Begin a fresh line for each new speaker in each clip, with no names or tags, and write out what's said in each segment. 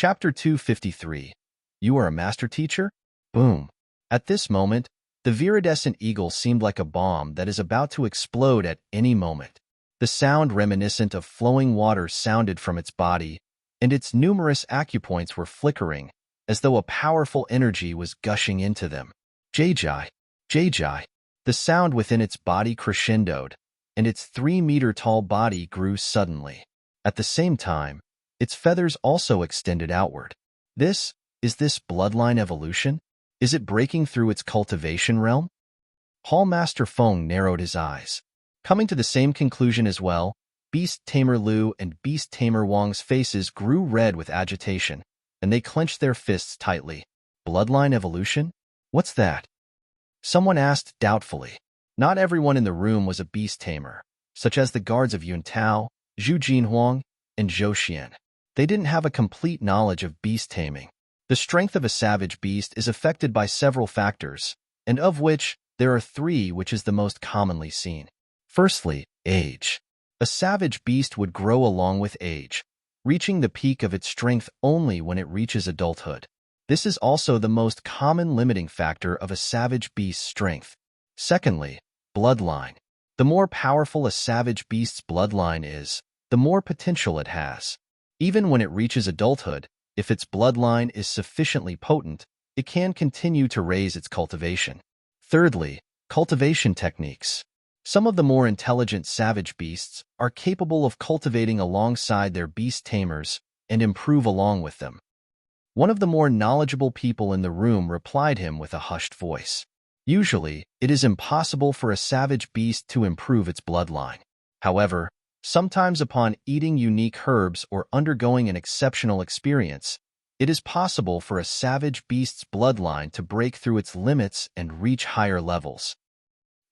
Chapter 253. You are a master teacher? Boom. At this moment, the viridescent eagle seemed like a bomb that is about to explode at any moment. The sound reminiscent of flowing water sounded from its body, and its numerous acupoints were flickering, as though a powerful energy was gushing into them. Jai. The sound within its body crescendoed, and its 3-meter-tall body grew suddenly. At the same time, its feathers also extended outward. Is this bloodline evolution? Is it breaking through its cultivation realm? Hallmaster Feng narrowed his eyes. Coming to the same conclusion as well, Beast Tamer Liu and Beast Tamer Wang's faces grew red with agitation, and they clenched their fists tightly. Bloodline evolution? What's that? Someone asked doubtfully. Not everyone in the room was a beast tamer, such as the guards of Yun Tao, Zhu Jinhuang, and Zhou Xian. They didn't have a complete knowledge of beast taming. The strength of a savage beast is affected by several factors, and of which there are 3 which is the most commonly seen. Firstly, age. A savage beast would grow along with age, reaching the peak of its strength only when it reaches adulthood. This is also the most common limiting factor of a savage beast's strength. Secondly, bloodline. The more powerful a savage beast's bloodline is, the more potential it has. Even when it reaches adulthood, if its bloodline is sufficiently potent, it can continue to raise its cultivation. Thirdly, cultivation techniques. Some of the more intelligent savage beasts are capable of cultivating alongside their beast tamers and improve along with them. One of the more knowledgeable people in the room replied him with a hushed voice. Usually, it is impossible for a savage beast to improve its bloodline. However, sometimes upon eating unique herbs or undergoing an exceptional experience, it is possible for a savage beast's bloodline to break through its limits and reach higher levels.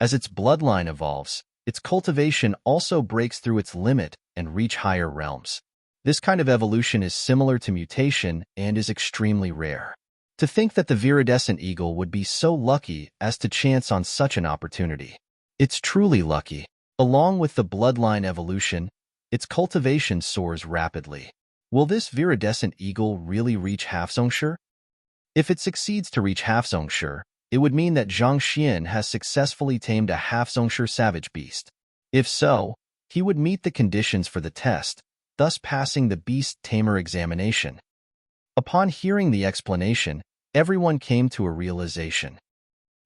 As its bloodline evolves, its cultivation also breaks through its limit and reach higher realms. This kind of evolution is similar to mutation and is extremely rare. To think that the viridescent eagle would be so lucky as to chance on such an opportunity. It's truly lucky. Along with the bloodline evolution, its cultivation soars rapidly. Will this viridescent eagle really reach half-zongshi? If it succeeds to reach half-zongshi, it would mean that Zhang Xian has successfully tamed a half-zongshi savage beast. If so, he would meet the conditions for the test, thus passing the beast tamer examination. Upon hearing the explanation, everyone came to a realization.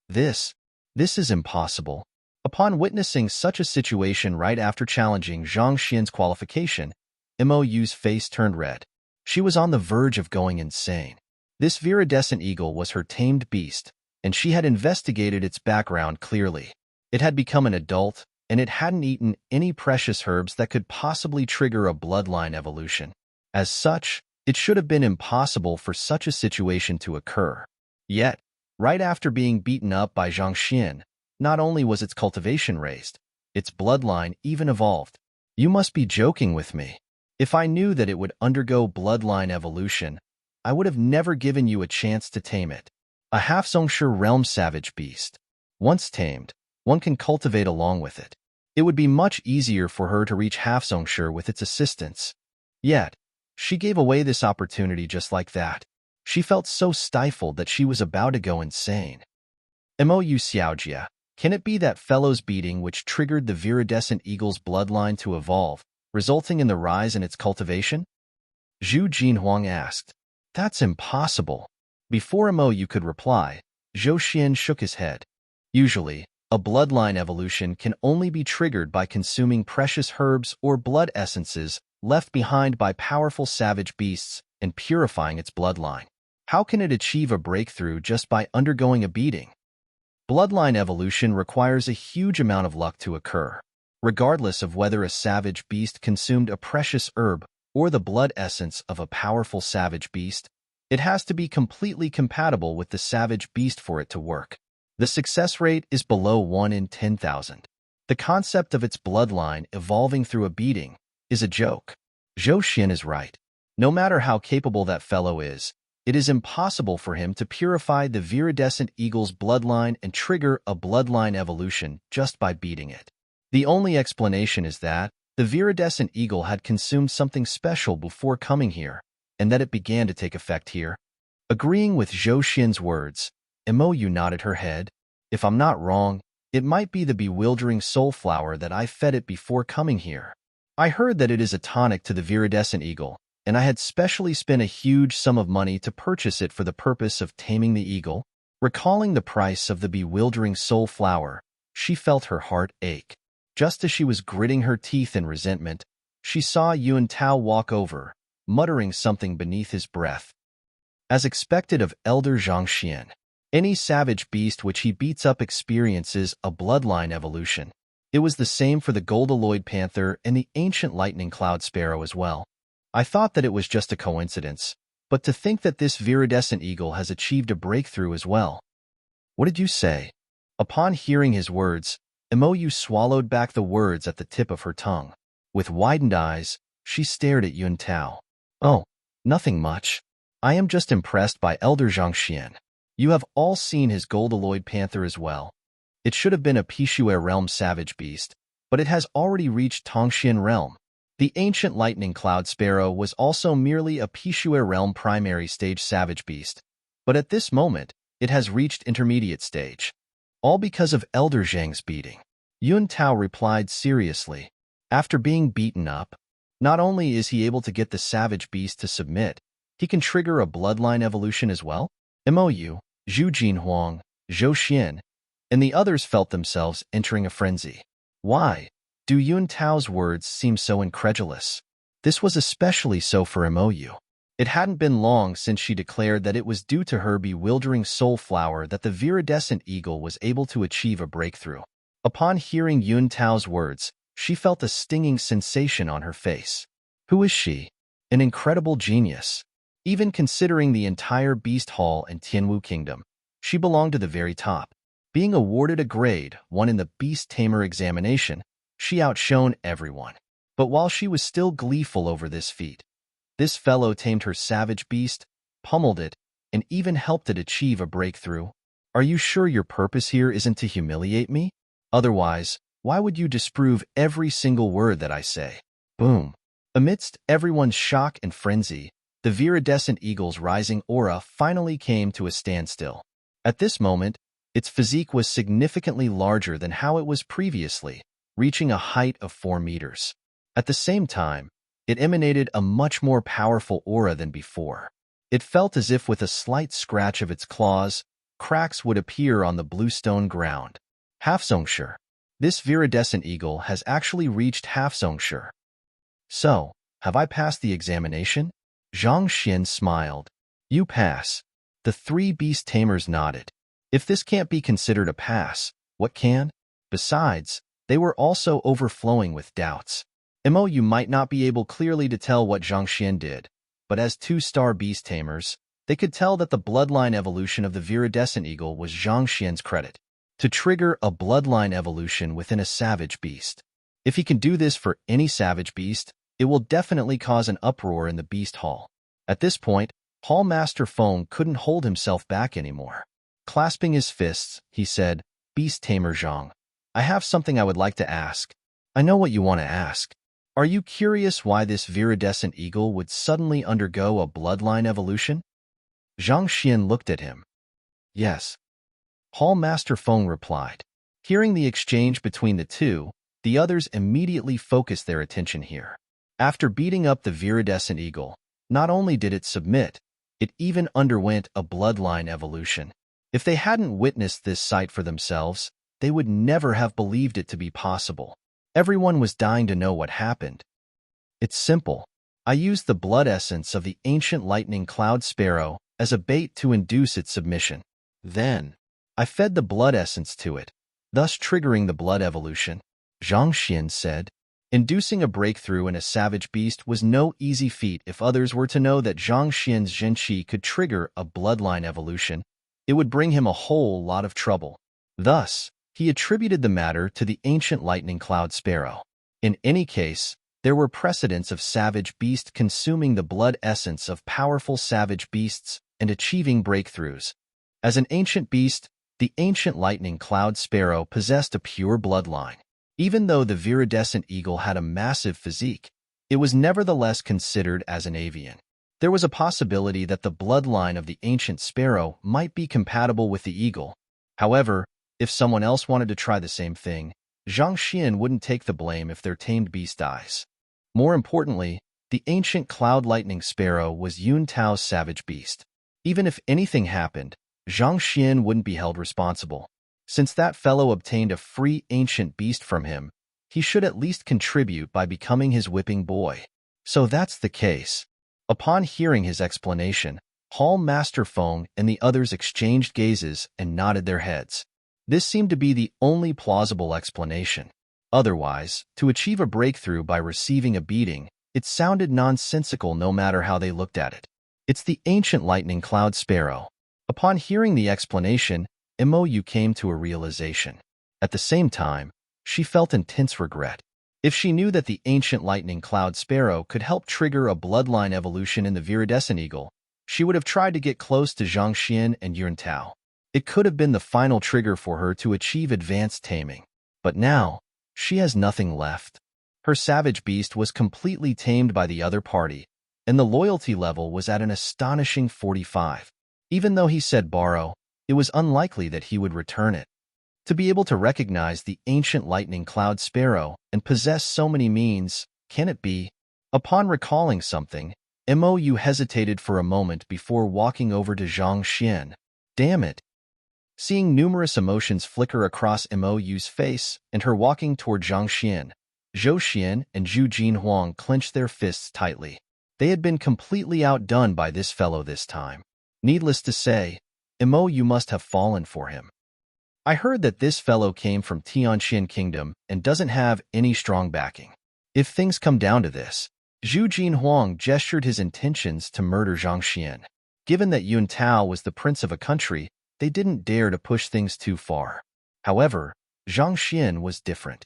This is impossible. Upon witnessing such a situation right after challenging Zhang Xian's qualification, Mou's face turned red. She was on the verge of going insane. This viridescent eagle was her tamed beast, and she had investigated its background clearly. It had become an adult, and it hadn't eaten any precious herbs that could possibly trigger a bloodline evolution. As such, it should have been impossible for such a situation to occur. Yet, right after being beaten up by Zhang Xian, not only was its cultivation raised, its bloodline even evolved. You must be joking with me. If I knew that it would undergo bloodline evolution, I would have never given you a chance to tame it. A half-zongshi realm savage beast. Once tamed, one can cultivate along with it. It would be much easier for her to reach half-zongshi with its assistance. Yet, she gave away this opportunity just like that. She felt so stifled that she was about to go insane. Mou Xiaojia, can it be that fellow's beating which triggered the viridescent eagle's bloodline to evolve, resulting in the rise in its cultivation? Zhu Jinhuang asked. That's impossible. Before Mou could reply, Zhou Xian shook his head. Usually, a bloodline evolution can only be triggered by consuming precious herbs or blood essences left behind by powerful savage beasts and purifying its bloodline. How can it achieve a breakthrough just by undergoing a beating? Bloodline evolution requires a huge amount of luck to occur. Regardless of whether a savage beast consumed a precious herb or the blood essence of a powerful savage beast, it has to be completely compatible with the savage beast for it to work. The success rate is below 1 in 10,000. The concept of its bloodline evolving through a beating is a joke. Zhou Xian is right. No matter how capable that fellow is, it is impossible for him to purify the viridescent eagle's bloodline and trigger a bloodline evolution just by beating it. The only explanation is that the viridescent eagle had consumed something special before coming here, and that it began to take effect here. Agreeing with Zhou Xian's words, Imoyu nodded her head. If I'm not wrong, it might be the bewildering soul flower that I fed it before coming here. I heard that it is a tonic to the viridescent eagle, and I had specially spent a huge sum of money to purchase it for the purpose of taming the eagle. Recalling the price of the bewildering soul flower, she felt her heart ache. Just as she was gritting her teeth in resentment, she saw Yuan Tao walk over, muttering something beneath his breath. As expected of Elder Zhang Xian, any savage beast which he beats up experiences a bloodline evolution. It was the same for the goldaloid panther and the ancient lightning cloud sparrow as well. I thought that it was just a coincidence, but to think that this viridescent eagle has achieved a breakthrough as well. What did you say? Upon hearing his words, Imoyu swallowed back the words at the tip of her tongue. With widened eyes, she stared at Yuan Tao. Oh, nothing much. I am just impressed by Elder Zhang Xian. You have all seen his goldaloid panther as well. It should have been a Pishue realm savage beast, but it has already reached Tongxian realm. The ancient lightning cloud sparrow was also merely a Pishue realm primary stage savage beast, but at this moment, it has reached intermediate stage. All because of Elder Zhang's beating. Yuan Tao replied seriously. After being beaten up, not only is he able to get the savage beast to submit, he can trigger a bloodline evolution as well? Imoyu, Zhu Jinhuang, Zhou Xian, and the others felt themselves entering a frenzy. Why do Yuan Tao's words seem so incredulous? This was especially so for Imoyu. It hadn't been long since she declared that it was due to her bewildering soul flower that the viridescent eagle was able to achieve a breakthrough. Upon hearing Yuan Tao's words, she felt a stinging sensation on her face. Who is she? An incredible genius. Even considering the entire Beast Hall and Tianwu Kingdom, she belonged to the very top. Being awarded a grade 1 in the Beast Tamer examination, she outshone everyone. But while she was still gleeful over this feat, this fellow tamed her savage beast, pummeled it, and even helped it achieve a breakthrough. Are you sure your purpose here isn't to humiliate me? Otherwise, why would you disprove every single word that I say? Boom. Amidst everyone's shock and frenzy, the viridescent eagle's rising aura finally came to a standstill. At this moment, its physique was significantly larger than how it was previously, reaching a height of 4 meters. At the same time, it emanated a much more powerful aura than before. It felt as if with a slight scratch of its claws, cracks would appear on the bluestone ground. Half-Zongshi. This viridescent eagle has actually reached half-Zongshi. So, have I passed the examination? Zhang Xian smiled. You pass. The 3 beast tamers nodded. If this can't be considered a pass, what can? Besides, they were also overflowing with doubts. You might not be able clearly to tell what Zhang Xian did, but as 2-star beast tamers, they could tell that the bloodline evolution of the viridescent eagle was Zhang Xian's credit. To trigger a bloodline evolution within a savage beast. If he can do this for any savage beast, it will definitely cause an uproar in the Beast Hall. At this point, Hall Master Feng couldn't hold himself back anymore. Clasping his fists, he said, Beast Tamer Zhang, I have something I would like to ask. I know what you want to ask. Are you curious why this viridescent eagle would suddenly undergo a bloodline evolution? Zhang Xian looked at him. Yes. Hall Master Feng replied. Hearing the exchange between the two, the others immediately focused their attention here. After beating up the viridescent eagle, not only did it submit, it even underwent a bloodline evolution. If they hadn't witnessed this sight for themselves, they would never have believed it to be possible. Everyone was dying to know what happened. It's simple. I used the blood essence of the ancient lightning cloud sparrow as a bait to induce its submission. Then, I fed the blood essence to it, thus triggering the blood evolution. Zhang Xian said. Inducing a breakthrough in a savage beast was no easy feat. If others were to know that Zhang Xian's Zhenqi could trigger a bloodline evolution, it would bring him a whole lot of trouble. Thus, he attributed the matter to the ancient lightning cloud sparrow. In any case, there were precedents of savage beast consuming the blood essence of powerful savage beasts and achieving breakthroughs. As an ancient beast, the ancient lightning cloud sparrow possessed a pure bloodline. Even though the viridescent eagle had a massive physique, it was nevertheless considered as an avian. There was a possibility that the bloodline of the ancient sparrow might be compatible with the eagle. However, if someone else wanted to try the same thing, Zhang Xian wouldn't take the blame if their tamed beast dies. More importantly, the ancient cloud lightning sparrow was Yun Tao's savage beast. Even if anything happened, Zhang Xian wouldn't be held responsible. Since that fellow obtained a free ancient beast from him, he should at least contribute by becoming his whipping boy. So that's the case. Upon hearing his explanation, Hall Master Feng and the others exchanged gazes and nodded their heads. This seemed to be the only plausible explanation. Otherwise, to achieve a breakthrough by receiving a beating, it sounded nonsensical no matter how they looked at it. It's the ancient lightning cloud sparrow. Upon hearing the explanation, Mou came to a realization. At the same time, she felt intense regret. If she knew that the ancient lightning cloud sparrow could help trigger a bloodline evolution in the viridescent eagle, she would have tried to get close to Zhang Xian and Yun Tao. It could have been the final trigger for her to achieve advanced taming. But now, she has nothing left. Her savage beast was completely tamed by the other party, and the loyalty level was at an astonishing 45. Even though he said borrow, it was unlikely that he would return it. To be able to recognize the ancient lightning cloud sparrow and possess so many means, can it be? Upon recalling something, Mou hesitated for a moment before walking over to Zhang Xian. Damn it! Seeing numerous emotions flicker across Mou's face and her walking toward Zhang Xian, Zhou Xian and Zhu Jinhuang clenched their fists tightly. They had been completely outdone by this fellow this time. Needless to say, Mou must have fallen for him. I heard that this fellow came from Tianxian Kingdom and doesn't have any strong backing. If things come down to this, Zhu Jinhuang gestured his intentions to murder Zhang Xian. Given that Yun Tao was the prince of a country, they didn't dare to push things too far. However, Zhang Xian was different.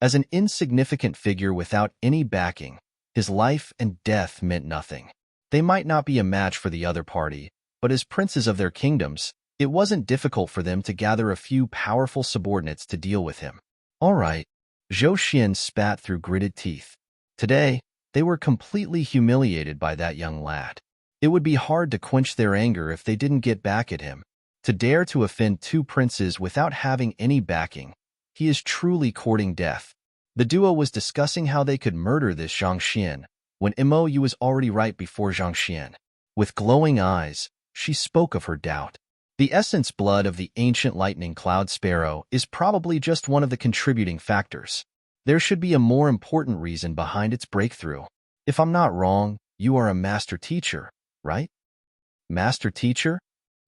As an insignificant figure without any backing, his life and death meant nothing. They might not be a match for the other party, but as princes of their kingdoms, it wasn't difficult for them to gather a few powerful subordinates to deal with him. All right, Zhou Xian spat through gritted teeth. Today, they were completely humiliated by that young lad. It would be hard to quench their anger if they didn't get back at him. To dare to offend two princes without having any backing, he is truly courting death. The duo was discussing how they could murder this Zhang Xian, when Mou was already right before Zhang Xian. With glowing eyes, she spoke of her doubt. The essence blood of the ancient lightning cloud sparrow is probably just one of the contributing factors. There should be a more important reason behind its breakthrough. If I'm not wrong, you are a master teacher, right? Master teacher?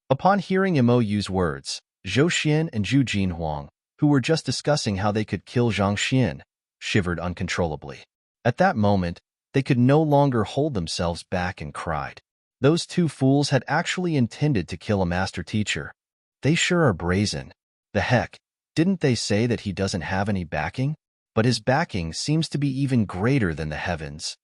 Upon hearing Mou's words, Zhou Xian and Zhu Jinhuang, who were just discussing how they could kill Zhang Xian, shivered uncontrollably. At that moment, they could no longer hold themselves back and cried. Those two fools had actually intended to kill a master teacher. They sure are brazen. The heck, didn't they say that he doesn't have any backing? But his backing seems to be even greater than the heavens.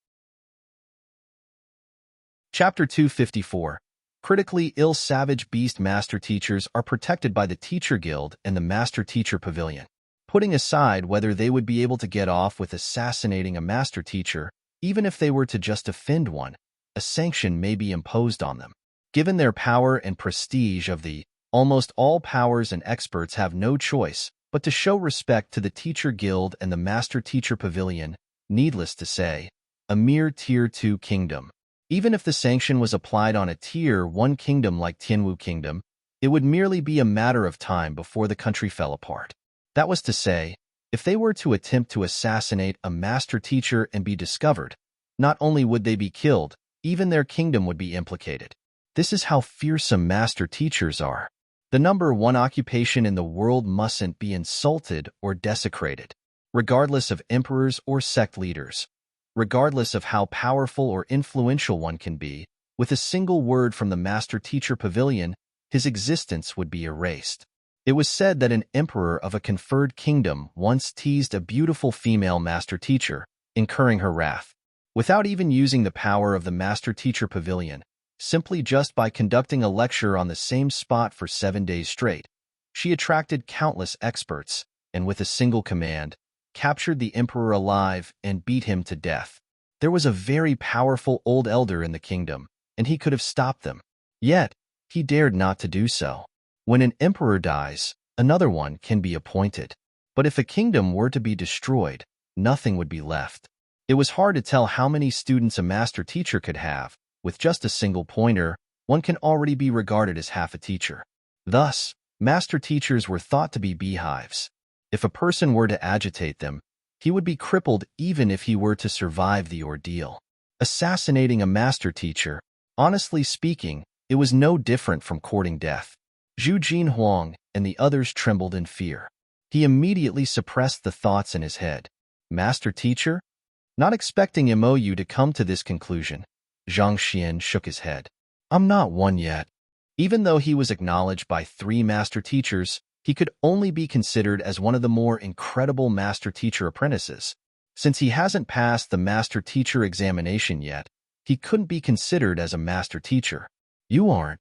Chapter 254. Critically ill savage beast master teachers are protected by the Teacher Guild and the Master Teacher Pavilion. Putting aside whether they would be able to get off with assassinating a master teacher, even if they were to just offend one, a sanction may be imposed on them. Given their power and prestige of the almost all powers and experts have no choice but to show respect to the Teacher Guild and the Master Teacher Pavilion, needless to say, a mere Tier 2 kingdom. Even if the sanction was applied on a Tier 1 kingdom like Tianwu Kingdom, it would merely be a matter of time before the country fell apart. That was to say, if they were to attempt to assassinate a master teacher and be discovered, not only would they be killed, even their kingdom would be implicated. This is how fearsome master teachers are. The number one occupation in the world mustn't be insulted or desecrated, regardless of emperors or sect leaders. Regardless of how powerful or influential one can be, with a single word from the Master Teacher Pavilion, his existence would be erased. It was said that an emperor of a conferred kingdom once teased a beautiful female master teacher, incurring her wrath. Without even using the power of the Master Teacher Pavilion, simply just by conducting a lecture on the same spot for 7 days straight, she attracted countless experts, and with a single command, captured the emperor alive and beat him to death. There was a very powerful old elder in the kingdom, and he could have stopped them. Yet, he dared not to do so. When an emperor dies, another one can be appointed. But if a kingdom were to be destroyed, nothing would be left. It was hard to tell how many students a master teacher could have. With just a single pointer, one can already be regarded as half a teacher. Thus, master teachers were thought to be beehives. If a person were to agitate them, he would be crippled even if he were to survive the ordeal. Assassinating a master teacher, honestly speaking, it was no different from courting death. Zhu Jinhuang and the others trembled in fear. He immediately suppressed the thoughts in his head. Master teacher? Not expecting Mou to come to this conclusion, Zhang Xian shook his head. I'm not one yet. Even though he was acknowledged by 3 master teachers, he could only be considered as one of the more incredible master teacher apprentices. Since he hasn't passed the master teacher examination yet, he couldn't be considered as a master teacher. You aren't.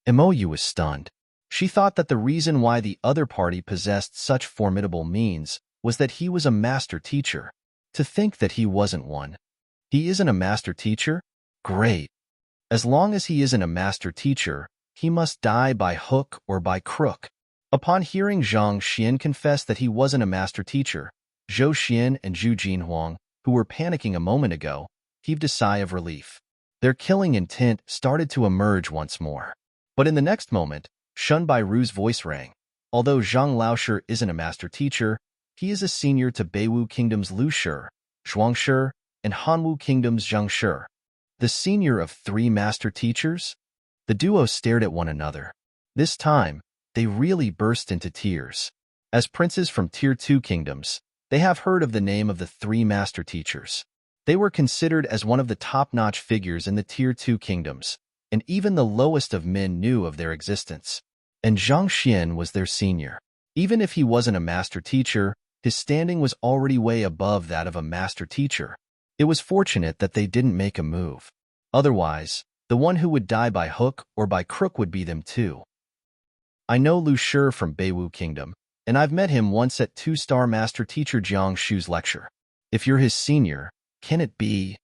Mou was stunned. She thought that the reason why the other party possessed such formidable means was that he was a master teacher. To think that he wasn't one. He isn't a master teacher? Great. As long as he isn't a master teacher, he must die by hook or by crook. Upon hearing Zhang Xian confess that he wasn't a master teacher, Zhou Xian and Zhu Jinhuang, who were panicking a moment ago, heaved a sigh of relief. Their killing intent started to emerge once more. But in the next moment, Shun Bairu's voice rang. Although Zhang Laoshi isn't a master teacher, he is a senior to Beiwu Kingdom's Lu Shi, Zhuang Shi, and Hanwu Kingdom's Zhang Shi. The senior of 3 master teachers? The duo stared at one another. This time, they really burst into tears. As princes from Tier 2 kingdoms, they have heard of the name of the 3 master teachers. They were considered as one of the top-notch figures in the Tier 2 kingdoms, and even the lowest of men knew of their existence. And Zhang Xian was their senior. Even if he wasn't a master teacher, his standing was already way above that of a master teacher. It was fortunate that they didn't make a move. Otherwise, the one who would die by hook or by crook would be them too. I know Lu Shi from Beiwu Kingdom, and I've met him once at 2-star master teacher Jiang Shu's lecture. If you're his senior, can it be?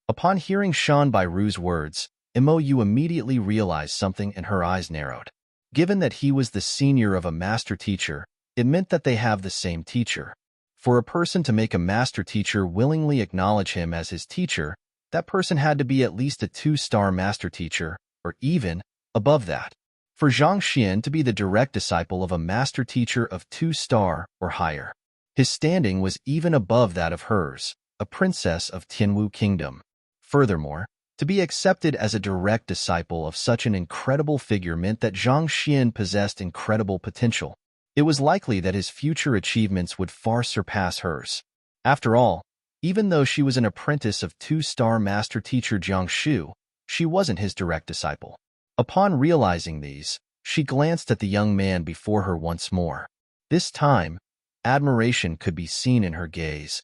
Upon hearing Shan Bairu's words, Mou immediately realized something and her eyes narrowed. Given that he was the senior of a master teacher, it meant that they have the same teacher. For a person to make a master teacher willingly acknowledge him as his teacher, that person had to be at least a 2-star master teacher, or even above that. For Zhang Xian to be the direct disciple of a master teacher of 2-star or higher, his standing was even above that of hers, a princess of Tianwu Kingdom. Furthermore, to be accepted as a direct disciple of such an incredible figure meant that Zhang Xian possessed incredible potential. It was likely that his future achievements would far surpass hers. After all, even though she was an apprentice of 2-star master teacher Jiang Shu, she wasn't his direct disciple. Upon realizing these, she glanced at the young man before her once more. This time, admiration could be seen in her gaze.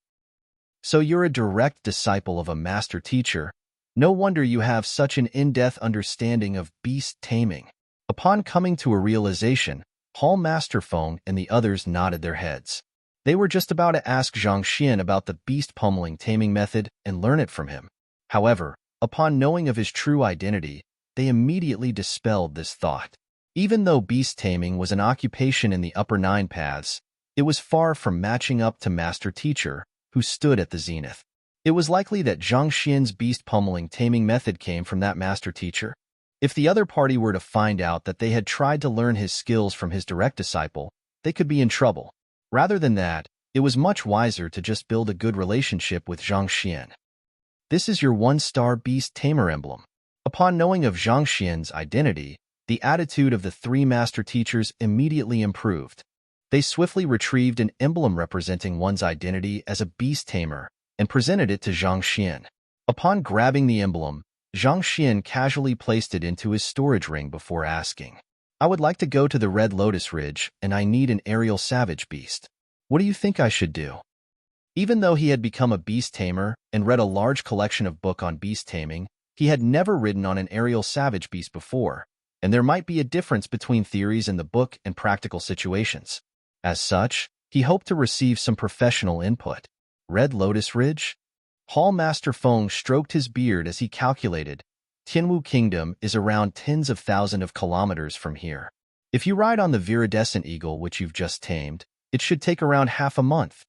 So you're a direct disciple of a master teacher. No wonder you have such an in-depth understanding of beast taming. Upon coming to a realization, Hall Master Feng and the others nodded their heads. They were just about to ask Zhang Xian about the beast pummeling taming method and learn it from him. However, upon knowing of his true identity, they immediately dispelled this thought. Even though beast taming was an occupation in the upper 9 paths, it was far from matching up to Master Teacher, who stood at the zenith. It was likely that Zhang Xian's beast pummeling taming method came from that Master Teacher. If the other party were to find out that they had tried to learn his skills from his direct disciple, they could be in trouble. Rather than that, it was much wiser to just build a good relationship with Zhang Xian. This is your 1-star beast tamer emblem. Upon knowing of Zhang Xian's identity, the attitude of the 3 master teachers immediately improved. They swiftly retrieved an emblem representing one's identity as a beast tamer and presented it to Zhang Xian. Upon grabbing the emblem, Zhang Xian casually placed it into his storage ring before asking, I would like to go to the Red Lotus Ridge and I need an aerial savage beast. What do you think I should do? Even though he had become a beast tamer and read a large collection of books on beast taming, he had never ridden on an aerial savage beast before, and there might be a difference between theories in the book and practical situations. As such, he hoped to receive some professional input. Red Lotus Ridge? Hall Master Feng stroked his beard as he calculated, Tianwu Kingdom is around tens of thousands of kilometers from here. If you ride on the viridescent eagle which you've just tamed, it should take around half a month.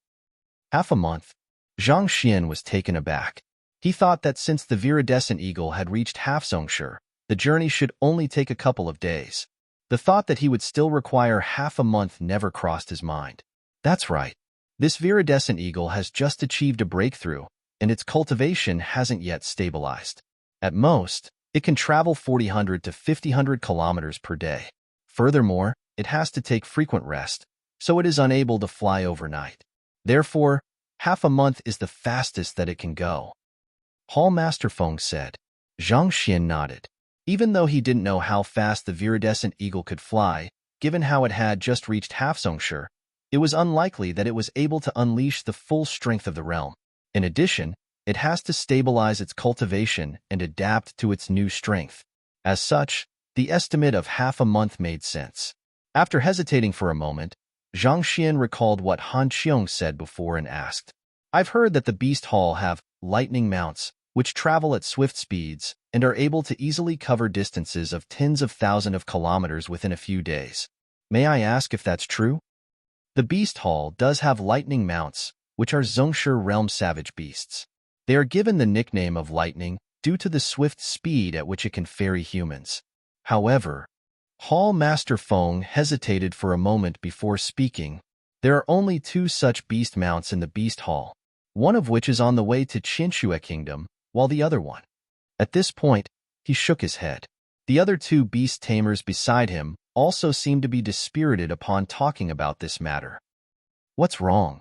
Half a month? Zhang Xian was taken aback. He thought that since the viridescent eagle had reached half Zhongshe, the journey should only take a couple of days. The thought that he would still require half a month never crossed his mind. That's right. This viridescent eagle has just achieved a breakthrough, and its cultivation hasn't yet stabilized. At most, it can travel 400 to 500 kilometers per day. Furthermore, it has to take frequent rest, so it is unable to fly overnight. Therefore, half a month is the fastest that it can go. Hall Master Feng said. Zhang Xian nodded. Even though he didn't know how fast the viridescent eagle could fly, given how it had just reached half Zhongshe, it was unlikely that it was able to unleash the full strength of the realm. In addition, it has to stabilize its cultivation and adapt to its new strength. As such, the estimate of half a month made sense. After hesitating for a moment, Zhang Xian recalled what Han Qiong said before and asked, I've heard that the Beast Hall have lightning mounts, which travel at swift speeds and are able to easily cover distances of tens of thousands of kilometers within a few days. May I ask if that's true? The Beast Hall does have lightning mounts, which are Zhongshe realm savage beasts. They are given the nickname of lightning due to the swift speed at which it can ferry humans. However, Hall Master Feng hesitated for a moment before speaking. There are only 2 such beast mounts in the Beast Hall, one of which is on the way to Qinshui Kingdom, while the other one. At this point, he shook his head. The other 2 beast tamers beside him also seemed to be dispirited upon talking about this matter. What's wrong?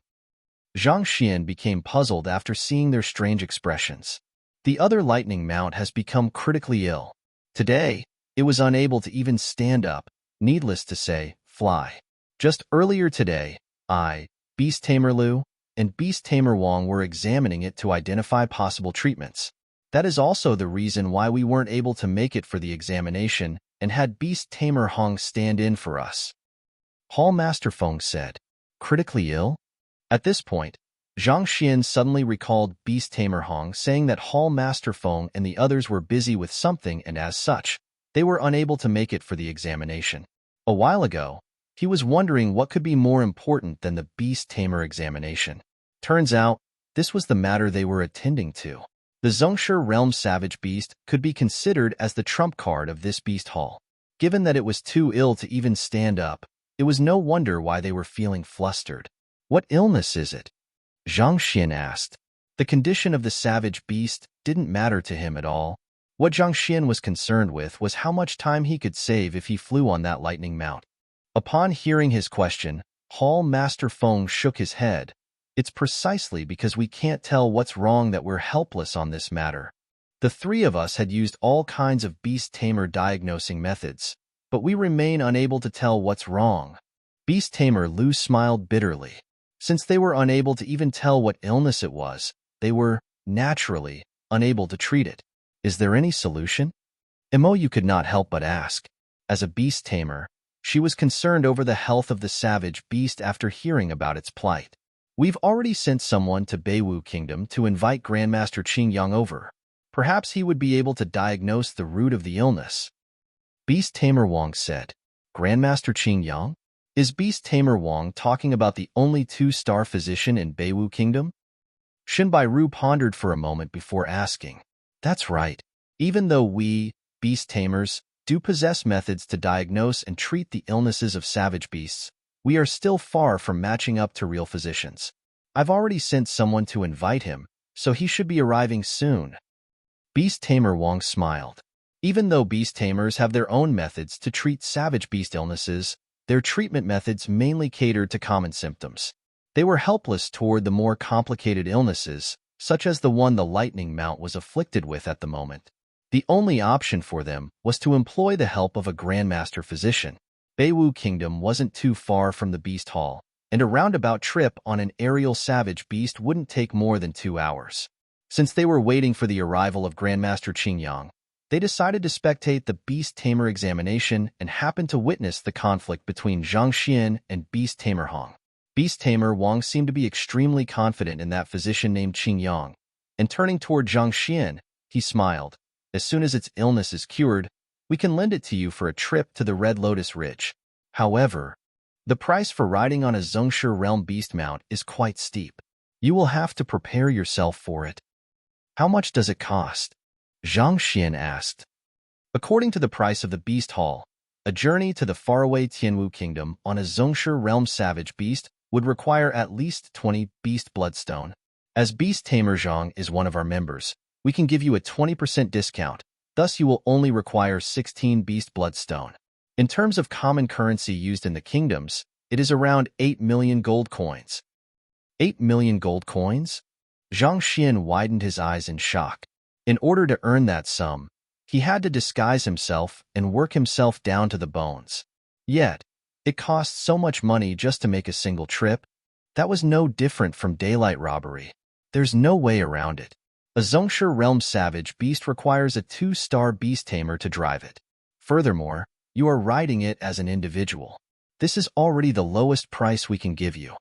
Zhang Xian became puzzled after seeing their strange expressions. The other lightning mount has become critically ill. Today, it was unable to even stand up, needless to say, fly. Just earlier today, I, Beast Tamer Liu, and Beast Tamer Wang were examining it to identify possible treatments. That is also the reason why we weren't able to make it for the examination and had Beast Tamer Hong stand in for us. Hall Master Feng said, critically ill? At this point, Zhang Xian suddenly recalled Beast Tamer Hong saying that Hall Master Feng and the others were busy with something and as such, they were unable to make it for the examination. A while ago, he was wondering what could be more important than the Beast Tamer examination. Turns out, this was the matter they were attending to. The Zhongshe Realm Savage Beast could be considered as the trump card of this Beast Hall. Given that it was too ill to even stand up, it was no wonder why they were feeling flustered. What illness is it? Zhang Xian asked. The condition of the savage beast didn't matter to him at all. What Zhang Xian was concerned with was how much time he could save if he flew on that lightning mount. Upon hearing his question, Hall Master Feng shook his head. It's precisely because we can't tell what's wrong that we're helpless on this matter. The 3 of us had used all kinds of beast tamer diagnosing methods, but we remain unable to tell what's wrong. Beast Tamer Liu smiled bitterly. Since they were unable to even tell what illness it was, they were, naturally, unable to treat it. Is there any solution? Imoyu could not help but ask. As a beast tamer, she was concerned over the health of the savage beast after hearing about its plight. We've already sent someone to Beiwu Kingdom to invite Grandmaster Qingyang over. Perhaps he would be able to diagnose the root of the illness. Beast Tamer Wang said. Grandmaster Qingyang? Is Beast Tamer Wang talking about the only 2-star physician in Beiwu Kingdom? Shinbai Ru pondered for a moment before asking. That's right. Even though we, beast tamers, do possess methods to diagnose and treat the illnesses of savage beasts, we are still far from matching up to real physicians. I've already sent someone to invite him, so he should be arriving soon. Beast Tamer Wang smiled. Even though beast tamers have their own methods to treat savage beast illnesses, their treatment methods mainly catered to common symptoms. They were helpless toward the more complicated illnesses, such as the one the lightning mount was afflicted with at the moment. The only option for them was to employ the help of a grandmaster physician. Beiwu Kingdom wasn't too far from the Beast Hall, and a roundabout trip on an aerial savage beast wouldn't take more than 2 hours. Since they were waiting for the arrival of Grandmaster Qingyang, they decided to spectate the Beast Tamer examination and happened to witness the conflict between Zhang Xian and Beast Tamer Hong. Beast Tamer Wang seemed to be extremely confident in that physician named Qingyang, and turning toward Zhang Xian, he smiled. As soon as its illness is cured, we can lend it to you for a trip to the Red Lotus Ridge. However, the price for riding on a Zhongshe Realm beast mount is quite steep. You will have to prepare yourself for it. How much does it cost? Zhang Xian asked. According to the price of the beast hall, a journey to the faraway Tianwu kingdom on a Zhongshe Realm savage beast would require at least 20 beast bloodstone. As Beast Tamer Zhang is one of our members, we can give you a 20% discount, thus you will only require 16 beast bloodstone. In terms of common currency used in the kingdoms, it is around 8 million gold coins. 8 million gold coins? Zhang Xian widened his eyes in shock. In order to earn that sum, he had to disguise himself and work himself down to the bones. Yet, it cost so much money just to make a single trip. That was no different from daylight robbery. There's no way around it. A Zhongshe Realm savage beast requires a 2-star beast tamer to drive it. Furthermore, you are riding it as an individual. This is already the lowest price we can give you.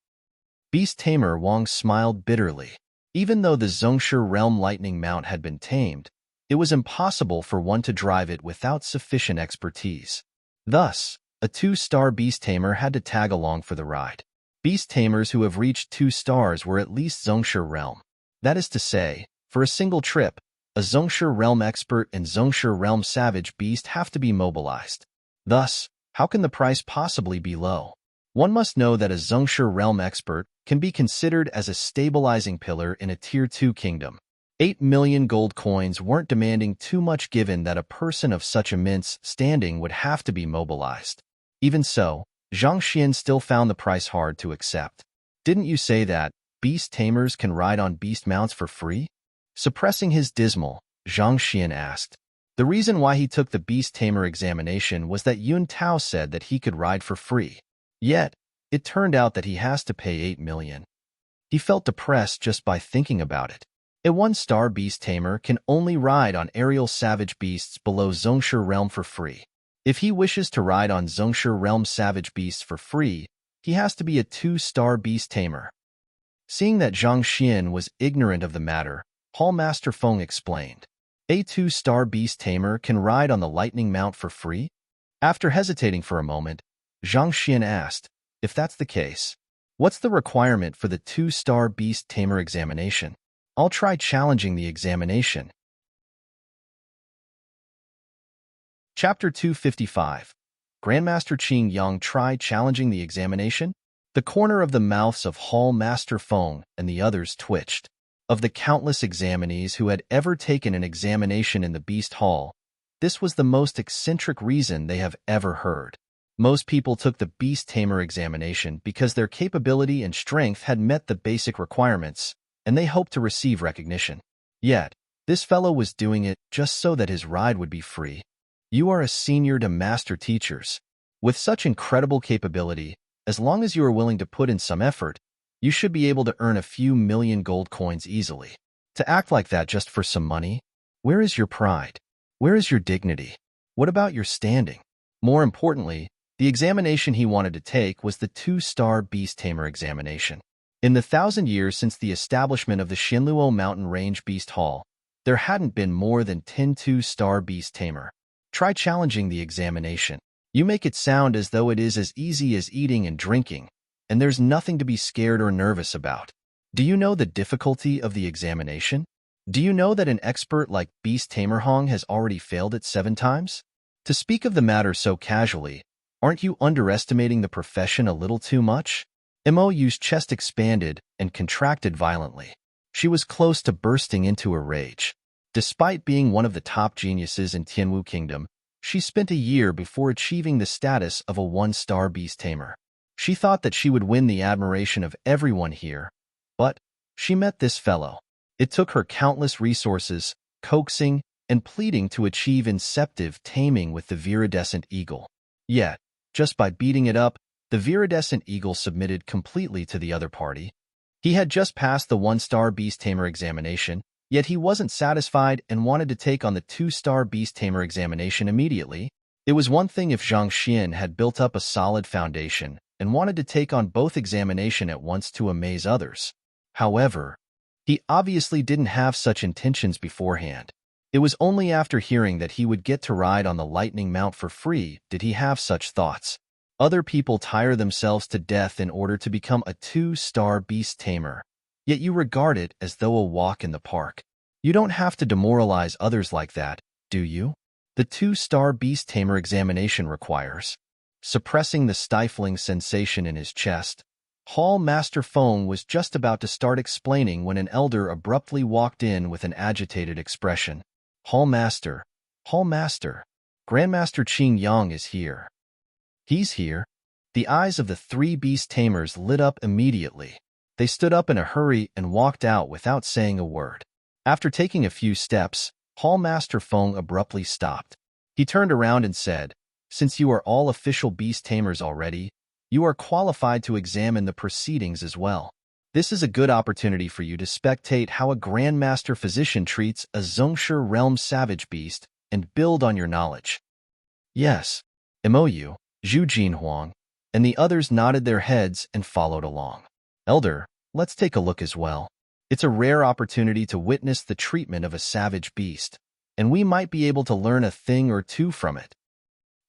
Beast Tamer Wang smiled bitterly. Even though the Zhongshe Realm lightning mount had been tamed, it was impossible for one to drive it without sufficient expertise. Thus, a 2-star beast tamer had to tag along for the ride. Beast tamers who have reached 2 stars were at least Zhongshe Realm. That is to say, for a single trip, a Zhongshe Realm expert and Zhongshe Realm savage beast have to be mobilized. Thus, how can the price possibly be low? One must know that a Zhongshe Realm expert can be considered as a stabilizing pillar in a Tier 2 kingdom. 8 million gold coins weren't demanding too much given that a person of such immense standing would have to be mobilized. Even so, Zhang Xian still found the price hard to accept. Didn't you say that beast tamers can ride on beast mounts for free? Suppressing his dismal, Zhang Xian asked. The reason why he took the beast tamer examination was that Yun Tao said that he could ride for free. Yet, it turned out that he has to pay 8 million. He felt depressed just by thinking about it. A 1-star beast tamer can only ride on aerial savage beasts below Zhongshe Realm for free. If he wishes to ride on Zhongshe Realm savage beasts for free, he has to be a 2-star beast tamer. Seeing that Zhang Xian was ignorant of the matter, Hall Master Feng explained. A 2-star beast tamer can ride on the lightning mount for free? After hesitating for a moment, Zhang Xian asked, if that's the case, what's the requirement for the 2-star beast tamer examination? I'll try challenging the examination. Chapter 255. Grandmaster Qing Yang tried challenging the examination? The corner of the mouths of Hall Master Feng and the others twitched. Of the countless examinees who had ever taken an examination in the Beast Hall, this was the most eccentric reason they have ever heard. Most people took the Beast Tamer examination because their capability and strength had met the basic requirements, and they hoped to receive recognition. Yet, this fellow was doing it just so that his ride would be free. You are a senior to master teachers. With such incredible capability, as long as you are willing to put in some effort, you should be able to earn a few million gold coins easily. To act like that just for some money? Where is your pride? Where is your dignity? What about your standing? More importantly, the examination he wanted to take was the 2-star Beast Tamer examination. In the 1,000 years since the establishment of the Xinluo Mountain Range Beast Hall, there hadn't been more than 10 2-star Beast Tamer. Try challenging the examination. You make it sound as though it is as easy as eating and drinking, and there's nothing to be scared or nervous about. Do you know the difficulty of the examination? Do you know that an expert like Beast Tamer Hong has already failed it 7 times? To speak of the matter so casually, aren't you underestimating the profession a little too much? Mo's chest expanded and contracted violently. She was close to bursting into a rage. Despite being one of the top geniuses in Tianwu Kingdom, she spent a year before achieving the status of a 1-star beast tamer. She thought that she would win the admiration of everyone here, but she met this fellow. It took her countless resources, coaxing, and pleading to achieve inceptive taming with the viridescent eagle. Yet, just by beating it up, the viridescent eagle submitted completely to the other party. He had just passed the 1-star beast tamer examination, yet he wasn't satisfied and wanted to take on the 2-star beast tamer examination immediately. It was one thing if Zhang Xian had built up a solid foundation and wanted to take on both examination at once to amaze others. However, he obviously didn't have such intentions beforehand. It was only after hearing that he would get to ride on the lightning mount for free did he have such thoughts. Other people tire themselves to death in order to become a 2-star beast tamer, yet you regard it as though a walk in the park. You don't have to demoralize others like that, do you? The 2-star beast tamer examination requires suppressing the stifling sensation in his chest. Hall Master Feng was just about to start explaining when an elder abruptly walked in with an agitated expression. Hall Master, Grandmaster Qing Yang is here. He's here. The eyes of the 3 beast tamers lit up immediately. They stood up in a hurry and walked out without saying a word. After taking a few steps, Hall Master Feng abruptly stopped. He turned around and said, "Since you are all official beast tamers already, you are qualified to examine the proceedings as well. This is a good opportunity for you to spectate how a Grandmaster Physician treats a Zhongshe Realm savage beast and build on your knowledge." Yes, Mou, Zhu Jinhuang, and the others nodded their heads and followed along. Elder, let's take a look as well. It's a rare opportunity to witness the treatment of a savage beast, and we might be able to learn a thing or two from it.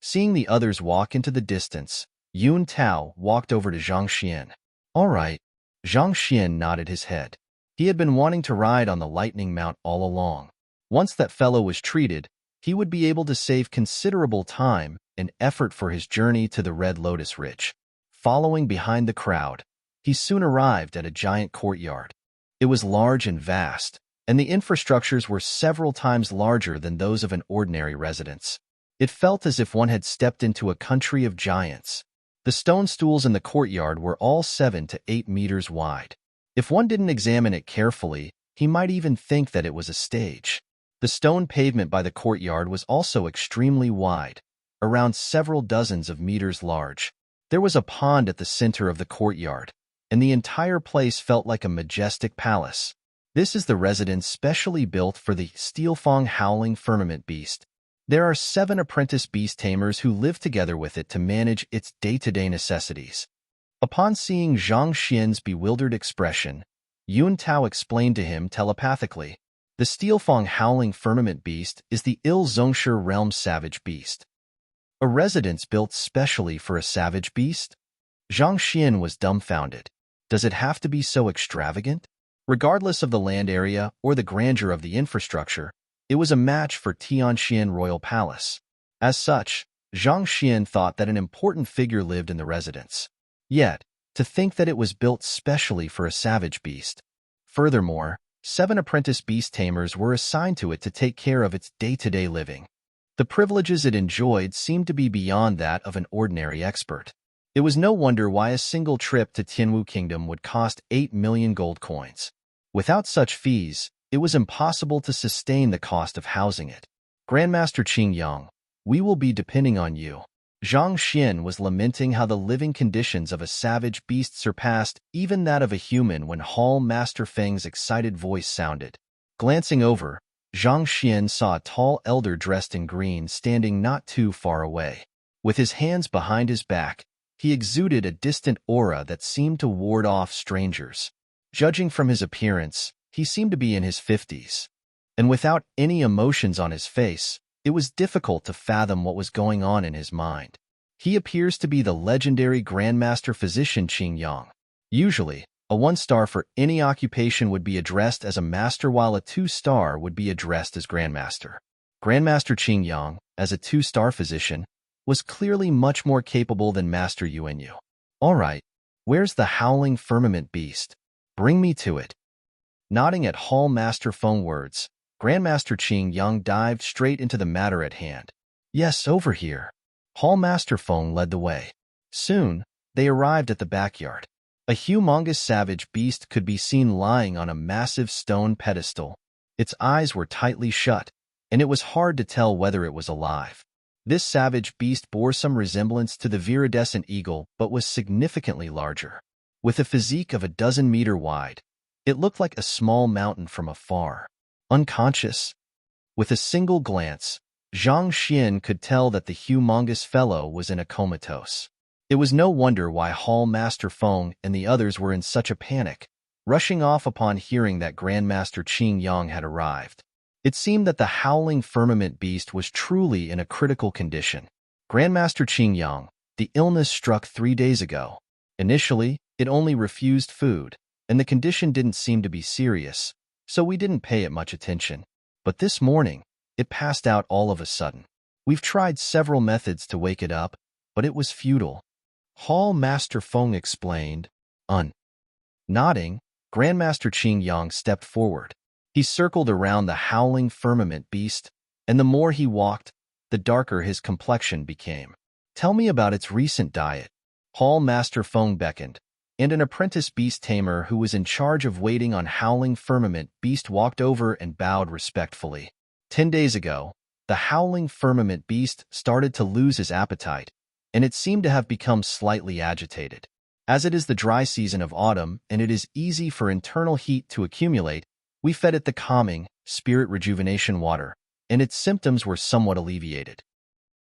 Seeing the others walk into the distance, Yun Tao walked over to Zhang Xian. All right. Zhang Xian nodded his head. He had been wanting to ride on the lightning mount all along. Once that fellow was treated, he would be able to save considerable time and effort for his journey to the Red Lotus Ridge. Following behind the crowd, he soon arrived at a giant courtyard. It was large and vast, and the infrastructures were several times larger than those of an ordinary residence. It felt as if one had stepped into a country of giants. The stone stools in the courtyard were all 7 to 8 meters wide. If one didn't examine it carefully, he might even think that it was a stage. The stone pavement by the courtyard was also extremely wide, around several dozens of meters large. There was a pond at the center of the courtyard, and the entire place felt like a majestic palace. This is the residence specially built for the Steelfang Howling Firmament Beast. There are 7 apprentice beast tamers who live together with it to manage its day-to-day necessities. Upon seeing Zhang Xian's bewildered expression, Yun Tao explained to him telepathically, "The Steelfang Howling Firmament Beast is the Zhongshe Realm savage beast." A residence built specially for a savage beast? Zhang Xian was dumbfounded. Does it have to be so extravagant? Regardless of the land area or the grandeur of the infrastructure, it was a match for Tianxian Royal Palace. As such, Zhang Xian thought that an important figure lived in the residence. Yet, to think that it was built specially for a savage beast. Furthermore, 7 apprentice beast tamers were assigned to it to take care of its day-to-day living. The privileges it enjoyed seemed to be beyond that of an ordinary expert. It was no wonder why a single trip to Tianwu Kingdom would cost 8 million gold coins. Without such fees, it was impossible to sustain the cost of housing it. Grandmaster Qing Yang, we will be depending on you. Zhang Xian was lamenting how the living conditions of a savage beast surpassed even that of a human when Hall Master Feng's excited voice sounded. Glancing over, Zhang Xian saw a tall elder dressed in green standing not too far away. With his hands behind his back, he exuded a distant aura that seemed to ward off strangers. Judging from his appearance, he seemed to be in his 50s. And without any emotions on his face, it was difficult to fathom what was going on in his mind. He appears to be the legendary Grandmaster Physician Qing Yang. Usually, a 1-star for any occupation would be addressed as a master while a 2-star would be addressed as Grandmaster. Grandmaster Qing Yang, as a 2-star physician, was clearly much more capable than Master Yuanyu. All right, where's the Howling Firmament Beast? Bring me to it. Nodding at Hall Master Feng words, Grandmaster Qing Yang dived straight into the matter at hand. Yes, over here. Hall Master Feng led the way. Soon, they arrived at the backyard. A humongous savage beast could be seen lying on a massive stone pedestal. Its eyes were tightly shut, and it was hard to tell whether it was alive. This savage beast bore some resemblance to the viridescent eagle but was significantly larger. With a physique of a 12 meters wide, it looked like a small mountain from afar. Unconscious? With a single glance, Zhang Xian could tell that the humongous fellow was in a comatose. It was no wonder why Hall Master Feng and the others were in such a panic, rushing off upon hearing that Grandmaster Qing Yang had arrived. It seemed that the howling firmament beast was truly in a critical condition. Grandmaster Qingyang, the illness struck 3 days ago. Initially, it only refused food, and the condition didn't seem to be serious, so we didn't pay it much attention. But this morning, it passed out all of a sudden. We've tried several methods to wake it up, but it was futile. Hall Master Feng explained. Nodding, Grandmaster Qingyang stepped forward. He circled around the howling firmament beast, and the more he walked, the darker his complexion became. Tell me about its recent diet. Hall Master Feng beckoned, and an apprentice beast tamer who was in charge of waiting on howling firmament beast walked over and bowed respectfully. 10 days ago, the howling firmament beast started to lose his appetite, and it seemed to have become slightly agitated. As it is the dry season of autumn and it is easy for internal heat to accumulate, we fed it the calming, spirit rejuvenation water, and its symptoms were somewhat alleviated.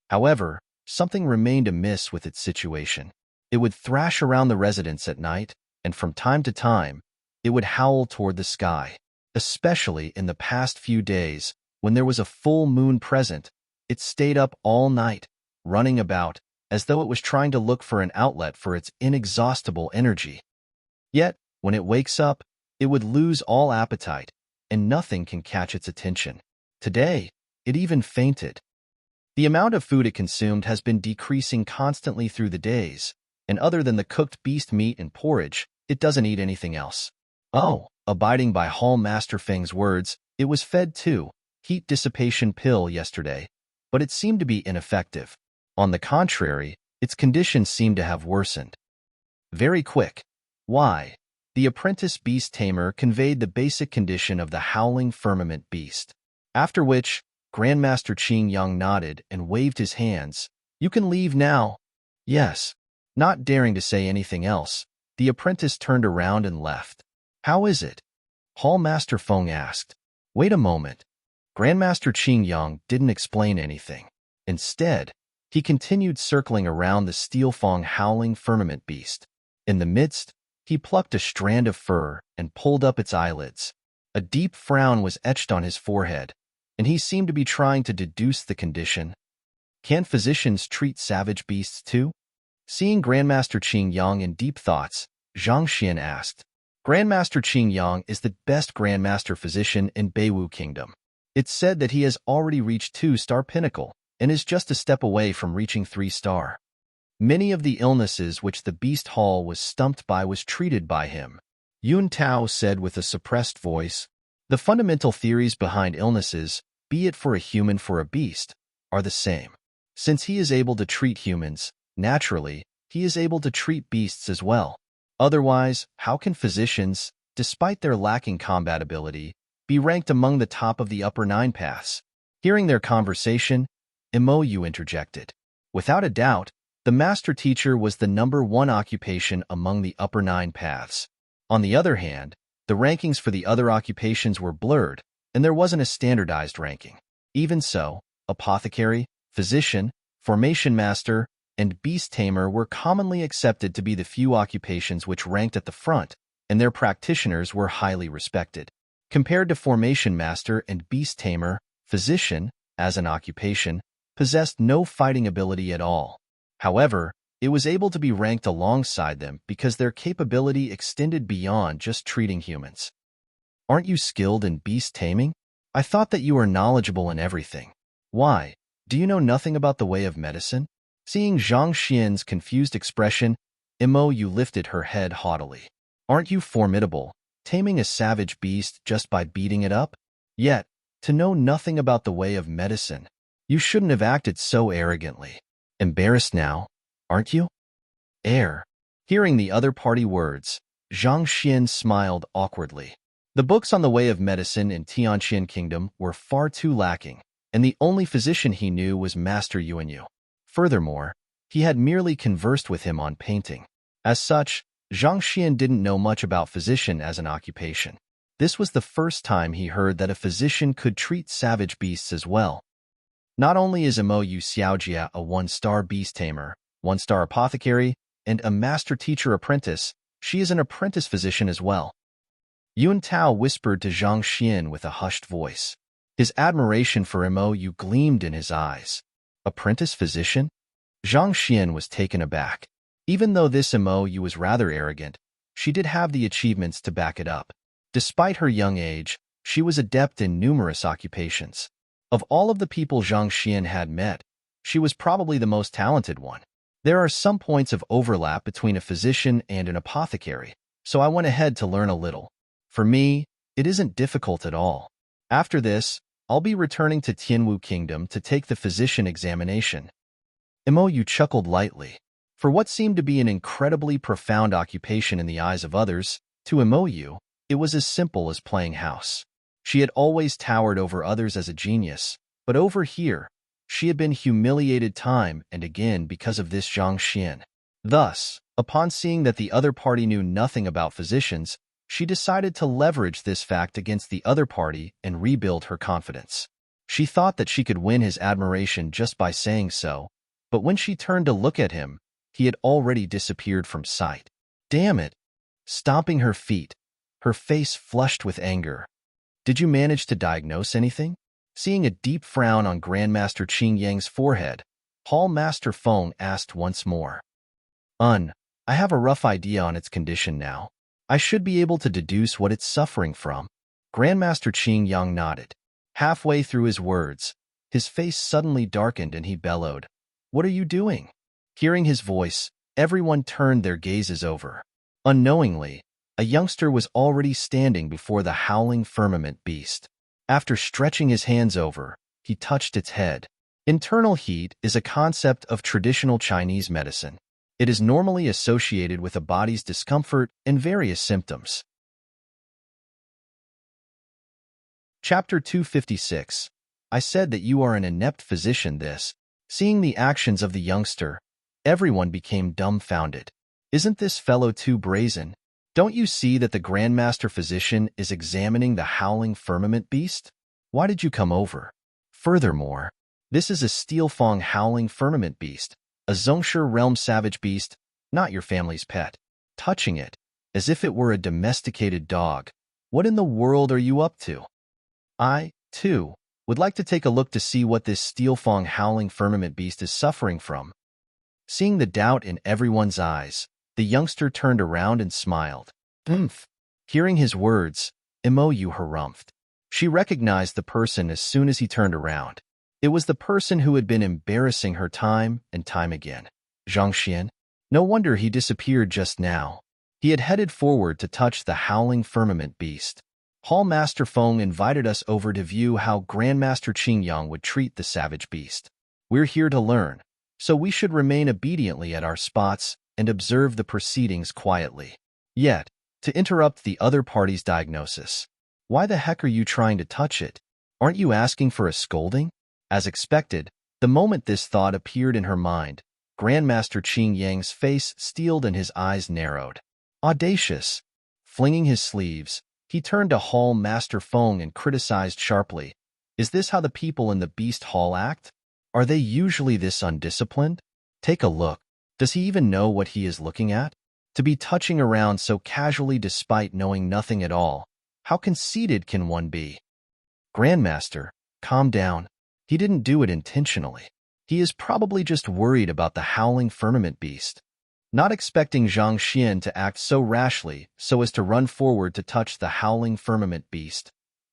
However, something remained amiss with its situation. It would thrash around the residence at night, and from time to time, it would howl toward the sky. Especially in the past few days, when there was a full moon present, it stayed up all night, running about, as though it was trying to look for an outlet for its inexhaustible energy. Yet, when it wakes up, it would lose all appetite, and nothing can catch its attention. Today, it even fainted. The amount of food it consumed has been decreasing constantly through the days, and other than the cooked beast meat and porridge, it doesn't eat anything else. Oh, abiding by Hall Master Feng's words, it was fed too, heat dissipation pill yesterday, but it seemed to be ineffective. On the contrary, its condition seemed to have worsened. Very quick. Why? The apprentice beast tamer conveyed the basic condition of the howling firmament beast. After which, Grandmaster Qingyang nodded and waved his hands. You can leave now. Yes. Not daring to say anything else, the apprentice turned around and left. How is it? Hall Master Feng asked. Wait a moment. Grandmaster Qingyang didn't explain anything. Instead, he continued circling around the steel-fang howling firmament beast. In the midst, he plucked a strand of fur and pulled up its eyelids. A deep frown was etched on his forehead, and he seemed to be trying to deduce the condition. Can physicians treat savage beasts too? Seeing Grandmaster Qingyang in deep thoughts, Zhang Xian asked. Grandmaster Qingyang is the best Grandmaster physician in Beiwu Kingdom. It's said that he has already reached 2-star pinnacle and is just a step away from reaching 3-star. Many of the illnesses which the Beast Hall was stumped by was treated by him. Yun Tao said with a suppressed voice, the fundamental theories behind illnesses, be it for a human or a beast, are the same. Since he is able to treat humans, naturally, he is able to treat beasts as well. Otherwise, how can physicians, despite their lacking combat ability, be ranked among the top of the upper 9 paths? Hearing their conversation, Imoyu interjected. Without a doubt, the master teacher was the #1 occupation among the upper 9 paths. On the other hand, the rankings for the other occupations were blurred, and there wasn't a standardized ranking. Even so, apothecary, physician, formation master, and beast tamer were commonly accepted to be the few occupations which ranked at the front, and their practitioners were highly respected. Compared to formation master and beast tamer, physician, as an occupation, possessed no fighting ability at all. However, it was able to be ranked alongside them because their capability extended beyond just treating humans. Aren't you skilled in beast taming? I thought that you were knowledgeable in everything. Why? Do you know nothing about the way of medicine? Seeing Zhang Xian's confused expression, Imoyu lifted her head haughtily. Aren't you formidable, taming a savage beast just by beating it up? Yet, to know nothing about the way of medicine, you shouldn't have acted so arrogantly. Embarrassed now, aren't you? Hearing the other party words, Zhang Xian smiled awkwardly. The books on the way of medicine in Tianqian Kingdom were far too lacking, and the only physician he knew was Master Yuanyu. Furthermore, he had merely conversed with him on painting. As such, Zhang Xian didn't know much about physician as an occupation. This was the first time he heard that a physician could treat savage beasts as well. Not only is Imoyu Xiaojia a 1-star beast tamer, 1-star apothecary, and a master teacher apprentice, she is an apprentice physician as well. Yun Tao whispered to Zhang Xian with a hushed voice. His admiration for Yu gleamed in his eyes. Apprentice physician? Zhang Xian was taken aback. Even though this Yu was rather arrogant, she did have the achievements to back it up. Despite her young age, she was adept in numerous occupations. Of all of the people Zhang Xian had met, she was probably the most talented one. There are some points of overlap between a physician and an apothecary, so I went ahead to learn a little. For me, it isn't difficult at all. After this, I'll be returning to Tianwu Kingdom to take the physician examination. Yu chuckled lightly. For what seemed to be an incredibly profound occupation in the eyes of others, to Yu, it was as simple as playing house. She had always towered over others as a genius, but over here, she had been humiliated time and again because of this Zhang Xian. Thus, upon seeing that the other party knew nothing about physicians, she decided to leverage this fact against the other party and rebuild her confidence. She thought that she could win his admiration just by saying so, but when she turned to look at him, he had already disappeared from sight. Damn it! Stomping her feet, her face flushed with anger. Did you manage to diagnose anything? Seeing a deep frown on Grandmaster Qing Yang's forehead, Hall Master Feng asked once more. I have a rough idea on its condition now. I should be able to deduce what it's suffering from. Grandmaster Qing Yang nodded. Halfway through his words, his face suddenly darkened and he bellowed, "What are you doing?" Hearing his voice, everyone turned their gazes over. Unknowingly, a youngster was already standing before the howling firmament beast. After stretching his hands over, he touched its head. Internal heat is a concept of traditional Chinese medicine. It is normally associated with a body's discomfort and various symptoms. Chapter 256. I said that you are an inept physician. Seeing the actions of the youngster, everyone became dumbfounded. Isn't this fellow too brazen? Don't you see that the Grandmaster Physician is examining the howling firmament beast? Why did you come over? Furthermore, this is a Steelfang howling firmament beast, a Zhongshe realm savage beast, not your family's pet. Touching it, as if it were a domesticated dog. What in the world are you up to? I, too, would like to take a look to see what this Steelfang howling firmament beast is suffering from. Seeing the doubt in everyone's eyes, the youngster turned around and smiled. Oomph! Hearing his words, Yu harumphed. She recognized the person as soon as he turned around. It was the person who had been embarrassing her time and time again. Zhang Xian. No wonder he disappeared just now. He had headed forward to touch the howling firmament beast. Hall Master Feng invited us over to view how Grandmaster Qing Yang would treat the savage beast. We're here to learn, so we should remain obediently at our spots and observe the proceedings quietly. Yet, to interrupt the other party's diagnosis. Why the heck are you trying to touch it? Aren't you asking for a scolding? As expected, the moment this thought appeared in her mind, Grandmaster Qing Yang's face steeled and his eyes narrowed. Audacious! Flinging his sleeves, he turned to Hall Master Feng and criticized sharply. Is this how the people in the Beast Hall act? Are they usually this undisciplined? Take a look. Does he even know what he is looking at? To be touching around so casually despite knowing nothing at all. How conceited can one be? Grandmaster, calm down. He didn't do it intentionally. He is probably just worried about the howling firmament beast. Not expecting Zhang Xian to act so rashly so as to run forward to touch the howling firmament beast,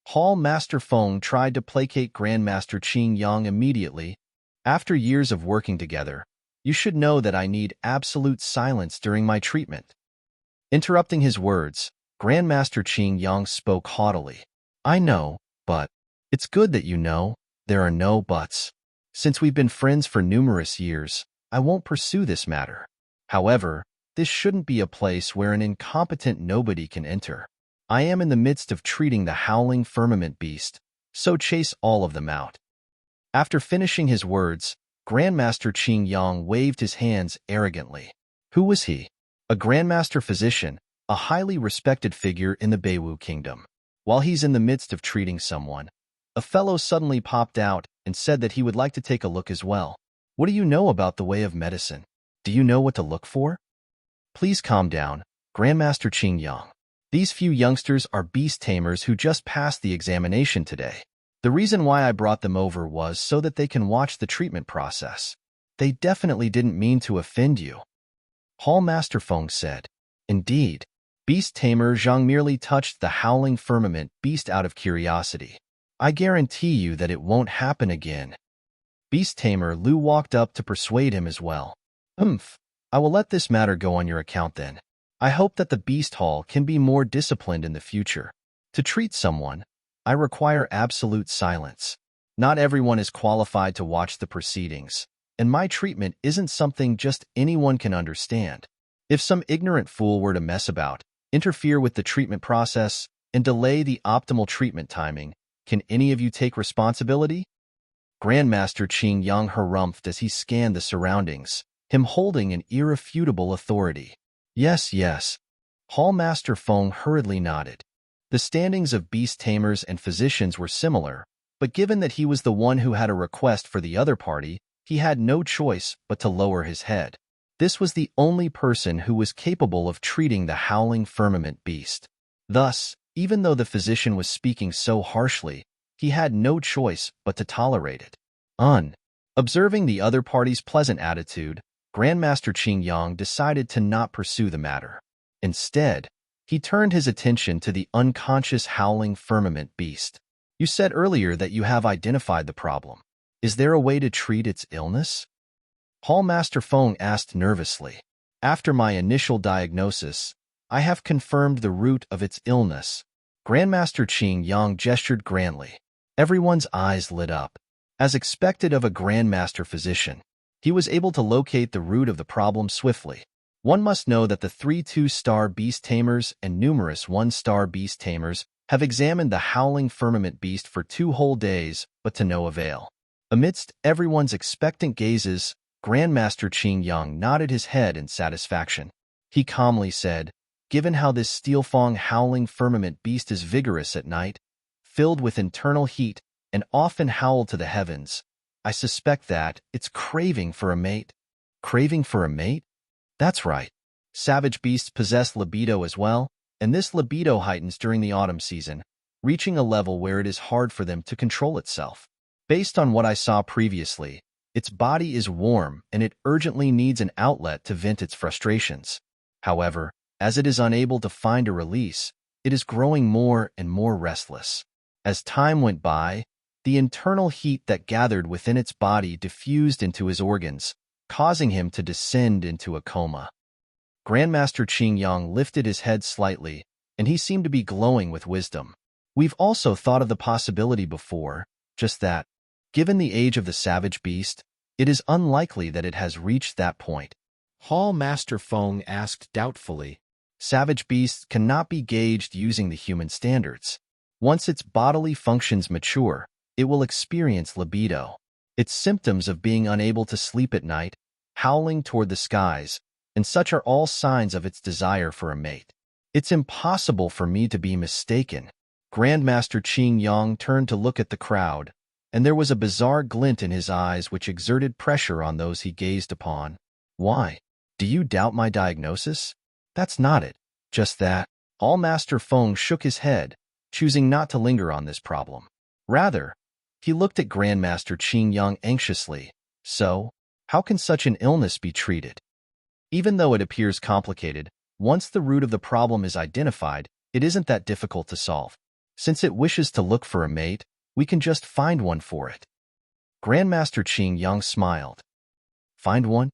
Hall Master Feng tried to placate Grandmaster Qing Yang immediately. After years of working together, you should know that I need absolute silence during my treatment. Interrupting his words, Grandmaster Qing Yang spoke haughtily. I know, but it's good that you know. There are no buts. Since we've been friends for numerous years, I won't pursue this matter. However, this shouldn't be a place where an incompetent nobody can enter. I am in the midst of treating the howling firmament beast, so chase all of them out. After finishing his words, Grandmaster Qing Yang waved his hands arrogantly. Who was he? A Grandmaster Physician, a highly respected figure in the Beiwu Kingdom. While he's in the midst of treating someone, a fellow suddenly popped out and said that he would like to take a look as well. What do you know about the way of medicine? Do you know what to look for? Please calm down, Grandmaster Qing Yang. These few youngsters are beast tamers who just passed the examination today. The reason why I brought them over was so that they can watch the treatment process. They definitely didn't mean to offend you. Hall Master Feng said. Indeed. Beast Tamer Zhang merely touched the howling firmament beast out of curiosity. I guarantee you that it won't happen again. Beast Tamer Lu walked up to persuade him as well. I will let this matter go on your account then. I hope that the Beast Hall can be more disciplined in the future. To treat someone, I require absolute silence. Not everyone is qualified to watch the proceedings, and my treatment isn't something just anyone can understand. If some ignorant fool were to mess about, interfere with the treatment process, and delay the optimal treatment timing, can any of you take responsibility? Grandmaster Qing Yang harumphed as he scanned the surroundings, him holding an irrefutable authority. Yes, yes. Hall Master Feng hurriedly nodded. The standings of beast tamers and physicians were similar, but given that he was the one who had a request for the other party, he had no choice but to lower his head. This was the only person who was capable of treating the howling firmament beast. Thus, even though the physician was speaking so harshly, he had no choice but to tolerate it. Observing the other party's pleasant attitude, Grandmaster Qing Yang decided to not pursue the matter. Instead, he turned his attention to the unconscious howling firmament beast. You said earlier that you have identified the problem. Is there a way to treat its illness? Hall Master Feng asked nervously. After my initial diagnosis, I have confirmed the root of its illness. Grandmaster Qing Yang gestured grandly. Everyone's eyes lit up. As expected of a Grandmaster physician, he was able to locate the root of the problem swiftly. One must know that the 3 2-star beast tamers and numerous 1-star beast tamers have examined the howling firmament beast for 2 whole days, but to no avail. Amidst everyone's expectant gazes, Grandmaster Qing Yang nodded his head in satisfaction. He calmly said, given how this steel-fang howling firmament beast is vigorous at night, filled with internal heat, and often howl to the heavens, I suspect that it's craving for a mate. Craving for a mate? That's right. Savage beasts possess libido as well, and this libido heightens during the autumn season, reaching a level where it is hard for them to control itself. Based on what I saw previously, its body is warm and it urgently needs an outlet to vent its frustrations. However, as it is unable to find a release, it is growing more and more restless. As time went by, the internal heat that gathered within its body diffused into his organs, causing him to descend into a coma. Grandmaster Qing Yang lifted his head slightly, and he seemed to be glowing with wisdom. We've also thought of the possibility before, just that, given the age of the savage beast, it is unlikely that it has reached that point. Hall Master Feng asked doubtfully. Savage beasts cannot be gauged using the human standards. Once its bodily functions mature, it will experience libido. Its symptoms of being unable to sleep at night, howling toward the skies, and such are all signs of its desire for a mate. It's impossible for me to be mistaken. Grandmaster Qing Yang turned to look at the crowd, and there was a bizarre glint in his eyes which exerted pressure on those he gazed upon. Why? Do you doubt my diagnosis? That's not it. Just that. All Master Feng shook his head, choosing not to linger on this problem. Rather, he looked at Grandmaster Qing Yang anxiously. So, how can such an illness be treated? Even though it appears complicated, once the root of the problem is identified, it isn't that difficult to solve. Since it wishes to look for a mate, we can just find one for it. Grandmaster Qing Yang smiled. Find one?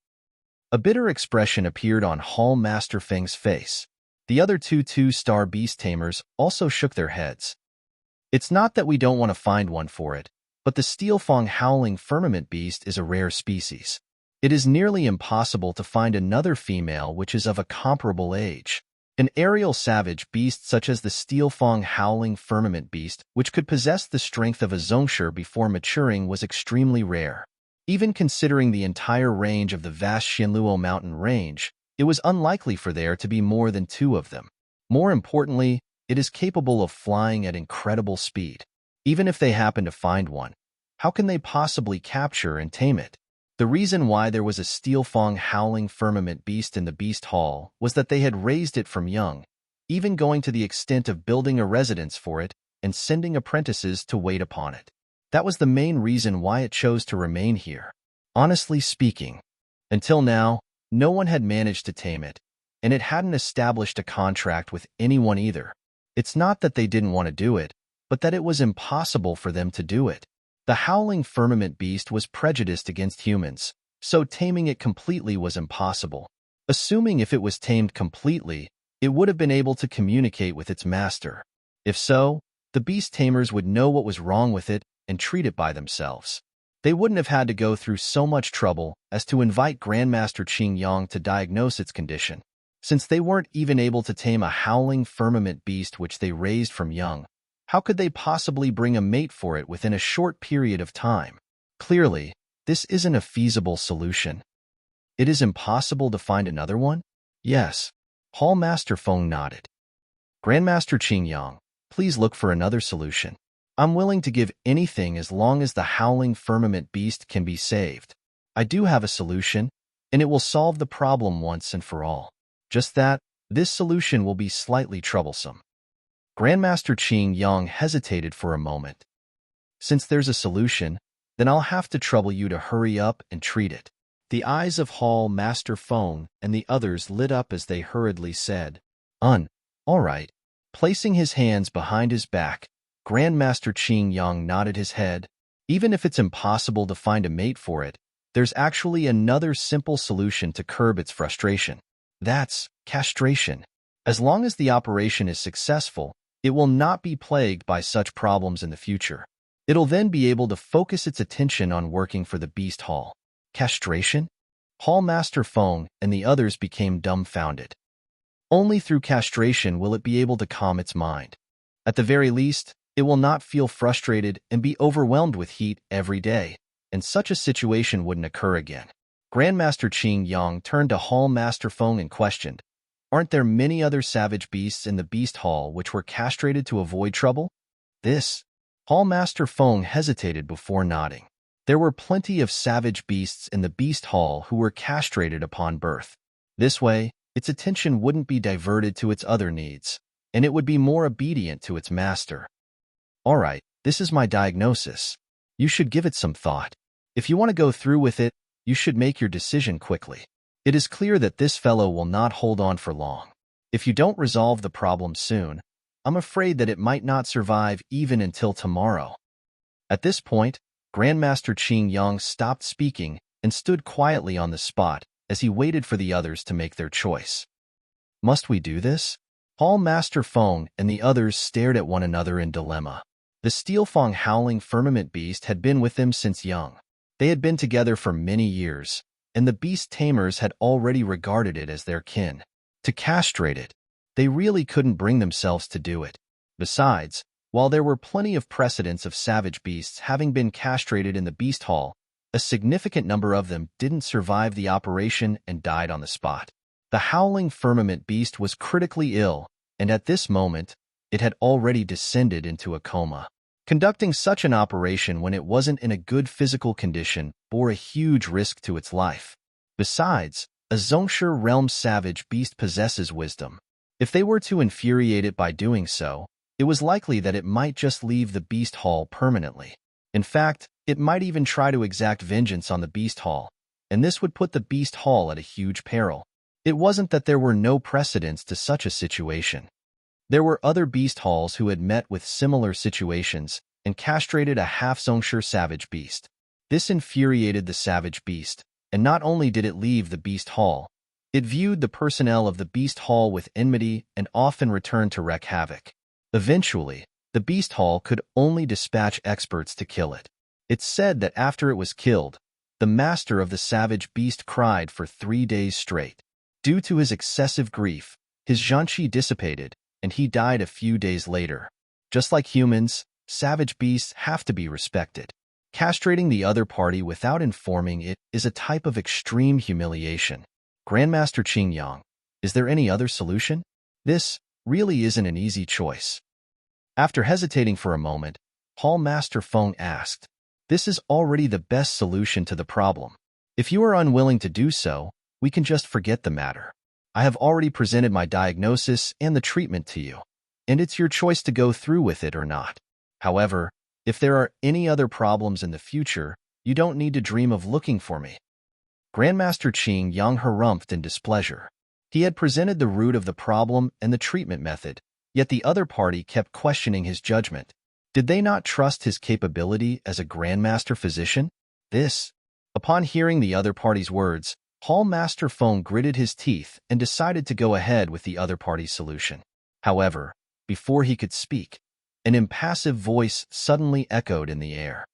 A bitter expression appeared on Hall Master Feng's face. The other 2 2-star beast tamers also shook their heads. It's not that we don't want to find one for it, but the steel-fang howling firmament beast is a rare species. It is nearly impossible to find another female which is of a comparable age. An aerial savage beast such as the steel-fang howling firmament beast, which could possess the strength of a zongshi before maturing, was extremely rare. Even considering the entire range of the vast Xianluo mountain range, it was unlikely for there to be more than 2 of them. More importantly, it is capable of flying at incredible speed. Even if they happen to find one, how can they possibly capture and tame it? The reason why there was a steel-fang howling firmament beast in the Beast Hall was that they had raised it from young, even going to the extent of building a residence for it and sending apprentices to wait upon it. That was the main reason why it chose to remain here. Honestly speaking, until now, no one had managed to tame it, and it hadn't established a contract with anyone either. It's not that they didn't want to do it, but that it was impossible for them to do it. The howling firmament beast was prejudiced against humans, so taming it completely was impossible. Assuming if it was tamed completely, it would have been able to communicate with its master. If so, the beast tamers would know what was wrong with it and treat it by themselves. They wouldn't have had to go through so much trouble as to invite Grandmaster Qing Yang to diagnose its condition. Since they weren't even able to tame a howling firmament beast which they raised from young, how could they possibly bring a mate for it within a short period of time? Clearly, this isn't a feasible solution. It is impossible to find another one? Yes. Hall Master Feng nodded. Grandmaster Qing Yang, please look for another solution. I'm willing to give anything as long as the howling firmament beast can be saved. I do have a solution, and it will solve the problem once and for all. Just that, this solution will be slightly troublesome. Grandmaster Qing Yang hesitated for a moment. Since there's a solution, then I'll have to trouble you to hurry up and treat it. The eyes of Hall Master Feng and the others lit up as they hurriedly said, all right. Placing his hands behind his back, Grandmaster Qing Yang nodded his head. Even if it's impossible to find a mate for it, there's actually another simple solution to curb its frustration. That's castration. As long as the operation is successful, it will not be plagued by such problems in the future. It'll then be able to focus its attention on working for the Beast Hall. Castration? Hall Master Feng and the others became dumbfounded. Only through castration will it be able to calm its mind. At the very least, it will not feel frustrated and be overwhelmed with heat every day, and such a situation wouldn't occur again. Grandmaster Qing Yang turned to Hall Master Feng and questioned, aren't there many other savage beasts in the Beast Hall which were castrated to avoid trouble? Hall Master Feng hesitated before nodding. There were plenty of savage beasts in the Beast Hall who were castrated upon birth. This way, its attention wouldn't be diverted to its other needs, and it would be more obedient to its master. All right, this is my diagnosis. You should give it some thought. If you want to go through with it, you should make your decision quickly. It is clear that this fellow will not hold on for long. If you don't resolve the problem soon, I'm afraid that it might not survive even until tomorrow. At this point, Grandmaster Qing Yang stopped speaking and stood quietly on the spot as he waited for the others to make their choice. Must we do this? Hall Master Feng and the others stared at one another in dilemma. The Steelfang howling firmament beast had been with them since young. They had been together for many years, and the beast tamers had already regarded it as their kin. To castrate it, they really couldn't bring themselves to do it. Besides, while there were plenty of precedents of savage beasts having been castrated in the Beast Hall, a significant number of them didn't survive the operation and died on the spot. The howling firmament beast was critically ill, and at this moment, it had already descended into a coma. Conducting such an operation when it wasn't in a good physical condition bore a huge risk to its life. Besides, a Zhongshe realm savage beast possesses wisdom. If they were to infuriate it by doing so, it was likely that it might just leave the Beast Hall permanently. In fact, it might even try to exact vengeance on the Beast Hall, and this would put the Beast Hall at a huge peril. It wasn't that there were no precedents to such a situation. There were other Beast Halls who had met with similar situations and castrated a half-Zhongshe savage beast. This infuriated the savage beast, and not only did it leave the Beast Hall, it viewed the personnel of the Beast Hall with enmity and often returned to wreak havoc. Eventually, the Beast Hall could only dispatch experts to kill it. It's said that after it was killed, the master of the savage beast cried for 3 days straight. Due to his excessive grief, his zhanqi dissipated, and he died a few days later. Just like humans, savage beasts have to be respected. Castrating the other party without informing it is a type of extreme humiliation. Grandmaster Qing Yang, is there any other solution? This really isn't an easy choice. After hesitating for a moment, Hall Master Feng asked, this is already the best solution to the problem. If you are unwilling to do so, we can just forget the matter. I have already presented my diagnosis and the treatment to you, and it's your choice to go through with it or not. However, If there are any other problems in the future, you don't need to dream of looking for me. Grandmaster Qing Yang harumphed in displeasure. He had presented the root of the problem and the treatment method, yet the other party kept questioning his judgment. Did they not trust his capability as a grandmaster physician? Upon hearing the other party's words, Hall Master Feng gritted his teeth and decided to go ahead with the other party's solution. However, before he could speak, an impassive voice suddenly echoed in the air.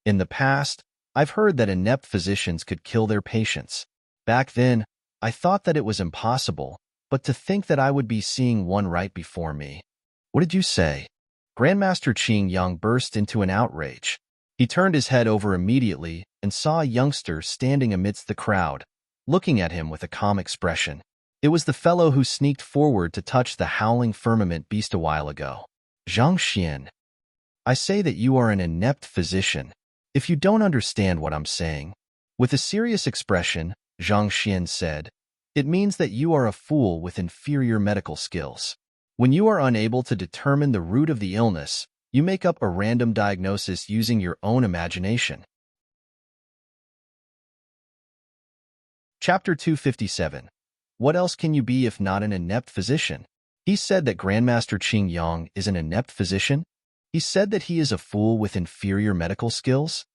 In the past, I've heard that inept physicians could kill their patients. Back then, I thought that it was impossible, but to think that I would be seeing one right before me. What did you say? Grandmaster Qing Yang burst into an outrage. He turned his head over immediately and saw a youngster standing amidst the crowd, looking at him with a calm expression. It was the fellow who sneaked forward to touch the howling firmament beast a while ago. Zhang Xian. I say that you are an inept physician. If you don't understand what I'm saying, with a serious expression, Zhang Xian said, it means that you are a fool with inferior medical skills. When you are unable to determine the root of the illness, you make up a random diagnosis using your own imagination. Chapter 257. What else can you be if not an inept physician? He said that Grandmaster Qing Yang is an inept physician? He said that he is a fool with inferior medical skills?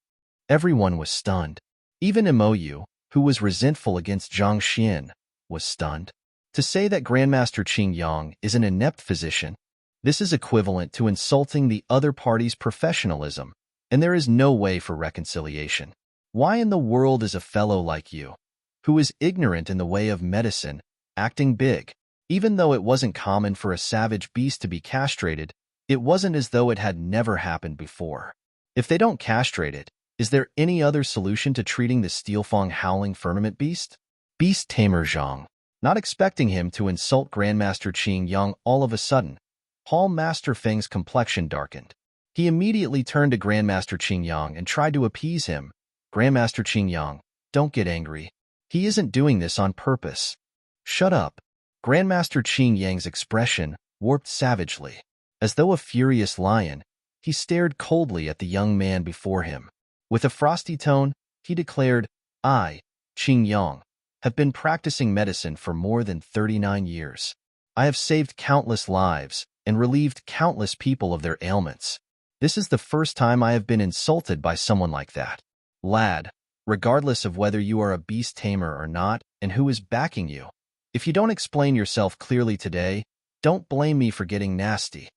Everyone was stunned. Even Imoyu, who was resentful against Zhang Xian, was stunned. To say that Grandmaster Qing Yang is an inept physician, this is equivalent to insulting the other party's professionalism, and there is no way for reconciliation. Why in the world is a fellow like you, who is ignorant in the way of medicine, acting big? Even though it wasn't common for a savage beast to be castrated, it wasn't as though it had never happened before. If they don't castrate it, is there any other solution to treating the Steelfang howling firmament beast? Beast Tamer Zhang. Not expecting him to insult Grandmaster Qing Yang all of a sudden, Hall Master Feng's complexion darkened. He immediately turned to Grandmaster Qing Yang and tried to appease him. Grandmaster Qing Yang, don't get angry. He isn't doing this on purpose. Shut up. Grandmaster Qing Yang's expression warped savagely. As though a furious lion, he stared coldly at the young man before him. With a frosty tone, he declared, I, Qing Yang, have been practicing medicine for more than 39 years. I have saved countless lives and relieved countless people of their ailments. This is the first time I have been insulted by someone like that. Lad, regardless of whether you are a beast tamer or not and who is backing you, if you don't explain yourself clearly today, don't blame me for getting nasty.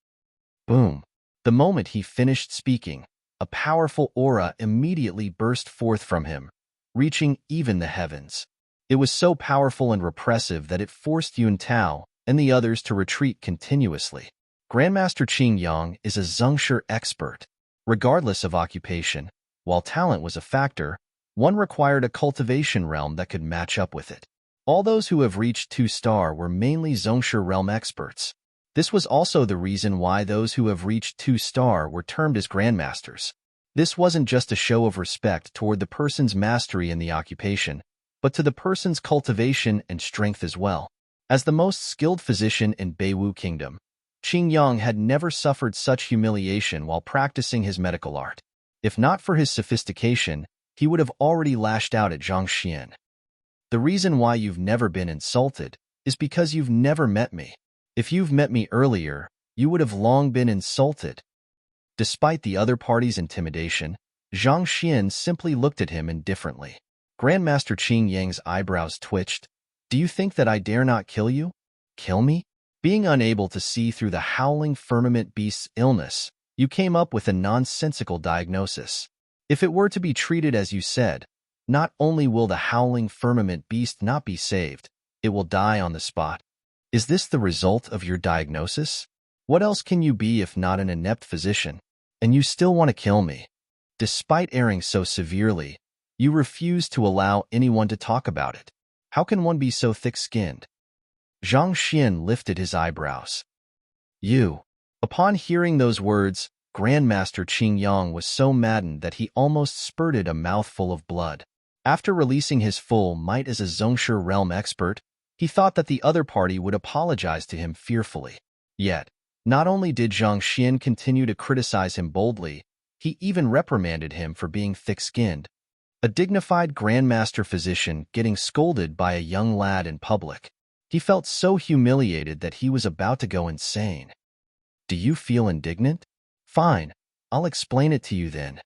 Boom. The moment he finished speaking, a powerful aura immediately burst forth from him, reaching even the heavens. It was so powerful and repressive that it forced Yun Tao and the others to retreat continuously. Grandmaster Qing Yang is a zhengshi expert. Regardless of occupation, while talent was a factor, one required a cultivation realm that could match up with it. All those who have reached 2-star were mainly zhengshi realm experts. This was also the reason why those who have reached 2-star were termed as grandmasters. This wasn't just a show of respect toward the person's mastery in the occupation, but to the person's cultivation and strength as well. As the most skilled physician in Beiwu Kingdom, Qing Yang had never suffered such humiliation while practicing his medical art. If not for his sophistication, he would have already lashed out at Zhang Xian. The reason why you've never been insulted is because you've never met me. If you've met me earlier, you would have long been insulted. Despite the other party's intimidation, Zhang Xian simply looked at him indifferently. Grandmaster Qing Yang's eyebrows twitched. Do you think that I dare not kill you? Kill me? Being unable to see through the howling firmament beast's illness, you came up with a nonsensical diagnosis. If it were to be treated as you said, not only will the howling firmament beast not be saved, it will die on the spot. Is this the result of your diagnosis? What else can you be if not an inept physician? And you still want to kill me. Despite erring so severely, you refuse to allow anyone to talk about it. How can one be so thick-skinned? Zhang Xian lifted his eyebrows. You. Upon hearing those words, Grandmaster Qing Yang was so maddened that he almost spurted a mouthful of blood. After releasing his full might as a zhengshi realm expert, he thought that the other party would apologize to him fearfully. Yet, not only did Zhang Xian continue to criticize him boldly, He even reprimanded him for being thick-skinned. A dignified grandmaster physician getting scolded by a young lad in public. He felt so humiliated that he was about to go insane. Do you feel indignant? Fine, I'll explain it to you then.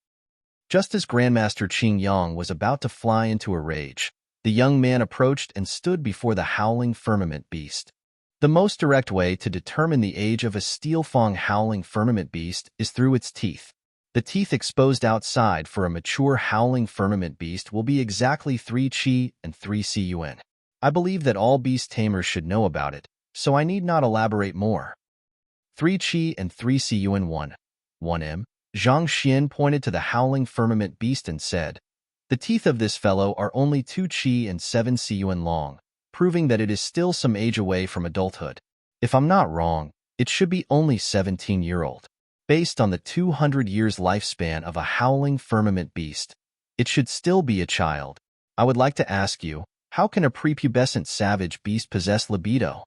Just as Grandmaster Qing Yang was about to fly into a rage, the young man approached and stood before the howling firmament beast. The most direct way to determine the age of a steel-fang howling firmament beast is through its teeth. The teeth exposed outside for a mature howling firmament beast will be exactly 3 qi and 3 cun. I believe that all beast tamers should know about it, so I need not elaborate more. 3 qi and 3 cun 1 m. Zhang Xian pointed to the howling firmament beast and said, "The teeth of this fellow are only 2 qi and 7 cun long, proving that it is still some age away from adulthood. If I'm not wrong, it should be only 17-year-old. Based on the 200 years lifespan of a howling firmament beast, it should still be a child. I would like to ask you, how can a prepubescent savage beast possess libido?"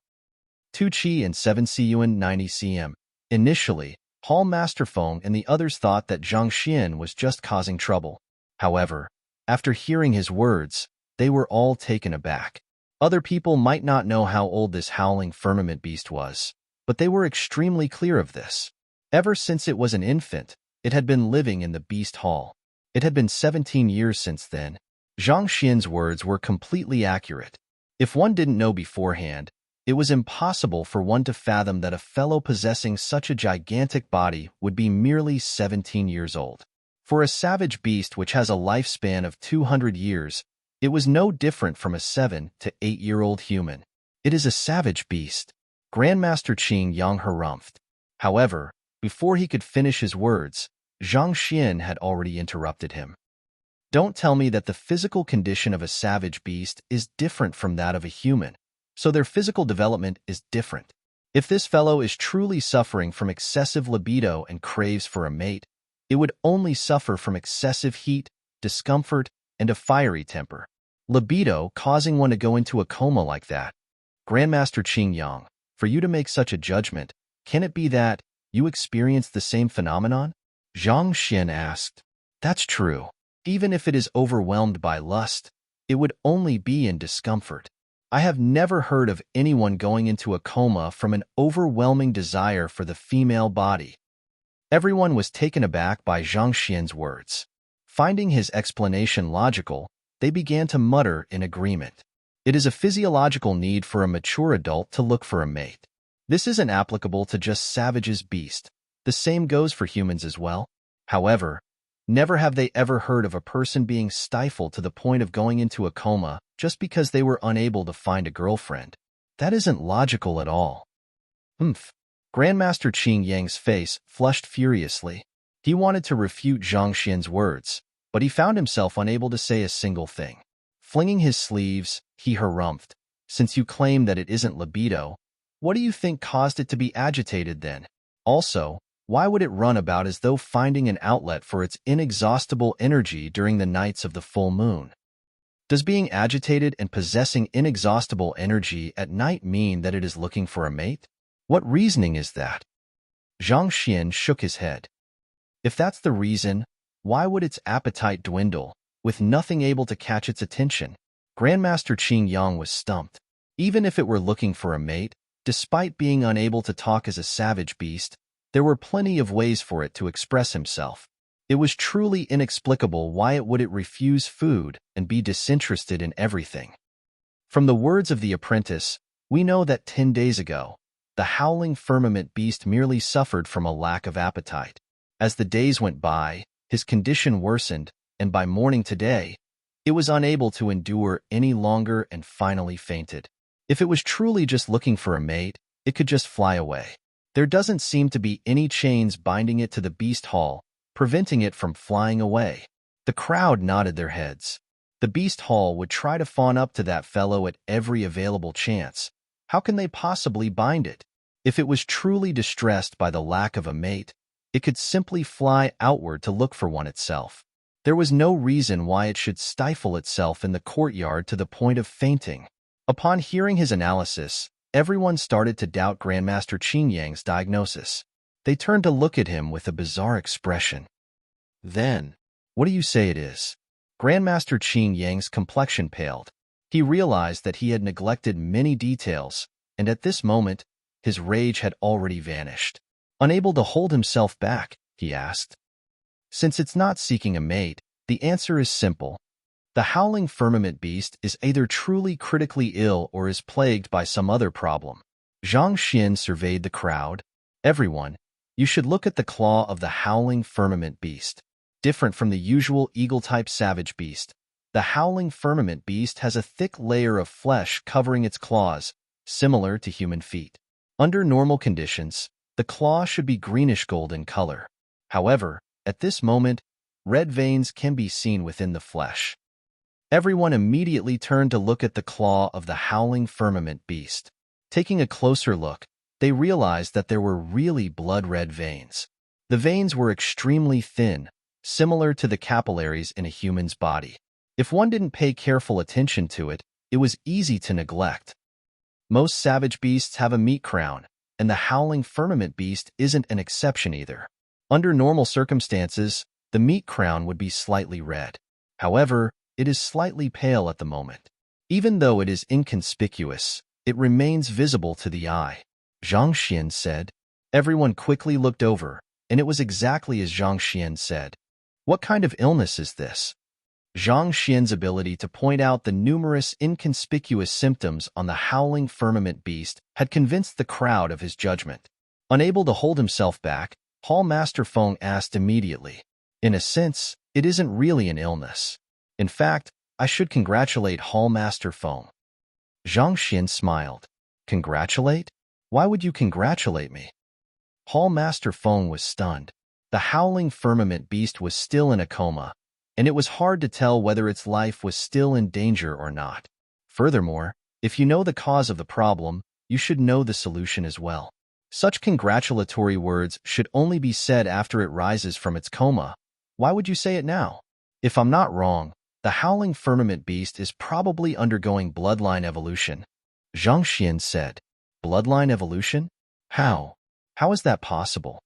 2 qi and 7 cun 90 cm. Initially, Hall Master Feng and the others thought that Zhang Xian was just causing trouble. However, after hearing his words, they were all taken aback. Other people might not know how old this howling firmament beast was, but they were extremely clear of this. Ever since it was an infant, it had been living in the Beast Hall. It had been 17 years since then. Zhang Xian's words were completely accurate. If one didn't know beforehand, it was impossible for one to fathom that a fellow possessing such a gigantic body would be merely 17 years old. For a savage beast which has a lifespan of 200 years, it was no different from a 7 to 8-year-old human. It is a savage beast. Grandmaster Qing Yang harumphed. However, before he could finish his words, Zhang Xian had already interrupted him. Don't tell me that the physical condition of a savage beast is different from that of a human, so their physical development is different. If this fellow is truly suffering from excessive libido and craves for a mate, it would only suffer from excessive heat, discomfort, and a fiery temper. Libido causing one to go into a coma like that. Grandmaster Qing Yang, for you to make such a judgment, can it be that you experienced the same phenomenon? Zhang Xian asked. That's true. Even if it is overwhelmed by lust, it would only be in discomfort. I have never heard of anyone going into a coma from an overwhelming desire for the female body. Everyone was taken aback by Zhang Xian's words. Finding his explanation logical, they began to mutter in agreement. It is a physiological need for a mature adult to look for a mate. This isn't applicable to just savages beast. The same goes for humans as well. However, never have they ever heard of a person being stifled to the point of going into a coma just because they were unable to find a girlfriend. That isn't logical at all. Grandmaster Qing Yang's face flushed furiously. He wanted to refute Zhang Xian's words, but he found himself unable to say a single thing. Flinging his sleeves, he harumphed. Since you claim that it isn't libido, what do you think caused it to be agitated then? Also, why would it run about as though finding an outlet for its inexhaustible energy during the nights of the full moon? Does being agitated and possessing inexhaustible energy at night mean that it is looking for a mate? What reasoning is that? Zhang Xian shook his head. If that's the reason, why would its appetite dwindle, with nothing able to catch its attention? Grandmaster Qing Yang was stumped. Even if it were looking for a mate, despite being unable to talk as a savage beast, there were plenty of ways for it to express himself. It was truly inexplicable why it would refuse food and be disinterested in everything. From the words of the apprentice, we know that 10 days ago, the howling firmament beast merely suffered from a lack of appetite. As the days went by, his condition worsened, and by morning today, it was unable to endure any longer and finally fainted. If it was truly just looking for a mate, it could just fly away. There doesn't seem to be any chains binding it to the beast hall, preventing it from flying away. The crowd nodded their heads. The beast hall would try to fawn up to that fellow at every available chance. How can they possibly bind it? If it was truly distressed by the lack of a mate, it could simply fly outward to look for one itself. There was no reason why it should stifle itself in the courtyard to the point of fainting. Upon hearing his analysis, everyone started to doubt Grandmaster Qing Yang's diagnosis. They turned to look at him with a bizarre expression. Then, what do you say it is? Grandmaster Qing Yang's complexion paled. He realized that he had neglected many details, and at this moment, his rage had already vanished. Unable to hold himself back, he asked. Since it's not seeking a mate, the answer is simple. The howling firmament beast is either truly critically ill or is plagued by some other problem. Zhang Xian surveyed the crowd. Everyone, you should look at the claw of the howling firmament beast. Different from the usual eagle-type savage beast, the howling firmament beast has a thick layer of flesh covering its claws, similar to human feet. Under normal conditions, the claw should be greenish-gold in color. However, at this moment, red veins can be seen within the flesh. Everyone immediately turned to look at the claw of the howling firmament beast. Taking a closer look, they realized that there were really blood-red veins. The veins were extremely thin, similar to the capillaries in a human's body. If one didn't pay careful attention to it, it was easy to neglect. Most savage beasts have a meat crown, and the howling firmament beast isn't an exception either. Under normal circumstances, the meat crown would be slightly red. However, it is slightly pale at the moment. Even though it is inconspicuous, it remains visible to the eye. Zhang Xian said. Everyone quickly looked over, and it was exactly as Zhang Xian said. What kind of illness is this? Zhang Xian's ability to point out the numerous inconspicuous symptoms on the howling firmament beast had convinced the crowd of his judgment. Unable to hold himself back, Hall Master Feng asked immediately. In a sense, it isn't really an illness. In fact, I should congratulate Hall Master Feng. Zhang Xian smiled. Congratulate? Why would you congratulate me? Hall Master Feng was stunned. The howling firmament beast was still in a coma, and it was hard to tell whether its life was still in danger or not. Furthermore, if you know the cause of the problem, you should know the solution as well. Such congratulatory words should only be said after it rises from its coma. Why would you say it now? If I'm not wrong, the howling firmament beast is probably undergoing bloodline evolution. Zhang Xian said. Bloodline evolution? How? How is that possible?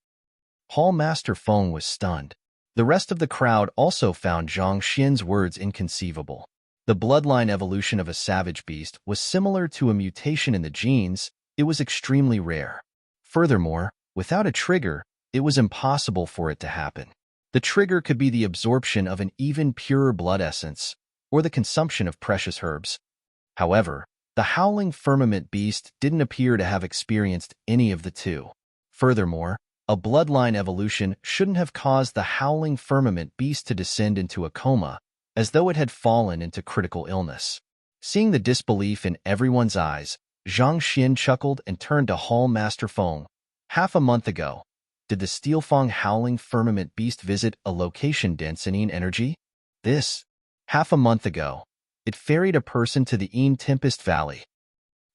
Hall Master Feng was stunned. The rest of the crowd also found Zhang Xian's words inconceivable. The bloodline evolution of a savage beast was similar to a mutation in the genes. It was extremely rare. Furthermore, without a trigger, it was impossible for it to happen. The trigger could be the absorption of an even purer blood essence, or the consumption of precious herbs. However, the howling firmament beast didn't appear to have experienced any of the two. Furthermore, a bloodline evolution shouldn't have caused the howling firmament beast to descend into a coma, as though it had fallen into critical illness. Seeing the disbelief in everyone's eyes, Zhang Xian chuckled and turned to Hall Master Feng. Half a month ago, did the Steelfang howling firmament beast visit a location dense in energy? Half a month ago, it ferried a person to the Tempest Valley.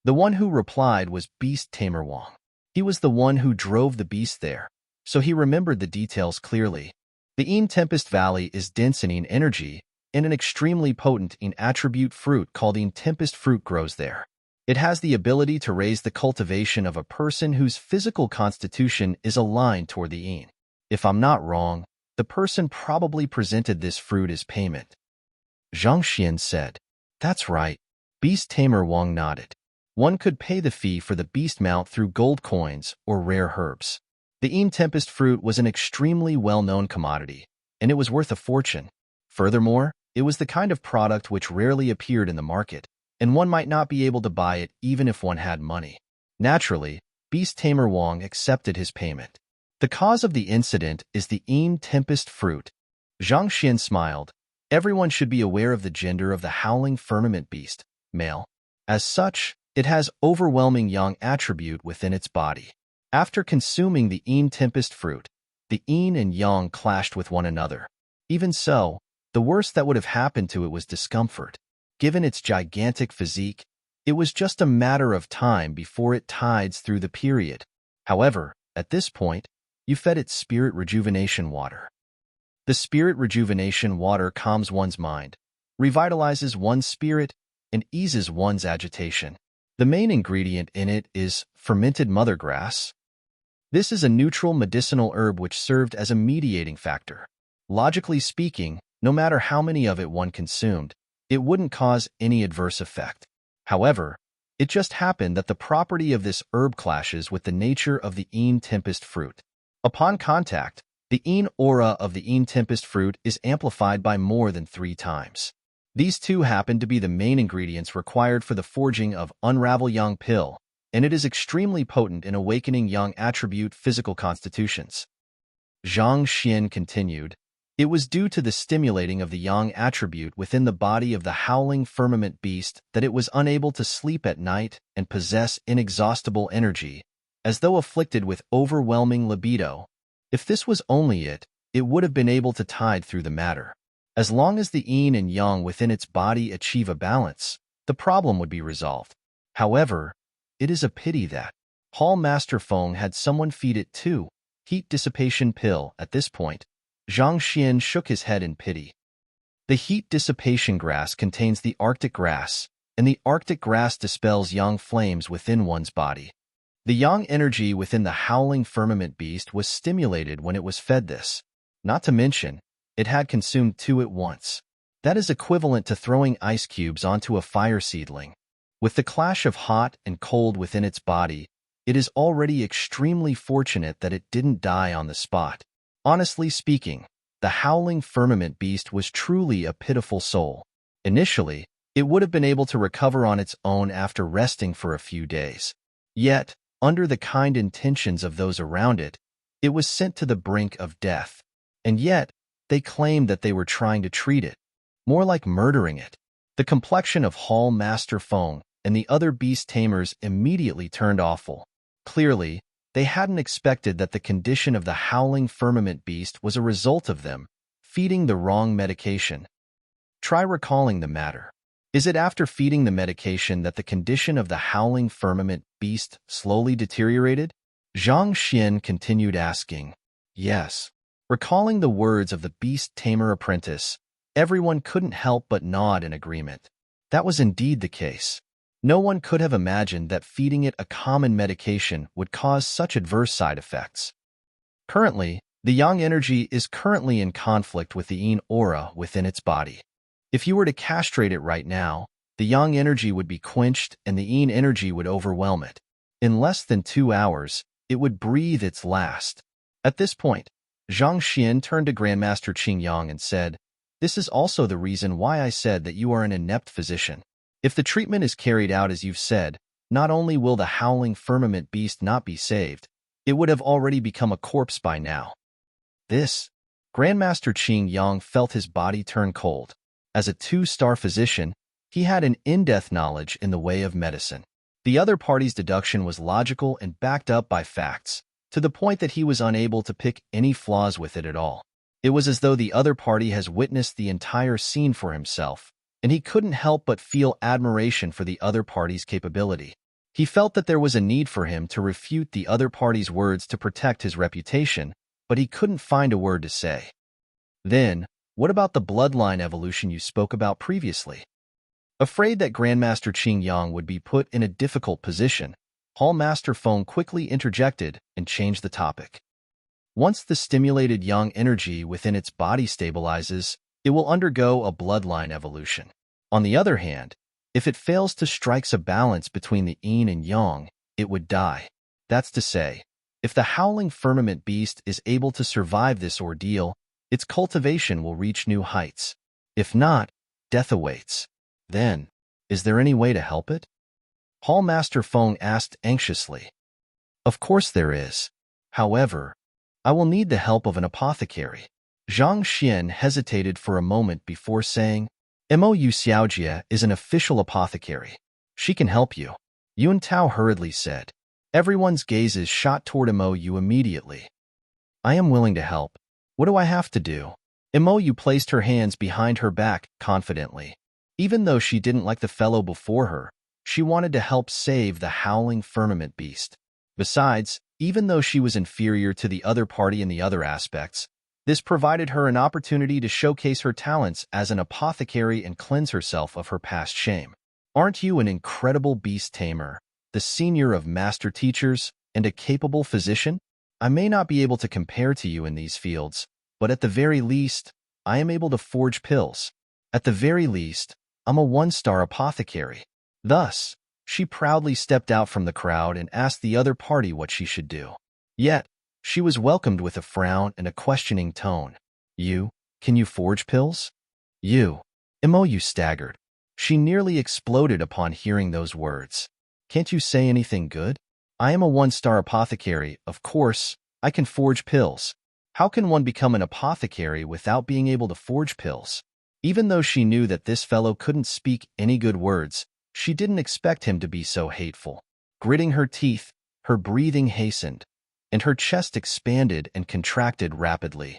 The one who replied was Beast Tamer Wang. He was the one who drove the beast there, so he remembered the details clearly. The Tempest Valley is dense in energy, and an extremely potent attribute fruit called Tempest fruit grows there. It has the ability to raise the cultivation of a person whose physical constitution is aligned toward the yin. If I'm not wrong, the person probably presented this fruit as payment. Zhang Xian said. That's right. Beast Tamer Wang nodded. One could pay the fee for the beast mount through gold coins or rare herbs. The Tempest fruit was an extremely well-known commodity, and it was worth a fortune. Furthermore, it was the kind of product which rarely appeared in the market, and one might not be able to buy it even if one had money. Naturally, Beast Tamer Wang accepted his payment. The cause of the incident is the Tempest fruit. Zhang Xian smiled. Everyone should be aware of the gender of the howling firmament beast, male. As such, it has overwhelming yang attribute within its body. After consuming the Tempest fruit, the yin and yang clashed with one another. Even so, the worst that would have happened to it was discomfort. Given its gigantic physique, it was just a matter of time before it tides through the period. However, at this point, you fed it spirit rejuvenation water. The spirit rejuvenation water calms one's mind, revitalizes one's spirit, and eases one's agitation. The main ingredient in it is fermented mother grass. This is a neutral medicinal herb which served as a mediating factor. Logically speaking, no matter how many of it one consumed, it wouldn't cause any adverse effect. However, it just happened that the property of this herb clashes with the nature of the Een Tempest fruit. Upon contact, the Een aura of the Een Tempest fruit is amplified by more than 3 times. These two happen to be the main ingredients required for the forging of Unravel Yang Pill, and it is extremely potent in awakening Yang attribute physical constitutions. Zhang Xian continued, it was due to the stimulating of the Yang attribute within the body of the howling firmament beast that it was unable to sleep at night and possess inexhaustible energy, as though afflicted with overwhelming libido. If this was only it, it would have been able to tide through the matter. As long as the Yin and Yang within its body achieve a balance, the problem would be resolved. However, it is a pity that Hall Master Feng had someone feed it too. Heat dissipation pill. At this point, Zhang Xian shook his head in pity. The heat dissipation grass contains the Arctic grass, and the Arctic grass dispels Yang flames within one's body. The Yang energy within the howling firmament beast was stimulated when it was fed this. Not to mention, it had consumed 2 at once. That is equivalent to throwing ice cubes onto a fire seedling. With the clash of hot and cold within its body, it is already extremely fortunate that it didn't die on the spot. Honestly speaking, the howling firmament beast was truly a pitiful soul. Initially, it would have been able to recover on its own after resting for a few days. Yet, under the kind intentions of those around it, it was sent to the brink of death. And yet, they claimed that they were trying to treat it, more like murdering it. The complexion of Hall Master Feng and the other beast tamers immediately turned awful. Clearly, they hadn't expected that the condition of the howling firmament beast was a result of them feeding the wrong medication. Try recalling the matter. Is it after feeding the medication that the condition of the howling firmament beast slowly deteriorated? Zhang Xian continued asking. Yes. Recalling the words of the beast tamer apprentice, everyone couldn't help but nod in agreement. That was indeed the case. No one could have imagined that feeding it a common medication would cause such adverse side effects. Currently, the Yang energy is currently in conflict with the Yin aura within its body. If you were to castrate it right now, the Yang energy would be quenched and the Yin energy would overwhelm it. In less than 2 hours, it would breathe its last. At this point, Zhang Xian turned to Grandmaster Qingyang and said, this is also the reason why I said that you are an inept physician. If the treatment is carried out as you've said, not only will the howling firmament beast not be saved, it would have already become a corpse by now. This, Grandmaster Qingyang felt his body turn cold. As a 2-star physician, he had an in-depth knowledge in the way of medicine. The other party's deduction was logical and backed up by facts, to the point that he was unable to pick any flaws with it at all. It was as though the other party has witnessed the entire scene for himself, and he couldn't help but feel admiration for the other party's capability. He felt that there was a need for him to refute the other party's words to protect his reputation, but he couldn't find a word to say. Then, what about the bloodline evolution you spoke about previously? Afraid that Grandmaster Qingyang would be put in a difficult position, Hall Master Feng quickly interjected and changed the topic. Once the stimulated Yang energy within its body stabilizes, it will undergo a bloodline evolution. On the other hand, if it fails to strike a balance between the Yin and Yang, it would die. That's to say, if the howling firmament beast is able to survive this ordeal, its cultivation will reach new heights. If not, death awaits. Then, is there any way to help it? Hall Master Feng asked anxiously. Of course there is. However, I will need the help of an apothecary. Zhang Xian hesitated for a moment before saying, Mou Xiaojie is an official apothecary. She can help you. Yun Tao hurriedly said. Everyone's gazes shot toward Mou immediately. I am willing to help. What do I have to do? Mou placed her hands behind her back confidently. Even though she didn't like the fellow before her, she wanted to help save the howling firmament beast. Besides, even though she was inferior to the other party in the other aspects, this provided her an opportunity to showcase her talents as an apothecary and cleanse herself of her past shame. Aren't you an incredible beast tamer, the senior of master teachers, and a capable physician? I may not be able to compare to you in these fields, but at the very least, I am able to forge pills. At the very least, I'm a one-star apothecary. Thus, she proudly stepped out from the crowd and asked the other party what she should do. Yet, she was welcomed with a frown and a questioning tone. Can you forge pills? Mou staggered. She nearly exploded upon hearing those words. Can't you say anything good? I am a one-star apothecary, of course. I can forge pills. How can one become an apothecary without being able to forge pills? Even though she knew that this fellow couldn't speak any good words, she didn't expect him to be so hateful. Gritting her teeth, her breathing hastened, and her chest expanded and contracted rapidly.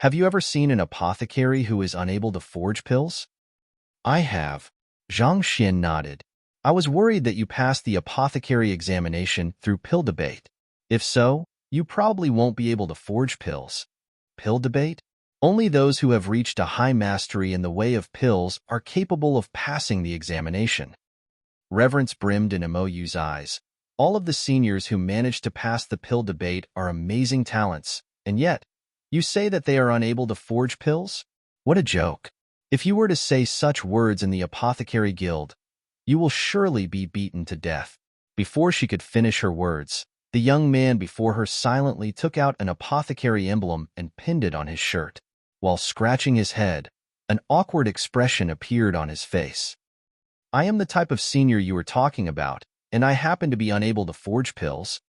Have you ever seen an apothecary who is unable to forge pills? I have. Zhang Xian nodded. I was worried that you passed the apothecary examination through pill debate. If so, you probably won't be able to forge pills. Pill debate? Only those who have reached a high mastery in the way of pills are capable of passing the examination. Reverence brimmed in Mou's eyes. All of the seniors who managed to pass the pill debate are amazing talents, and yet, you say that they are unable to forge pills? What a joke. If you were to say such words in the apothecary guild, you will surely be beaten to death. Before she could finish her words, the young man before her silently took out an apothecary emblem and pinned it on his shirt. While scratching his head, an awkward expression appeared on his face. I am the type of senior you were talking about, and I happen to be unable to forge pills.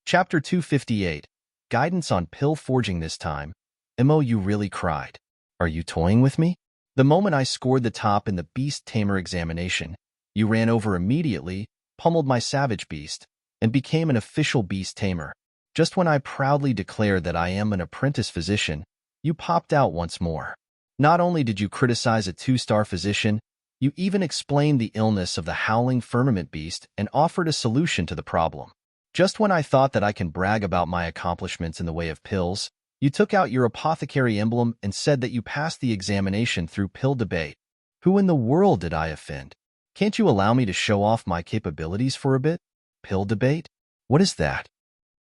Chapter 258. Guidance on pill forging this time. Mou really cried. Are you toying with me? The moment I scored the top in the beast tamer examination, you ran over immediately, pummeled my savage beast, and became an official beast tamer. Just when I proudly declared that I am an apprentice physician, you popped out once more. Not only did you criticize a 2-star physician, you even explained the illness of the howling firmament beast and offered a solution to the problem. Just when I thought that I can brag about my accomplishments in the way of pills, you took out your apothecary emblem and said that you passed the examination through pill debate. Who in the world did I offend? Can't you allow me to show off my capabilities for a bit? Pill debate? What is that?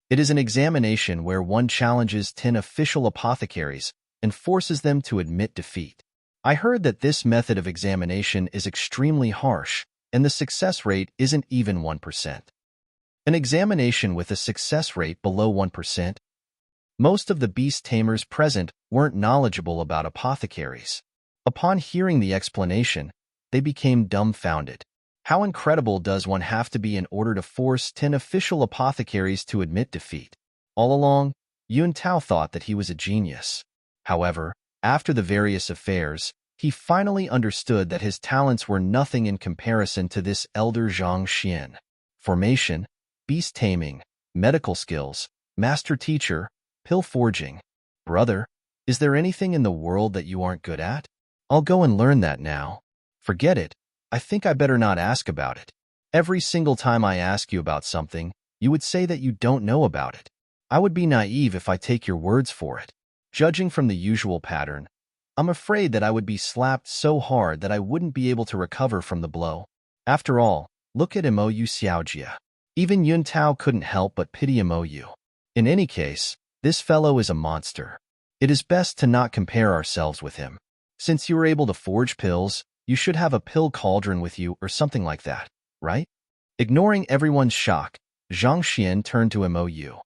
It is an examination where one challenges 10 official apothecaries and forces them to admit defeat. I heard that this method of examination is extremely harsh, and the success rate isn't even 1%. An examination with a success rate below 1%? Most of the beast tamers present weren't knowledgeable about apothecaries. Upon hearing the explanation, they became dumbfounded. How incredible does one have to be in order to force 10 official apothecaries to admit defeat? All along, Yun Tao thought that he was a genius. However, after the various affairs, he finally understood that his talents were nothing in comparison to this elder Zhang Xian. Formation, beast taming, medical skills, master teacher, pill forging. Brother, is there anything in the world that you aren't good at? I'll go and learn that now. Forget it. I think I better not ask about it. Every single time I ask you about something, you would say that you don't know about it. I would be naive if I take your words for it. Judging from the usual pattern, I'm afraid that I would be slapped so hard that I wouldn't be able to recover from the blow. After all, look at Mou Xiaojia. Even Yun Tao couldn't help but pity Mou. In any case, this fellow is a monster. It is best to not compare ourselves with him. Since you were able to forge pills, you should have a pill cauldron with you or something like that, right? Ignoring everyone's shock, Zhang Xian turned to Mou.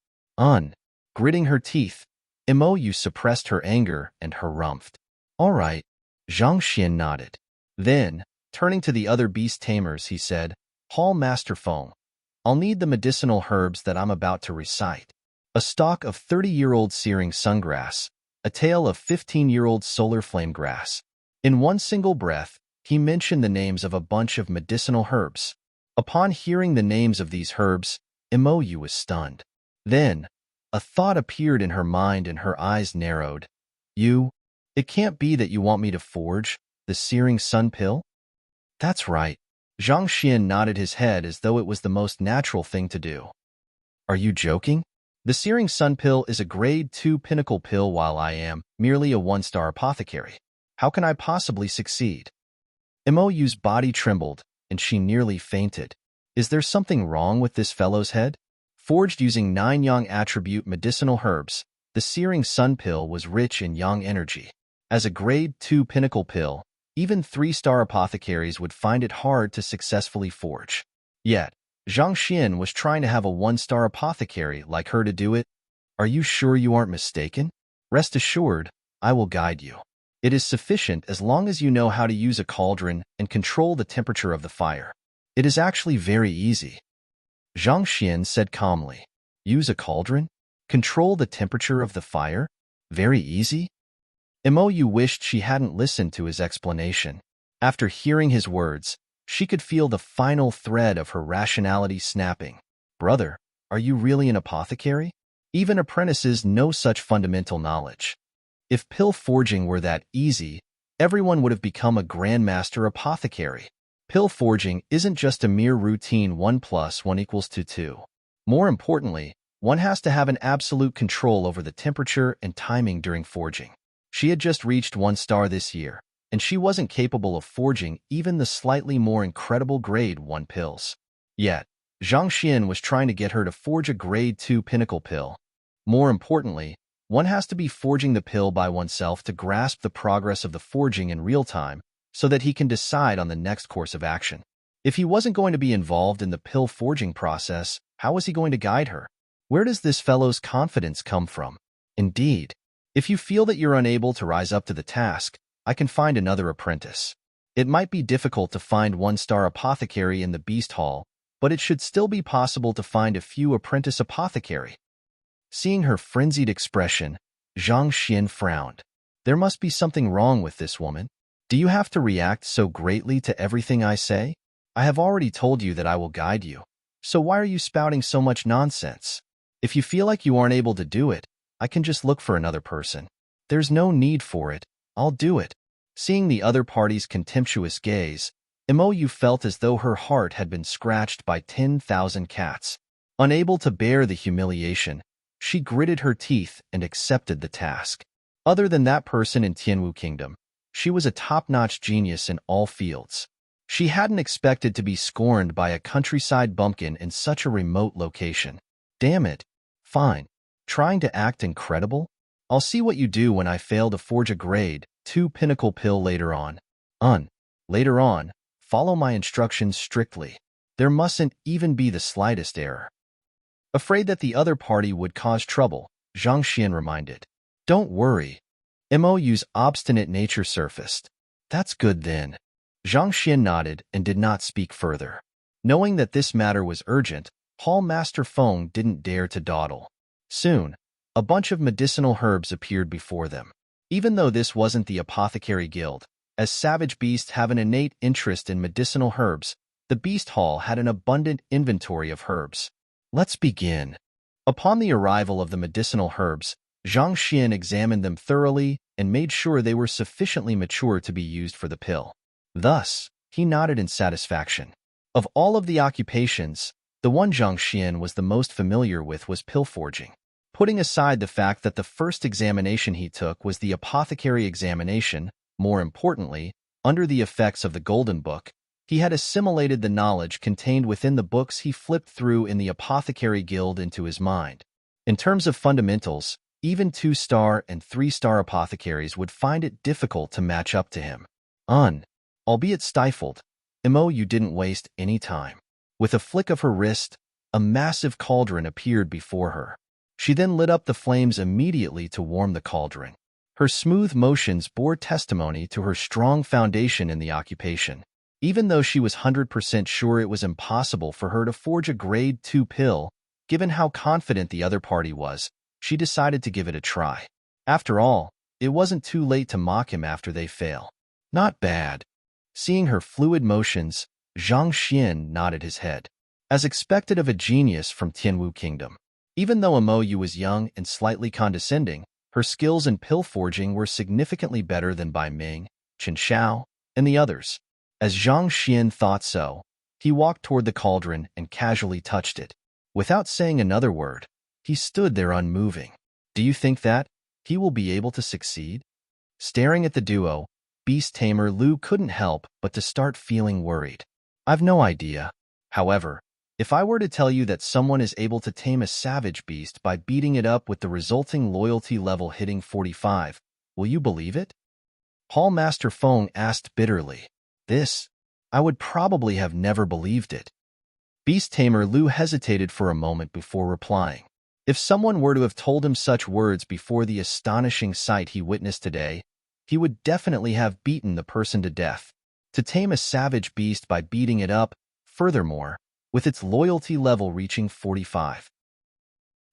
Gritting her teeth, Mou suppressed her anger and harumphed. All right, Zhang Xian nodded. Then, turning to the other beast tamers, he said, Hall Master Feng, I'll need the medicinal herbs that I'm about to recite. A stalk of 30-year-old searing sungrass, a tail of 15-year-old solar flame grass. In one single breath, he mentioned the names of a bunch of medicinal herbs. Upon hearing the names of these herbs, Mou was stunned. Then, a thought appeared in her mind and her eyes narrowed. It can't be that you want me to forge the searing sun pill? That's right. Zhang Xian nodded his head as though it was the most natural thing to do. Are you joking? The searing sun pill is a grade 2 pinnacle pill while I am merely a 1-star apothecary. How can I possibly succeed? Mou's body trembled, and she nearly fainted. Is there something wrong with this fellow's head? Forged using 9 yang attribute medicinal herbs, the searing sun pill was rich in yang energy. As a grade 2 pinnacle pill, even 3-star apothecaries would find it hard to successfully forge. Yet, Zhang Xian was trying to have a 1-star apothecary like her to do it. Are you sure you aren't mistaken? Rest assured, I will guide you. It is sufficient as long as you know how to use a cauldron and control the temperature of the fire. It is actually very easy. Zhang Xian said calmly. Use a cauldron? Control the temperature of the fire? Very easy? Mou wished she hadn't listened to his explanation. After hearing his words, she could feel the final thread of her rationality snapping. Brother, are you really an apothecary? Even apprentices know such fundamental knowledge. If pill forging were that easy, everyone would have become a grandmaster apothecary. Pill forging isn't just a mere routine 1 + 1 = 2. More importantly, one has to have an absolute control over the temperature and timing during forging. She had just reached 1-star this year, and she wasn't capable of forging even the slightly more incredible grade 1 pills. Yet, Zhang Xian was trying to get her to forge a grade 2 pinnacle pill. More importantly, one has to be forging the pill by oneself to grasp the progress of the forging in real time so that he can decide on the next course of action. If he wasn't going to be involved in the pill forging process, how was he going to guide her? Where does this fellow's confidence come from? Indeed, if you feel that you're unable to rise up to the task, I can find another apprentice. It might be difficult to find 1-star apothecary in the Beast Hall, but it should still be possible to find a few apprentice apothecary. Seeing her frenzied expression, Zhang Xian frowned. There must be something wrong with this woman. Do you have to react so greatly to everything I say? I have already told you that I will guide you. So why are you spouting so much nonsense? If you feel like you aren't able to do it, I can just look for another person. There's no need for it. I'll do it. Seeing the other party's contemptuous gaze, Mou felt as though her heart had been scratched by 10,000 cats. Unable to bear the humiliation, she gritted her teeth and accepted the task. Other than that person in Tianwu Kingdom, she was a top-notch genius in all fields. She hadn't expected to be scorned by a countryside bumpkin in such a remote location. Damn it. Fine. Trying to act incredible? I'll see what you do when I fail to forge a grade 2 pinnacle pill later on. Later on, follow my instructions strictly. There mustn't even be the slightest error. Afraid that the other party would cause trouble, Zhang Xian reminded. Don't worry. Mou's obstinate nature surfaced. That's good then. Zhang Xian nodded and did not speak further. Knowing that this matter was urgent, Hall Master Feng didn't dare to dawdle. Soon, a bunch of medicinal herbs appeared before them. Even though this wasn't the apothecary guild, as savage beasts have an innate interest in medicinal herbs, the Beast Hall had an abundant inventory of herbs. Let's begin. Upon the arrival of the medicinal herbs, Zhang Xian examined them thoroughly and made sure they were sufficiently mature to be used for the pill. Thus, he nodded in satisfaction. Of all of the occupations, the one Zhang Xian was the most familiar with was pill forging. Putting aside the fact that the first examination he took was the apothecary examination, more importantly, under the effects of the Golden Book, he had assimilated the knowledge contained within the books he flipped through in the Apothecary Guild into his mind. In terms of fundamentals, even 2-star and 3-star apothecaries would find it difficult to match up to him. Albeit stifled, Mou didn't waste any time. With a flick of her wrist, a massive cauldron appeared before her. She then lit up the flames immediately to warm the cauldron. Her smooth motions bore testimony to her strong foundation in the occupation. Even though she was 100% sure it was impossible for her to forge a grade 2 pill, given how confident the other party was, she decided to give it a try. After all, it wasn't too late to mock him after they fail. Not bad. Seeing her fluid motions, Zhang Xian nodded his head. As expected of a genius from Tianwu Kingdom. Even though Mou was young and slightly condescending, her skills in pill forging were significantly better than Bai Ming, Chen Xiao, and the others. As Zhang Xian thought so, he walked toward the cauldron and casually touched it. Without saying another word, he stood there unmoving. Do you think that he will be able to succeed? Staring at the duo, Beast Tamer Lu couldn't help but to start feeling worried. I've no idea. However, If I were to tell you that someone is able to tame a savage beast by beating it up with the resulting loyalty level hitting 45, will you believe it? Hall Master Feng asked bitterly. This, I would probably have never believed it. Beast Tamer Lu hesitated for a moment before replying. If someone were to have told him such words before the astonishing sight he witnessed today, he would definitely have beaten the person to death. To tame a savage beast by beating it up, furthermore, with its loyalty level reaching 45.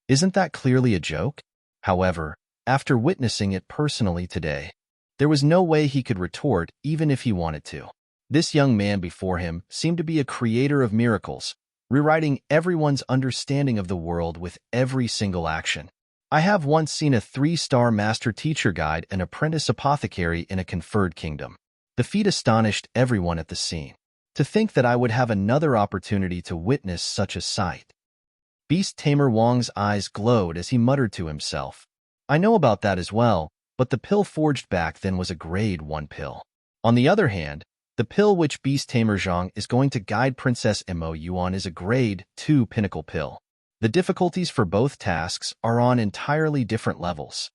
Isn't that clearly a joke? However, after witnessing it personally today, there was no way he could retort even if he wanted to. This young man before him seemed to be a creator of miracles, rewriting everyone's understanding of the world with every single action. I have once seen a 3-star master teacher guide an apprentice apothecary in a conferred kingdom. The feat astonished everyone at the scene. To think that I would have another opportunity to witness such a sight. Beast Tamer Wang's eyes glowed as he muttered to himself. I know about that as well, but the pill forged back then was a grade 1 pill. On the other hand, the pill which Beast Tamer Zhang is going to guide Princess Mo on is a grade 2 pinnacle pill. The difficulties for both tasks are on entirely different levels.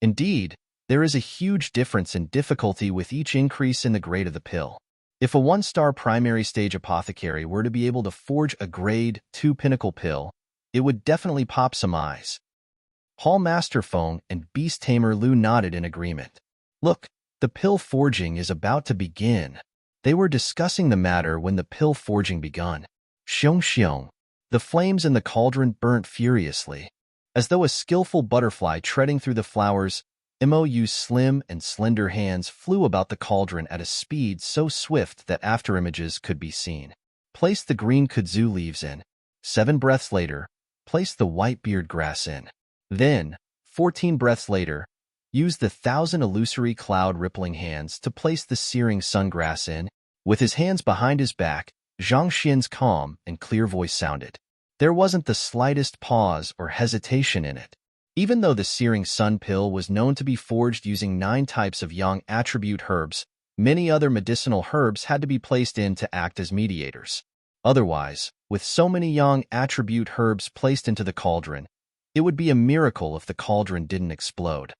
Indeed, there is a huge difference in difficulty with each increase in the grade of the pill. If a 1-star primary stage apothecary were to be able to forge a grade 2 pinnacle pill, it would definitely pop some eyes. Hall Master Feng and Beast Tamer Lu nodded in agreement. Look, the pill forging is about to begin. They were discussing the matter when the pill forging begun. Xiong xiong. The flames in the cauldron burnt furiously. As though a skillful butterfly treading through the flowers, Mou's slim and slender hands flew about the cauldron at a speed so swift that afterimages could be seen. Place the green kudzu leaves in. 7 breaths later, place the white beard grass in. Then, 14 breaths later, use the 1,000 illusory cloud rippling hands to place the searing sungrass in. With his hands behind his back, Zhang Xian's calm and clear voice sounded. There wasn't the slightest pause or hesitation in it. Even though the searing sun pill was known to be forged using 9 types of yang attribute herbs, many other medicinal herbs had to be placed in to act as mediators. Otherwise, with so many yang attribute herbs placed into the cauldron, it would be a miracle if the cauldron didn't explode.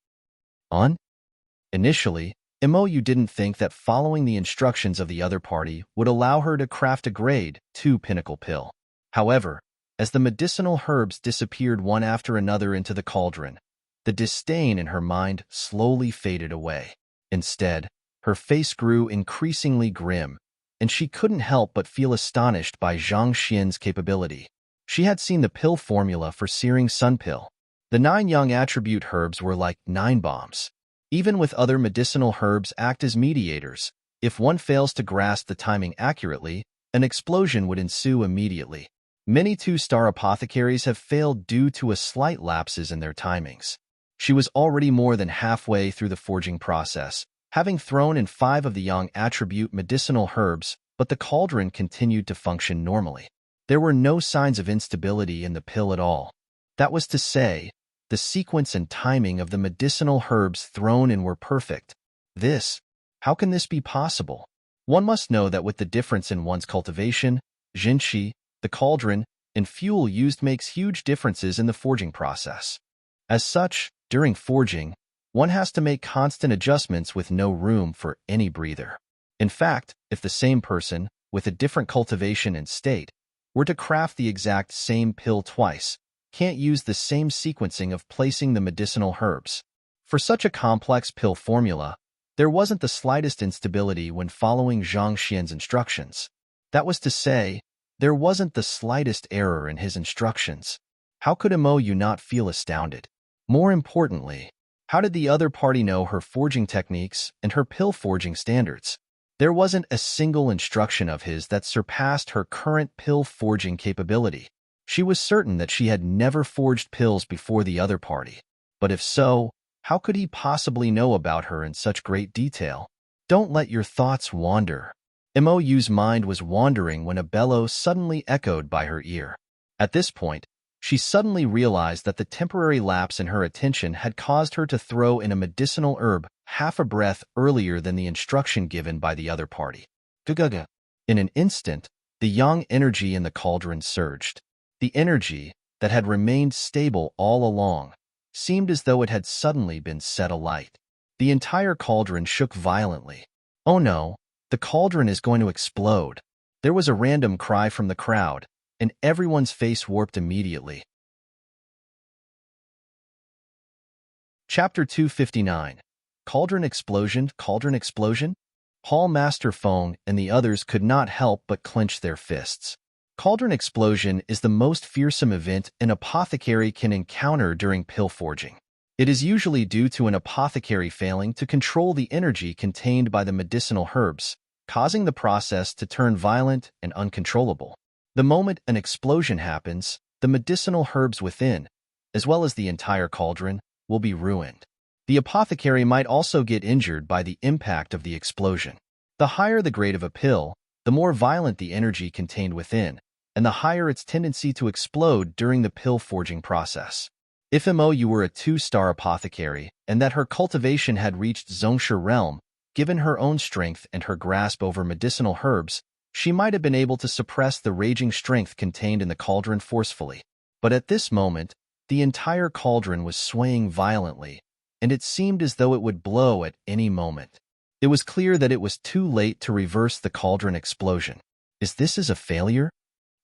Initially, Mou didn't think that following the instructions of the other party would allow her to craft a grade 2 pinnacle pill. However, as the medicinal herbs disappeared one after another into the cauldron, the disdain in her mind slowly faded away. Instead, her face grew increasingly grim, and she couldn't help but feel astonished by Zhang Xian's capability. She had seen the pill formula for searing sun pill. The 9 young attribute herbs were like 9 bombs. Even with other medicinal herbs act as mediators, if one fails to grasp the timing accurately, an explosion would ensue immediately. Many 2-star apothecaries have failed due to a slight lapses in their timings. She was already more than halfway through the forging process, having thrown in 5 of the yang attribute medicinal herbs, but the cauldron continued to function normally. There were no signs of instability in the pill at all. That was to say, the sequence and timing of the medicinal herbs thrown in were perfect. How can this be possible? One must know that with the difference in one's cultivation, jinqi, the cauldron, and fuel used makes huge differences in the forging process. As such, during forging, one has to make constant adjustments with no room for any breather. In fact, if the same person, with a different cultivation and state, were to craft the exact same pill twice, can't use the same sequencing of placing the medicinal herbs. For such a complex pill formula, there wasn't the slightest instability when following Zhang Xian's instructions. That was to say, there wasn't the slightest error in his instructions. How could Mou not feel astounded? More importantly, how did the other party know her forging techniques and her pill forging standards? There wasn't a single instruction of his that surpassed her current pill forging capability. She was certain that she had never forged pills before the other party. But if so, how could he possibly know about her in such great detail? Don't let your thoughts wander. Mou's mind was wandering when a bellow suddenly echoed by her ear. At this point, she suddenly realized that the temporary lapse in her attention had caused her to throw in a medicinal herb half a breath earlier than the instruction given by the other party. Guguga. In an instant, The yang energy in the cauldron surged. The energy that had remained stable all along seemed as though it had suddenly been set alight. The entire cauldron shook violently. Oh no, the cauldron is going to explode. There was a random cry from the crowd, and everyone's face warped immediately. Chapter 259. Cauldron Explosion, Cauldron Explosion? Hall Master Feng and the others could not help but clench their fists. Cauldron Explosion is the most fearsome event an apothecary can encounter during pill forging. It is usually due to an apothecary failing to control the energy contained by the medicinal herbs, causing the process to turn violent and uncontrollable. The moment an explosion happens, the medicinal herbs within, as well as the entire cauldron, will be ruined. The apothecary might also get injured by the impact of the explosion. The higher the grade of a pill, the more violent the energy contained within, and the higher its tendency to explode during the pill forging process. If you were a 2-star apothecary, and that her cultivation had reached Zhongshe realm, given her own strength and her grasp over medicinal herbs, she might have been able to suppress the raging strength contained in the cauldron forcefully. But at this moment, the entire cauldron was swaying violently, and it seemed as though it would blow at any moment. It was clear that it was too late to reverse the cauldron explosion. Is this a failure?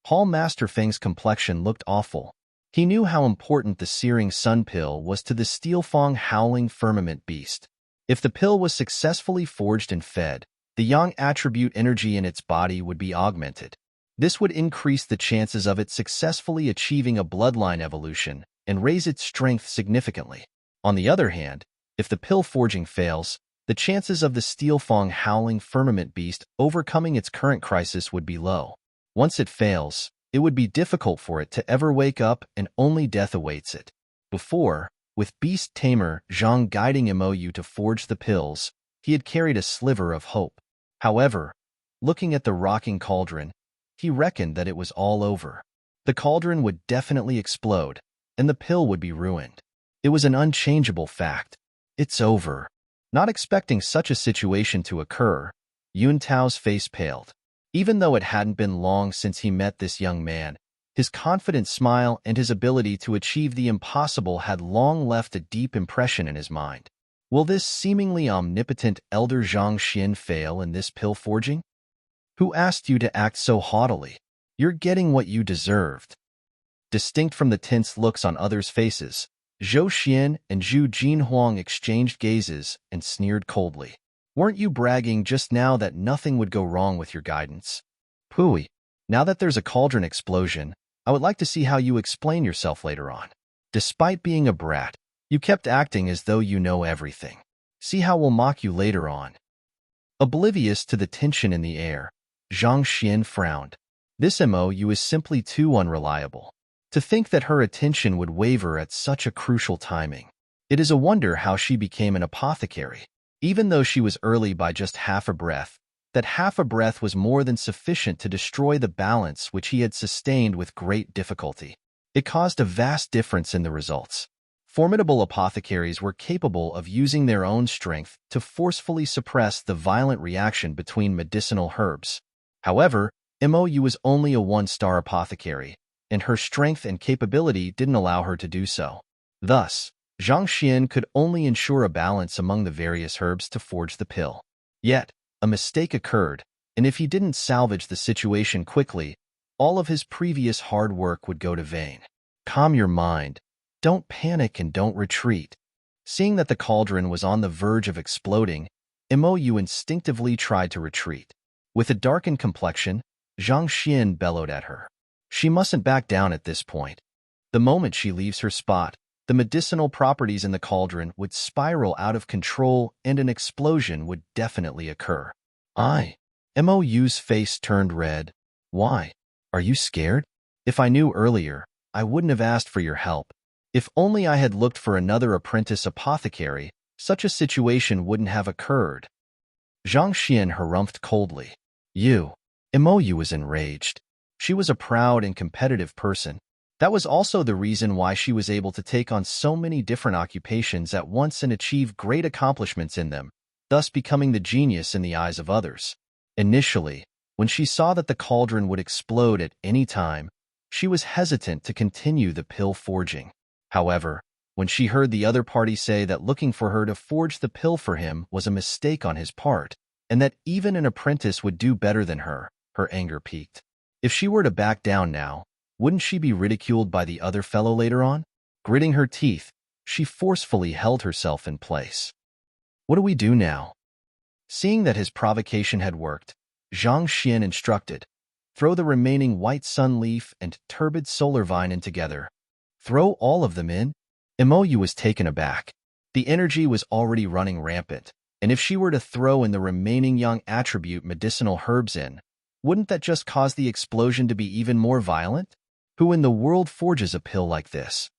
Hall Master Feng's complexion looked awful. He knew how important the searing sun pill was to the Steelfang howling firmament beast. If the pill was successfully forged and fed, the yang attribute energy in its body would be augmented. This would increase the chances of it successfully achieving a bloodline evolution and raise its strength significantly. On the other hand, if the pill forging fails, the chances of the Steelfang howling firmament beast overcoming its current crisis would be low. Once it fails, it would be difficult for it to ever wake up and only death awaits it. Before, with Beast Tamer Zhang guiding Mou to forge the pills, he had carried a sliver of hope. However, looking at the rocking cauldron, he reckoned that it was all over. The cauldron would definitely explode, and the pill would be ruined. It was an unchangeable fact. It's over. Not expecting such a situation to occur, Yun Tao's face paled. Even though it hadn't been long since he met this young man, his confident smile and his ability to achieve the impossible had long left a deep impression in his mind. Will this seemingly omnipotent elder Zhang Xian fail in this pill forging? Who asked you to act so haughtily? You're getting what you deserved. Distinct from the tense looks on others' faces, Zhou Xian and Zhu Jinhuang exchanged gazes and sneered coldly. Weren't you bragging just now that nothing would go wrong with your guidance? Pooey, now that there's a cauldron explosion, I would like to see how you explain yourself later on. Despite being a brat, you kept acting as though you know everything. See how we'll mock you later on. Oblivious to the tension in the air, Zhang Xian frowned. This Mou is simply too unreliable. To think that her attention would waver at such a crucial timing. It is a wonder how she became an apothecary. Even though she was early by just half a breath, that half a breath was more than sufficient to destroy the balance which he had sustained with great difficulty. It caused a vast difference in the results. Formidable apothecaries were capable of using their own strength to forcefully suppress the violent reaction between medicinal herbs. However, Mou was only a 1-star apothecary, and her strength and capability didn't allow her to do so. Thus, Zhang Xian could only ensure a balance among the various herbs to forge the pill. Yet, a mistake occurred, and if he didn't salvage the situation quickly, all of his previous hard work would go to vain. Calm your mind. Don't panic and don't retreat. Seeing that the cauldron was on the verge of exploding, Mou instinctively tried to retreat. With a darkened complexion, Zhang Xian bellowed at her. She mustn't back down at this point. The moment she leaves her spot, the medicinal properties in the cauldron would spiral out of control and an explosion would definitely occur. Mou's face turned red. Why? Are you scared? If I knew earlier, I wouldn't have asked for your help. If only I had looked for another apprentice apothecary, such a situation wouldn't have occurred. Zhang Xian harumphed coldly. Mou was enraged. She was a proud and competitive person. That was also the reason why she was able to take on so many different occupations at once and achieve great accomplishments in them, thus becoming the genius in the eyes of others. Initially, When she saw that the cauldron would explode at any time, she was hesitant to continue the pill forging. However, when she heard the other party say that looking for her to forge the pill for him was a mistake on his part, and that even an apprentice would do better than her, her anger peaked. If she were to back down now, wouldn't she be ridiculed by the other fellow later on? Gritting her teeth, she forcefully held herself in place. What do we do now? Seeing that his provocation had worked, Zhang Xian instructed, throw the remaining white sun leaf and turbid solar vine in together. Throw all of them in? Mou was taken aback. The energy was already running rampant, and if she were to throw in the remaining young attribute medicinal herbs in, wouldn't that just cause the explosion to be even more violent? Who in the world forges a pill like this?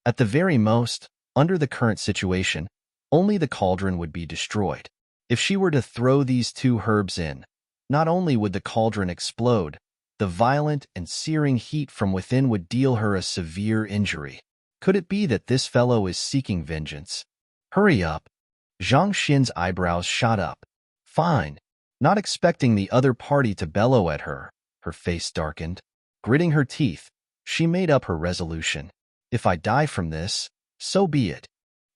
At the very most, under the current situation, only the cauldron would be destroyed. If she were to throw these two herbs in, not only would the cauldron explode, the violent and searing heat from within would deal her a severe injury. Could it be that this fellow is seeking vengeance? Hurry up. Zhang Xian's eyebrows shot up. Fine. Not expecting the other party to bellow at her, her face darkened. Gritting her teeth, she made up her resolution. If I die from this, so be it.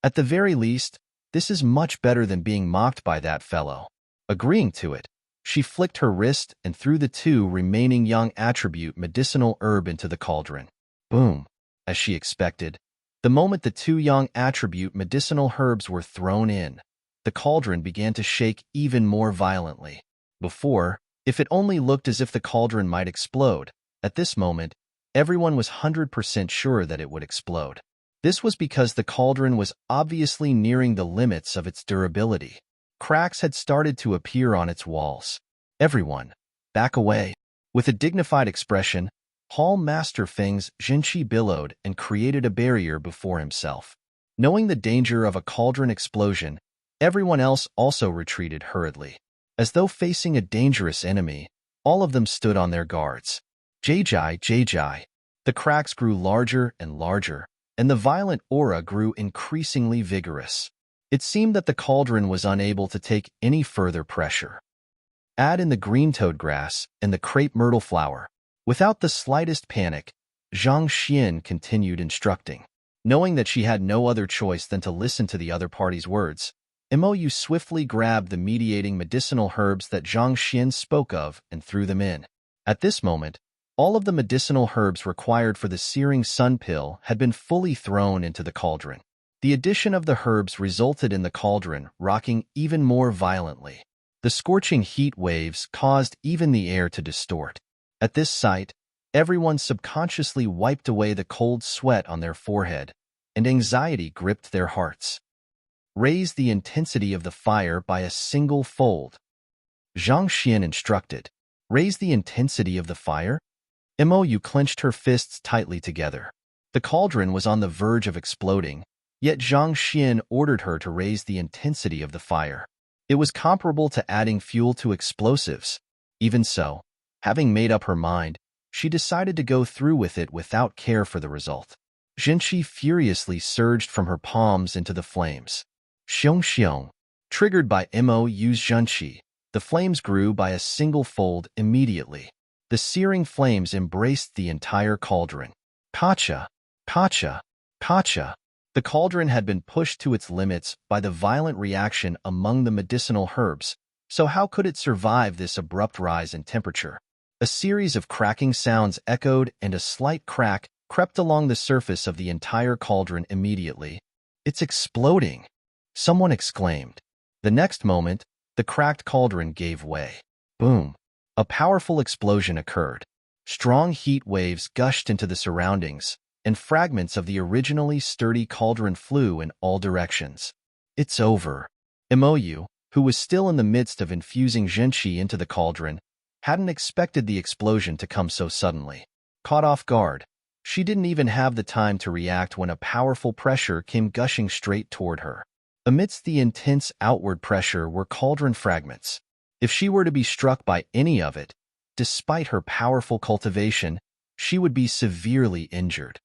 At the very least, this is much better than being mocked by that fellow. Agreeing to it, she flicked her wrist and threw the two remaining young attribute medicinal herb into the cauldron. Boom. As she expected, the moment the two young attribute medicinal herbs were thrown in, the cauldron began to shake even more violently. Before, if it only looked as if the cauldron might explode, at this moment, everyone was 100% sure that it would explode. This was because the cauldron was obviously nearing the limits of its durability. Cracks had started to appear on its walls. Everyone, back away. With a dignified expression, Hall Master Feng's Zhenqi billowed and created a barrier before himself. Knowing the danger of a cauldron explosion, everyone else also retreated hurriedly. As though facing a dangerous enemy, all of them stood on their guards. Jai. The cracks grew larger and larger, and the violent aura grew increasingly vigorous. It seemed that the cauldron was unable to take any further pressure. Add in the green toad grass and the crepe myrtle flower. Without the slightest panic, Zhang Xian continued instructing. Knowing that she had no other choice than to listen to the other party's words, Mou swiftly grabbed the mediating medicinal herbs that Zhang Xian spoke of and threw them in. At this moment, all of the medicinal herbs required for the searing sun pill had been fully thrown into the cauldron. The addition of the herbs resulted in the cauldron rocking even more violently. The scorching heat waves caused even the air to distort. At this sight, everyone subconsciously wiped away the cold sweat on their forehead, and anxiety gripped their hearts. Raise the intensity of the fire by a single fold. Zhang Xian instructed. Raise the intensity of the fire? Mou clenched her fists tightly together. The cauldron was on the verge of exploding, yet Zhang Xian ordered her to raise the intensity of the fire. It was comparable to adding fuel to explosives. Even so, having made up her mind, she decided to go through with it without care for the result. Zhenqi furiously surged from her palms into the flames. Xiong. Triggered by Mou's Zhenqi, the flames grew by a single fold immediately. The searing flames embraced the entire cauldron. Kacha. The cauldron had been pushed to its limits by the violent reaction among the medicinal herbs, so how could it survive this abrupt rise in temperature? A series of cracking sounds echoed and a slight crack crept along the surface of the entire cauldron immediately. It's exploding! Someone exclaimed. The next moment, the cracked cauldron gave way. Boom! A powerful explosion occurred. Strong heat waves gushed into the surroundings, and fragments of the originally sturdy cauldron flew in all directions. It's over. Mou, who was still in the midst of infusing Zhenqi into the cauldron, hadn't expected the explosion to come so suddenly. Caught off guard, she didn't even have the time to react when a powerful pressure came gushing straight toward her. Amidst the intense outward pressure were cauldron fragments. If she were to be struck by any of it, despite her powerful cultivation, she would be severely injured.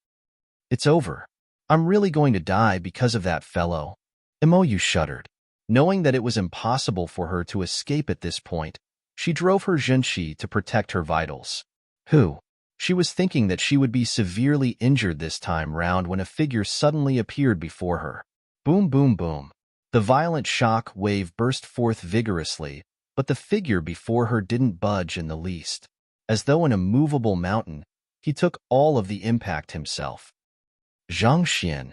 It's over. I'm really going to die because of that fellow. Mou shuddered. Knowing that it was impossible for her to escape at this point, She drove her Zhenqi to protect her vitals. Who? She was thinking that she would be severely injured this time round when a figure suddenly appeared before her. Boom, boom, boom. The violent shock wave burst forth vigorously, but the figure before her didn't budge in the least. As though an immovable mountain, he took all of the impact himself. Zhang Xian.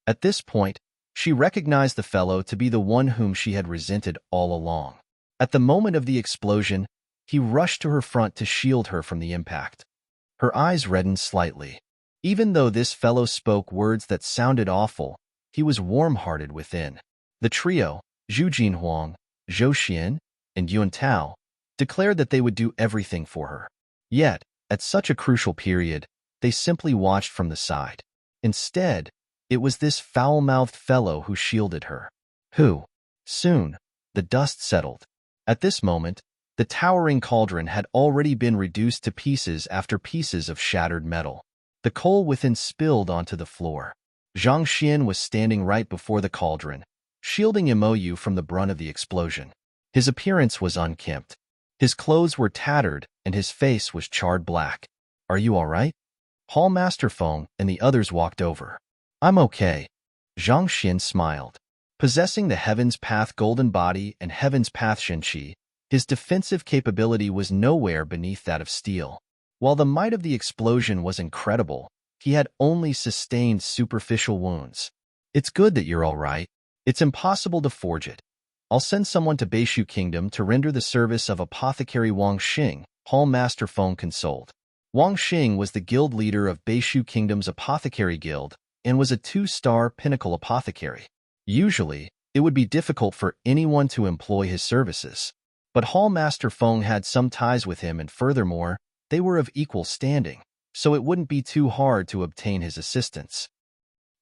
At this point, she recognized the fellow to be the one whom she had resented all along. At the moment of the explosion, he rushed to her front to shield her from the impact. Her eyes reddened slightly. Even though this fellow spoke words that sounded awful, he was warm-hearted within. The trio, Zhu Jinhuang, Zhou Xian, and Yuan Tao, declared that they would do everything for her. Yet, at such a crucial period, they simply watched from the side. Instead, it was this foul-mouthed fellow who shielded her. Who? Soon, the dust settled. At this moment, the towering cauldron had already been reduced to pieces after pieces of shattered metal. The coal within spilled onto the floor. Zhang Xian was standing right before the cauldron, shielding Imoyu from the brunt of the explosion. His appearance was unkempt. His clothes were tattered, and his face was charred black. "Are you all right?" Hall Master Feng and the others walked over. "I'm okay." Zhang Xian smiled. Possessing the Heaven's Path Golden Body and Heaven's Path Shenqi, his defensive capability was nowhere beneath that of steel. While the might of the explosion was incredible, he had only sustained superficial wounds. "It's good that you're all right. It's impossible to forge it. I'll send someone to Beishu Kingdom to render the service of Apothecary Wang Xing," Hall Master Feng consoled. Wang Xing was the guild leader of Beishu Kingdom's Apothecary Guild and was a 2-star pinnacle apothecary. Usually, it would be difficult for anyone to employ his services. But Hall Master Feng had some ties with him, and furthermore, they were of equal standing, so it wouldn't be too hard to obtain his assistance.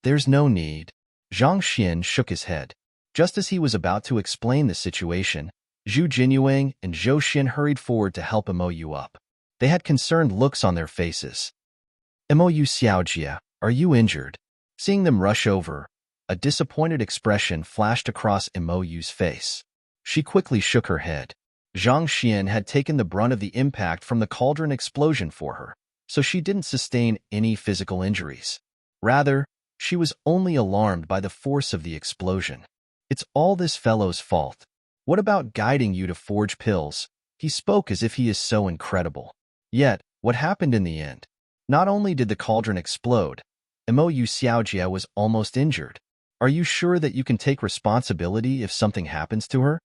"There's no need." Zhang Xian shook his head. Just as he was about to explain the situation, Zhu Jinyuang and Zhou Xian hurried forward to help Imoyu up. They had concerned looks on their faces. "Imoyu Xiaojia, are you injured?" Seeing them rush over, a disappointed expression flashed across Imoyu's face. She quickly shook her head. Zhang Xian had taken the brunt of the impact from the cauldron explosion for her, so she didn't sustain any physical injuries. Rather, she was only alarmed by the force of the explosion. "It's all this fellow's fault. What about guiding you to forge pills?" He spoke as if he is so incredible. Yet, what happened in the end? Not only did the cauldron explode, Imoyu Xiaojia was almost injured. "Are you sure that you can take responsibility if something happens to her?"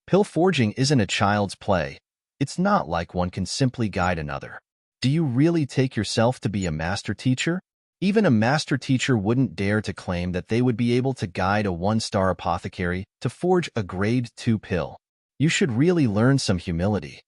Pill forging isn't a child's play. It's not like one can simply guide another. Do you really take yourself to be a master teacher? Even a master teacher wouldn't dare to claim that they would be able to guide a 1-star apothecary to forge a grade 2 pill. You should really learn some humility.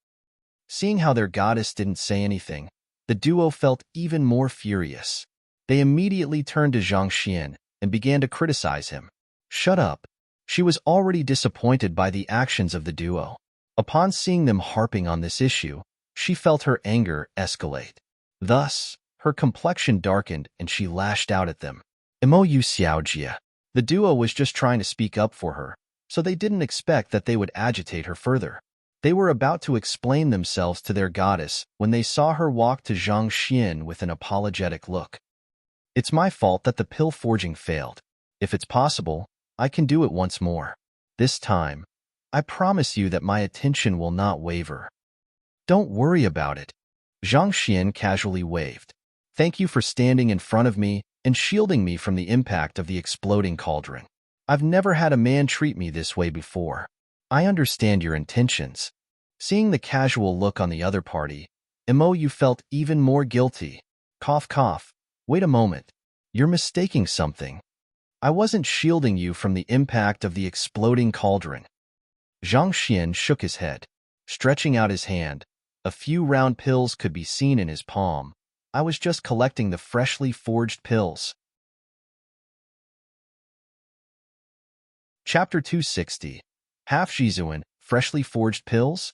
Seeing how their goddess didn't say anything, the duo felt even more furious. They immediately turned to Zhang Xian and began to criticize him. "Shut up." She was already disappointed by the actions of the duo. Upon seeing them harping on this issue, she felt her anger escalate. Thus, her complexion darkened and she lashed out at them. "Imoyu Xiaojia." The duo was just trying to speak up for her, so they didn't expect that they would agitate her further. They were about to explain themselves to their goddess when they saw her walk to Zhang Xian with an apologetic look. "It's my fault that the pill forging failed. If it's possible, I can do it once more. This time, I promise you that my attention will not waver." "Don't worry about it." Zhang Xian casually waved. "Thank you for standing in front of me and shielding me from the impact of the exploding cauldron. I've never had a man treat me this way before. I understand your intentions." Seeing the casual look on the other party, Imoyu felt even more guilty. Cough, cough. "Wait a moment. You're mistaking something. I wasn't shielding you from the impact of the exploding cauldron." Zhang Xian shook his head. Stretching out his hand, a few round pills could be seen in his palm. "I was just collecting the freshly forged pills." Chapter 260. Half Jizuan, freshly forged pills?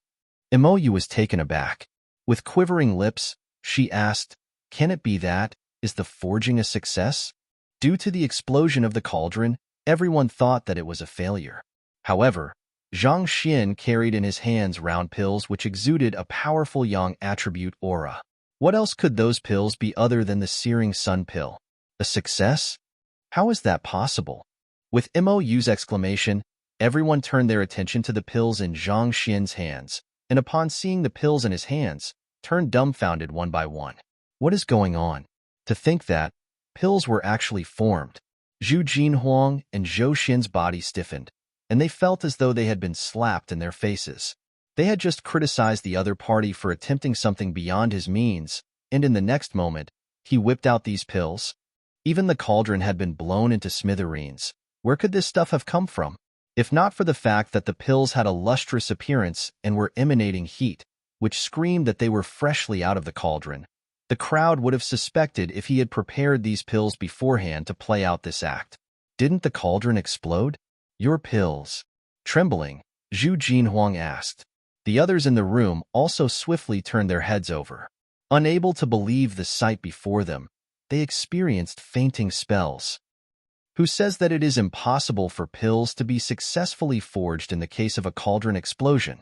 Imoyu was taken aback. With quivering lips, she asked, "Can it be that? Is the forging a success?" Due to the explosion of the cauldron, everyone thought that it was a failure. However, Zhang Xian carried in his hands round pills which exuded a powerful yang attribute aura. What else could those pills be other than the searing sun pill? A success? How is that possible? With Mou's exclamation, everyone turned their attention to the pills in Zhang Xian's hands, and upon seeing the pills in his hands, turned dumbfounded one by one. What is going on? To think that pills were actually formed. Zhu Jinhuang and Zhou Xin's body stiffened, and they felt as though they had been slapped in their faces. They had just criticized the other party for attempting something beyond his means, and in the next moment, he whipped out these pills. Even the cauldron had been blown into smithereens. Where could this stuff have come from? If not for the fact that the pills had a lustrous appearance and were emanating heat, which screamed that they were freshly out of the cauldron, the crowd would have suspected if he had prepared these pills beforehand to play out this act. Didn't the cauldron explode? Your pills. Trembling, Zhu Jinhuang asked. The others in the room also swiftly turned their heads over. Unable to believe the sight before them, they experienced fainting spells. Who says that it is impossible for pills to be successfully forged in the case of a cauldron explosion?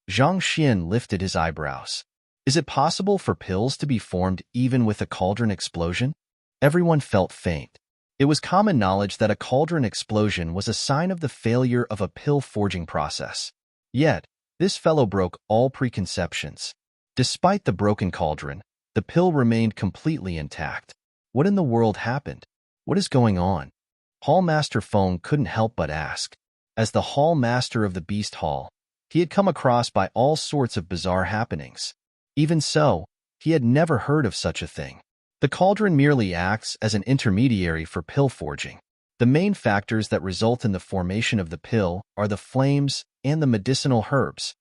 Zhang Xian lifted his eyebrows. Is it possible for pills to be formed even with a cauldron explosion? Everyone felt faint. It was common knowledge that a cauldron explosion was a sign of the failure of a pill forging process. Yet, this fellow broke all preconceptions. Despite the broken cauldron, the pill remained completely intact. What in the world happened? What is going on? Hall Master Feng couldn't help but ask. As the Hall Master of the Beast Hall, he had come across by all sorts of bizarre happenings. Even so, he had never heard of such a thing. The cauldron merely acts as an intermediary for pill forging. The main factors that result in the formation of the pill are the flames and the medicinal herbs.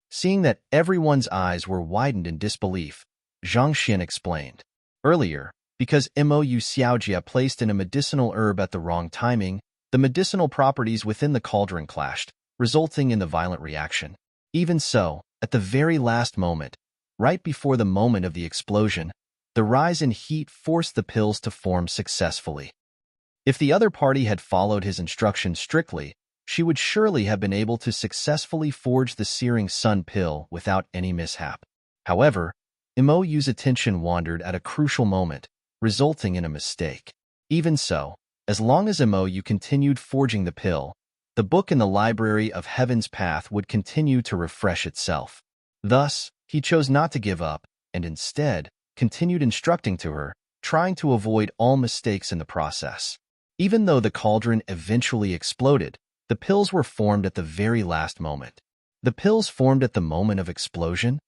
Seeing that everyone's eyes were widened in disbelief, Zhang Xian explained. Earlier, because Mou Xiaojia placed in a medicinal herb at the wrong timing, the medicinal properties within the cauldron clashed, resulting in the violent reaction. Even so, at the very last moment, right before the moment of the explosion, the rise in heat forced the pills to form successfully. If the other party had followed his instructions strictly, she would surely have been able to successfully forge the searing sun pill without any mishap. However, Mou's attention wandered at a crucial moment, resulting in a mistake. Even so, as long as Mou continued forging the pill, the book in the library of Heaven's Path would continue to refresh itself. Thus, he chose not to give up, and instead, continued instructing to her, trying to avoid all mistakes in the process. Even though the cauldron eventually exploded, the pills were formed at the very last moment. The pills formed at the moment of explosion?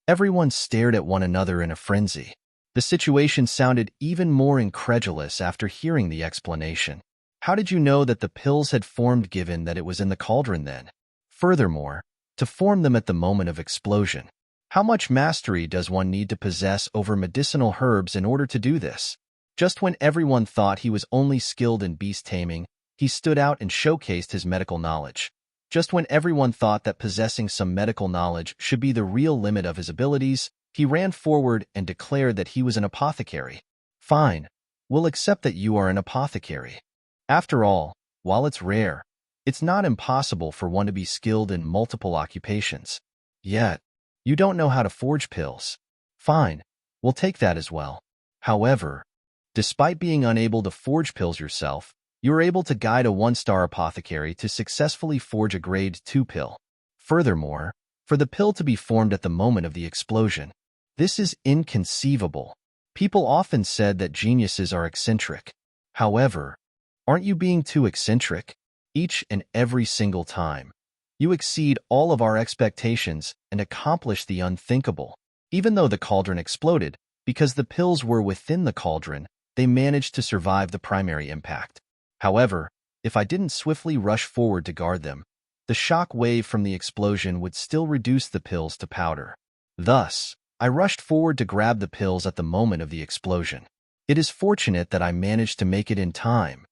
Everyone stared at one another in a frenzy. The situation sounded even more incredulous after hearing the explanation. How did you know that the pills had formed given that it was in the cauldron then? Furthermore, to form them at the moment of explosion. How much mastery does one need to possess over medicinal herbs in order to do this? Just when everyone thought he was only skilled in beast taming, he stood out and showcased his medical knowledge. Just when everyone thought that possessing some medical knowledge should be the real limit of his abilities, he ran forward and declared that he was an apothecary. Fine, we'll accept that you are an apothecary. After all, while it's rare, it's not impossible for one to be skilled in multiple occupations. Yet, you don't know how to forge pills. Fine, we'll take that as well. However, despite being unable to forge pills yourself, you were able to guide a one-star apothecary to successfully forge a grade 2 pill. Furthermore, for the pill to be formed at the moment of the explosion, this is inconceivable. People often said that geniuses are eccentric. However, aren't you being too eccentric? Each and every single time, you exceed all of our expectations and accomplish the unthinkable. Even though the cauldron exploded, because the pills were within the cauldron, they managed to survive the primary impact. However, if I didn't swiftly rush forward to guard them, the shock wave from the explosion would still reduce the pills to powder. Thus, I rushed forward to grab the pills at the moment of the explosion. It is fortunate that I managed to make it in time.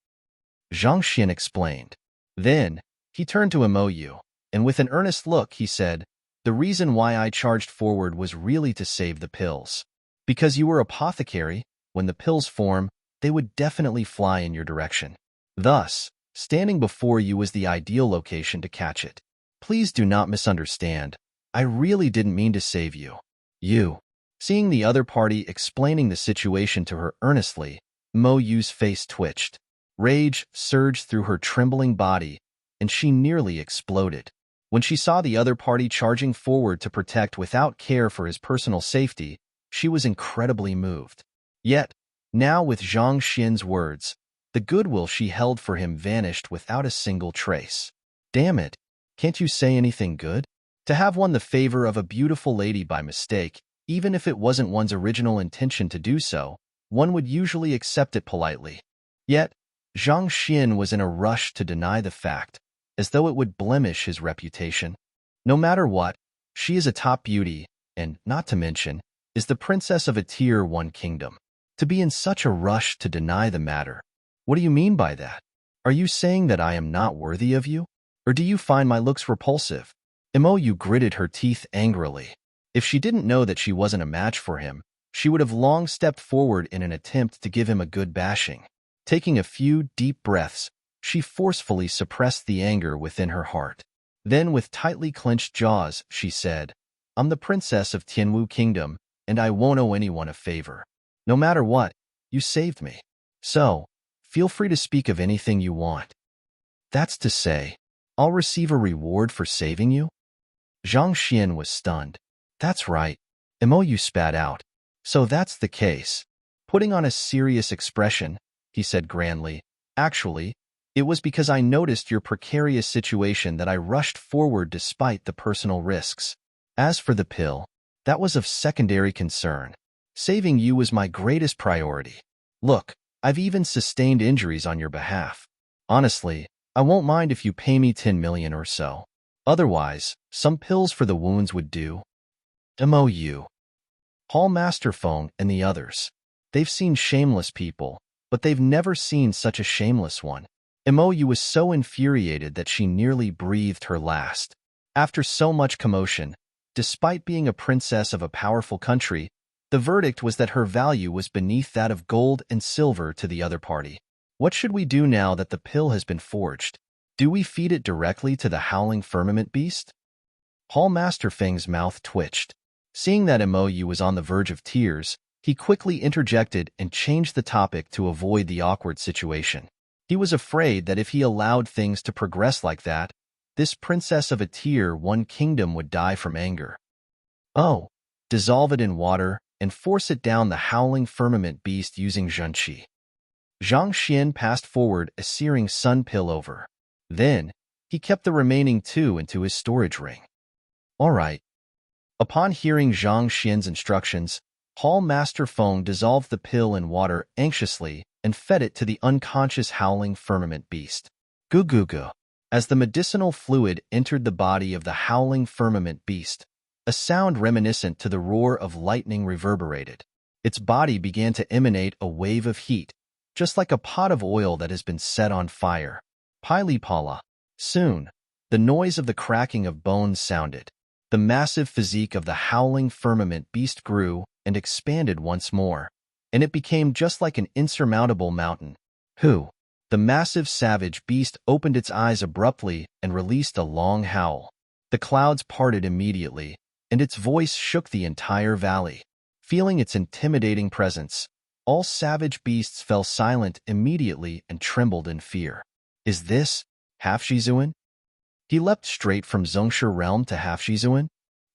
Zhang Xian explained. Then, he turned to Mou, and with an earnest look, he said, "The reason why I charged forward was really to save the pills. Because you were apothecary, when the pills form, they would definitely fly in your direction. Thus, Standing before you was the ideal location to catch it. Please do not misunderstand. I really didn't mean to save you. You. Seeing the other party explaining the situation to her earnestly, Mo Yu's face twitched. Rage surged through her trembling body, and she nearly exploded. When she saw the other party charging forward to protect without care for his personal safety, she was incredibly moved. Yet, now with Zhang Xian's words, the goodwill she held for him vanished without a single trace. Damn it, can't you say anything good? To have won the favor of a beautiful lady by mistake, even if it wasn't one's original intention to do so, one would usually accept it politely. Yet, Zhang Xian was in a rush to deny the fact, as though it would blemish his reputation. No matter what, she is a top beauty, and, not to mention, is the princess of a Tier 1 kingdom. To be in such a rush to deny the matter. What do you mean by that? Are you saying that I am not worthy of you? Or do you find my looks repulsive? Mo Yu gritted her teeth angrily. If she didn't know that she wasn't a match for him, she would have long stepped forward in an attempt to give him a good bashing. Taking a few deep breaths, she forcefully suppressed the anger within her heart. Then, with tightly clenched jaws, she said, I'm the princess of Tianwu Kingdom, and I won't owe anyone a favor. No matter what, you saved me. So, feel free to speak of anything you want. That's to say, I'll receive a reward for saving you? Zhang Xian was stunned. That's right. Mo Yu spat out. So that's the case. Putting on a serious expression, he said grandly, actually, it was because I noticed your precarious situation that I rushed forward despite the personal risks. As for the pill, that was of secondary concern. Saving you was my greatest priority. Look, I've even sustained injuries on your behalf. Honestly, I won't mind if you pay me 10 million or so. Otherwise, some pills for the wounds would do. Mo Yu. Hall Master Phone and the others. They've seen shameless people, but they've never seen such a shameless one. Mo Yu was so infuriated that she nearly breathed her last. After so much commotion, despite being a princess of a powerful country, the verdict was that her value was beneath that of gold and silver to the other party. What should we do now that the pill has been forged? Do we feed it directly to the howling firmament beast? Hall Master Feng's mouth twitched. Seeing that Mo Yu was on the verge of tears, he quickly interjected and changed the topic to avoid the awkward situation. He was afraid that if he allowed things to progress like that, this princess of a Tier 1 kingdom would die from anger. Oh, dissolve it in water and force it down the howling firmament beast using zhenqi. Zhang Xian passed forward a searing sun pill over. Then, he kept the remaining 2 into his storage ring. All right. Upon hearing Zhang Xian's instructions, Hall Master Feng dissolved the pill in water anxiously and fed it to the unconscious howling firmament beast. Goo goo goo. As the medicinal fluid entered the body of the howling firmament beast, a sound reminiscent to the roar of lightning reverberated. Its body began to emanate a wave of heat, just like a pot of oil that has been set on fire. Pili pala. Soon, the noise of the cracking of bones sounded. The massive physique of the howling firmament beast grew and expanded once more, and it became just like an insurmountable mountain. Who? The massive savage beast opened its eyes abruptly and released a long howl. The clouds parted immediately, and its voice shook the entire valley. Feeling its intimidating presence, all savage beasts fell silent immediately and trembled in fear. Is this Half-Shizuan? He leapt straight from Zhongshe realm to Half-Shizuan?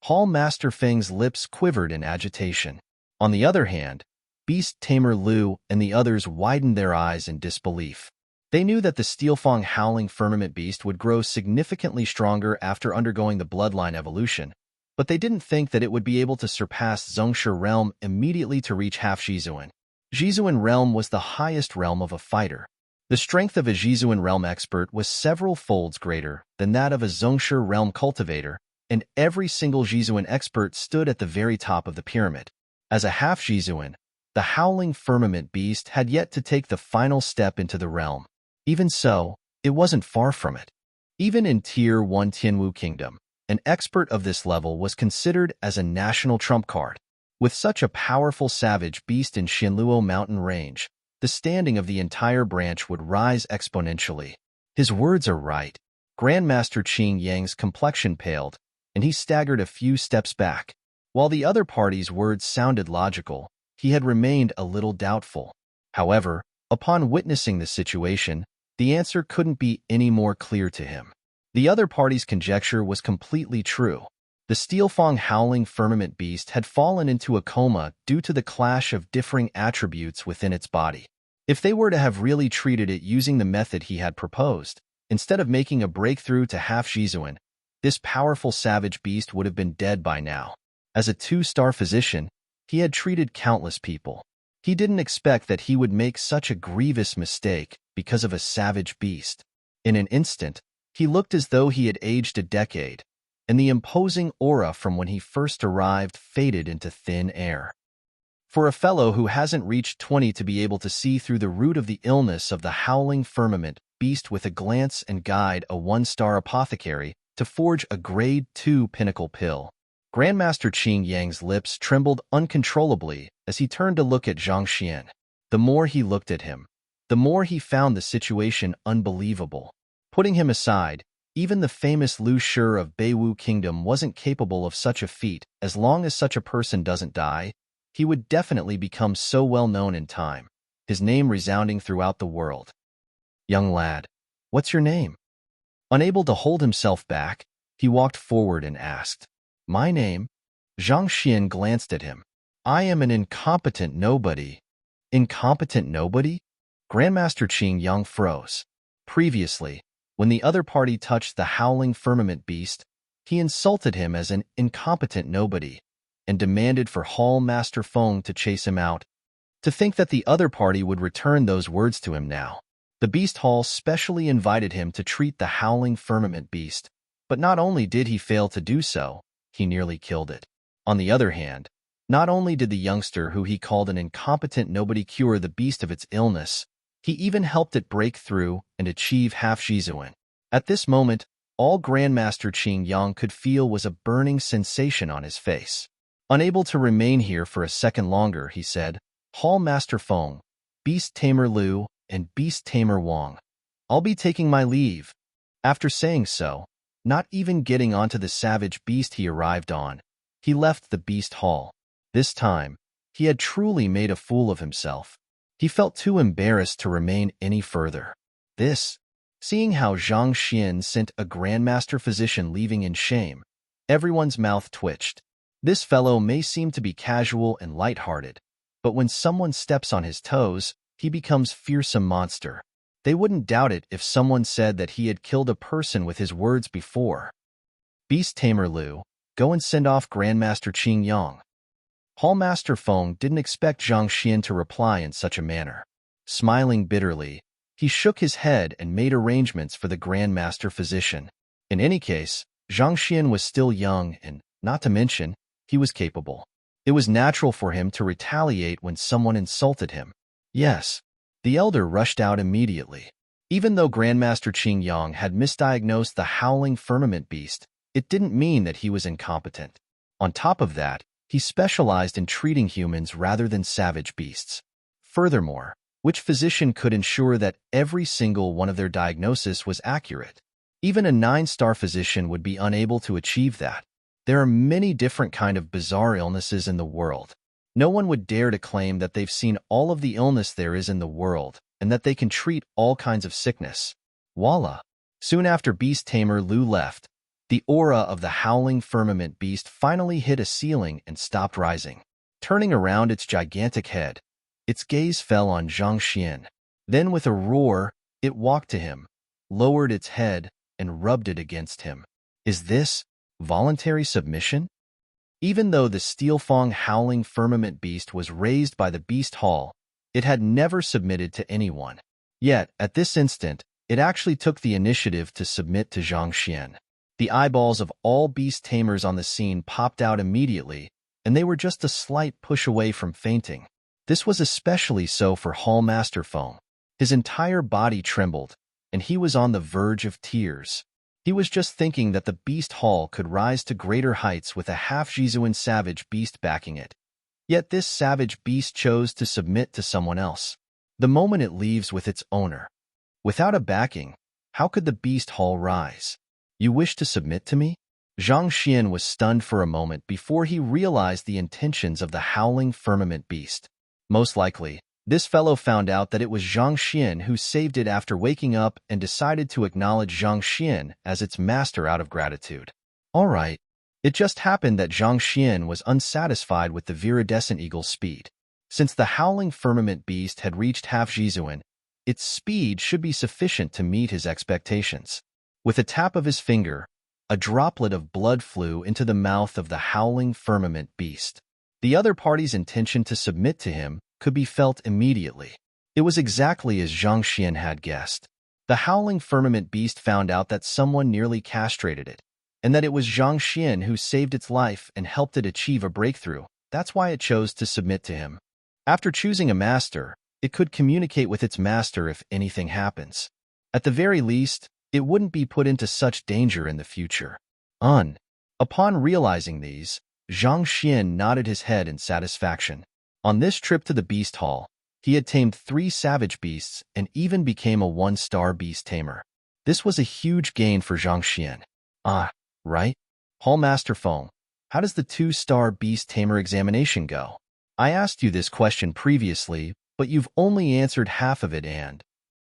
Hall Master Feng's lips quivered in agitation. On the other hand, Beast Tamer Lu and the others widened their eyes in disbelief. They knew that the Steelfang howling firmament beast would grow significantly stronger after undergoing the bloodline evolution, but they didn't think that it would be able to surpass Zhongshe realm immediately to reach Half-Shizuan. Shizuan realm was the highest realm of a fighter. The strength of a Shizuan realm expert was several folds greater than that of a Zhongshe realm cultivator, and every single Shizuan expert stood at the very top of the pyramid. As a Half-Shizuan, the howling firmament beast had yet to take the final step into the realm. Even so, it wasn't far from it. Even in Tier 1 Tianwu Kingdom, an expert of this level was considered as a national trump card. With such a powerful savage beast in Xinluo mountain range, the standing of the entire branch would rise exponentially. His words are right. Grandmaster Qing Yang's complexion paled, and he staggered a few steps back. While the other party's words sounded logical, he had remained a little doubtful. However, upon witnessing the situation, the answer couldn't be any more clear to him. The other party's conjecture was completely true. The Steelfang howling firmament beast had fallen into a coma due to the clash of differing attributes within its body. If they were to have really treated it using the method he had proposed, instead of making a breakthrough to half-Jizuan, this powerful savage beast would have been dead by now. As a 2-star physician, he had treated countless people. He didn't expect that he would make such a grievous mistake because of a savage beast. In an instant, he looked as though he had aged a decade, and the imposing aura from when he first arrived faded into thin air. For a fellow who hasn't reached 20 to be able to see through the root of the illness of the howling firmament beast with a glance and guide a 1-star apothecary to forge a grade 2 pinnacle pill, Grandmaster Qing Yang's lips trembled uncontrollably as he turned to look at Zhang Xian. The more he looked at him, the more he found the situation unbelievable. Putting him aside, even the famous Lu Shi of Beiwu Kingdom wasn't capable of such a feat. As long as such a person doesn't die, he would definitely become so well known in time, his name resounding throughout the world. "Young lad, what's your name?" Unable to hold himself back, he walked forward and asked. "My name?" Zhang Xian glanced at him. "I am an incompetent nobody." "Incompetent nobody?" Grandmaster Qing Yang froze. Previously, when the other party touched the howling firmament beast, he insulted him as an incompetent nobody and demanded for Hall Master Feng to chase him out. To think that the other party would return those words to him now. The Beast Hall specially invited him to treat the howling firmament beast, but not only did he fail to do so, he nearly killed it. On the other hand, not only did the youngster who he called an incompetent nobody cure the beast of its illness, he even helped it break through and achieve half-Jizuan. At this moment, all Grandmaster Qing Yang could feel was a burning sensation on his face. Unable to remain here for a second longer, he said, "Hall Master Feng, Beast Tamer Liu, and Beast Tamer Wang, I'll be taking my leave." After saying so, not even getting onto the savage beast he arrived on, he left the Beast Hall. This time, he had truly made a fool of himself. He felt too embarrassed to remain any further. Seeing how Zhang Xian sent a Grandmaster Physician leaving in shame, everyone's mouth twitched. This fellow may seem to be casual and light-hearted, but when someone steps on his toes, he becomes fearsome monster. They wouldn't doubt it if someone said that he had killed a person with his words before. "Beast Tamer Liu, go and send off Grandmaster Qing Yang." Hallmaster Feng didn't expect Zhang Xian to reply in such a manner. Smiling bitterly, he shook his head and made arrangements for the Grandmaster Physician. In any case, Zhang Xian was still young and, not to mention, he was capable. It was natural for him to retaliate when someone insulted him. Yes, the elder rushed out immediately. Even though Grandmaster Qing Yang had misdiagnosed the howling firmament beast, it didn't mean that he was incompetent. On top of that, he specialized in treating humans rather than savage beasts. Furthermore, which physician could ensure that every single one of their diagnosis was accurate? Even a 9-star physician would be unable to achieve that. There are many different kinds of bizarre illnesses in the world. No one would dare to claim that they've seen all of the illness there is in the world and that they can treat all kinds of sickness. Voila! Soon after Beast Tamer Liu left, the aura of the howling firmament beast finally hit a ceiling and stopped rising. Turning around its gigantic head, its gaze fell on Zhang Xian. Then with a roar, it walked to him, lowered its head, and rubbed it against him. Is this voluntary submission? Even though the Steelfang howling firmament beast was raised by the Beast Hall, it had never submitted to anyone. Yet, at this instant, it actually took the initiative to submit to Zhang Xian. The eyeballs of all beast tamers on the scene popped out immediately, and they were just a slight push away from fainting. This was especially so for Hallmaster Feng. His entire body trembled, and he was on the verge of tears. He was just thinking that the Beast Hall could rise to greater heights with a half-Jizuan savage beast backing it. Yet this savage beast chose to submit to someone else. The moment it leaves with its owner, without a backing, How could the beast hall rise? You wish to submit to me? Zhang Xian was stunned for a moment before he realized the intentions of the howling firmament beast. Most likely, this fellow found out that it was Zhang Xian who saved it after waking up and decided to acknowledge Zhang Xian as its master out of gratitude. All right. It just happened that Zhang Xian was unsatisfied with the viridescent eagle's speed. Since the howling firmament beast had reached half Jizuan, its speed should be sufficient to meet his expectations. With a tap of his finger, a droplet of blood flew into the mouth of the howling firmament beast. The other party's intention to submit to him could be felt immediately. It was exactly as Zhang Xian had guessed. The howling firmament beast found out that someone nearly castrated it, and that it was Zhang Xian who saved its life and helped it achieve a breakthrough. That's why it chose to submit to him. After choosing a master, it could communicate with its master if anything happens. At the very least, it wouldn't be put into such danger in the future. Upon realizing these, Zhang Xian nodded his head in satisfaction. On this trip to the beast hall, he had tamed 3 savage beasts and even became a 1-star beast tamer. This was a huge gain for Zhang Xian. Right? Hall Master Feng, how does the 2-star beast tamer examination go? I asked you this question previously, but you've only answered half of it and...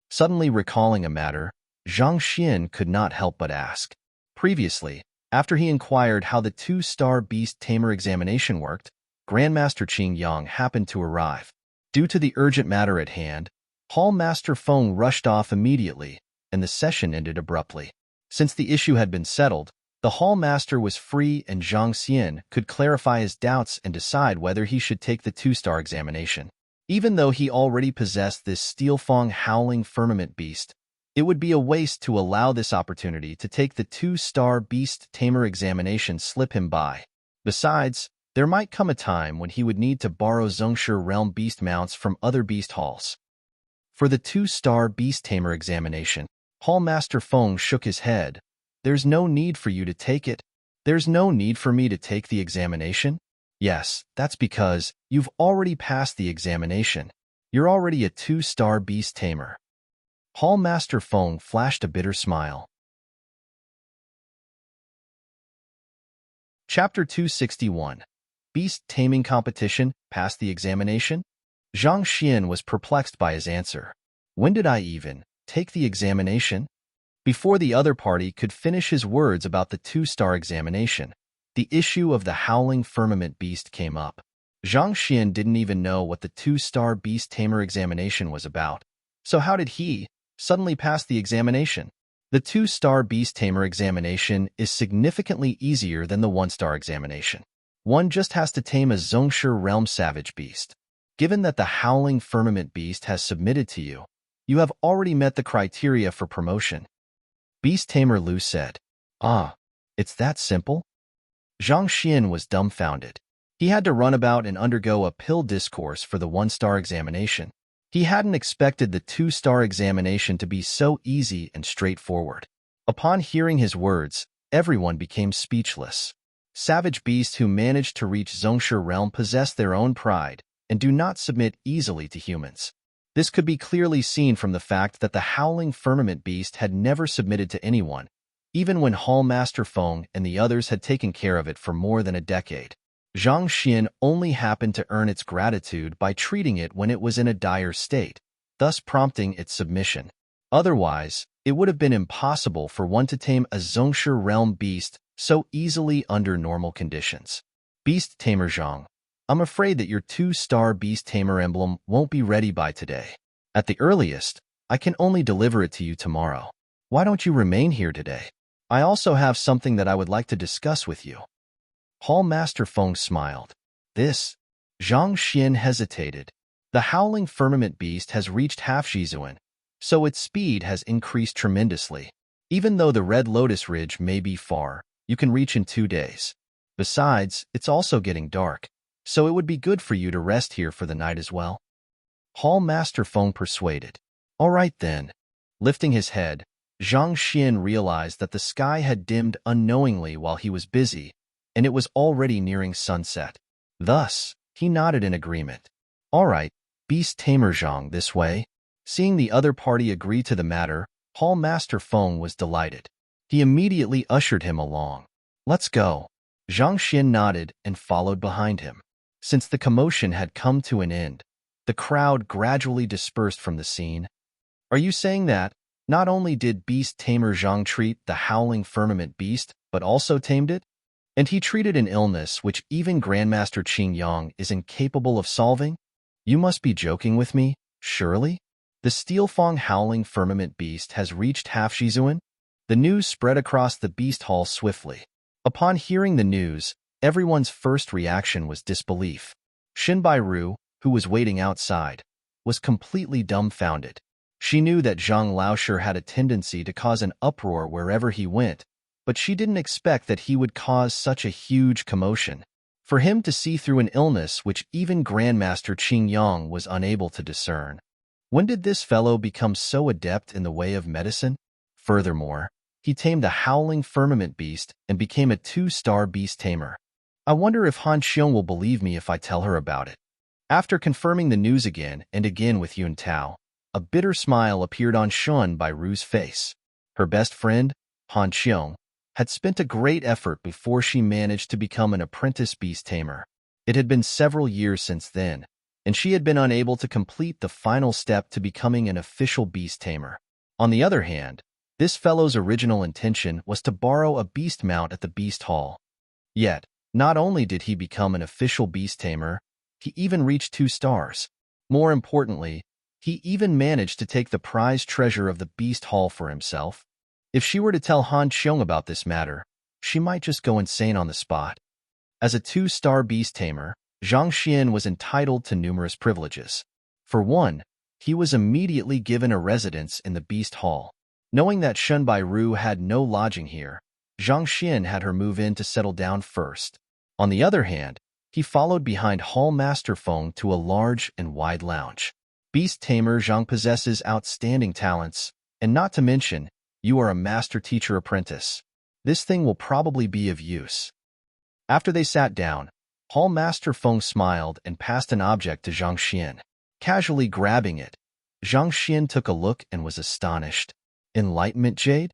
Suddenly recalling a matter, Zhang Xian could not help but ask. Previously, after he inquired how the 2-star beast tamer examination worked, Grandmaster Qing Yang happened to arrive. Due to the urgent matter at hand, Hall Master Feng rushed off immediately, and the session ended abruptly. Since the issue had been settled, the Hall Master was free and Zhang Xian could clarify his doubts and decide whether he should take the 2-star examination. Even though he already possessed this Steelfang howling firmament beast, it would be a waste to allow this opportunity to take the 2-star beast tamer examination slip him by. Besides, there might come a time when he would need to borrow Zhongshe realm beast mounts from other beast halls. For the 2-star beast tamer examination, Hall Master Feng shook his head. There's no need for you to take it. There's no need for me to take the examination? Yes, that's because you've already passed the examination. You're already a 2-star beast tamer. Hall Master Feng flashed a bitter smile. Chapter 261. Beast Taming Competition, Passed the Examination? Zhang Xian was perplexed by his answer. When did I even take the examination? Before the other party could finish his words about the 2-star examination, the issue of the howling firmament beast came up. Zhang Xian didn't even know what the 2-star beast tamer examination was about. So how did he suddenly pass the examination? The 2-star beast tamer examination is significantly easier than the 1-star examination. One just has to tame a Zhongshe realm savage beast. Given that the howling firmament beast has submitted to you, you have already met the criteria for promotion. Beast Tamer Lu said. It's that simple? Zhang Xian was dumbfounded. He had to run about and undergo a pill discourse for the 1-star examination. He hadn't expected the 2-star examination to be so easy and straightforward. Upon hearing his words, everyone became speechless. Savage beasts who managed to reach Zhongshe realm possess their own pride and do not submit easily to humans. This could be clearly seen from the fact that the howling firmament beast had never submitted to anyone, even when Hall Master Feng and the others had taken care of it for more than a decade. Zhang Xian only happened to earn its gratitude by treating it when it was in a dire state, thus prompting its submission. Otherwise, it would have been impossible for one to tame a Zhongshe realm beast so easily under normal conditions. Beast Tamer Zhang, I'm afraid that your 2-star beast tamer emblem won't be ready by today. At the earliest, I can only deliver it to you tomorrow. Why don't you remain here today? I also have something that I would like to discuss with you. Hall Master Feng smiled. This? Zhang Xian hesitated. The howling firmament beast has reached half Jizuan, so its speed has increased tremendously. Even though the Red Lotus Ridge may be far, you can reach in 2 days. Besides, it's also getting dark, so it would be good for you to rest here for the night as well. Hall Master Feng persuaded. All right then. Lifting his head, Zhang Xian realized that the sky had dimmed unknowingly while he was busy, and it was already nearing sunset. Thus, he nodded in agreement. All right, Beast Tamer Zhang, this way. Seeing the other party agree to the matter, Hall Master Feng was delighted. He immediately ushered him along. Let's go. Zhang Xin nodded and followed behind him. Since the commotion had come to an end, the crowd gradually dispersed from the scene. Are you saying that not only did beast tamer Zhang treat the howling firmament beast, but also tamed it? And he treated an illness which even Grandmaster Qing Yang is incapable of solving? You must be joking with me, surely? The Steelfang howling firmament beast has reached Half-Shizuan? The news spread across the beast hall swiftly. Upon hearing the news, everyone's first reaction was disbelief. Xinbai Ru, who was waiting outside, was completely dumbfounded. She knew that Zhang Laosher had a tendency to cause an uproar wherever he went, but she didn't expect that he would cause such a huge commotion. For him to see through an illness which even Grandmaster Qing Yang was unable to discern. When did this fellow become so adept in the way of medicine? Furthermore, he tamed a howling firmament beast and became a 2-star beast tamer. I wonder if Han Xiong will believe me if I tell her about it. After confirming the news again and again with Yun Tao, a bitter smile appeared on Xinbai Ru's face. Her best friend, Han Xiong, had spent a great effort before she managed to become an apprentice beast tamer. It had been several years since then, and she had been unable to complete the final step to becoming an official beast tamer. On the other hand, this fellow's original intention was to borrow a beast mount at the beast hall. Yet, not only did he become an official beast tamer, he even reached 2 stars. More importantly, he even managed to take the prized treasure of the beast hall for himself. If she were to tell Han Xiong about this matter, she might just go insane on the spot. As a 2-star beast tamer, Zhang Xian was entitled to numerous privileges. For one, he was immediately given a residence in the beast hall. Knowing that Xinbai Ru had no lodging here, Zhang Xian had her move in to settle down first. On the other hand, he followed behind Hall Master Feng to a large and wide lounge. Beast tamer Zhang possesses outstanding talents, and not to mention, you are a master teacher apprentice. This thing will probably be of use. After they sat down, Hall Master Feng smiled and passed an object to Zhang Xian. Casually grabbing it, Zhang Xian took a look and was astonished. Enlightenment Jade?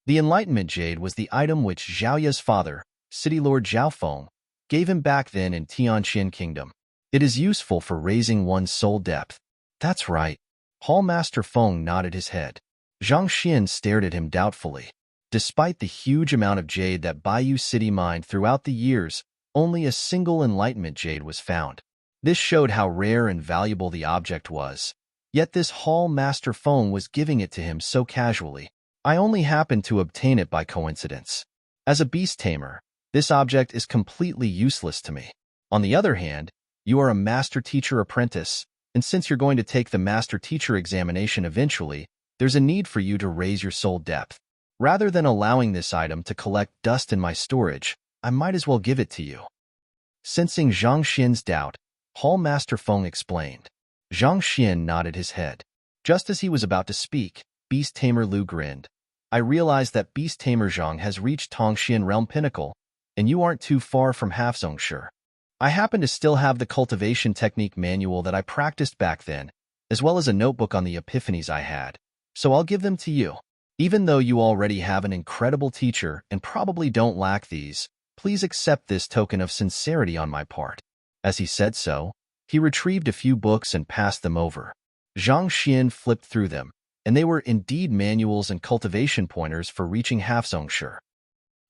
The Enlightenment Jade was the item which Zhaoya's father, City Lord Zhao Feng, gave him back then in Tianqian Kingdom. It is useful for raising one's soul depth. That's right. Hall Master Feng nodded his head. Zhang Xian stared at him doubtfully. Despite the huge amount of jade that Baiyu City mined throughout the years, only a single Enlightenment Jade was found. This showed how rare and valuable the object was. Yet this Hall Master Feng was giving it to him so casually. I only happened to obtain it by coincidence. As a beast tamer, this object is completely useless to me. On the other hand, you are a master teacher apprentice, and since you're going to take the master teacher examination eventually, there's a need for you to raise your soul depth. Rather than allowing this item to collect dust in my storage, I might as well give it to you. Sensing Zhang Xian's doubt, Hall Master Feng explained. Zhang Xian nodded his head. Just as he was about to speak, Beast Tamer Lu grinned. I realize that Beast Tamer Zhang has reached Tongxian Realm Pinnacle, and you aren't too far from Half-Zhongshe. I happen to still have the cultivation technique manual that I practiced back then, as well as a notebook on the epiphanies I had, so I'll give them to you. Even though you already have an incredible teacher and probably don't lack these, please accept this token of sincerity on my part. As he said so, he retrieved a few books and passed them over. Zhang Xian flipped through them, and they were indeed manuals and cultivation pointers for reaching Half-Zhongshe.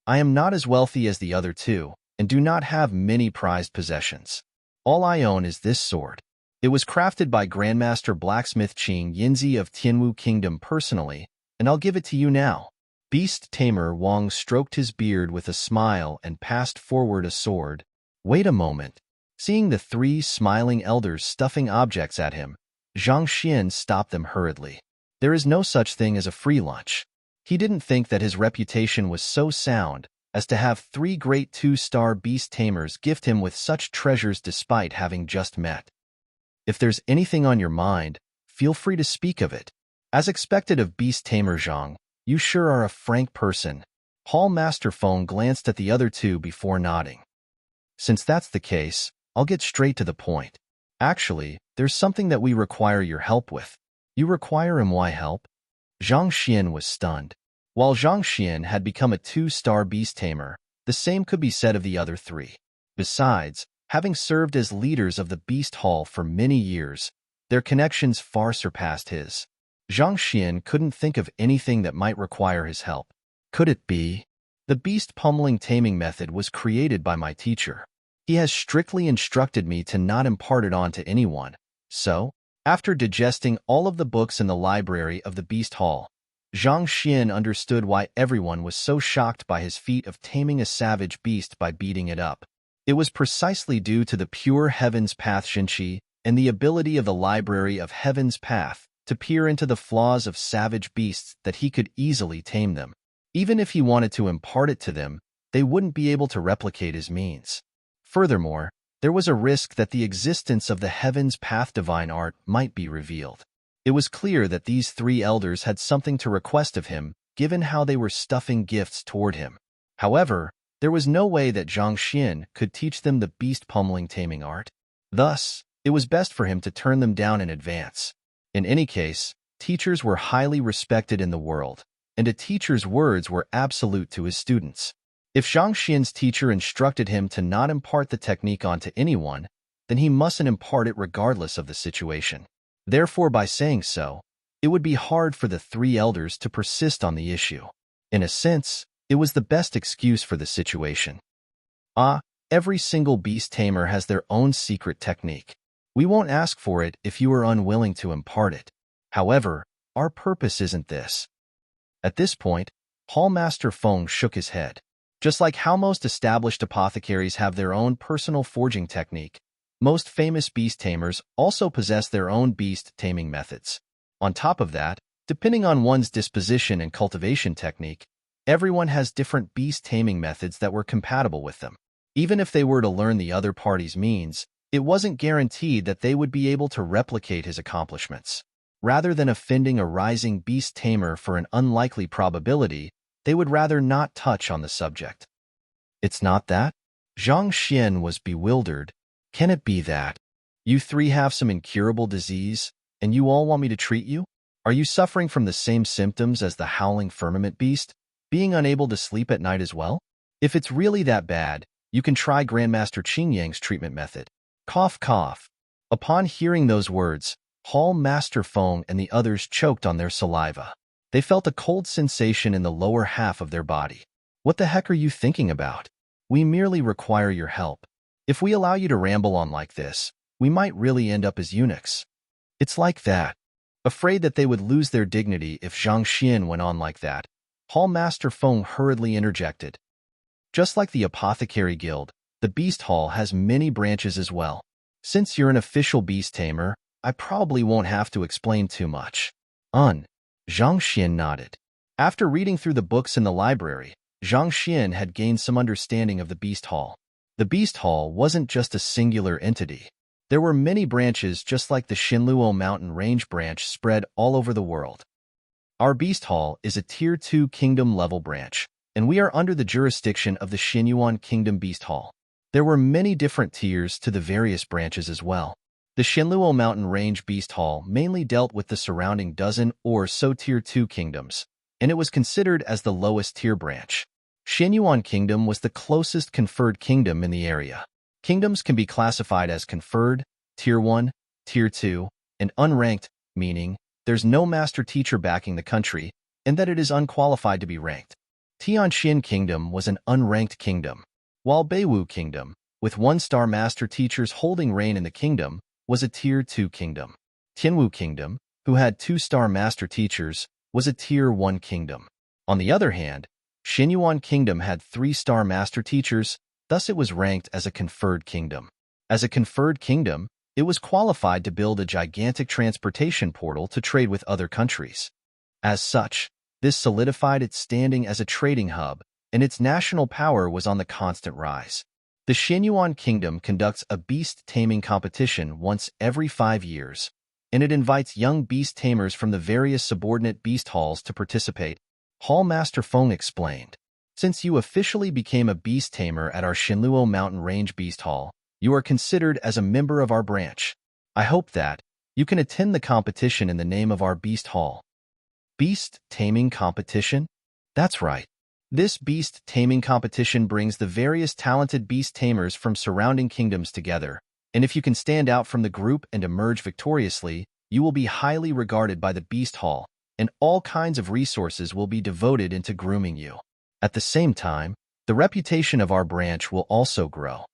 I am not as wealthy as the other two, and do not have many prized possessions. All I own is this sword. It was crafted by Grandmaster Blacksmith Qing Yinzi of Tianwu Kingdom personally, and I'll give it to you now. Beast Tamer Wang stroked his beard with a smile and passed forward a sword. Wait a moment. Seeing the 3 smiling elders stuffing objects at him, Zhang Xian stopped them hurriedly. There is no such thing as a free lunch. He didn't think that his reputation was so sound as to have 3 great 2-star beast tamers gift him with such treasures despite having just met. If there's anything on your mind, feel free to speak of it. As expected of Beast Tamer Zhang, you sure are a frank person. Hall Master Feng glanced at the other two before nodding. Since that's the case, I'll get straight to the point. Actually, there's something that we require your help with. You require my help? Zhang Xian was stunned. While Zhang Xian had become a 2-star beast tamer, the same could be said of the other 3. Besides, having served as leaders of the Beast Hall for many years, their connections far surpassed his. Zhang Xian couldn't think of anything that might require his help. Could it be? The beast pummeling taming method was created by my teacher. He has strictly instructed me to not impart it on to anyone. So, after digesting all of the books in the library of the Beast Hall, Zhang Xian understood why everyone was so shocked by his feat of taming a savage beast by beating it up. It was precisely due to the pure Heaven's Path Xinqi and the ability of the Library of Heaven's Path to peer into the flaws of savage beasts that he could easily tame them. Even if he wanted to impart it to them, they wouldn't be able to replicate his means. Furthermore, there was a risk that the existence of the Heaven's Path divine art might be revealed. It was clear that these 3 elders had something to request of him, given how they were stuffing gifts toward him. However, there was no way that Zhang Xian could teach them the beast pummeling taming art. Thus, it was best for him to turn them down in advance. In any case, teachers were highly respected in the world, and a teacher's words were absolute to his students. If Zhang Xian's teacher instructed him to not impart the technique onto anyone, then he mustn't impart it regardless of the situation. Therefore, by saying so, it would be hard for the 3 elders to persist on the issue. In a sense, it was the best excuse for the situation. Every single beast tamer has their own secret technique. We won't ask for it if you are unwilling to impart it. However, our purpose isn't this. At this point, Hall Master Feng shook his head. Just like how most established apothecaries have their own personal forging technique, most famous beast tamers also possess their own beast taming methods. On top of that, depending on one's disposition and cultivation technique, everyone has different beast taming methods that were compatible with them. Even if they were to learn the other party's means, it wasn't guaranteed that they would be able to replicate his accomplishments. Rather than offending a rising beast tamer for an unlikely probability, they would rather not touch on the subject. It's not that? Zhang Xian was bewildered. Can it be that you 3 have some incurable disease, and you all want me to treat you? Are you suffering from the same symptoms as the howling firmament beast, being unable to sleep at night as well? If it's really that bad, you can try Grandmaster Qingyang's treatment method. Cough, cough. Upon hearing those words, Hall Master Feng and the others choked on their saliva. They felt a cold sensation in the lower half of their body. What the heck are you thinking about? We merely require your help. If we allow you to ramble on like this, we might really end up as eunuchs. It's like that. Afraid that they would lose their dignity if Zhang Xian went on like that, Hall Master Feng hurriedly interjected. Just like the Apothecary Guild, the Beast Hall has many branches as well. Since you're an official beast tamer, I probably won't have to explain too much. Zhang Xian nodded. After reading through the books in the library, Zhang Xian had gained some understanding of the Beast Hall. The Beast Hall wasn't just a singular entity. There were many branches just like the Xinluo Mountain Range branch spread all over the world. Our Beast Hall is a Tier 2 Kingdom level branch, and we are under the jurisdiction of the Xinyuan Kingdom Beast Hall. There were many different tiers to the various branches as well. The Xinluo Mountain Range Beast Hall mainly dealt with the surrounding dozen or so Tier 2 kingdoms, and it was considered as the lowest tier branch. Xinyuan Kingdom was the closest conferred kingdom in the area. Kingdoms can be classified as conferred, Tier 1, Tier 2, and unranked, meaning there's no master teacher backing the country, and that it is unqualified to be ranked. Tianxin Kingdom was an unranked kingdom, while Beiwu Kingdom, with 1-star master teachers holding reign in the kingdom, was a Tier 2 kingdom. Tianwu Kingdom, who had 2-star master teachers, was a Tier 1 kingdom. On the other hand, Xinyuan Kingdom had 3-star master teachers, thus it was ranked as a conferred kingdom. As a conferred kingdom, it was qualified to build a gigantic transportation portal to trade with other countries. As such, this solidified its standing as a trading hub, and its national power was on the constant rise. The Xinyuan Kingdom conducts a beast taming competition once every 5 years, and it invites young beast tamers from the various subordinate beast halls to participate. Hall Master Feng explained. Since you officially became a beast tamer at our Xinluo Mountain Range Beast Hall, you are considered as a member of our branch. I hope that you can attend the competition in the name of our Beast Hall. Beast taming competition? That's right. This beast taming competition brings the various talented beast tamers from surrounding kingdoms together, and if you can stand out from the group and emerge victoriously, you will be highly regarded by the Beast Hall, and all kinds of resources will be devoted into grooming you. At the same time, the reputation of our branch will also grow.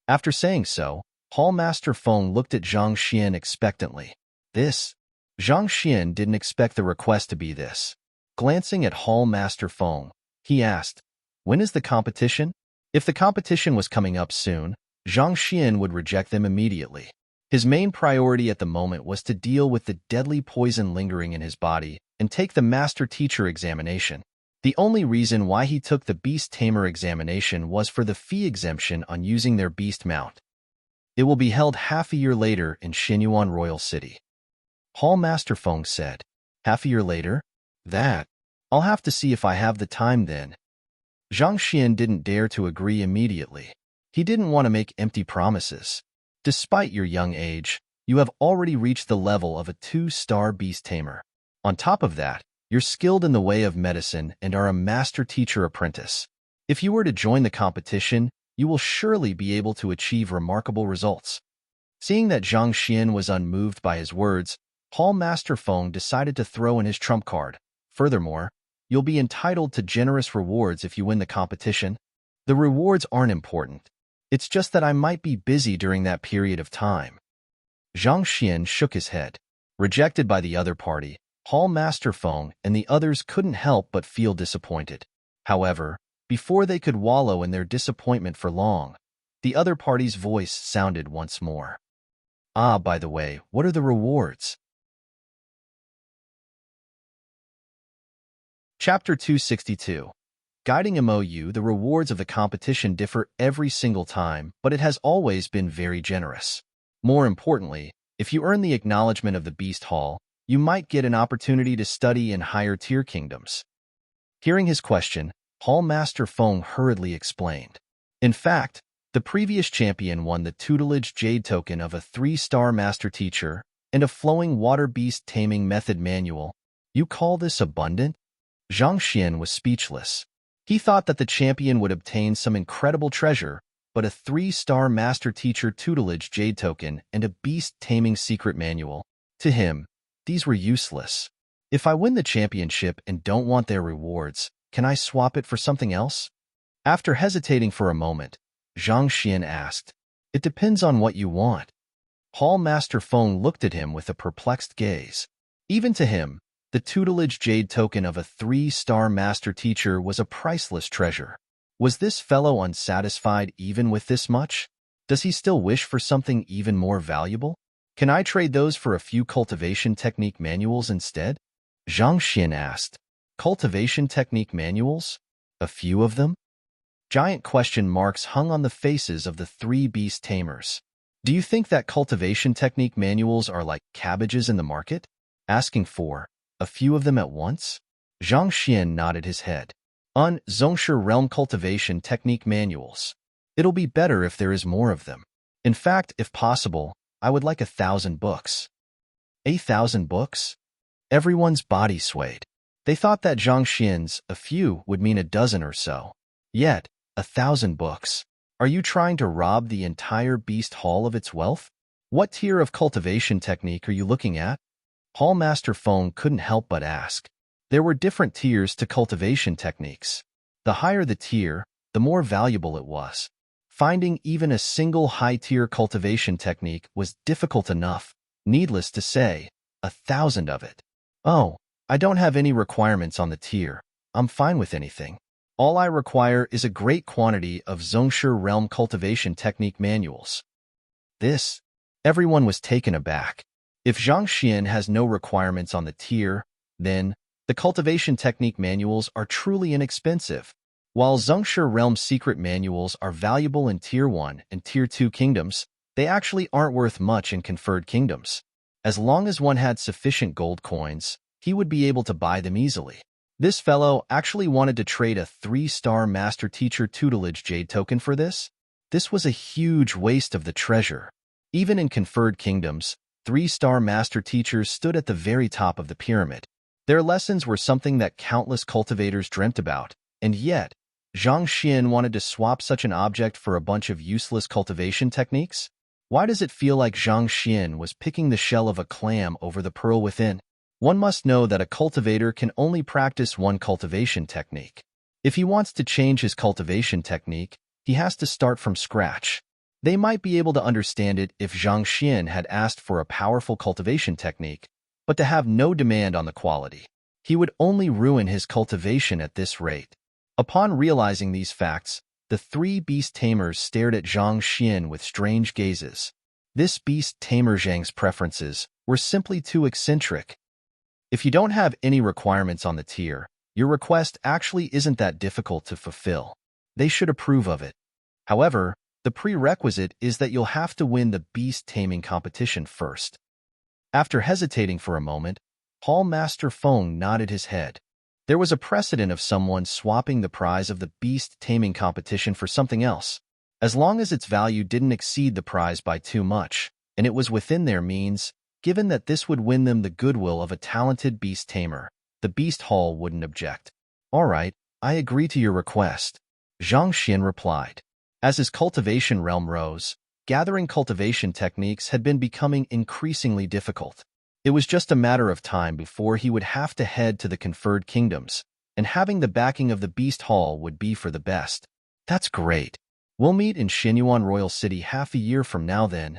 After saying so, Hall Master Feng looked at Zhang Xian expectantly. Zhang Xian didn't expect the request to be this. Glancing at Hall Master Feng, he asked, "When is the competition?" If the competition was coming up soon, Zhang Xian would reject them immediately. His main priority at the moment was to deal with the deadly poison lingering in his body and take the Master Teacher examination. The only reason why he took the Beast Tamer examination was for the fee exemption on using their beast mount. It will be held half a year later in Xinyuan Royal City. Hall Master Feng said, "Half a year later? I'll have to see if I have the time then." Zhang Xian didn't dare to agree immediately. He didn't want to make empty promises. Despite your young age, you have already reached the level of a 2-star beast tamer. On top of that, you're skilled in the way of medicine and are a master teacher apprentice. If you were to join the competition, you will surely be able to achieve remarkable results. Seeing that Zhang Xian was unmoved by his words, Hall Master Feng decided to throw in his trump card. Furthermore, you'll be entitled to generous rewards if you win the competition. The rewards aren't important. It's just that I might be busy during that period of time. Zhang Xian shook his head. Rejected by the other party, Hall Master Feng and the others couldn't help but feel disappointed. However, before they could wallow in their disappointment for long, the other party's voice sounded once more. "Ah, by the way, what are the rewards?" Chapter 262. Guiding MOU. The rewards of the competition differ every single time, but it has always been very generous. More importantly, if you earn the acknowledgement of the Beast Hall, you might get an opportunity to study in higher-tier kingdoms. Hearing his question, Hall Master Feng hurriedly explained. In fact, the previous champion won the tutelage jade token of a 3-star master teacher and a flowing water beast taming method manual. You call this abundant? Zhang Xian was speechless. He thought that the champion would obtain some incredible treasure, but a 3-star master teacher tutelage jade token and a beast taming secret manual. To him, these were useless. If I win the championship and don't want their rewards, can I swap it for something else? After hesitating for a moment, Zhang Xian asked, "It depends on what you want." Hall Master Feng looked at him with a perplexed gaze. Even to him, the tutelage jade token of a 3-star master teacher was a priceless treasure. Was this fellow unsatisfied even with this much? Does he still wish for something even more valuable? Can I trade those for a few cultivation technique manuals instead? Zhang Xian asked. Cultivation technique manuals? A few of them? Giant question marks hung on the faces of the 3 beast tamers. Do you think that cultivation technique manuals are like cabbages in the market? Asking for a few of them at once? Zhang Xian nodded his head. Zongshe realm cultivation technique manuals. It'll be better if there is more of them. In fact, if possible, I would like 1,000 books. 1,000 books? Everyone's body swayed. They thought that Zhang Xian's a few would mean a dozen or so. Yet, 1,000 books. Are you trying to rob the entire beast hall of its wealth? What tier of cultivation technique are you looking at? Hall Master Feng couldn't help but ask. There were different tiers to cultivation techniques. The higher the tier, the more valuable it was. Finding even a single high-tier cultivation technique was difficult enough. Needless to say, 1,000 of it. Oh, I don't have any requirements on the tier. I'm fine with anything. All I require is a great quantity of Zongshe realm cultivation technique manuals. Everyone was taken aback. If Zhang Xian has no requirements on the tier, then the cultivation technique manuals are truly inexpensive. While Zongshe realm secret manuals are valuable in Tier 1 and Tier 2 kingdoms, they actually aren't worth much in conferred kingdoms. As long as one had sufficient gold coins, he would be able to buy them easily. This fellow actually wanted to trade a 3-star master teacher tutelage jade token for this? This was a huge waste of the treasure. Even in conferred kingdoms, 3-star master teachers stood at the very top of the pyramid. Their lessons were something that countless cultivators dreamt about, and yet, Zhang Xian wanted to swap such an object for a bunch of useless cultivation techniques? Why does it feel like Zhang Xian was picking the shell of a clam over the pearl within? One must know that a cultivator can only practice one cultivation technique. If he wants to change his cultivation technique, he has to start from scratch. They might be able to understand it if Zhang Xian had asked for a powerful cultivation technique, but to have no demand on the quality. He would only ruin his cultivation at this rate. Upon realizing these facts, the three beast tamers stared at Zhang Xian with strange gazes. This beast tamer Zhang's preferences were simply too eccentric. If you don't have any requirements on the tier, your request actually isn't that difficult to fulfill. They should approve of it. However, the prerequisite is that you'll have to win the beast taming competition first. After hesitating for a moment, Hall Master Feng nodded his head. There was a precedent of someone swapping the prize of the beast taming competition for something else, as long as its value didn't exceed the prize by too much, and it was within their means. Given that this would win them the goodwill of a talented beast tamer, the beast hall wouldn't object. All right, I agree to your request, Zhang Xian replied. As his cultivation realm rose, gathering cultivation techniques had been becoming increasingly difficult. It was just a matter of time before he would have to head to the conferred kingdoms, and having the backing of the beast hall would be for the best. That's great. We'll meet in Xinyuan Royal City half a year from now then.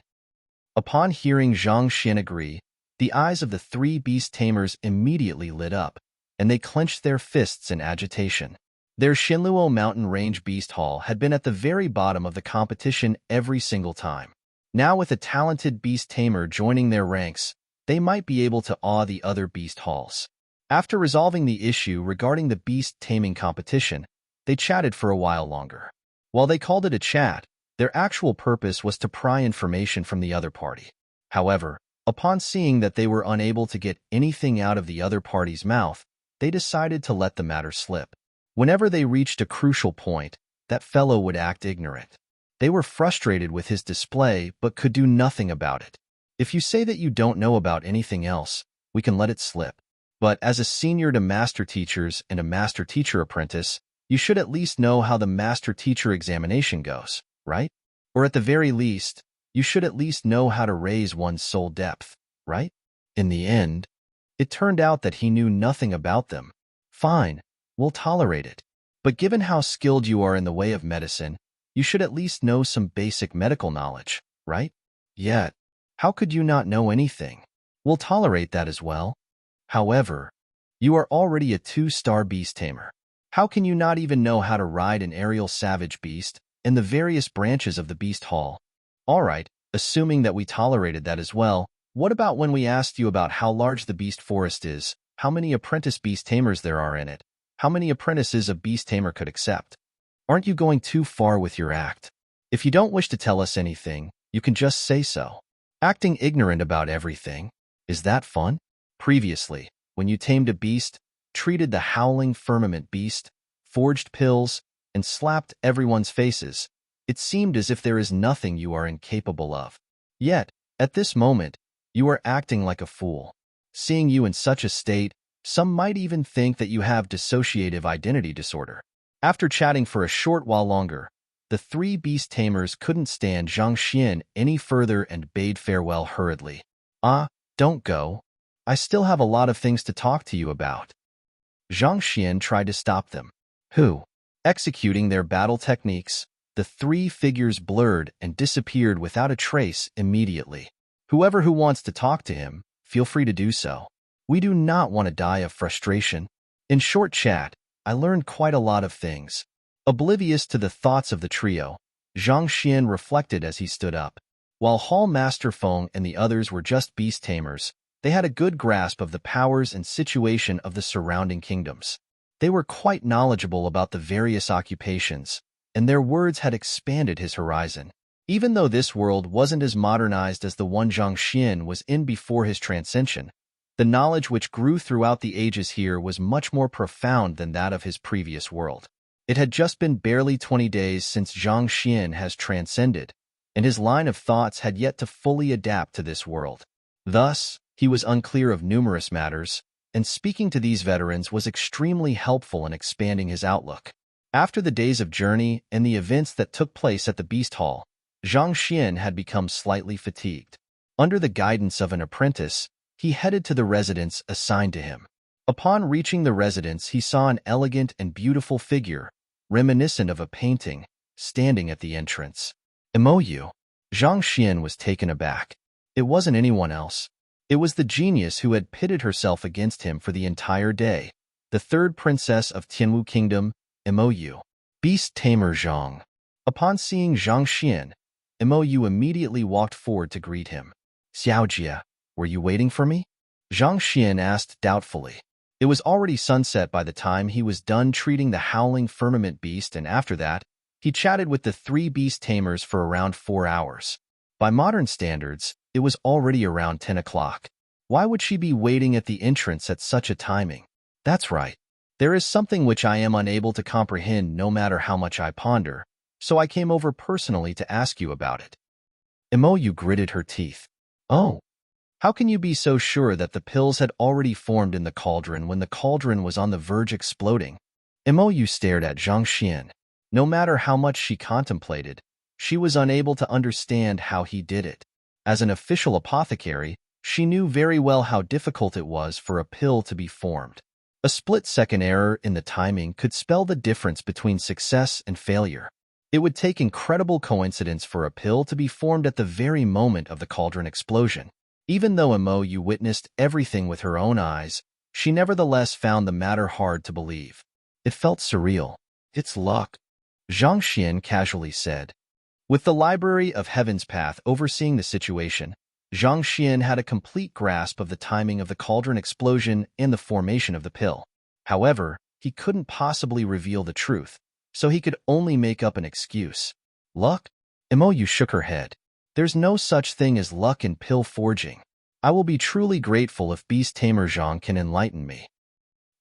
Upon hearing Zhang Xian agree, the eyes of the three beast tamers immediately lit up, and they clenched their fists in agitation. Their Xinluo Mountain Range Beast Hall had been at the very bottom of the competition every single time. Now with a talented beast tamer joining their ranks, they might be able to awe the other beast halls. After resolving the issue regarding the beast taming competition, they chatted for a while longer. While they called it a chat, their actual purpose was to pry information from the other party. However, upon seeing that they were unable to get anything out of the other party's mouth, they decided to let the matter slip. Whenever they reached a crucial point, that fellow would act ignorant. They were frustrated with his display but could do nothing about it. If you say that you don't know about anything else, we can let it slip. But as a senior to master teachers and a master teacher apprentice, you should at least know how the master teacher examination goes, right? Or at the very least, you should at least know how to raise one's soul depth, right? In the end, it turned out that he knew nothing about them. Fine, we'll tolerate it. But given how skilled you are in the way of medicine, you should at least know some basic medical knowledge, right? Yet, how could you not know anything? We'll tolerate that as well. However, you are already a 2-star beast tamer. How can you not even know how to ride an aerial savage beast and the various branches of the beast hall? All right, assuming that we tolerated that as well, what about when we asked you about how large the beast forest is, how many apprentice beast tamers there are in it, how many apprentices a beast tamer could accept? Aren't you going too far with your act? If you don't wish to tell us anything, you can just say so. Acting ignorant about everything, is that fun? Previously, when you tamed a beast, treated the howling firmament beast, forged pills, and slapped everyone's faces, it seemed as if there is nothing you are incapable of. Yet, at this moment, you are acting like a fool. Seeing you in such a state, some might even think that you have dissociative identity disorder. After chatting for a short while longer, the three beast tamers couldn't stand Zhang Xian any further and bade farewell hurriedly. Don't go. I still have a lot of things to talk to you about. Zhang Xian tried to stop them. Executing their battle techniques, the three figures blurred and disappeared without a trace immediately. Whoever who wants to talk to him, feel free to do so. We do not want to die of frustration. In short chat, I learned quite a lot of things. Oblivious to the thoughts of the trio, Zhang Xian reflected as he stood up. While Hall Master Feng and the others were just beast tamers, they had a good grasp of the powers and situation of the surrounding kingdoms. They were quite knowledgeable about the various occupations, and their words had expanded his horizon. Even though this world wasn't as modernized as the one Zhang Xian was in before his transcension, the knowledge which grew throughout the ages here was much more profound than that of his previous world. It had just been barely 20 days since Zhang Xian has transcended, and his line of thoughts had yet to fully adapt to this world. Thus, he was unclear of numerous matters, and speaking to these veterans was extremely helpful in expanding his outlook. After the days of journey and the events that took place at the Beast Hall, Zhang Xian had become slightly fatigued. Under the guidance of an apprentice, he headed to the residence assigned to him. Upon reaching the residence, he saw an elegant and beautiful figure, reminiscent of a painting, standing at the entrance. "MOU." Zhang Xian was taken aback. It wasn't anyone else. It was the genius who had pitted herself against him for the entire day, the third princess of Tianwu Kingdom, MOU. Beast Tamer Zhang. Upon seeing Zhang Xian, MOU immediately walked forward to greet him. "Xiaojia, were you waiting for me?" Zhang Xian asked doubtfully. It was already sunset by the time he was done treating the howling firmament beast, and after that, he chatted with the 3 beast tamers for around 4 hours. By modern standards, it was already around 10 o'clock. Why would she be waiting at the entrance at such a timing? That's right. There is something which I am unable to comprehend no matter how much I ponder, so I came over personally to ask you about it. MOU gritted her teeth. Oh, how can you be so sure that the pills had already formed in the cauldron when the cauldron was on the verge of exploding? MOU stared at Zhang Xian. No matter how much she contemplated, she was unable to understand how he did it. As an official apothecary, she knew very well how difficult it was for a pill to be formed. A split-second error in the timing could spell the difference between success and failure. It would take incredible coincidence for a pill to be formed at the very moment of the cauldron explosion. Even though MOU witnessed everything with her own eyes, she nevertheless found the matter hard to believe. It felt surreal. It's luck, Zhang Xian casually said. With the Library of Heaven's Path overseeing the situation, Zhang Xian had a complete grasp of the timing of the cauldron explosion and the formation of the pill. However, he couldn't possibly reveal the truth, so he could only make up an excuse. Luck? MOU shook her head. There's no such thing as luck in pill forging. I will be truly grateful if Beast Tamer Zhang can enlighten me.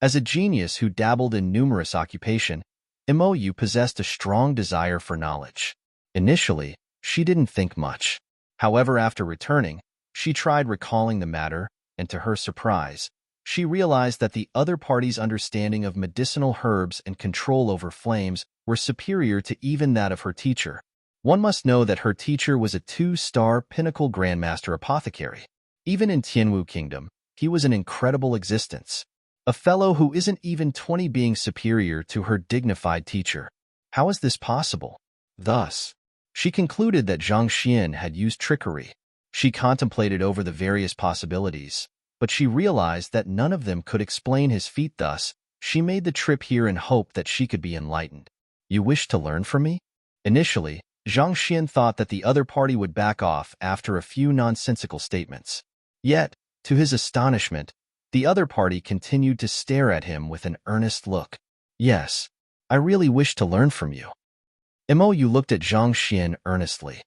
As a genius who dabbled in numerous occupations, MOU possessed a strong desire for knowledge. Initially, she didn't think much. However, after returning, she tried recalling the matter, and to her surprise, she realized that the other party's understanding of medicinal herbs and control over flames were superior to even that of her teacher. One must know that her teacher was a 2-star pinnacle grandmaster apothecary. Even in Tianwu Kingdom, he was an incredible existence. A fellow who isn't even 20 being superior to her dignified teacher. How is this possible? Thus, she concluded that Zhang Xian had used trickery. She contemplated over the various possibilities, but she realized that none of them could explain his feat. Thus, she made the trip here in hope that she could be enlightened. You wish to learn from me? Initially, Zhang Xian thought that the other party would back off after a few nonsensical statements. Yet, to his astonishment, the other party continued to stare at him with an earnest look. Yes, I really wish to learn from you. MOU looked at Zhang Xian earnestly.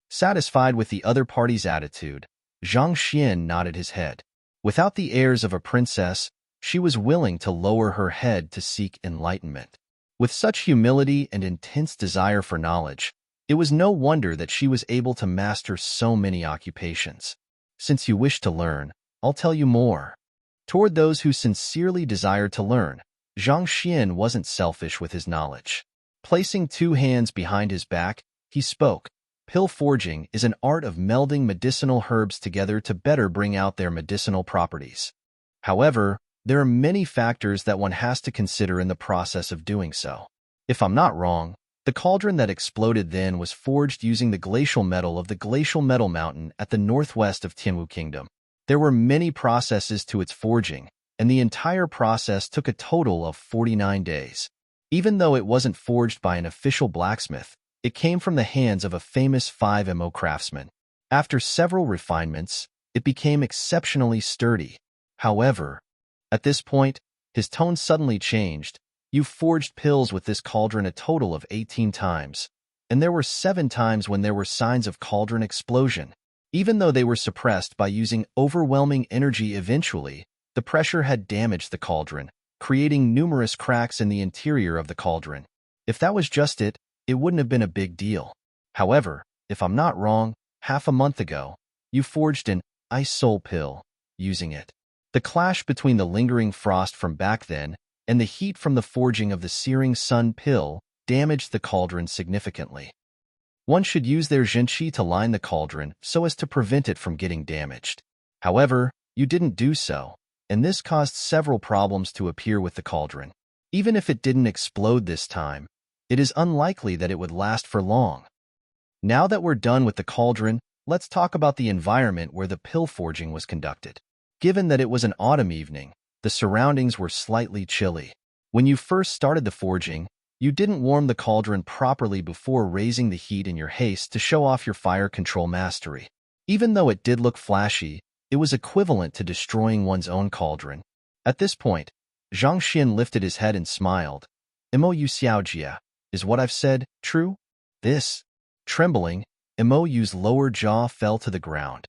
Satisfied with the other party's attitude, Zhang Xian nodded his head. Without the airs of a princess, she was willing to lower her head to seek enlightenment. With such humility and intense desire for knowledge, it was no wonder that she was able to master so many occupations. Since you wish to learn, I'll tell you more. Toward those who sincerely desired to learn, Zhang Xian wasn't selfish with his knowledge. Placing 2 hands behind his back, he spoke. Pill forging is an art of melding medicinal herbs together to better bring out their medicinal properties. However, there are many factors that one has to consider in the process of doing so. If I'm not wrong, the cauldron that exploded then was forged using the glacial metal of the glacial metal mountain at the northwest of Tianwu Kingdom. There were many processes to its forging, and the entire process took a total of 49 days. Even though it wasn't forged by an official blacksmith, it came from the hands of a famous 5mo craftsman. After several refinements, it became exceptionally sturdy. However, at this point, his tone suddenly changed. You forged pills with this cauldron a total of 18 times, and there were 7 times when there were signs of cauldron explosion. Even though they were suppressed by using overwhelming energy eventually, the pressure had damaged the cauldron, creating numerous cracks in the interior of the cauldron. If that was just it, it wouldn't have been a big deal. However, if I'm not wrong, half a month ago, you forged an ice soul pill using it. The clash between the lingering frost from back then and the heat from the forging of the searing sun pill damaged the cauldron significantly. One should use their zhenqi to line the cauldron so as to prevent it from getting damaged. However, you didn't do so, and this caused several problems to appear with the cauldron. Even if it didn't explode this time, it is unlikely that it would last for long. Now that we're done with the cauldron, let's talk about the environment where the pill forging was conducted. Given that it was an autumn evening, the surroundings were slightly chilly. When you first started the forging, you didn't warm the cauldron properly before raising the heat in your haste to show off your fire control mastery. Even though it did look flashy, it was equivalent to destroying one's own cauldron. At this point, Zhang Xian lifted his head and smiled. "Mo yu xiaojia, is what I've said true?" This, trembling, Mo Yu's lower jaw fell to the ground.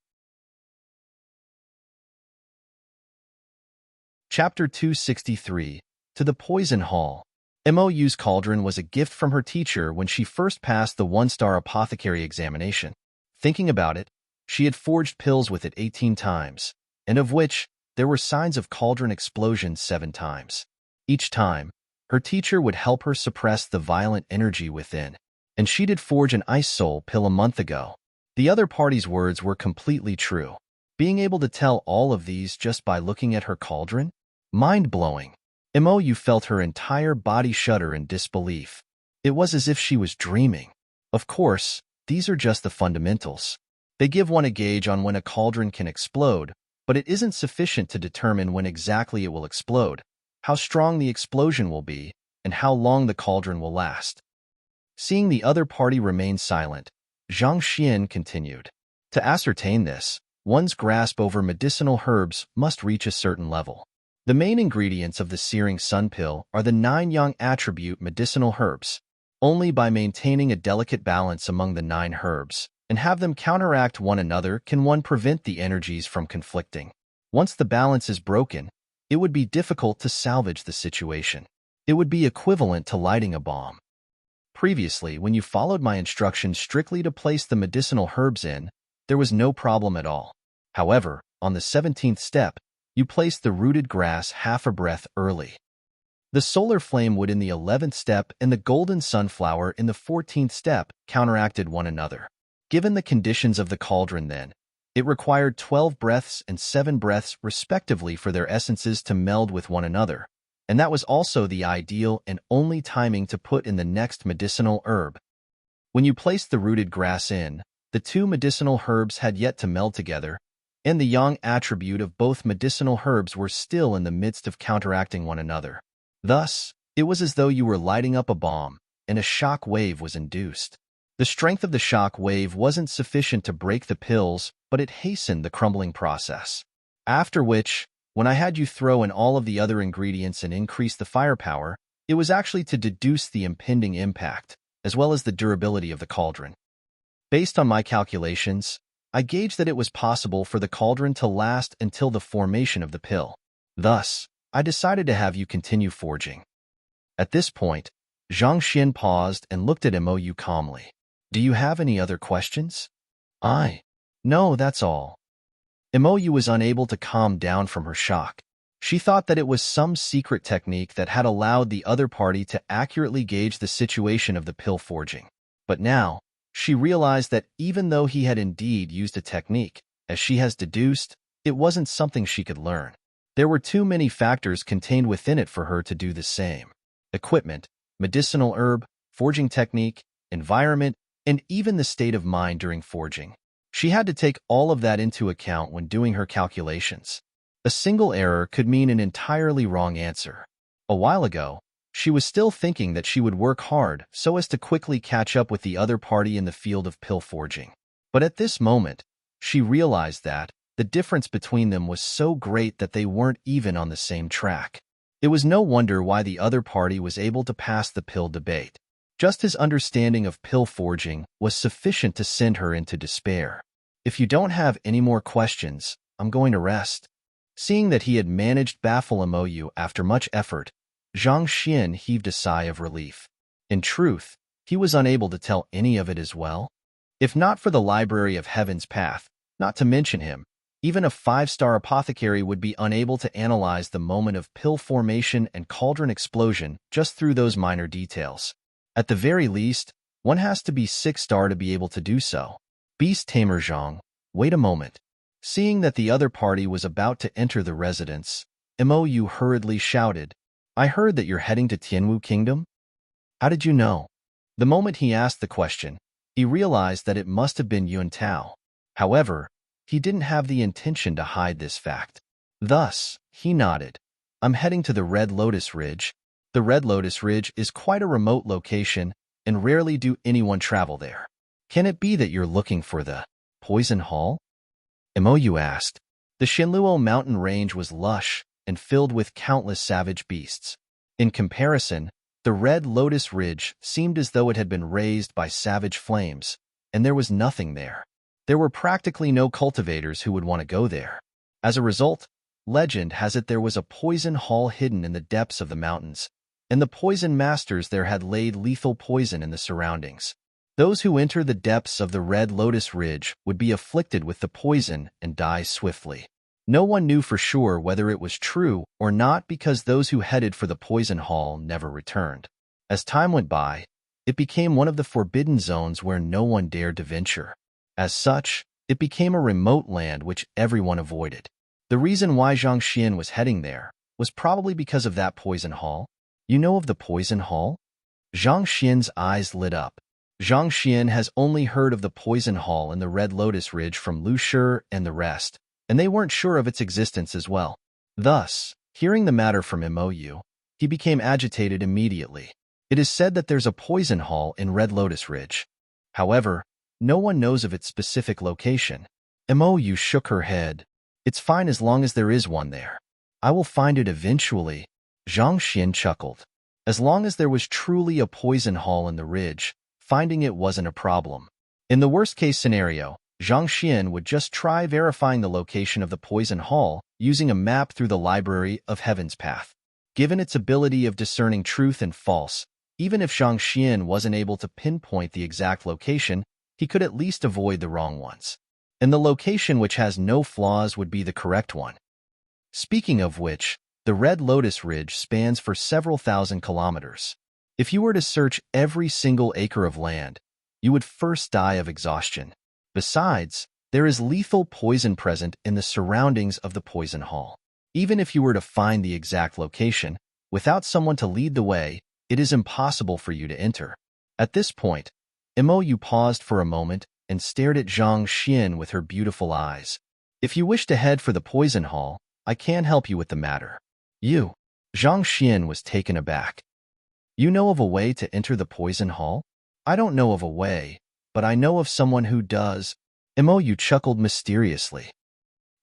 Chapter 263, To the Poison Hall. Mo Yu's cauldron was a gift from her teacher when she first passed the one-star apothecary examination. Thinking about it, she had forged pills with it 18 times, and of which there were signs of cauldron explosions 7 times. Each time, her teacher would help her suppress the violent energy within, and she did forge an ice soul pill a month ago. The other party's words were completely true. Being able to tell all of these just by looking at her cauldron? Mind-blowing. Mo Yu felt her entire body shudder in disbelief. It was as if she was dreaming. Of course, these are just the fundamentals. They give one a gauge on when a cauldron can explode, but it isn't sufficient to determine when exactly it will explode, how strong the explosion will be, and how long the cauldron will last. Seeing the other party remain silent, Zhang Xian continued. To ascertain this, one's grasp over medicinal herbs must reach a certain level. The main ingredients of the searing sun pill are the 9 yang attribute medicinal herbs. Only by maintaining a delicate balance among the 9 herbs and have them counteract one another can one prevent the energies from conflicting. Once the balance is broken, it would be difficult to salvage the situation. It would be equivalent to lighting a bomb. Previously, when you followed my instructions strictly to place the medicinal herbs in, there was no problem at all. However, on the 17th step, you placed the rooted grass half a breath early. The solar flame wood in the 11th step and the golden sunflower in the 14th step counteracted one another. Given the conditions of the cauldron then, it required 12 breaths and 7 breaths respectively for their essences to meld with one another, and that was also the ideal and only timing to put in the next medicinal herb. When you placed the rooted grass in, the 2 medicinal herbs had yet to meld together, and the yang attribute of both medicinal herbs were still in the midst of counteracting one another. Thus, it was as though you were lighting up a bomb, and a shock wave was induced. The strength of the shock wave wasn't sufficient to break the pills, but it hastened the crumbling process. After which, when I had you throw in all of the other ingredients and increase the firepower, it was actually to deduce the impending impact, as well as the durability of the cauldron. Based on my calculations, I gauged that it was possible for the cauldron to last until the formation of the pill. Thus, I decided to have you continue forging. At this point, Zhang Xian paused and looked at Mo Yu calmly. Do you have any other questions? No, that's all. Mo Yu was unable to calm down from her shock. She thought that it was some secret technique that had allowed the other party to accurately gauge the situation of the pill forging. But now, she realized that even though he had indeed used a technique, as she has deduced, it wasn't something she could learn. There were too many factors contained within it for her to do the same. Equipment, medicinal herb, forging technique, environment, and even the state of mind during forging. She had to take all of that into account when doing her calculations. A single error could mean an entirely wrong answer. A while ago, she was still thinking that she would work hard so as to quickly catch up with the other party in the field of pill forging. But at this moment, she realized that the difference between them was so great that they weren't even on the same track. It was no wonder why the other party was able to pass the pill debate. Just his understanding of pill forging was sufficient to send her into despair. If you don't have any more questions, I'm going to rest. Seeing that he had managed to baffle Mo Yu after much effort, Zhang Xian heaved a sigh of relief. In truth, he was unable to tell any of it as well. If not for the Library of Heaven's Path, not to mention him, Even a 5-star apothecary would be unable to analyze the moment of pill formation and cauldron explosion just through those minor details. At the very least, one has to be 6-star to be able to do so. Beast Tamer Zhang, wait a moment. Seeing that the other party was about to enter the residence, Mou hurriedly shouted, I heard that you're heading to Tianwu Kingdom? How did you know? The moment he asked the question, he realized that it must have been Yuan Tao. However, he didn't have the intention to hide this fact. Thus, he nodded. I'm heading to the Red Lotus Ridge. The Red Lotus Ridge is quite a remote location, and rarely do anyone travel there. Can it be that you're looking for the Poison Hall? Mou asked. The Shenluo mountain range was lush and filled with countless savage beasts. In comparison, the Red Lotus Ridge seemed as though it had been raised by savage flames, and there was nothing there. There were practically no cultivators who would want to go there. As a result, legend has it there was a poison hall hidden in the depths of the mountains, and the poison masters there had laid lethal poison in the surroundings. Those who enter the depths of the Red Lotus Ridge would be afflicted with the poison and die swiftly. No one knew for sure whether it was true or not because those who headed for the poison hall never returned. As time went by, it became one of the forbidden zones where no one dared to venture. As such, it became a remote land which everyone avoided. The reason why Zhang Xian was heading there was probably because of that poison hall. You know of the poison hall? Zhang Xian's eyes lit up. Zhang Xian has only heard of the poison hall in the Red Lotus Ridge from Lu Shi and the rest, and they weren't sure of its existence as well. Thus, hearing the matter from Mou, he became agitated immediately. It is said that there's a poison hall in Red Lotus Ridge. However, no one knows of its specific location. Mou shook her head. It's fine as long as there is one there. I will find it eventually. Zhang Xian chuckled. As long as there was truly a poison hall in the ridge, finding it wasn't a problem. In the worst-case scenario, Zhang Xian would just try verifying the location of the poison hall using a map through the Library of Heaven's Path. Given its ability of discerning truth and false, even if Zhang Xian wasn't able to pinpoint the exact location, he could at least avoid the wrong ones. And the location which has no flaws would be the correct one. Speaking of which, the Red Lotus Ridge spans for several thousand kilometers. If you were to search every single acre of land, you would first die of exhaustion. Besides, there is lethal poison present in the surroundings of the poison hall. Even if you were to find the exact location, without someone to lead the way, it is impossible for you to enter. At this point, Mou paused for a moment and stared at Zhang Xian with her beautiful eyes. If you wish to head for the poison hall, I can help you with the matter. You. Zhang Xian was taken aback. You know of a way to enter the poison hall? I don't know of a way, but I know of someone who does. Mou chuckled mysteriously.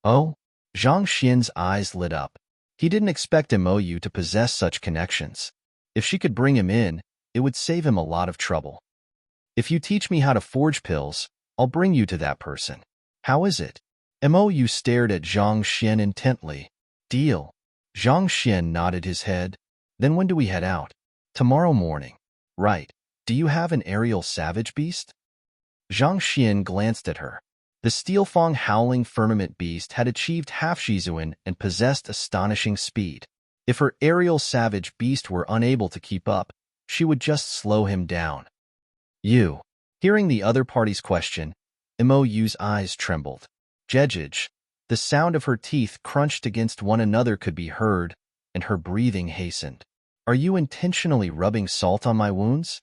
Oh? Zhang Xian's eyes lit up. He didn't expect Mou to possess such connections. If she could bring him in, it would save him a lot of trouble. If you teach me how to forge pills, I'll bring you to that person. How is it? Mou stared at Zhang Xian intently. Deal. Zhang Xian nodded his head. Then when do we head out? Tomorrow morning. Right. Do you have an aerial savage beast? Zhang Xian glanced at her. The Steelfang howling firmament beast had achieved half-Shizuan and possessed astonishing speed. If her aerial savage beast were unable to keep up, she would just slow him down. You. Hearing the other party's question, Mou's eyes trembled. Jejij. The sound of her teeth crunched against one another could be heard, and her breathing hastened. Are you intentionally rubbing salt on my wounds?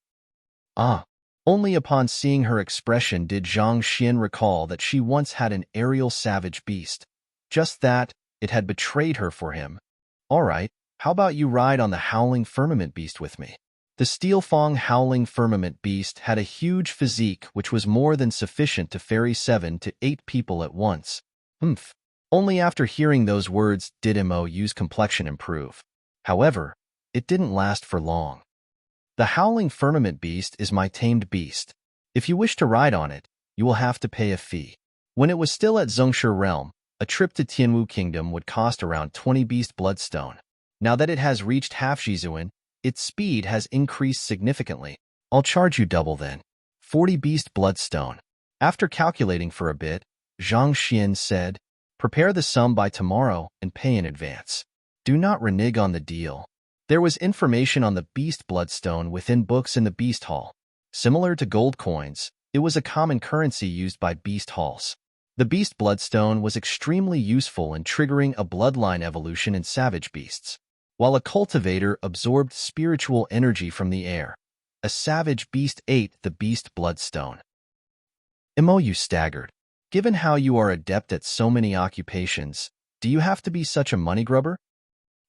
Ah. Only upon seeing her expression did Zhang Xian recall that she once had an aerial savage beast. Just that, it had betrayed her for him. All right, how about you ride on the howling firmament beast with me? The Steelfang howling firmament beast had a huge physique which was more than sufficient to ferry 7 to 8 people at once. Humph. Only after hearing those words did Mou's complexion improve. However, it didn't last for long. The howling firmament beast is my tamed beast. If you wish to ride on it, you will have to pay a fee. When it was still at Zhongshe realm, a trip to Tianwu Kingdom would cost around 20 beast bloodstone. Now that it has reached half Shizuan, its speed has increased significantly. I'll charge you double then. 40 beast bloodstone. After calculating for a bit, Zhang Xian said, Prepare the sum by tomorrow and pay in advance. Do not renege on the deal. There was information on the beast bloodstone within books in the beast hall. Similar to gold coins, it was a common currency used by beast halls. The beast bloodstone was extremely useful in triggering a bloodline evolution in savage beasts. While a cultivator absorbed spiritual energy from the air, a savage beast ate the beast bloodstone. You staggered. Given how you are adept at so many occupations, do you have to be such a money grubber?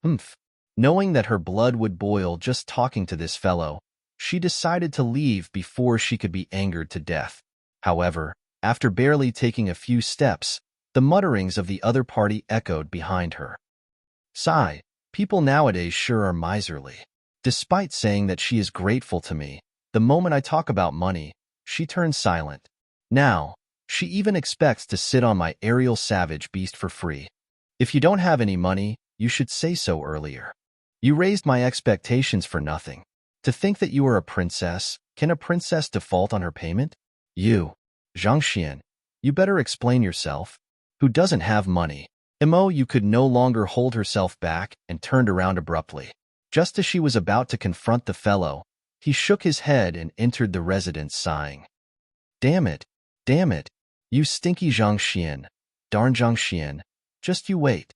Humph. Knowing that her blood would boil just talking to this fellow, she decided to leave before she could be angered to death. However, after barely taking a few steps, the mutterings of the other party echoed behind her. Sigh, people nowadays sure are miserly. Despite saying that she is grateful to me, the moment I talk about money, she turns silent. Now, she even expects to sit on my aerial savage beast for free. If you don't have any money, you should say so earlier. You raised my expectations for nothing. To think that you are a princess, can a princess default on her payment? You, Zhang Xian, you better explain yourself. Who doesn't have money? You could no longer hold herself back and turned around abruptly. Just as she was about to confront the fellow, he shook his head and entered the residence sighing. Damn it, you stinky Zhang Xian, darn Zhang Xian, just you wait.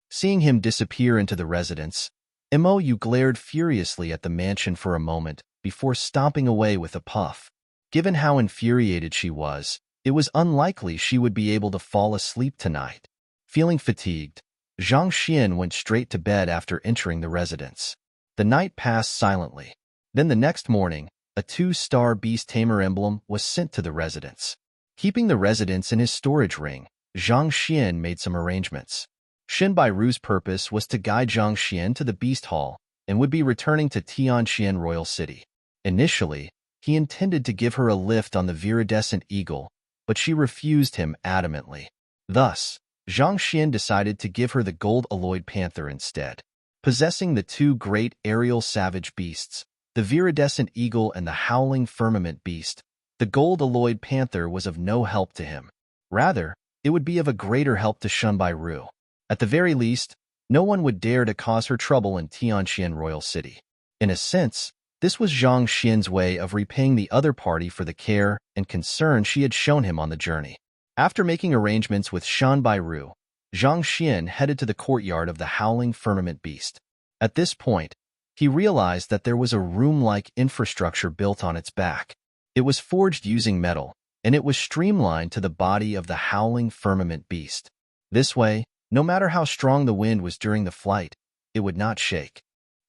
Seeing him disappear into the residence, you glared furiously at the mansion for a moment before stomping away with a puff. Given how infuriated she was, it was unlikely she would be able to fall asleep tonight. Feeling fatigued, Zhang Xian went straight to bed after entering the residence. The night passed silently. Then the next morning, a 2-star beast tamer emblem was sent to the residence. Keeping the residence in his storage ring, Zhang Xian made some arrangements. Xin Bairu's purpose was to guide Zhang Xian to the beast hall and would be returning to Tianqian Royal City. Initially, he intended to give her a lift on the viridescent eagle, but she refused him adamantly. Thus, Zhang Xian decided to give her the gold-alloyed panther instead. Possessing the 2 great aerial savage beasts, the viridescent eagle and the howling firmament beast, the gold-alloyed panther was of no help to him. Rather, it would be of a greater help to Xin Bairu. At the very least, no one would dare to cause her trouble in Tianqian Royal City. In a sense, this was Zhang Xian's way of repaying the other party for the care and concern she had shown him on the journey. After making arrangements with Xin Bairu, Zhang Xian headed to the courtyard of the howling firmament beast. At this point, he realized that there was a room-like infrastructure built on its back. It was forged using metal, and it was streamlined to the body of the howling firmament beast. This way, no matter how strong the wind was during the flight, it would not shake.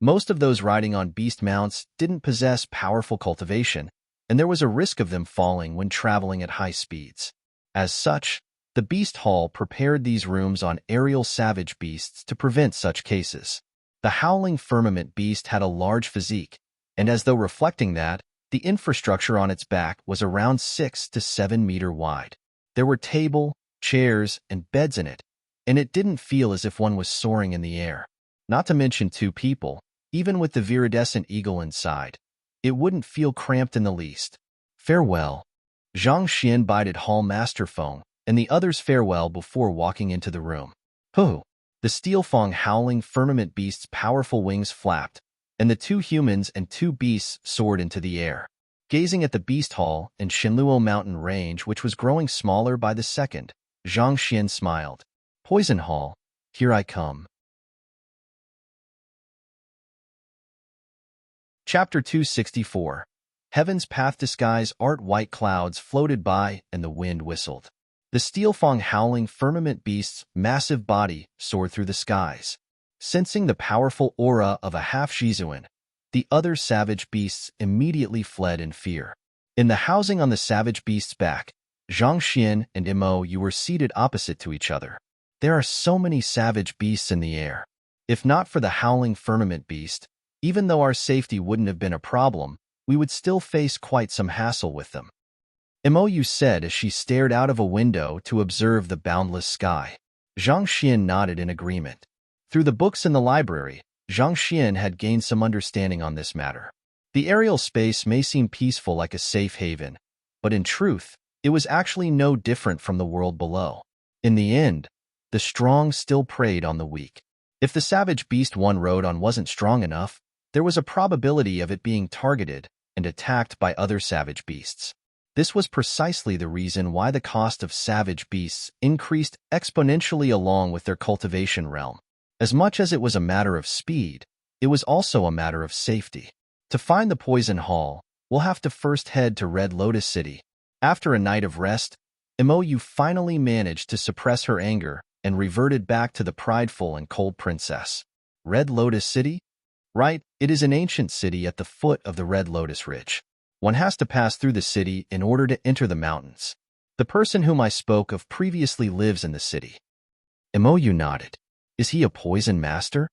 Most of those riding on beast mounts didn't possess powerful cultivation, and there was a risk of them falling when traveling at high speeds. As such, the beast hall prepared these rooms on aerial savage beasts to prevent such cases. The howling firmament beast had a large physique, and as though reflecting that, the infrastructure on its back was around 6 to 7 meters wide. There were table, chairs, and beds in it, and it didn't feel as if one was soaring in the air. Not to mention 2 people, even with the viridescent eagle inside. It wouldn't feel cramped in the least. Farewell. Zhang Xian bided Hall Master Feng and the others farewell before walking into the room. Hoo! The steel-fang howling firmament beast's powerful wings flapped, and the 2 humans and 2 beasts soared into the air. Gazing at the beast hall and Shenluo mountain range, which was growing smaller by the second, Zhang Xian smiled. Poison Hall, here I come. Chapter 264. Heaven's path disguise art white clouds floated by and the wind whistled. The steel-fang howling firmament beast's massive body soared through the skies. Sensing the powerful aura of a half-Shizuan, the other savage beasts immediately fled in fear. In the housing on the savage beast's back, Zhang Xian and you were seated opposite to each other. There are so many savage beasts in the air. If not for the howling firmament beast, even though our safety wouldn't have been a problem, we would still face quite some hassle with them. You said as she stared out of a window to observe the boundless sky. Zhang Xian nodded in agreement. Through the books in the library, Zhang Xian had gained some understanding on this matter. The aerial space may seem peaceful like a safe haven, but in truth, it was actually no different from the world below. In the end, The strong still preyed on the weak. If the savage beast one rode on wasn't strong enough, there was a probability of it being targeted and attacked by other savage beasts. This was precisely the reason why the cost of savage beasts increased exponentially along with their cultivation realm. As much as it was a matter of speed, it was also a matter of safety. To find the poison hall, we'll have to first head to Red Lotus City. After a night of rest, Mou finally managed to suppress her anger and reverted back to the prideful and cold princess. Red Lotus City? Right, it is an ancient city at the foot of the Red Lotus Ridge. One has to pass through the city in order to enter the mountains. The person whom I spoke of previously lives in the city. Mou nodded. Is he a poison master?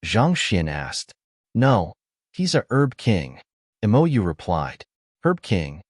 Zhang Xian asked. No, he's a herb king. Mou replied. Herb king?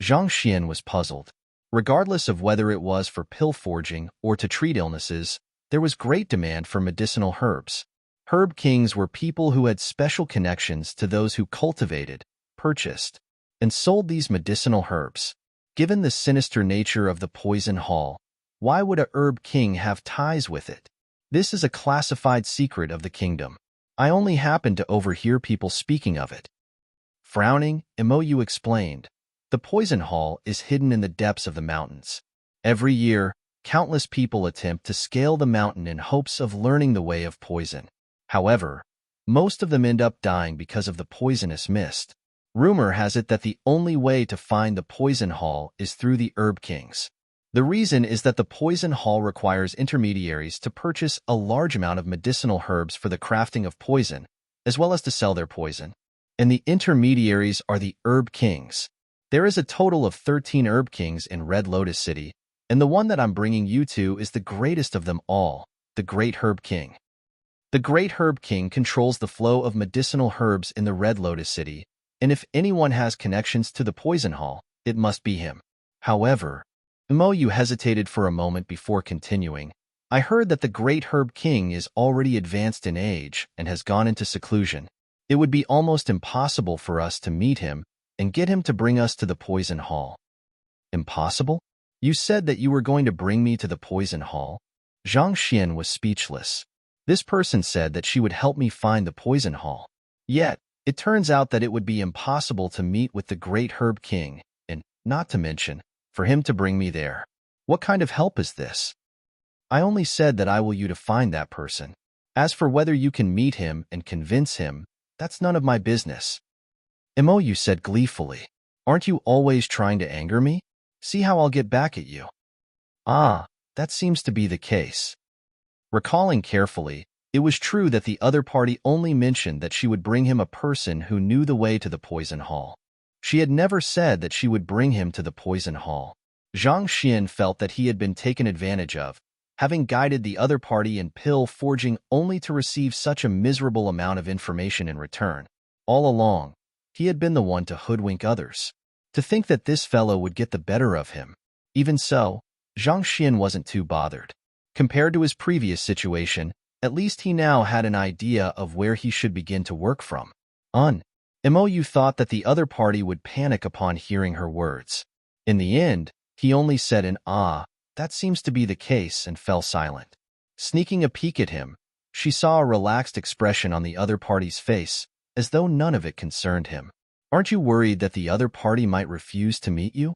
Zhang Xian was puzzled. Regardless of whether it was for pill forging or to treat illnesses, there was great demand for medicinal herbs. Herb kings were people who had special connections to those who cultivated, purchased, and sold these medicinal herbs. Given the sinister nature of the poison hall, why would a herb king have ties with it? This is a classified secret of the kingdom. I only happened to overhear people speaking of it. Frowning, Mou explained. The poison hall is hidden in the depths of the mountains. Every year, countless people attempt to scale the mountain in hopes of learning the way of poison. However, most of them end up dying because of the poisonous mist. Rumor has it that the only way to find the poison hall is through the herb kings. The reason is that the poison hall requires intermediaries to purchase a large amount of medicinal herbs for the crafting of poison, as well as to sell their poison. And the intermediaries are the herb kings. There is a total of 13 herb kings in Red Lotus City, and the one that I'm bringing you to is the greatest of them all, the Great Herb King. The Great Herb King controls the flow of medicinal herbs in the Red Lotus City, and if anyone has connections to the poison hall, it must be him. However, Mou hesitated for a moment before continuing. I heard that the Great Herb King is already advanced in age and has gone into seclusion. It would be almost impossible for us to meet him and get him to bring us to the poison hall. Impossible? You said that you were going to bring me to the poison hall? Zhang Xian was speechless. This person said that she would help me find the poison hall. Yet, it turns out that it would be impossible to meet with the Great Herb King, and, not to mention, for him to bring me there. What kind of help is this? I only said that I will you to find that person. As for whether you can meet him and convince him, that's none of my business. Mou said gleefully. Aren't you always trying to anger me? See how I'll get back at you. Ah, that seems to be the case. Recalling carefully, it was true that the other party only mentioned that she would bring him a person who knew the way to the poison hall. She had never said that she would bring him to the poison hall. Zhang Xian felt that he had been taken advantage of, having guided the other party in pill forging only to receive such a miserable amount of information in return. All along, he had been the one to hoodwink others. To think that this fellow would get the better of him. Even so, Zhang Xian wasn't too bothered. Compared to his previous situation, at least he now had an idea of where he should begin to work from. Mou thought that the other party would panic upon hearing her words. In the end, he only said an that seems to be the case, and fell silent. Sneaking a peek at him, she saw a relaxed expression on the other party's face, as though none of it concerned him. Aren't you worried that the other party might refuse to meet you?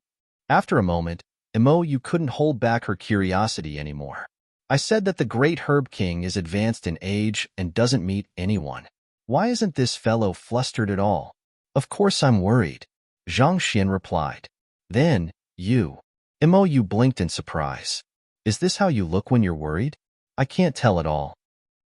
After a moment, Mou couldn't hold back her curiosity anymore. I said that the Great Herb King is advanced in age and doesn't meet anyone. Why isn't this fellow flustered at all? Of course I'm worried, Zhang Xian replied. Then, Mou blinked in surprise. Is this how you look when you're worried? I can't tell at all.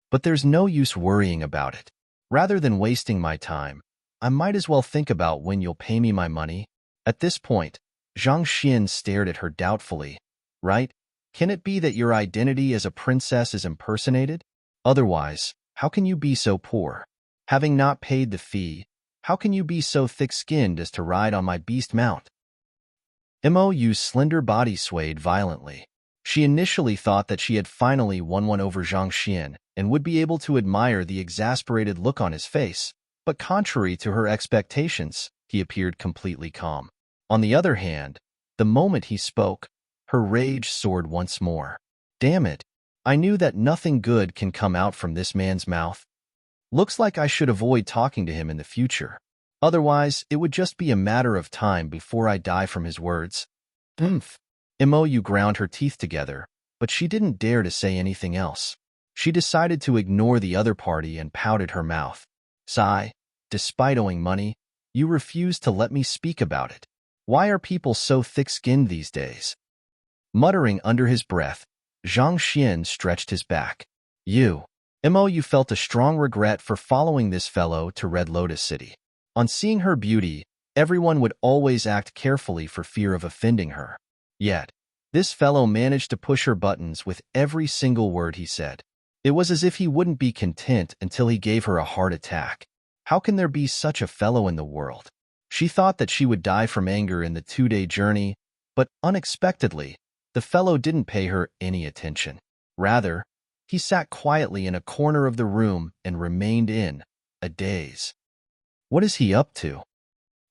But there's no use worrying about it. Rather than wasting my time, I might as well think about when you'll pay me my money. At this point, Zhang Xian stared at her doubtfully. Right? Can it be that your identity as a princess is impersonated? Otherwise, how can you be so poor? Having not paid the fee, how can you be so thick-skinned as to ride on my beast mount? Mou's slender body swayed violently. She initially thought that she had finally won one over Zhang Xian and would be able to admire the exasperated look on his face, but contrary to her expectations, he appeared completely calm. On the other hand, the moment he spoke, her rage soared once more. Damn it, I knew that nothing good can come out from this man's mouth. Looks like I should avoid talking to him in the future. Otherwise, it would just be a matter of time before I die from his words. Oomph. Mou ground her teeth together, but she didn't dare to say anything else. She decided to ignore the other party and pouted her mouth. Sigh, despite owing money, you refuse to let me speak about it. Why are people so thick-skinned these days? Muttering under his breath, Zhang Xian stretched his back. Mou felt a strong regret for following this fellow to Red Lotus City. On seeing her beauty, everyone would always act carefully for fear of offending her. Yet, this fellow managed to push her buttons with every single word he said. It was as if he wouldn't be content until he gave her a heart attack. How can there be such a fellow in the world? She thought that she would die from anger in the 2-day journey, but unexpectedly, the fellow didn't pay her any attention. Rather, he sat quietly in a corner of the room and remained in a daze. What is he up to?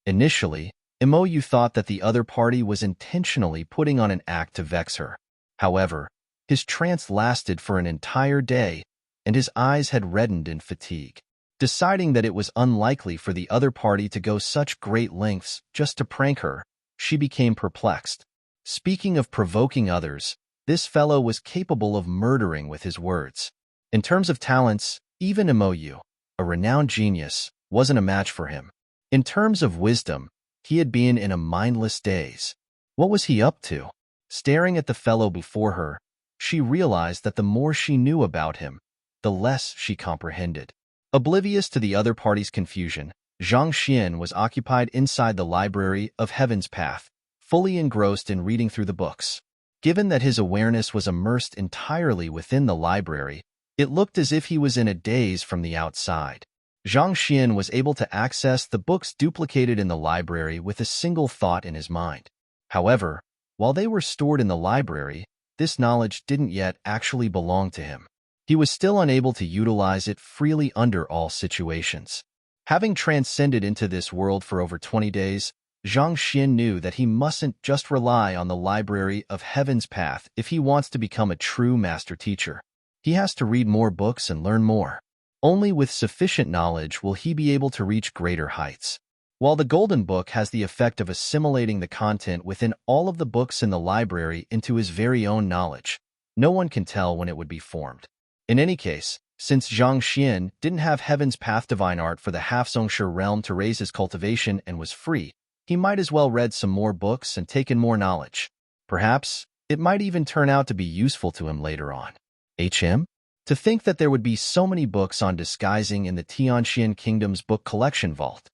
Initially, Mou thought that the other party was intentionally putting on an act to vex her. However, his trance lasted for an entire day, and his eyes had reddened in fatigue. Deciding that it was unlikely for the other party to go such great lengths just to prank her, she became perplexed. Speaking of provoking others, this fellow was capable of murdering with his words. In terms of talents, even Mou, a renowned genius, wasn't a match for him. In terms of wisdom, he had been in a mindless daze. What was he up to? Staring at the fellow before her, she realized that the more she knew about him, the less she comprehended. Oblivious to the other party's confusion, Zhang Xian was occupied inside the library of Heaven's Path, fully engrossed in reading through the books. Given that his awareness was immersed entirely within the library, it looked as if he was in a daze from the outside. Zhang Xian was able to access the books duplicated in the library with a single thought in his mind. However, while they were stored in the library, this knowledge didn't yet actually belong to him. He was still unable to utilize it freely under all situations. Having transcended into this world for over 20 days, Zhang Xian knew that he mustn't just rely on the library of Heaven's Path if he wants to become a true master teacher. He has to read more books and learn more. Only with sufficient knowledge will he be able to reach greater heights. While the Golden Book has the effect of assimilating the content within all of the books in the library into his very own knowledge, no one can tell when it would be formed. In any case, since Zhang Xian didn't have Heaven's Path Divine Art for the Half-Zhongshe realm to raise his cultivation and was free, he might as well read some more books and take in more knowledge. Perhaps, it might even turn out to be useful to him later on. To think that there would be so many books on disguising in the Tianxian Kingdom's book collection vault.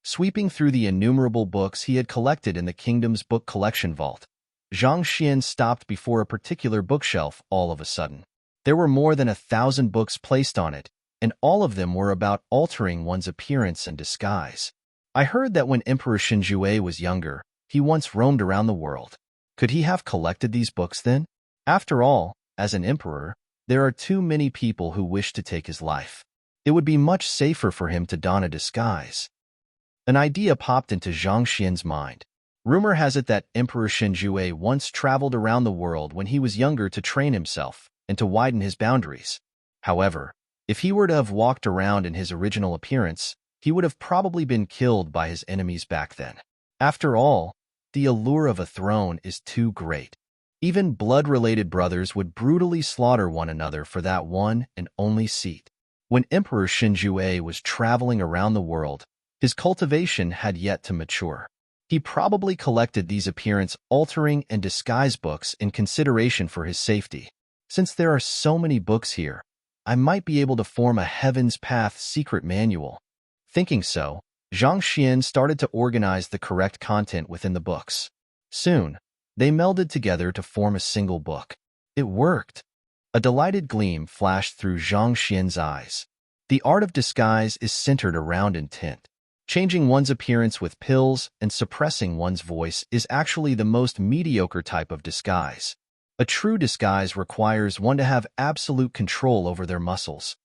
Sweeping through the innumerable books he had collected in the kingdom's book collection vault, Zhang Xian stopped before a particular bookshelf all of a sudden. There were more than 1,000 books placed on it, and all of them were about altering one's appearance and disguise. I heard that when Emperor Shinjue was younger, he once roamed around the world. Could he have collected these books then? After all, as an emperor, there are too many people who wish to take his life. It would be much safer for him to don a disguise. An idea popped into Zhang Xian's mind. Rumor has it that Emperor Shinjue once traveled around the world when he was younger to train himself and to widen his boundaries. However, if he were to have walked around in his original appearance, he would have probably been killed by his enemies back then. After all, the allure of a throne is too great. Even blood-related brothers would brutally slaughter one another for that one and only seat. When Emperor Shinjue was traveling around the world, his cultivation had yet to mature. He probably collected these appearance-altering and disguise books in consideration for his safety. Since there are so many books here, I might be able to form a Heaven's Path secret manual. Thinking so, Zhang Xian started to organize the correct content within the books. Soon, they melded together to form a single book. It worked. A delighted gleam flashed through Zhang Xian's eyes. The art of disguise is centered around intent. Changing one's appearance with pills and suppressing one's voice is actually the most mediocre type of disguise. A true disguise requires one to have absolute control over their muscles.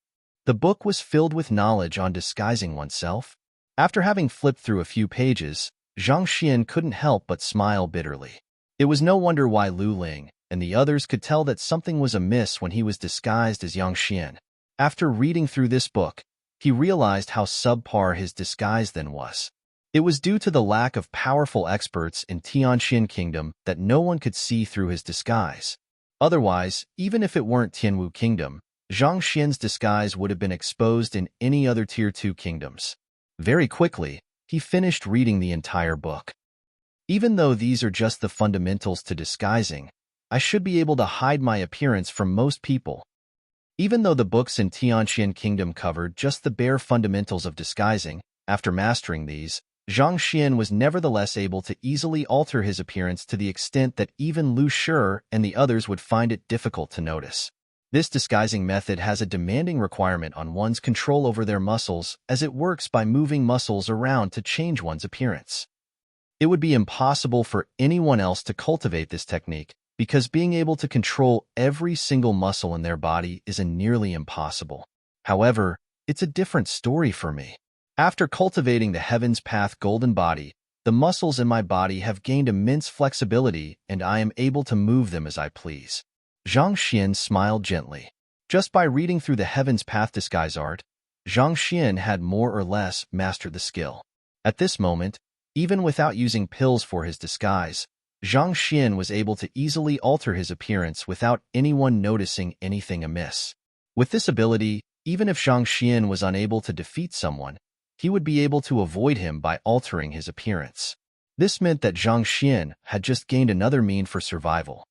The book was filled with knowledge on disguising oneself. After having flipped through a few pages, Zhang Xian couldn't help but smile bitterly. It was no wonder why Lu Ling, and the others could tell that something was amiss when he was disguised as Yang Xian. After reading through this book, he realized how subpar his disguise then was. It was due to the lack of powerful experts in Tianqian Kingdom that no one could see through his disguise. Otherwise, even if it weren't Tianwu Kingdom, Zhang Xian's disguise would have been exposed in any other Tier 2 kingdoms. Very quickly, he finished reading the entire book. Even though these are just the fundamentals to disguising, I should be able to hide my appearance from most people. Even though the books in Tianqian Kingdom covered just the bare fundamentals of disguising, after mastering these, Zhang Xian was nevertheless able to easily alter his appearance to the extent that even Lu Shi and the others would find it difficult to notice. This disguising method has a demanding requirement on one's control over their muscles, as it works by moving muscles around to change one's appearance. It would be impossible for anyone else to cultivate this technique, because being able to control every single muscle in their body is nearly impossible. However, it's a different story for me. After cultivating the Heaven's Path Golden Body, the muscles in my body have gained immense flexibility and I am able to move them as I please. Zhang Xian smiled gently. Just by reading through the Heaven's Path disguise art, Zhang Xian had more or less mastered the skill. At this moment, even without using pills for his disguise, Zhang Xian was able to easily alter his appearance without anyone noticing anything amiss. With this ability, even if Zhang Xian was unable to defeat someone, he would be able to avoid him by altering his appearance. This meant that Zhang Xian had just gained another mean for survival.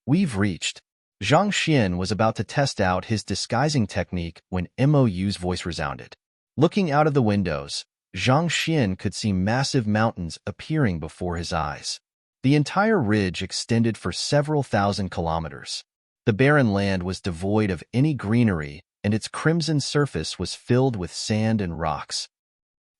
We've reached. Zhang Xian was about to test out his disguising technique when Mou's voice resounded. Looking out of the windows, Zhang Xian could see massive mountains appearing before his eyes. The entire ridge extended for several thousand kilometers. The barren land was devoid of any greenery, and its crimson surface was filled with sand and rocks.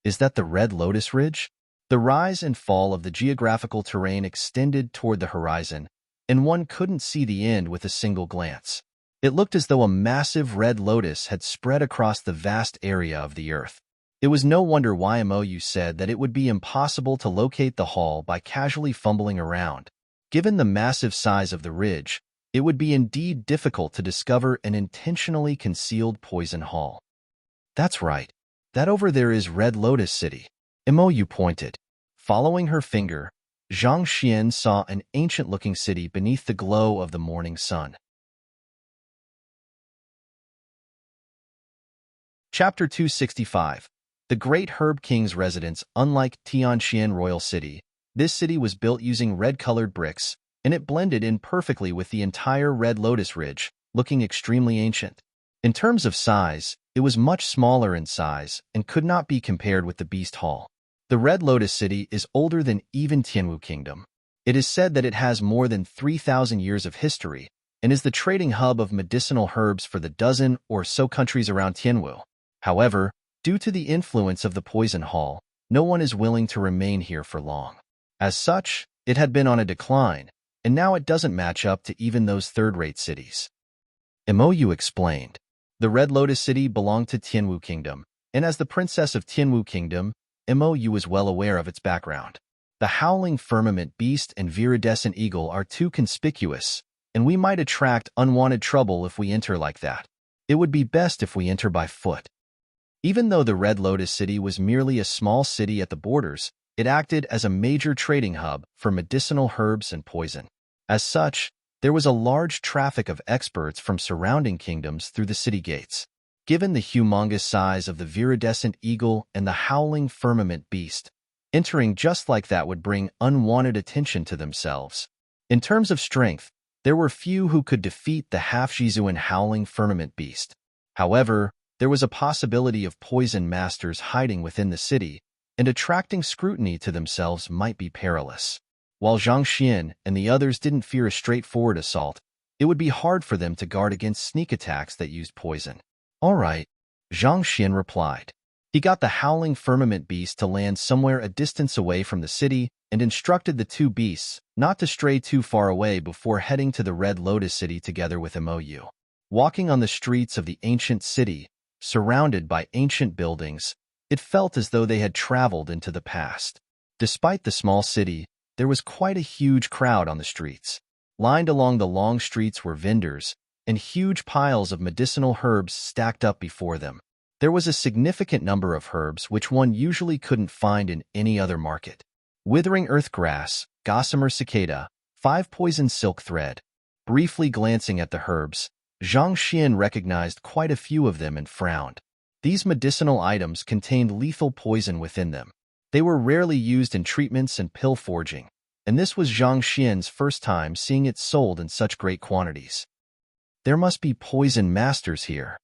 Is that the Red Lotus Ridge? The rise and fall of the geographical terrain extended toward the horizon, and one couldn't see the end with a single glance. It looked as though a massive red lotus had spread across the vast area of the earth. It was no wonder why Mou said that it would be impossible to locate the hall by casually fumbling around. Given the massive size of the ridge, it would be indeed difficult to discover an intentionally concealed poison hall. That's right. That over there is Red Lotus City. Mou pointed. Following her finger, Zhang Xian saw an ancient-looking city beneath the glow of the morning sun. Chapter 265. The Great Herb King's residence. Unlike Tianqian Royal City, this city was built using red-colored bricks, and it blended in perfectly with the entire Red Lotus Ridge, looking extremely ancient. In terms of size, it was much smaller in size and could not be compared with the Beast Hall. The Red Lotus City is older than even Tianwu Kingdom. It is said that it has more than 3,000 years of history and is the trading hub of medicinal herbs for the dozen or so countries around Tianwu. However, due to the influence of the Poison Hall, no one is willing to remain here for long. As such, it had been on a decline, and now it doesn't match up to even those third-rate cities. Mou explained. The Red Lotus City belonged to Tianwu Kingdom, and as the princess of Tianwu Kingdom, Mou was well aware of its background. The howling firmament beast and viridescent eagle are too conspicuous, and we might attract unwanted trouble if we enter like that. It would be best if we enter by foot. Even though the Red Lotus City was merely a small city at the borders, it acted as a major trading hub for medicinal herbs and poison. As such, there was a large traffic of experts from surrounding kingdoms through the city gates. Given the humongous size of the viridescent eagle and the howling firmament beast, entering just like that would bring unwanted attention to themselves. In terms of strength, there were few who could defeat the half-Jizuan howling firmament beast. However, there was a possibility of poison masters hiding within the city, and attracting scrutiny to themselves might be perilous. While Zhang Xian and the others didn't fear a straightforward assault, it would be hard for them to guard against sneak attacks that used poison. All right, Zhang Xian replied. He got the howling firmament beast to land somewhere a distance away from the city and instructed the two beasts not to stray too far away before heading to the Red Lotus City together with Mou. Walking on the streets of the ancient city, surrounded by ancient buildings, it felt as though they had traveled into the past. Despite the small city, there was quite a huge crowd on the streets. Lined along the long streets were vendors, and huge piles of medicinal herbs stacked up before them. There was a significant number of herbs which one usually couldn't find in any other market. Withering earthgrass, gossamer cicada, 5-poison silk thread. Briefly glancing at the herbs, Zhang Xian recognized quite a few of them and frowned. These medicinal items contained lethal poison within them. They were rarely used in treatments and pill forging, and this was Zhang Xian's first time seeing it sold in such great quantities. There must be poison masters here.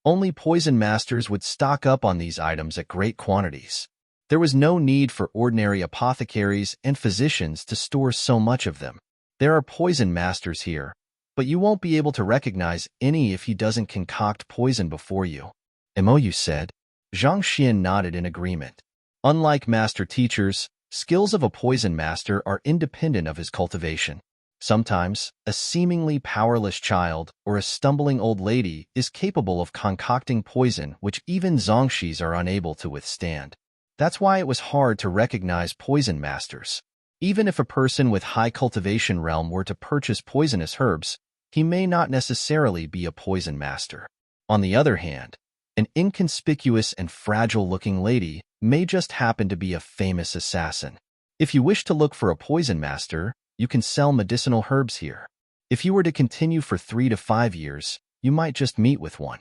Only poison masters would stock up on these items at great quantities. There was no need for ordinary apothecaries and physicians to store so much of them. There are poison masters here, but you won't be able to recognize any if he doesn't concoct poison before you. Mou said. Zhang Xian nodded in agreement. Unlike master teachers, skills of a poison master are independent of his cultivation. Sometimes, a seemingly powerless child or a stumbling old lady is capable of concocting poison which even zongshis are unable to withstand. That's why it was hard to recognize poison masters. Even if a person with high cultivation realm were to purchase poisonous herbs, he may not necessarily be a poison master. On the other hand, an inconspicuous and fragile-looking lady may just happen to be a famous assassin. If you wish to look for a poison master, you can sell medicinal herbs here. If you were to continue for 3 to 5 years, you might just meet with one.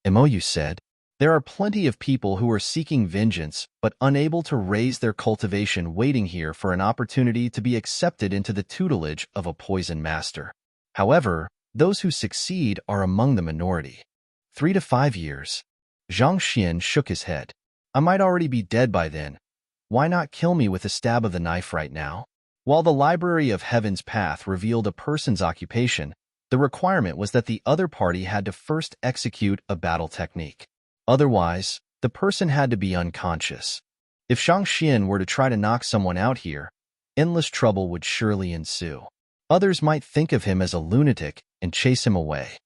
Mou said. There are plenty of people who are seeking vengeance but unable to raise their cultivation waiting here for an opportunity to be accepted into the tutelage of a poison master. However, those who succeed are among the minority. 3 to 5 years. Zhang Xian shook his head. I might already be dead by then. Why not kill me with a stab of the knife right now? While the Library of Heaven's Path revealed a person's occupation, the requirement was that the other party had to first execute a battle technique. Otherwise, the person had to be unconscious. If Zhang Xian were to try to knock someone out here, endless trouble would surely ensue. Others might think of him as a lunatic and chase him away.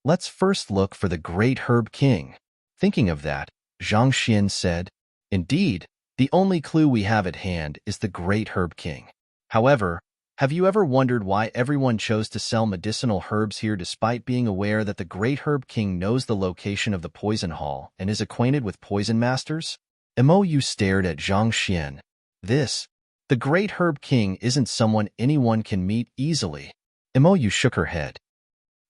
Let's first look for the Great Herb King. Thinking of that, Zhang Xian said, Indeed, the only clue we have at hand is the Great Herb King. However, have you ever wondered why everyone chose to sell medicinal herbs here despite being aware that the Great Herb King knows the location of the poison hall and is acquainted with poison masters? Mou stared at Zhang Xian. The Great Herb King isn't someone anyone can meet easily. Mou shook her head.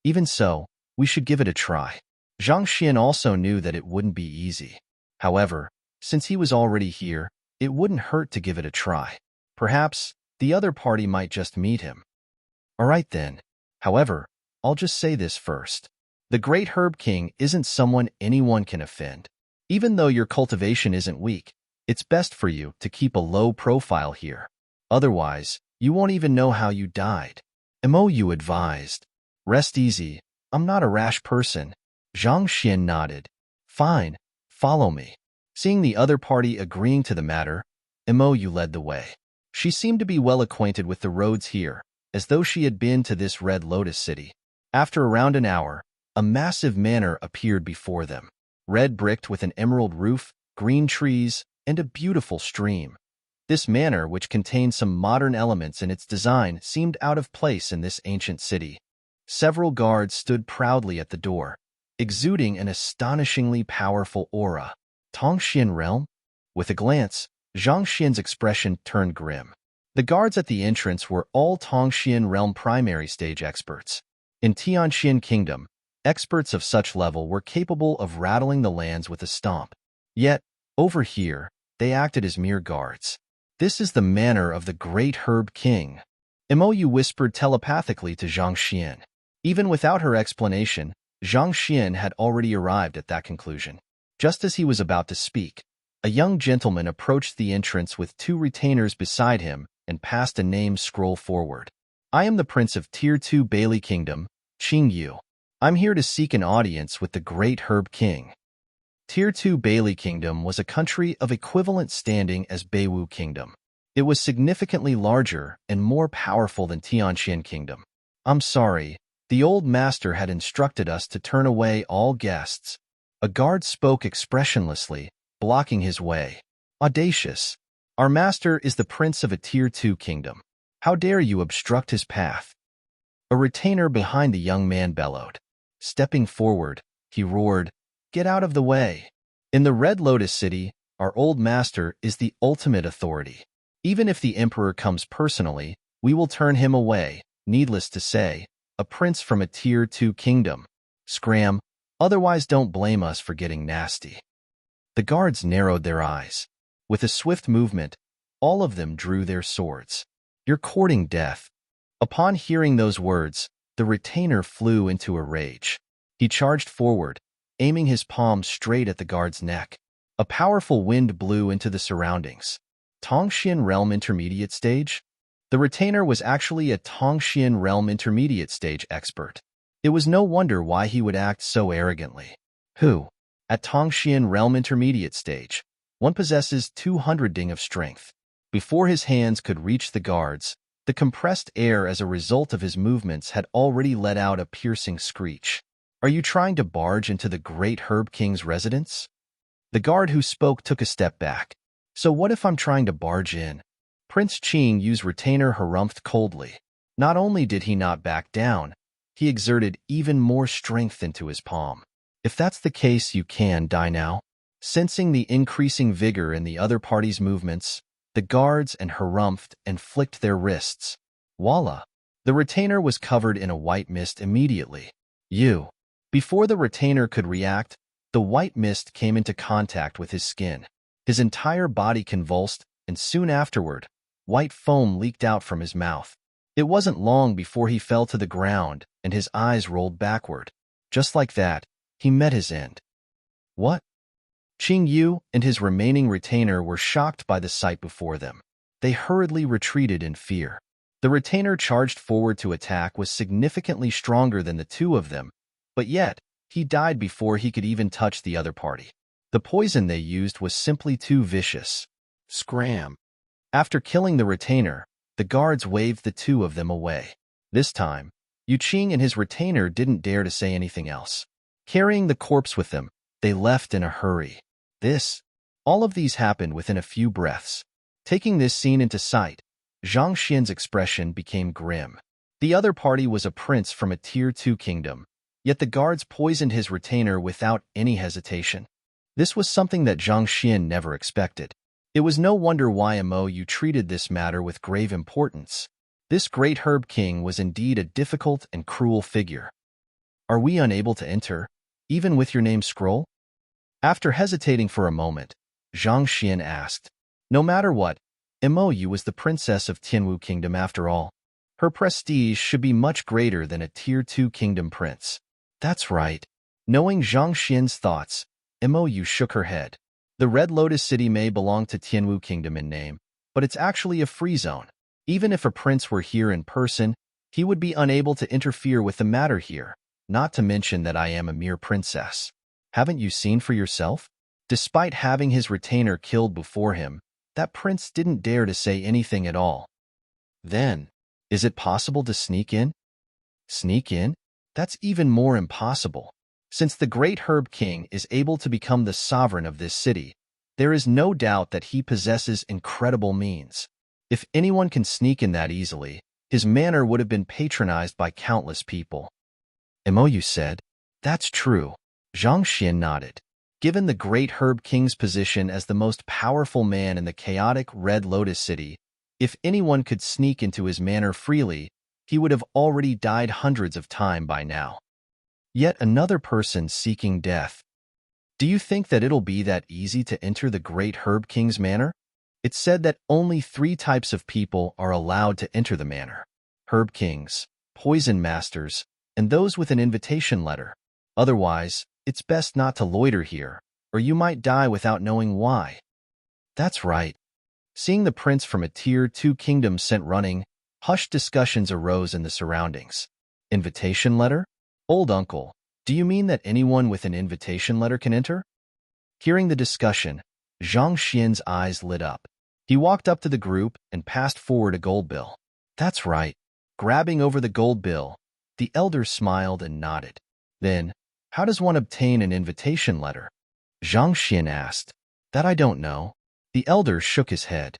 Even so, we should give it a try. Zhang Xian also knew that it wouldn't be easy. However, since he was already here, it wouldn't hurt to give it a try. Perhaps the other party might just meet him. All right then. However, I'll just say this first. The Great Herb King isn't someone anyone can offend. Even though your cultivation isn't weak, it's best for you to keep a low profile here. Otherwise, you won't even know how you died. Mou advised. Rest easy. I'm not a rash person. Zhang Xian nodded. Fine, follow me. Seeing the other party agreeing to the matter, Mou led the way. She seemed to be well acquainted with the roads here, as though she had been to this Red Lotus city. After around an hour, a massive manor appeared before them. Red bricked with an emerald roof, green trees, and a beautiful stream. This manor, which contained some modern elements in its design, seemed out of place in this ancient city. Several guards stood proudly at the door, exuding an astonishingly powerful aura. Tongxian realm? With a glance, Zhang Xian's expression turned grim. The guards at the entrance were all Tongxian realm primary stage experts. In Tianxian Kingdom, experts of such level were capable of rattling the lands with a stomp. Yet, over here, they acted as mere guards. This is the manor of the Great Herb King. Mou whispered telepathically to Zhang Xian. Even without her explanation, Zhang Xian had already arrived at that conclusion. Just as he was about to speak, a young gentleman approached the entrance with 2 retainers beside him and passed a name scroll forward. I am the Prince of Tier 2 Bailey Kingdom, Qing Yu. I'm here to seek an audience with the Great Herb King. Tier 2 Bailey Kingdom was a country of equivalent standing as Beiwu Kingdom. It was significantly larger and more powerful than Tianxian Kingdom. I'm sorry, the old master had instructed us to turn away all guests. A guard spoke expressionlessly, blocking his way. Audacious. Our master is the prince of a Tier 2 kingdom. How dare you obstruct his path? A retainer behind the young man bellowed. Stepping forward, he roared, "Get out of the way!" In the Red Lotus City, our old master is the ultimate authority. Even if the emperor comes personally, we will turn him away. Needless to say, a prince from a Tier 2 kingdom. Scram, otherwise don't blame us for getting nasty. The guards narrowed their eyes. With a swift movement, all of them drew their swords. You're courting death. Upon hearing those words, the retainer flew into a rage. He charged forward, aiming his palm straight at the guard's neck. A powerful wind blew into the surroundings. Tongxian Realm Intermediate Stage? The retainer was actually a Tongxian Realm Intermediate Stage expert. It was no wonder why he would act so arrogantly. Who? At Tongxian Realm Intermediate Stage, one possesses 200 ding of strength. Before his hands could reach the guards, the compressed air as a result of his movements had already let out a piercing screech. Are you trying to barge into the great Herb King's residence? The guard who spoke took a step back. So what if I'm trying to barge in? Prince Qing used retainer harumphed coldly. Not only did he not back down, he exerted even more strength into his palm. If that's the case, you can die now. Sensing the increasing vigor in the other party's movements, the guards and harumphed and flicked their wrists. Voila! The retainer was covered in a white mist immediately. Before the retainer could react, the white mist came into contact with his skin. His entire body convulsed, and soon afterward, white foam leaked out from his mouth. It wasn't long before he fell to the ground and his eyes rolled backward. Just like that, he met his end. What? Qing Yu and his remaining retainer were shocked by the sight before them. They hurriedly retreated in fear. The retainer charged forward to attack was significantly stronger than the two of them, but yet, he died before he could even touch the other party. The poison they used was simply too vicious. Scram! After killing the retainer, the guards waved the two of them away. This time, Yu Qing and his retainer didn't dare to say anything else. Carrying the corpse with them, they left in a hurry. All of these happened within a few breaths. Taking this scene into sight, Zhang Xian's expression became grim. The other party was a prince from a Tier 2 kingdom, yet the guards poisoned his retainer without any hesitation. This was something that Zhang Xian never expected. It was no wonder why Mo Yu treated this matter with grave importance. This great Herb King was indeed a difficult and cruel figure. Are we unable to enter, even with your name scroll? After hesitating for a moment, Zhang Xian asked. No matter what, Mo Yu was the princess of Tianwu Kingdom after all. Her prestige should be much greater than a Tier 2 kingdom prince. That's right. Knowing Zhang Xian's thoughts, Mo Yu shook her head. The Red Lotus City may belong to Tianwu Kingdom in name, but it's actually a free zone. Even if a prince were here in person, he would be unable to interfere with the matter here, not to mention that I am a mere princess. Haven't you seen for yourself? Despite having his retainer killed before him, that prince didn't dare to say anything at all. Then, is it possible to sneak in? Sneak in? That's even more impossible. Since the great Herb King is able to become the sovereign of this city, there is no doubt that he possesses incredible means. If anyone can sneak in that easily, his manor would have been patronized by countless people. Mo Yu said, That's true. Zhang Xian nodded. Given the great Herb King's position as the most powerful man in the chaotic Red Lotus City, if anyone could sneak into his manor freely, he would have already died hundreds of times by now. Yet another person seeking death. Do you think that it'll be that easy to enter the great Herb King's manor? It's said that only 3 types of people are allowed to enter the manor: Herb Kings, Poison Masters, and those with an invitation letter. Otherwise, it's best not to loiter here, or you might die without knowing why. That's right. Seeing the prince from a Tier 2 kingdom sent running, hushed discussions arose in the surroundings. Invitation letter? Old uncle, do you mean that anyone with an invitation letter can enter? Hearing the discussion, Zhang Xian's eyes lit up. He walked up to the group and passed forward a gold bill. That's right. Grabbing over the gold bill, the elder smiled and nodded. Then, how does one obtain an invitation letter? Zhang Xian asked. That I don't know. The elder shook his head.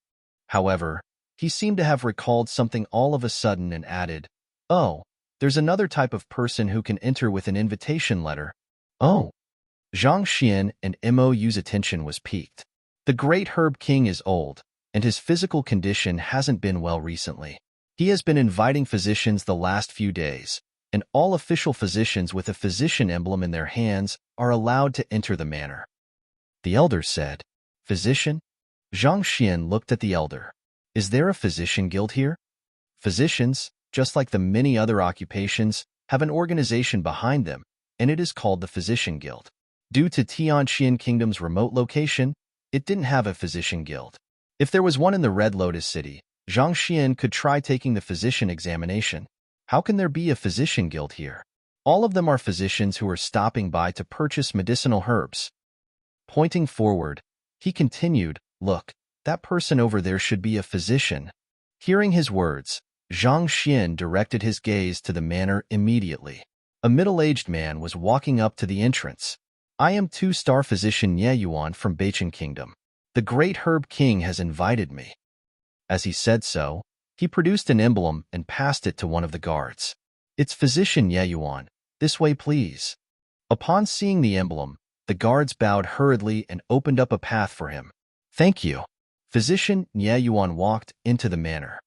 However, He seemed to have recalled something all of a sudden and added, "Oh, there's another type of person who can enter with an invitation letter." "Oh." Zhang Xian and Mou's attention was piqued. The great Herb King is old, and his physical condition hasn't been well recently. He has been inviting physicians the last few days, and all official physicians with a physician emblem in their hands are allowed to enter the manor. The elder said, "Physician?" Zhang Xian looked at the elder. "Is there a physician guild here?" Physicians, just like the many other occupations, have an organization behind them, and it is called the Physician Guild. Due to Tianqian Kingdom's remote location, it didn't have a physician guild. If there was one in the Red Lotus City, Zhang Xian could try taking the physician examination. How can there be a physician guild here? All of them are physicians who are stopping by to purchase medicinal herbs. Pointing forward, he continued, "Look, that person over there should be a physician." Hearing his words, Zhang Xian directed his gaze to the manor immediately. A middle-aged man was walking up to the entrance. "I am two-star physician Ye Yuan from Beichen Kingdom. The great Herb King has invited me." As he said so, he produced an emblem and passed it to one of the guards. "It's physician Ye Yuan. This way, please." Upon seeing the emblem, the guards bowed hurriedly and opened up a path for him. "Thank you." Physician Ye Yuan walked into the manor.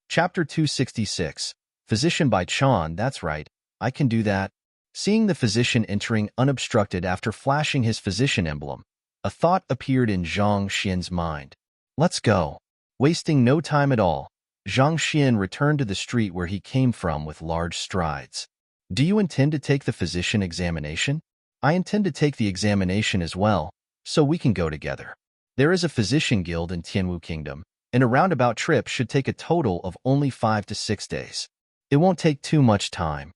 Chapter 266. Physician by Chan. "That's right, I can do that." Seeing the physician entering unobstructed after flashing his physician emblem, a thought appeared in Zhang Xian's mind. "Let's go." Wasting no time at all, Zhang Xian returned to the street where he came from with large strides. "Do you intend to take the physician examination?" "I intend to take the examination as well, so we can go together." There is a physician guild in Tianwu Kingdom, and a roundabout trip should take a total of only 5 to 6 days. It won't take too much time.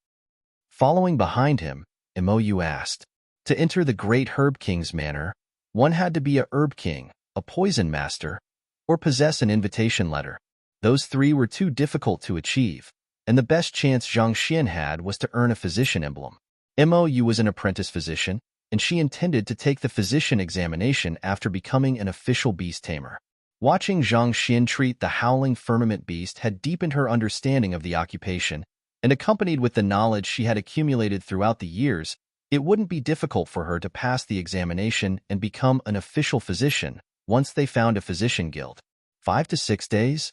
Following behind him, Mou asked, "To enter the great Herb King's manor, one had to be a Herb King, a poison master, or possess an invitation letter. Those three were too difficult to achieve, and the best chance Zhang Xian had was to earn a physician emblem. Mou was an apprentice physician, and she intended to take the physician examination after becoming an official beast tamer. Watching Zhang Xian treat the howling firmament beast had deepened her understanding of the occupation, and accompanied with the knowledge she had accumulated throughout the years, it wouldn't be difficult for her to pass the examination and become an official physician once they found a physician guild. 5 to 6 days?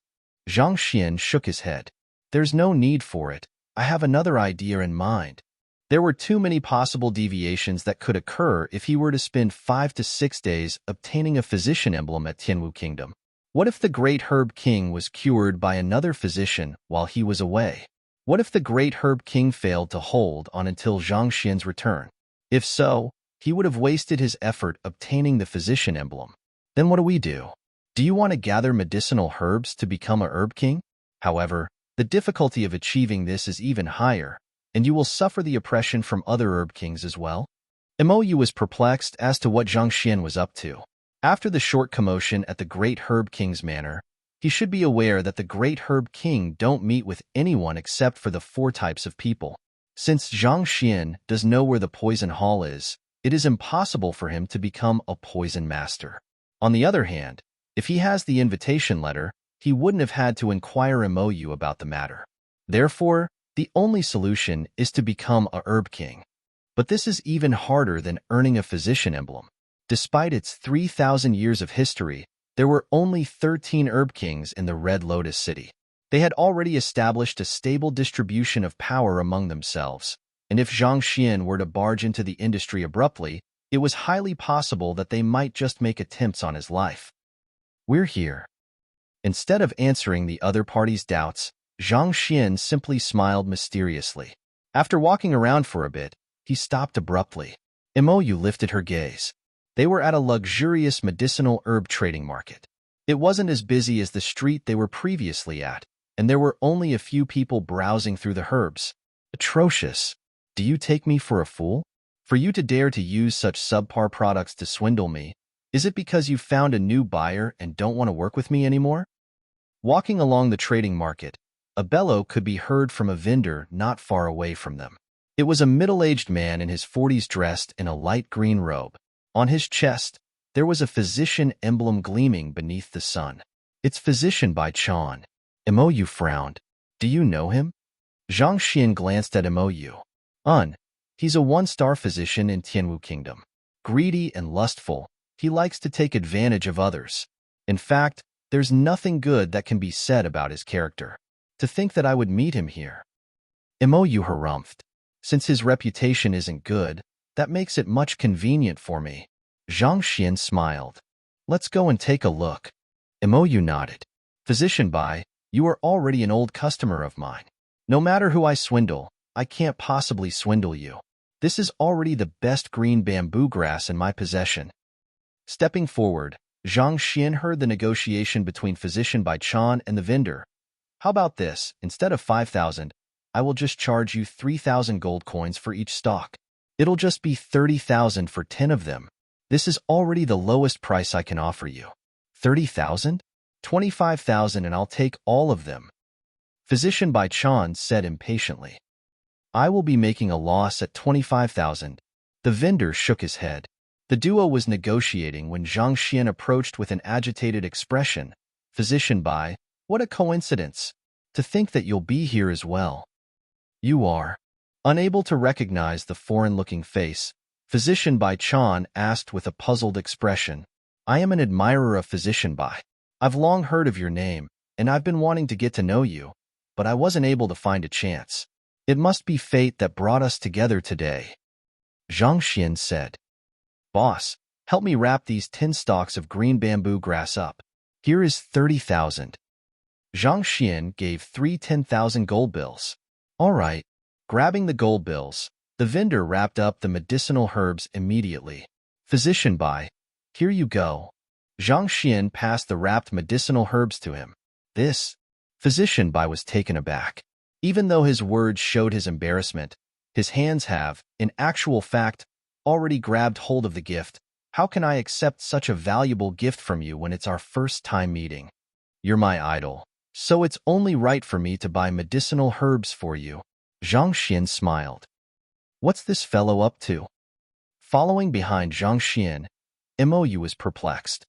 Zhang Xian shook his head. "There's no need for it. I have another idea in mind." There were too many possible deviations that could occur if he were to spend 5 to 6 days obtaining a physician emblem at Tianwu Kingdom. What if the great Herb King was cured by another physician while he was away? What if the great Herb King failed to hold on until Zhang Xian's return? If so, he would have wasted his effort obtaining the physician emblem. Then what do we do? Do you want to gather medicinal herbs to become a Herb King? However, the difficulty of achieving this is even higher, and you will suffer the oppression from other Herb Kings as well. Mou was perplexed as to what Zhang Xian was up to. After the short commotion at the great Herb King's manor, he should be aware that the great Herb King don't meet with anyone except for the 4 types of people. Since Zhang Xian does know where the poison hall is, it is impossible for him to become a poison master. On the other hand, if he has the invitation letter, he wouldn't have had to inquire Mou about the matter. Therefore, the only solution is to become a Herb King. But this is even harder than earning a physician emblem. Despite its 3,000 years of history, there were only 13 Herb Kings in the Red Lotus City. They had already established a stable distribution of power among themselves, and if Zhang Xian were to barge into the industry abruptly, it was highly possible that they might just make attempts on his life. "We're here." Instead of answering the other party's doubts, Zhang Xian simply smiled mysteriously. After walking around for a bit, he stopped abruptly. Mou lifted her gaze. They were at a luxurious medicinal herb trading market. It wasn't as busy as the street they were previously at, and there were only a few people browsing through the herbs. "Atrocious. Do you take me for a fool? For you to dare to use such subpar products to swindle me, is it because you've found a new buyer and don't want to work with me anymore?" Walking along the trading market, a bellow could be heard from a vendor not far away from them. It was a middle-aged man in his 40s dressed in a light green robe. On his chest, There was a physician emblem gleaming beneath the sun. It's Physician by Chan. Mou frowned. Do you know him? Zhang Xian glanced at Mou. He's a one-star physician in Tianwu Kingdom. Greedy and lustful, he likes to take advantage of others. In fact, there's nothing good that can be said about his character. To think that I would meet him here. Mou harumphed. Since his reputation isn't good, that makes it much convenient for me. Zhang Xian smiled. Let's go and take a look. Mou nodded. Physician Bai, you are already an old customer of mine. No matter who I swindle, I can't possibly swindle you. This is already the best green bamboo grass in my possession. Stepping forward, Zhang Xian heard the negotiation between Physician Bai Chan and the vendor. How about this? Instead of 5,000, I will just charge you 3,000 gold coins for each stock. It'll just be 30,000 for 10 of them. This is already the lowest price I can offer you. 30,000? 25,000 and I'll take all of them. Physician Bai Chan said impatiently. I will be making a loss at 25,000. The vendor shook his head. The duo was negotiating when Zhang Xian approached with an agitated expression. Physician Bai, what a coincidence. To think that you'll be here as well. You are. Unable to recognize the foreign-looking face, Physician Bai Chan asked with a puzzled expression. I am an admirer of Physician Bai. I've long heard of your name, and I've been wanting to get to know you, but I wasn't able to find a chance. It must be fate that brought us together today. Zhang Xian said. Boss, help me wrap these 10 stalks of green bamboo grass up. Here is 30,000. Zhang Xian gave 3 10,000 gold bills. All right. Grabbing the gold bills, the vendor wrapped up the medicinal herbs immediately. Physician Bai, here you go. Zhang Xian passed the wrapped medicinal herbs to him. This? Physician Bai was taken aback. Even though his words showed his embarrassment, his hands have, in actual fact, already grabbed hold of the gift. How can I accept such a valuable gift from you when it's our first time meeting? You're my idol, so it's only right for me to buy medicinal herbs for you. Zhang Xian smiled. What's this fellow up to? Following behind Zhang Xian, Mou was perplexed.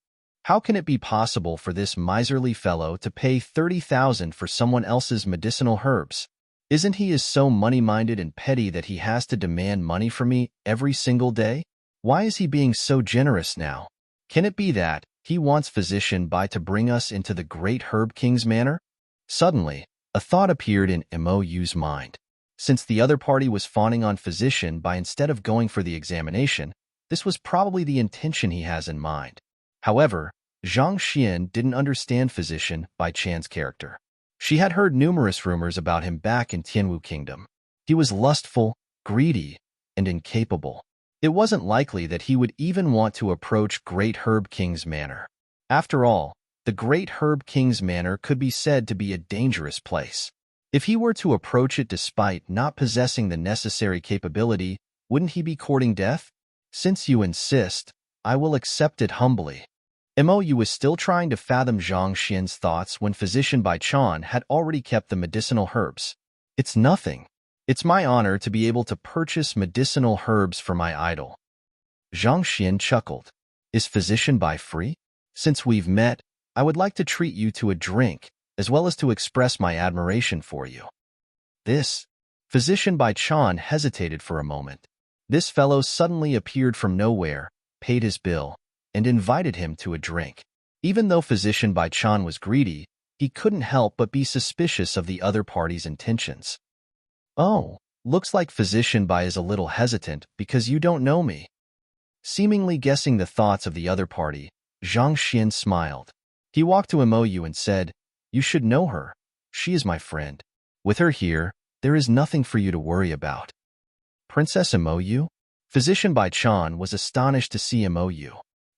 How can it be possible for this miserly fellow to pay 30,000 for someone else's medicinal herbs? Isn't he so money-minded and petty that he has to demand money from me every single day? Why is he being so generous now? Can it be that he wants Physician Bai to bring us into the great Herb King's manor? Suddenly, a thought appeared in Mou's mind. Since the other party was fawning on Physician Bai instead of going for the examination, this was probably the intention he has in mind. However, Zhang Xian didn't understand Physician Bai Chan's character. She had heard numerous rumors about him back in Tianwu Kingdom. He was lustful, greedy, and incapable. It wasn't likely that he would even want to approach Great Herb King's manor. After all, the Great Herb King's manor could be said to be a dangerous place. If he were to approach it despite not possessing the necessary capability, wouldn't he be courting death? Since you insist, I will accept it humbly. Mou was still trying to fathom Zhang Xian's thoughts when Physician Bai Chan had already kept the medicinal herbs. It's nothing. It's my honor to be able to purchase medicinal herbs for my idol. Zhang Xian chuckled. Is Physician Bai free? Since we've met, I would like to treat you to a drink, as well as to express my admiration for you. This? Physician Bai Chan hesitated for a moment. This fellow suddenly appeared from nowhere, paid his bill, and invited him to a drink. Even though Physician Bai Chan was greedy, he couldn't help but be suspicious of the other party's intentions. Oh, looks like Physician Bai is a little hesitant because you don't know me. Seemingly guessing the thoughts of the other party, Zhang Xian smiled. He walked to Mou and said, You should know her. She is my friend. With her here, there is nothing for you to worry about. Princess Mou? Physician Bai Chan was astonished to see Mou.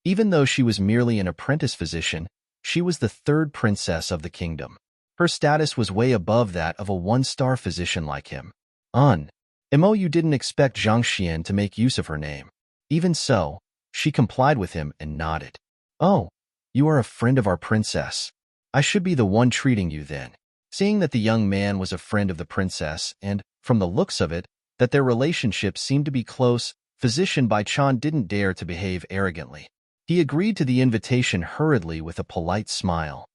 Even though she was merely an apprentice physician, she was the third princess of the kingdom. Her status was way above that of a one-star physician like him. Mou didn't expect Zhang Xian to make use of her name. Even so, she complied with him and nodded. Oh, you are a friend of our princess. I should be the one treating you then. Seeing that the young man was a friend of the princess and, from the looks of it, that their relationship seemed to be close, Physician Bai Chan didn't dare to behave arrogantly. He agreed to the invitation hurriedly with a polite smile.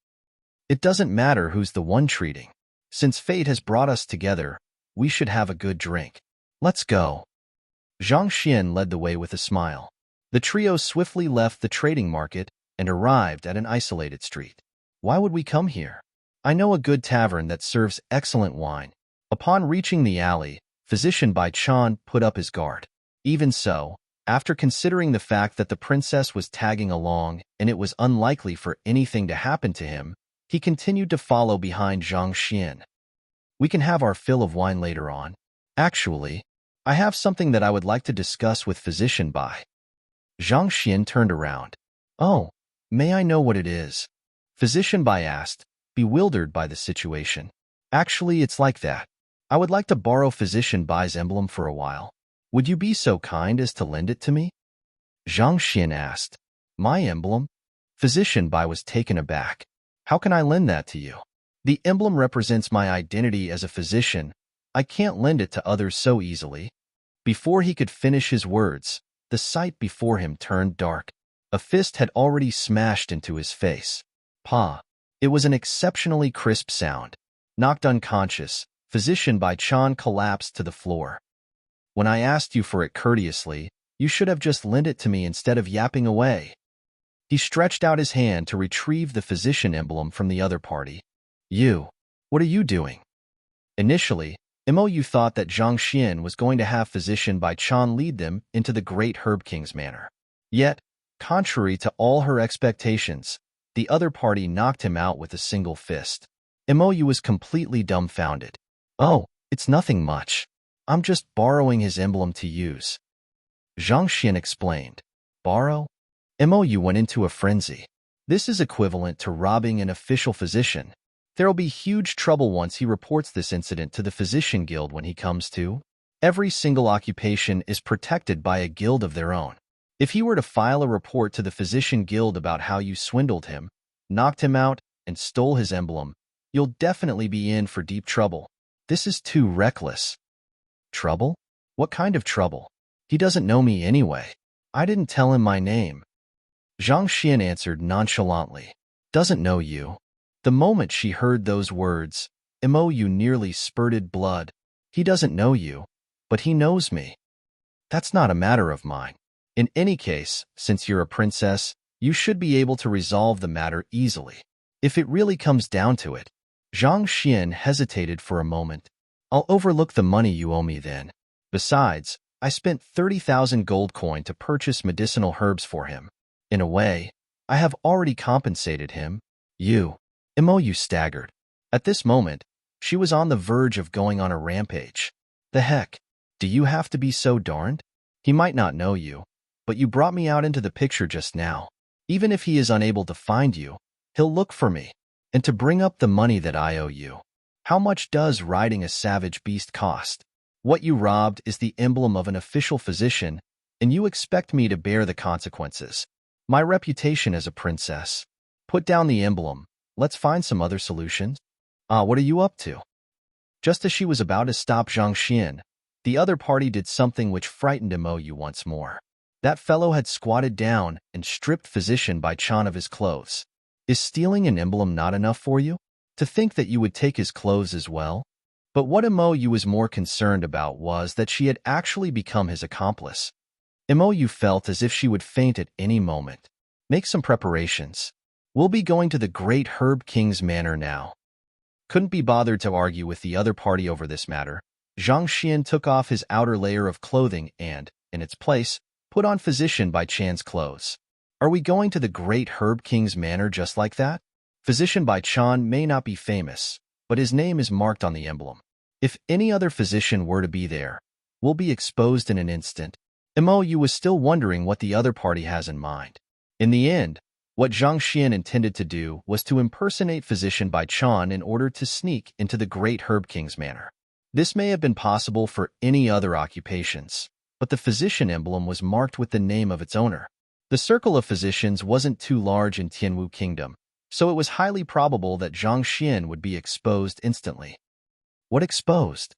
It doesn't matter who's the one treating. Since fate has brought us together, we should have a good drink. Let's go. Zhang Xian led the way with a smile. The trio swiftly left the trading market and arrived at an isolated street. Why would we come here? I know a good tavern that serves excellent wine. Upon reaching the alley, Physician Bai Chan put up his guard. Even so, after considering the fact that the princess was tagging along and it was unlikely for anything to happen to him, he continued to follow behind Zhang Xian. We can have our fill of wine later on. Actually, I have something that I would like to discuss with Physician Bai. Zhang Xian turned around. Oh, may I know what it is? Physician Bai asked, bewildered by the situation. Actually, it's like that. I would like to borrow Physician Bai's emblem for a while. Would you be so kind as to lend it to me? Zhang Xian asked. My emblem? Physician Bai was taken aback. How can I lend that to you? The emblem represents my identity as a physician. I can't lend it to others so easily. Before he could finish his words, the sight before him turned dark. A fist had already smashed into his face. Pa! It was an exceptionally crisp sound. Knocked unconscious, Physician Bai Chan collapsed to the floor. When I asked you for it courteously, you should have just lent it to me instead of yapping away. He stretched out his hand to retrieve the physician emblem from the other party. You! What are you doing? Initially, Mou thought that Zhang Xian was going to have Physician Bai Chan lead them into the great Herb King's manor. Yet, contrary to all her expectations, the other party knocked him out with a single fist. Mou was completely dumbfounded. Oh, it's nothing much. I'm just borrowing his emblem to use. Zhang Xian explained. Borrow? Mou went into a frenzy. This is equivalent to robbing an official physician. There'll be huge trouble once he reports this incident to the Physician Guild when he comes to. Every single occupation is protected by a guild of their own. If he were to file a report to the Physician Guild about how you swindled him, knocked him out, and stole his emblem, you'll definitely be in for deep trouble. This is too reckless. Trouble? What kind of trouble? He doesn't know me anyway. I didn't tell him my name. Zhang Xian answered nonchalantly. Doesn't know you. The moment she heard those words, Mou nearly spurted blood. He doesn't know you, but he knows me. That's not a matter of mine. In any case, since you're a princess, you should be able to resolve the matter easily. If it really comes down to it. Zhang Xian hesitated for a moment. I'll overlook the money you owe me then. Besides, I spent 30,000 gold coin to purchase medicinal herbs for him. In a way, I have already compensated him. Mou staggered. At this moment, she was on the verge of going on a rampage. The heck? Do you have to be so darned? He might not know you, but you brought me out into the picture just now. Even if he is unable to find you, he'll look for me. And to bring up the money that I owe you. How much does riding a savage beast cost? What you robbed is the emblem of an official physician, and you expect me to bear the consequences. My reputation as a princess. Put down the emblem. Let's find some other solutions. What are you up to? Just as she was about to stop Zhang Xian, the other party did something which frightened Mou once more. That fellow had squatted down and stripped Physician Bai Chan of his clothes. Is stealing an emblem not enough for you? To think that you would take his clothes as well? But what Mou was more concerned about was that she had actually become his accomplice. Mou felt as if she would faint at any moment. Make some preparations. We'll be going to the great Herb King's manor now. Couldn't be bothered to argue with the other party over this matter. Zhang Xian took off his outer layer of clothing and, in its place, put on Physician Bai Chan's clothes. Are we going to the great Herb King's manor just like that? Physician Bai Chan may not be famous, but his name is marked on the emblem. If any other physician were to be there, we'll be exposed in an instant. Mou was still wondering what the other party has in mind. In the end, what Zhang Xian intended to do was to impersonate Physician Bai Chan in order to sneak into the great Herb King's manor. This may have been possible for any other occupations, but the physician emblem was marked with the name of its owner. The circle of physicians wasn't too large in Tianwu Kingdom, so it was highly probable that Zhang Xian would be exposed instantly. What exposed?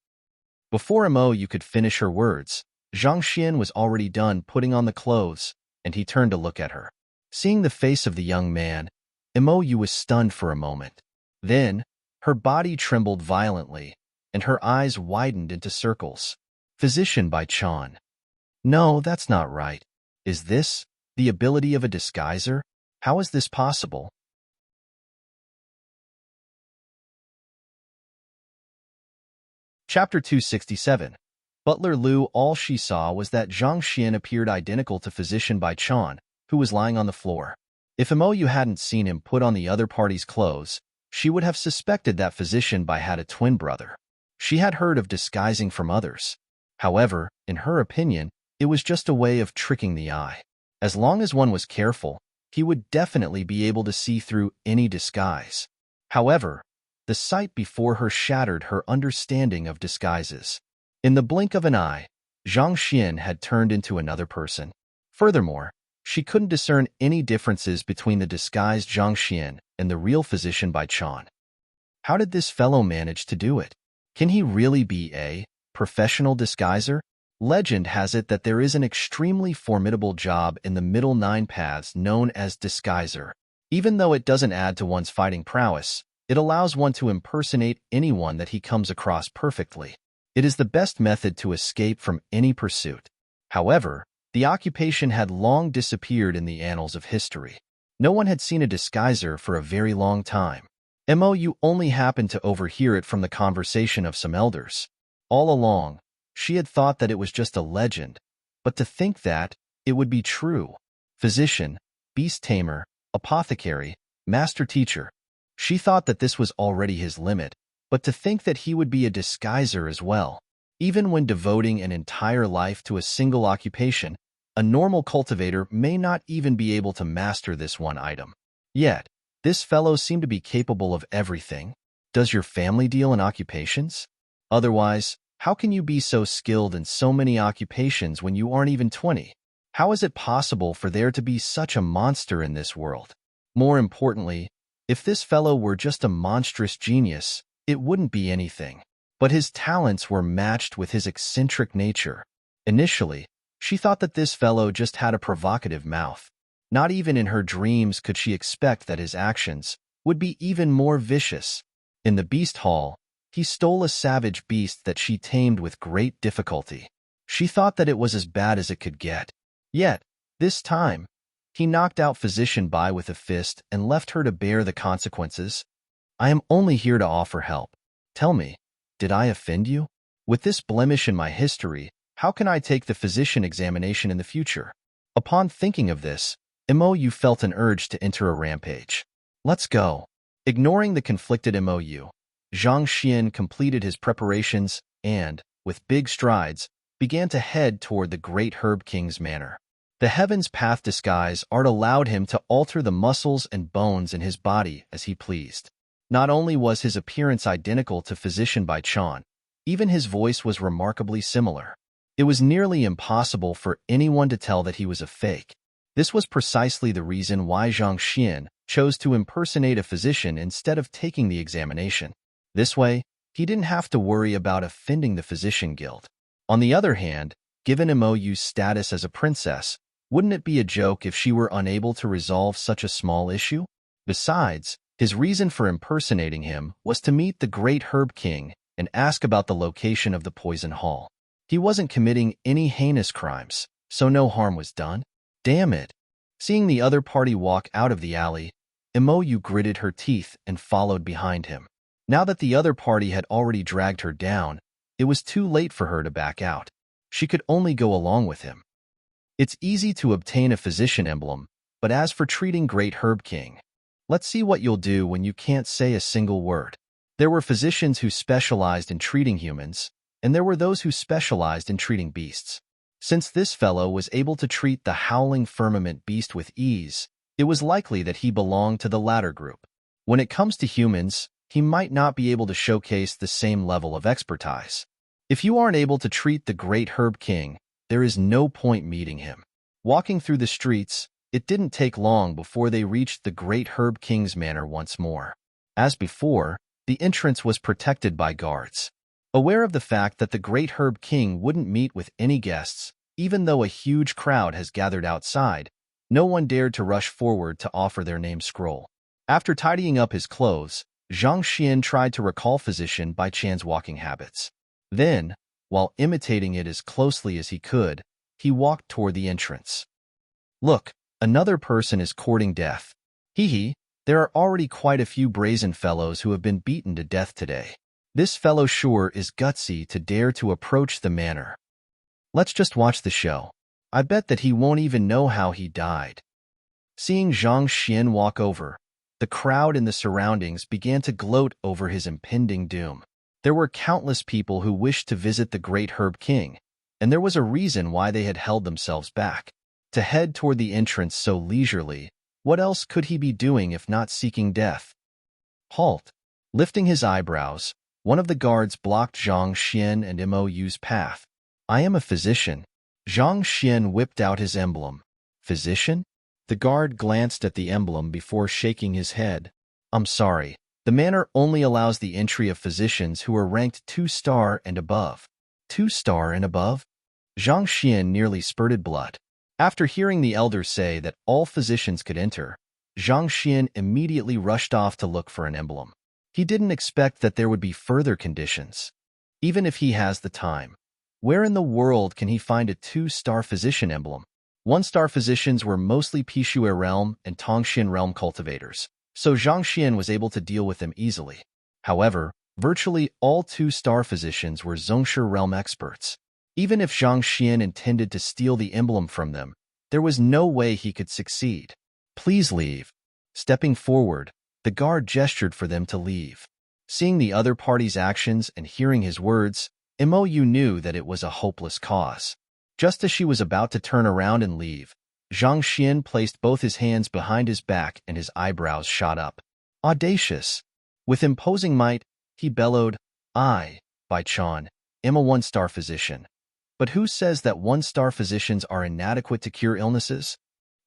Before Mou could finish her words, Zhang Xian was already done putting on the clothes, and he turned to look at her. Seeing the face of the young man, Imoyu was stunned for a moment. Then, her body trembled violently, and her eyes widened into circles. Physician by Chan. No, that's not right. Is this the ability of a disguiser? How is this possible? Chapter 267. Butler Liu. All she saw was that Zhang Xian appeared identical to Physician by Chan, who was lying on the floor. If Imoyu hadn't seen him put on the other party's clothes, she would have suspected that Physician Bai had a twin brother. She had heard of disguising from others. However, in her opinion, it was just a way of tricking the eye. As long as one was careful, he would definitely be able to see through any disguise. However, the sight before her shattered her understanding of disguises. In the blink of an eye, Zhang Xian had turned into another person. Furthermore, she couldn't discern any differences between the disguised Zhang Xian and the real Physician by Chan. How did this fellow manage to do it? Can he really be a professional disguiser? Legend has it that there is an extremely formidable job in the middle 9 paths known as disguiser. Even though it doesn't add to one's fighting prowess, it allows one to impersonate anyone that he comes across perfectly. It is the best method to escape from any pursuit. However, the occupation had long disappeared in the annals of history. No one had seen a disguiser for a very long time. Mou only happened to overhear it from the conversation of some elders. All along, she had thought that it was just a legend, but to think that it would be true. Physician, beast tamer, apothecary, master teacher. She thought that this was already his limit, but to think that he would be a disguiser as well. Even when devoting an entire life to a single occupation, a normal cultivator may not even be able to master this one item. Yet, this fellow seemed to be capable of everything. Does your family deal in occupations? Otherwise, how can you be so skilled in so many occupations when you aren't even 20? How is it possible for there to be such a monster in this world? More importantly, if this fellow were just a monstrous genius, it wouldn't be anything. But his talents were matched with his eccentric nature. Initially, she thought that this fellow just had a provocative mouth. Not even in her dreams could she expect that his actions would be even more vicious. In the beast hall, he stole a savage beast that she tamed with great difficulty. She thought that it was as bad as it could get. Yet, this time, he knocked out Physician Bai with a fist and left her to bear the consequences. I am only here to offer help. Tell me, did I offend you? With this blemish in my history, how can I take the physician examination in the future? Upon thinking of this, Mou felt an urge to enter a rampage. Let's go. Ignoring the conflicted Mou, Zhang Xian completed his preparations and, with big strides, began to head toward the great Herb King's manor. The Heaven's Path disguise art allowed him to alter the muscles and bones in his body as he pleased. Not only was his appearance identical to Physician Bai Chan, even his voice was remarkably similar. It was nearly impossible for anyone to tell that he was a fake. This was precisely the reason why Zhang Xian chose to impersonate a physician instead of taking the examination. This way, he didn't have to worry about offending the physician guild. On the other hand, given Mou's status as a princess, wouldn't it be a joke if she were unable to resolve such a small issue? Besides, his reason for impersonating him was to meet the great Herb King and ask about the location of the poison hall. He wasn't committing any heinous crimes, so no harm was done. Damn it! Seeing the other party walk out of the alley, Mou gritted her teeth and followed behind him. Now that the other party had already dragged her down, it was too late for her to back out. She could only go along with him. It's easy to obtain a physician emblem, but as for treating Great Herb King, let's see what you'll do when you can't say a single word. There were physicians who specialized in treating humans, and there were those who specialized in treating beasts. Since this fellow was able to treat the howling firmament beast with ease, it was likely that he belonged to the latter group. When it comes to humans, he might not be able to showcase the same level of expertise. If you aren't able to treat the Great Herb King, there is no point meeting him. Walking through the streets, it didn't take long before they reached the Great Herb King's manor once more. As before, the entrance was protected by guards. Aware of the fact that the Great Herb King wouldn't meet with any guests, even though a huge crowd has gathered outside, No one dared to rush forward to offer their name scroll. After tidying up his clothes, Zhang Xian tried to recall Physician Bai Chan's walking habits. Then, while imitating it as closely as he could, he walked toward the entrance. Look, another person is courting death. Hee, there are already quite a few brazen fellows who have been beaten to death today. This fellow sure is gutsy to dare to approach the manor. Let's just watch the show. I bet that he won't even know how he died. Seeing Zhang Xian walk over, the crowd in the surroundings began to gloat over his impending doom. There were countless people who wished to visit the great Herb King, and there was a reason why they had held themselves back. To head toward the entrance so leisurely, what else could he be doing if not seeking death? Halt! Lifting his eyebrows, one of the guards blocked Zhang Xian and Mou's path. I am a physician. Zhang Xian whipped out his emblem. Physician? The guard glanced at the emblem before shaking his head. I'm sorry. The manor only allows the entry of physicians who are ranked 2-star and above. 2-star and above? Zhang Xian nearly spurted blood. After hearing the elder say that all physicians could enter, Zhang Xian immediately rushed off to look for an emblem. He didn't expect that there would be further conditions. Even if he has the time, where in the world can he find a 2-star physician emblem? 1-star physicians were mostly Pishuer realm and Tongxian realm cultivators, so Zhang Xian was able to deal with them easily. However, virtually all 2-star physicians were Zhongshu realm experts. Even if Zhang Xian intended to steal the emblem from them, there was no way he could succeed. Please leave. Stepping forward, the guard gestured for them to leave. Seeing the other party's actions and hearing his words, Mou knew that it was a hopeless cause. Just as she was about to turn around and leave, Zhang Xian placed both his hands behind his back and his eyebrows shot up. Audacious! With imposing might, he bellowed, I, Bai Chan, am a 1-star physician. But who says that 1-star physicians are inadequate to cure illnesses?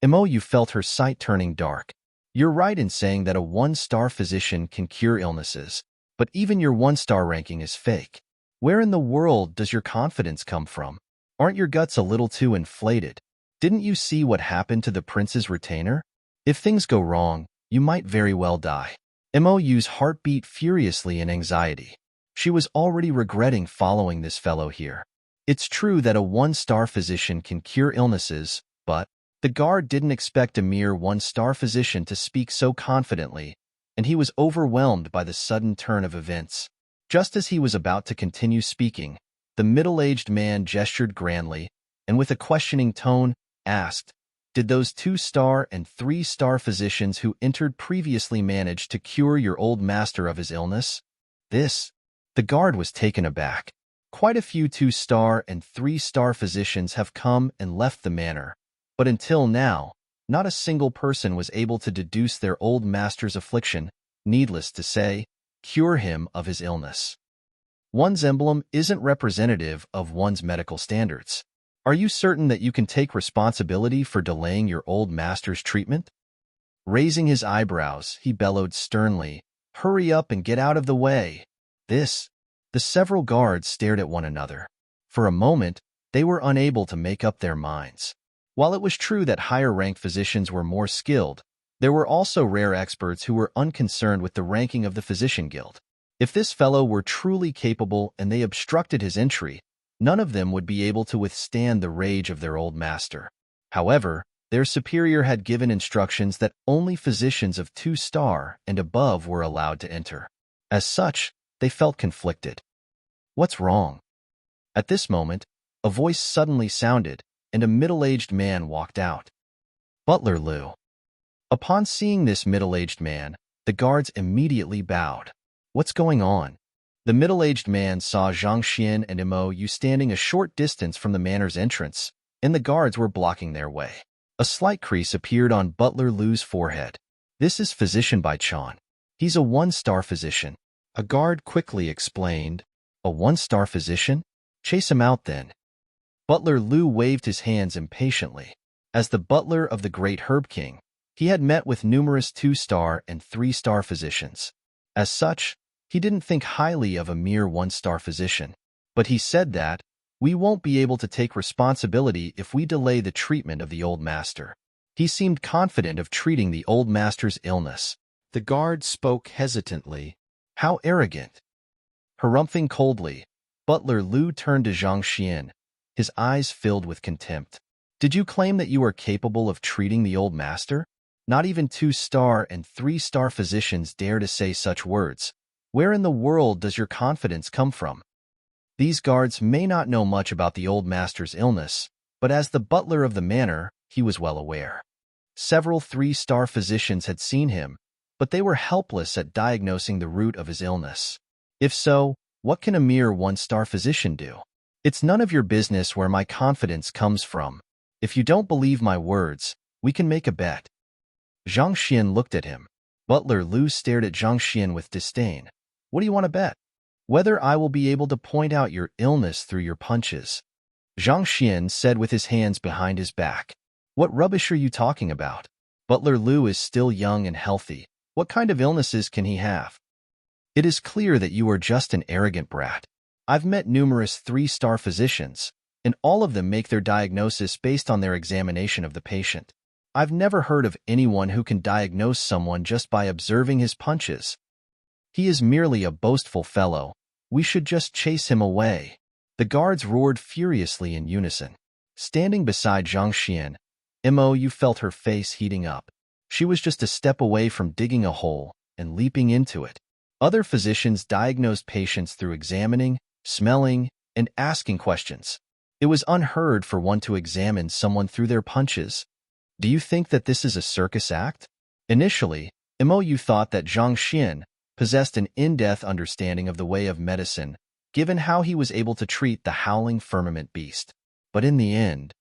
Mou felt her sight turning dark. You're right in saying that a 1-star physician can cure illnesses, but even your 1-star ranking is fake. Where in the world does your confidence come from? Aren't your guts a little too inflated? Didn't you see what happened to the prince's retainer? If things go wrong, you might very well die. Mou's heart beat furiously in anxiety. She was already regretting following this fellow here. It's true that a 1-star physician can cure illnesses, but the guard didn't expect a mere 1-star physician to speak so confidently, and he was overwhelmed by the sudden turn of events. Just as he was about to continue speaking, the middle-aged man gestured grandly, and with a questioning tone, asked, Did those 2-star and 3-star physicians who entered previously manage to cure your old master of his illness? The guard was taken aback. Quite a few 2-star and 3-star physicians have come and left the manor, but until now, not a single person was able to deduce their old master's affliction, needless to say, cure him of his illness. One's emblem isn't representative of one's medical standards. Are you certain that you can take responsibility for delaying your old master's treatment? Raising his eyebrows, he bellowed sternly, Hurry up and get out of the way. The several guards stared at one another. For a moment, they were unable to make up their minds. While it was true that higher-ranked physicians were more skilled, there were also rare experts who were unconcerned with the ranking of the physician guild. If this fellow were truly capable and they obstructed his entry, none of them would be able to withstand the rage of their old master. However, their superior had given instructions that only physicians of 2-star and above were allowed to enter. As such, they felt conflicted. What's wrong? At this moment, a voice suddenly sounded, and a middle-aged man walked out. Butler Liu. Upon seeing this middle-aged man, the guards immediately bowed. What's going on? The middle-aged man saw Zhang Xian and Mou standing a short distance from the manor's entrance, and the guards were blocking their way. A slight crease appeared on Butler Liu's forehead. This is Physician Bai Chan. He's a 1-star physician. A guard quickly explained. A 1-star physician? Chase him out then. Butler Liu waved his hands impatiently. As the butler of the great Herb King, he had met with numerous 2-star and 3-star physicians. As such, he didn't think highly of a mere 1-star physician. But he said that, we won't be able to take responsibility if we delay the treatment of the old master. He seemed confident of treating the old master's illness. The guard spoke hesitantly. How arrogant! Harumphing coldly, Butler Lu turned to Zhang Xian, his eyes filled with contempt. Did you claim that you are capable of treating the old master? Not even 2-star and 3-star physicians dare to say such words. Where in the world does your confidence come from? These guards may not know much about the old master's illness, but as the butler of the manor, he was well aware. Several 3-star physicians had seen him, but they were helpless at diagnosing the root of his illness. If so, what can a mere 1-star physician do? It's none of your business where my confidence comes from. If you don't believe my words, we can make a bet. Zhang Xian looked at him. Butler Lu stared at Zhang Xian with disdain. What do you want to bet? Whether I will be able to point out your illness through your punches. Zhang Xian said with his hands behind his back. What rubbish are you talking about? Butler Lu is still young and healthy. What kind of illnesses can he have? It is clear that you are just an arrogant brat. I've met numerous 3-star physicians, and all of them make their diagnosis based on their examination of the patient. I've never heard of anyone who can diagnose someone just by observing his punches. He is merely a boastful fellow. We should just chase him away. The guards roared furiously in unison. Standing beside Zhang Xian, Mo felt her face heating up. She was just a step away from digging a hole and leaping into it. Other physicians diagnosed patients through examining, smelling, and asking questions. It was unheard for one to examine someone through their punches. Do you think that this is a circus act? Initially, Mo thought that Zhang Xian possessed an in-depth understanding of the way of medicine, given how he was able to treat the howling firmament beast. But in the end,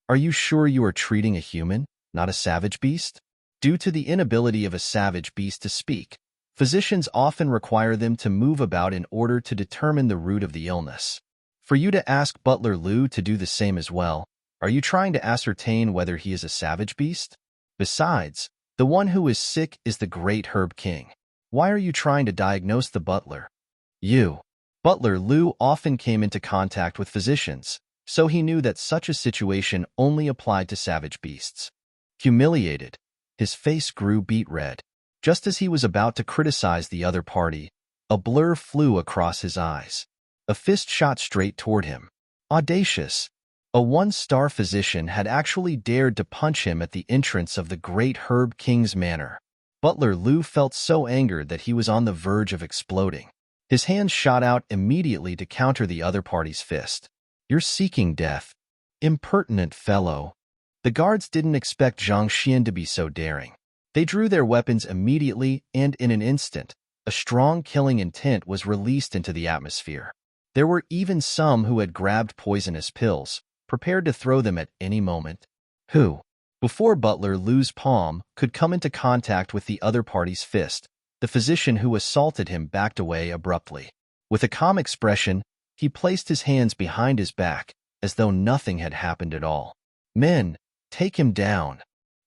are you sure you are treating a human, not a savage beast? Due to the inability of a savage beast to speak, physicians often require them to move about in order to determine the root of the illness. For you to ask Butler Lu to do the same as well, are you trying to ascertain whether he is a savage beast? Besides, the one who is sick is the great Herb King. Why are you trying to diagnose the butler? Butler Lu often came into contact with physicians, so he knew that such a situation only applied to savage beasts. Humiliated, his face grew beet red. Just as he was about to criticize the other party, a blur flew across his eyes. A fist shot straight toward him. Audacious! A 1-star physician had actually dared to punch him at the entrance of the great Herb King's manor. Butler Lu felt so angered that he was on the verge of exploding. His hands shot out immediately to counter the other party's fist. You're seeking death. Impertinent fellow. The guards didn't expect Zhang Xian to be so daring. They drew their weapons immediately, and in an instant, a strong killing intent was released into the atmosphere. There were even some who had grabbed poisonous pills, prepared to throw them at any moment. Before Butler Lu's palm could come into contact with the other party's fist, the physician who assaulted him backed away abruptly. With a calm expression, he placed his hands behind his back, as though nothing had happened at all. Men, take him down.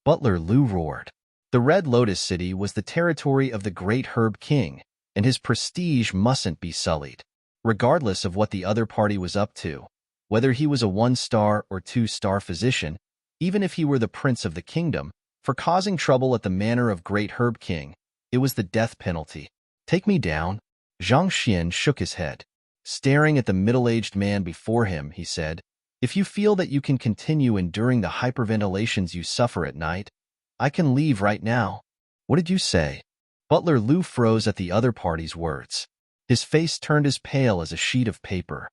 Butler Lu roared. The Red Lotus City was the territory of the great Herb King, and his prestige mustn't be sullied. Regardless of what the other party was up to, whether he was a 1-star or 2-star physician, even if he were the prince of the kingdom, for causing trouble at the manor of great Herb King, it was the death penalty. Take me down. Zhang Xian shook his head. Staring at the middle-aged man before him, he said, if you feel that you can continue enduring the hyperventilations you suffer at night, I can leave right now. What did you say? Butler Lu froze at the other party's words. His face turned as pale as a sheet of paper.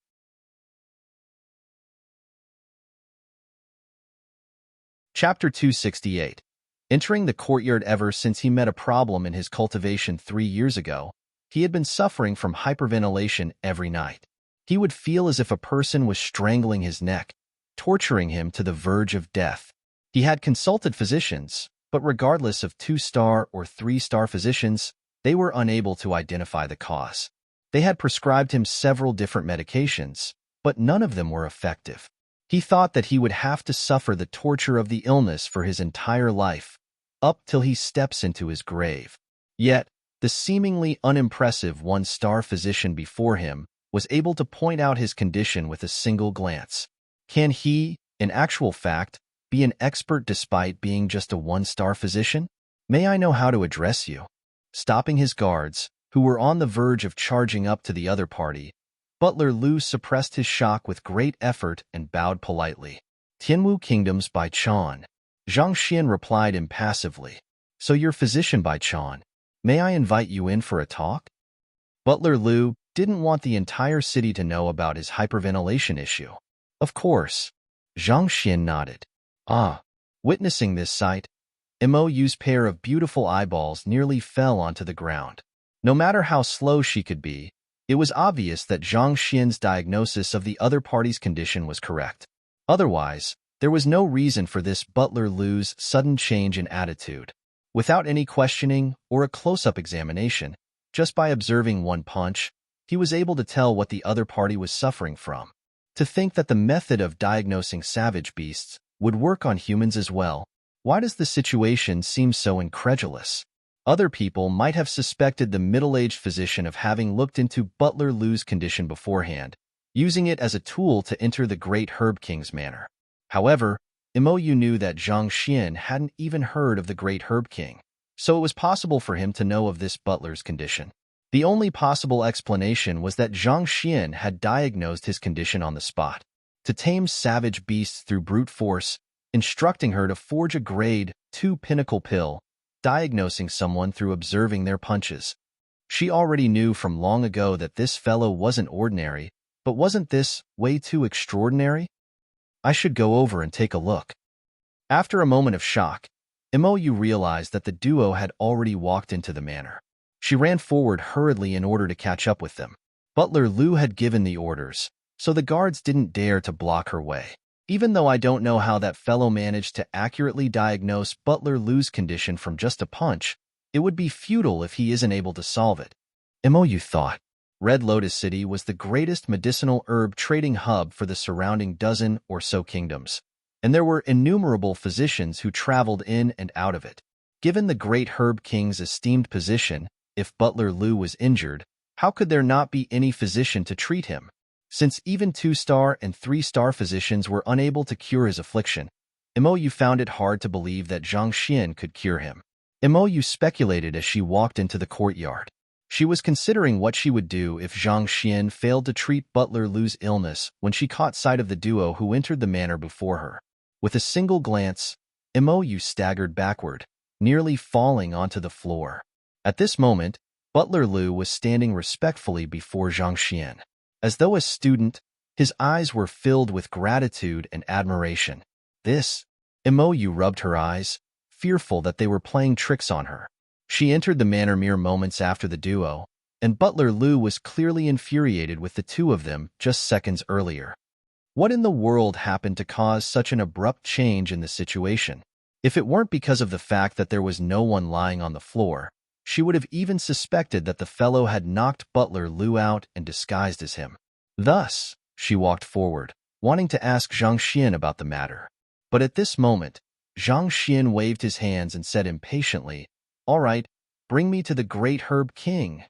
Chapter 268. Entering the courtyard ever since he met a problem in his cultivation 3 years ago, he had been suffering from hyperventilation every night. He would feel as if a person was strangling his neck, torturing him to the verge of death. He had consulted physicians, but regardless of 2-star or 3-star physicians, they were unable to identify the cause. They had prescribed him several different medications, but none of them were effective. He thought that he would have to suffer the torture of the illness for his entire life, up till he steps into his grave. Yet, the seemingly unimpressive 1-star physician before him was able to point out his condition with a single glance. Can he, in actual fact, be be an expert despite being just a one-star physician? May I know how to address you?" Stopping his guards, who were on the verge of charging up to the other party, Butler Lu suppressed his shock with great effort and bowed politely. "Tianwu Kingdoms by Chan." Zhang Xian replied impassively. "So you're physician by Chan. May I invite you in for a talk?" Butler Lu didn't want the entire city to know about his hyperventilation issue. "Of course." Zhang Xian nodded. Ah. Witnessing this sight, Mou's pair of beautiful eyeballs nearly fell onto the ground. No matter how slow she could be, it was obvious that Zhang Xian's diagnosis of the other party's condition was correct. Otherwise, there was no reason for this Butler Lu's sudden change in attitude. Without any questioning or a close-up examination, just by observing one punch, he was able to tell what the other party was suffering from. To think that the method of diagnosing savage beasts would work on humans as well. Why does the situation seem so incredulous? Other people might have suspected the middle-aged physician of having looked into Butler Lu's condition beforehand, using it as a tool to enter the great Herb King's manor. However, Mou knew that Zhang Xian hadn't even heard of the great Herb King, so it was possible for him to know of this butler's condition. The only possible explanation was that Zhang Xian had diagnosed his condition on the spot. To tame savage beasts through brute force, instructing her to forge a grade 2 pinnacle pill, diagnosing someone through observing their punches. She already knew from long ago that this fellow wasn't ordinary, but wasn't this way too extraordinary? I should go over and take a look. After a moment of shock, Mou realized that the duo had already walked into the manor. She ran forward hurriedly in order to catch up with them. Butler Lu had given the orders, so the guards didn't dare to block her way. Even though I don't know how that fellow managed to accurately diagnose Butler Lu's condition from just a punch, it would be futile if he isn't able to solve it. Mou thought. Red Lotus City was the greatest medicinal herb trading hub for the surrounding dozen or so kingdoms, and there were innumerable physicians who traveled in and out of it. Given the great Herb King's esteemed position, if Butler Lu was injured, how could there not be any physician to treat him? Since even 2-star and 3-star physicians were unable to cure his affliction, Mou found it hard to believe that Zhang Xian could cure him. Mou speculated as she walked into the courtyard. She was considering what she would do if Zhang Xian failed to treat Butler Lu's illness when she caught sight of the duo who entered the manor before her. With a single glance, Mou staggered backward, nearly falling onto the floor. At this moment, Butler Lu was standing respectfully before Zhang Xian. As though a student, his eyes were filled with gratitude and admiration. Mou rubbed her eyes, fearful that they were playing tricks on her. She entered the manor mere moments after the duo, and Butler Lu was clearly infuriated with the two of them just seconds earlier. What in the world happened to cause such an abrupt change in the situation? If it weren't because of the fact that there was no one lying on the floor, she would have even suspected that the fellow had knocked Butler Lu out and disguised as him. Thus, she walked forward, wanting to ask Zhang Xian about the matter. But at this moment, Zhang Xian waved his hands and said impatiently, "All right, bring me to the great Herb King."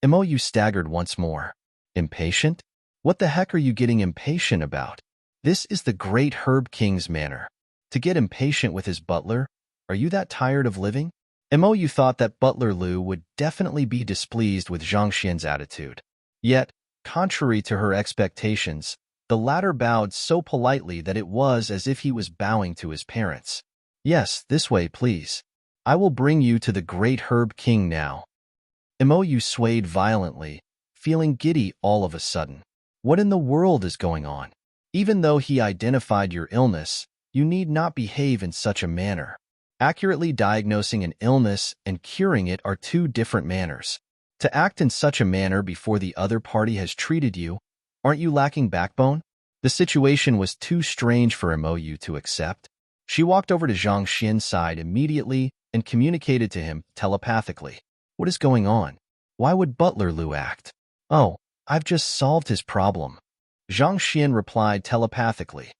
Mou staggered once more. Impatient? What the heck are you getting impatient about? This is the great Herb King's manor. To get impatient with his butler? Are you that tired of living? Mou thought that Butler Lu would definitely be displeased with Zhang Xian's attitude. Yet, contrary to her expectations, the latter bowed so politely that it was as if he was bowing to his parents. "Yes, this way, please. I will bring you to the great Herb King now." Mou swayed violently, feeling giddy all of a sudden. What in the world is going on? Even though he identified your illness, you need not behave in such a manner. Accurately diagnosing an illness and curing it are two different manners. To act in such a manner before the other party has treated you, aren't you lacking backbone? The situation was too strange for Mou to accept. She walked over to Zhang Xian's side immediately and communicated to him telepathically. What is going on? Why would Butler Lu act? "Oh, I've just solved his problem." Zhang Xian replied telepathically.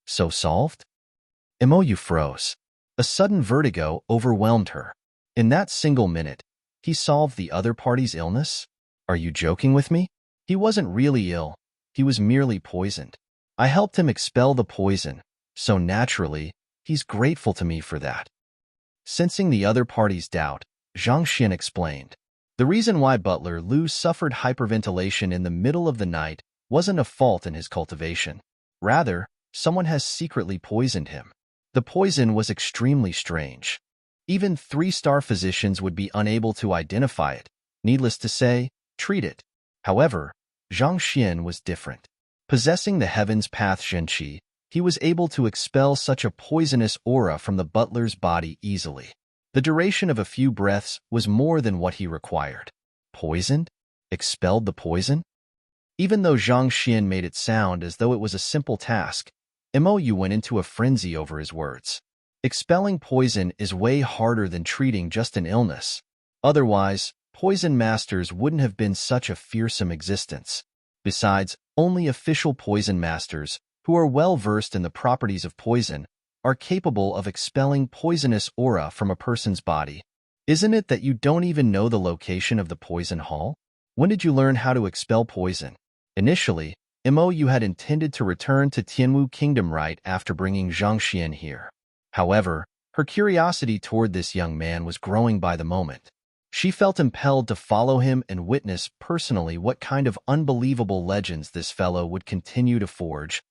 "So solved?" Mou froze. A sudden vertigo overwhelmed her. In that single minute, he solved the other party's illness? Are you joking with me? He wasn't really ill. He was merely poisoned. I helped him expel the poison, so naturally, He's grateful to me for that. Sensing the other party's doubt, Zhang Xian explained. The reason why Butler Lu suffered hyperventilation in the middle of the night wasn't a fault in his cultivation. Rather, someone has secretly poisoned him. The poison was extremely strange. Even 3-star physicians would be unable to identify it, needless to say, treat it. However, Zhang Xian was different. Possessing the Heaven's Path Zhenqi, he was able to expel such a poisonous aura from the butler's body easily. The duration of a few breaths was more than what he required. Poisoned? Expelled the poison? Even though Zhang Xian made it sound as though it was a simple task, Mou went into a frenzy over his words. Expelling poison is way harder than treating just an illness. Otherwise, poison masters wouldn't have been such a fearsome existence. Besides, only official poison masters, who are well-versed in the properties of poison, are capable of expelling poisonous aura from a person's body. Isn't it that you don't even know the location of the poison hall? When did you learn how to expel poison? Initially, Mou had intended to return to Tianwu Kingdom right after bringing Zhang Xian here. However, her curiosity toward this young man was growing by the moment. She felt impelled to follow him and witness personally what kind of unbelievable legends this fellow would continue to forge.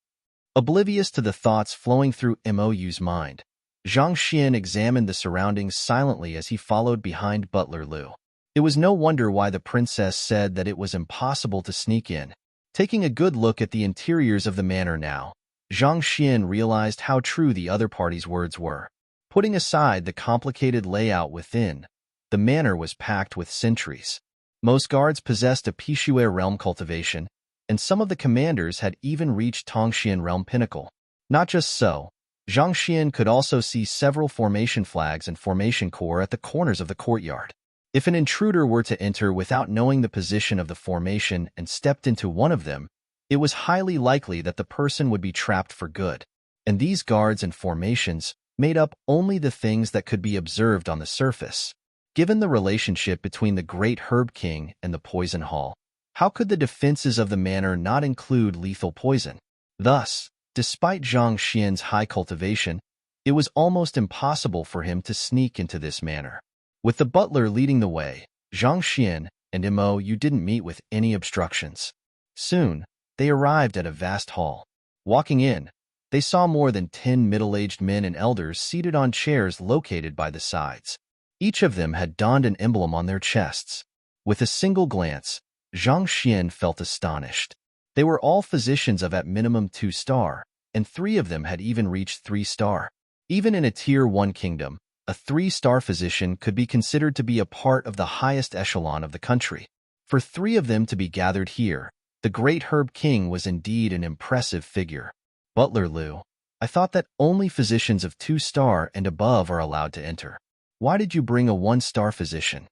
Oblivious to the thoughts flowing through Mou's mind, Zhang Xian examined the surroundings silently as he followed behind Butler Lu. It was no wonder why the princess said that it was impossible to sneak in. Taking a good look at the interiors of the manor now, Zhang Xian realized how true the other party's words were. Putting aside the complicated layout within, the manor was packed with sentries. Most guards possessed a Pishue realm cultivation, and some of the commanders had even reached Tongxian realm pinnacle. Not just so, Zhang Xian could also see several formation flags and formation core at the corners of the courtyard. If an intruder were to enter without knowing the position of the formation and stepped into one of them, it was highly likely that the person would be trapped for good. And these guards and formations made up only the things that could be observed on the surface. Given the relationship between the Great Herb King and the Poison Hall, how could the defenses of the manor not include lethal poison? Thus, despite Zhang Xian's high cultivation, it was almost impossible for him to sneak into this manor. With the butler leading the way, Zhang Xian and Mou didn't meet with any obstructions. Soon, they arrived at a vast hall. Walking in, they saw more than 10 middle-aged men and elders seated on chairs located by the sides. Each of them had donned an emblem on their chests. With a single glance, Zhang Xian felt astonished. They were all physicians of at minimum 2-star, and 3 of them had even reached 3-star. Even in a Tier 1 kingdom, a 3-star physician could be considered to be a part of the highest echelon of the country. For 3 of them to be gathered here, the Great Herb King was indeed an impressive figure. Butler Lu, I thought that only physicians of 2-star and above are allowed to enter. Why did you bring a 1-star physician?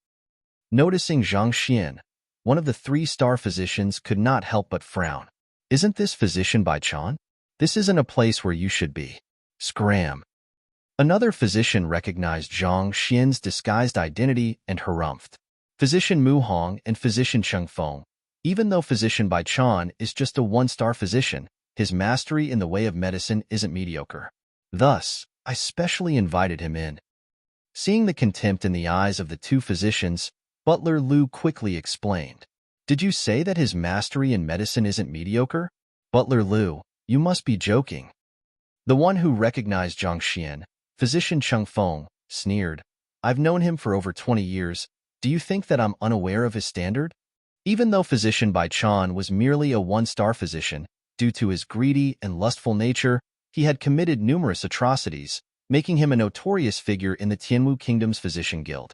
Noticing Zhang Xian, one of the 3-star physicians could not help but frown. Isn't this Physician Bai Chan? This isn't a place where you should be. Scram. Another physician recognized Zhang Xian's disguised identity and harumphed. Physician Mu Hong and Physician Cheng Feng. Even though Physician Bai Chan is just a 1-star physician, his mastery in the way of medicine isn't mediocre. Thus, I specially invited him in. Seeing the contempt in the eyes of the 2 physicians, Butler Lu quickly explained. Did you say that his mastery in medicine isn't mediocre? Butler Lu, you must be joking. The one who recognized Zhang Xian, Physician Cheng Feng, sneered. I've known him for over 20 years. Do you think that I'm unaware of his standard? Even though Physician Bai Chan was merely a 1-star physician, due to his greedy and lustful nature, he had committed numerous atrocities, making him a notorious figure in the Tianwu Kingdom's physician guild.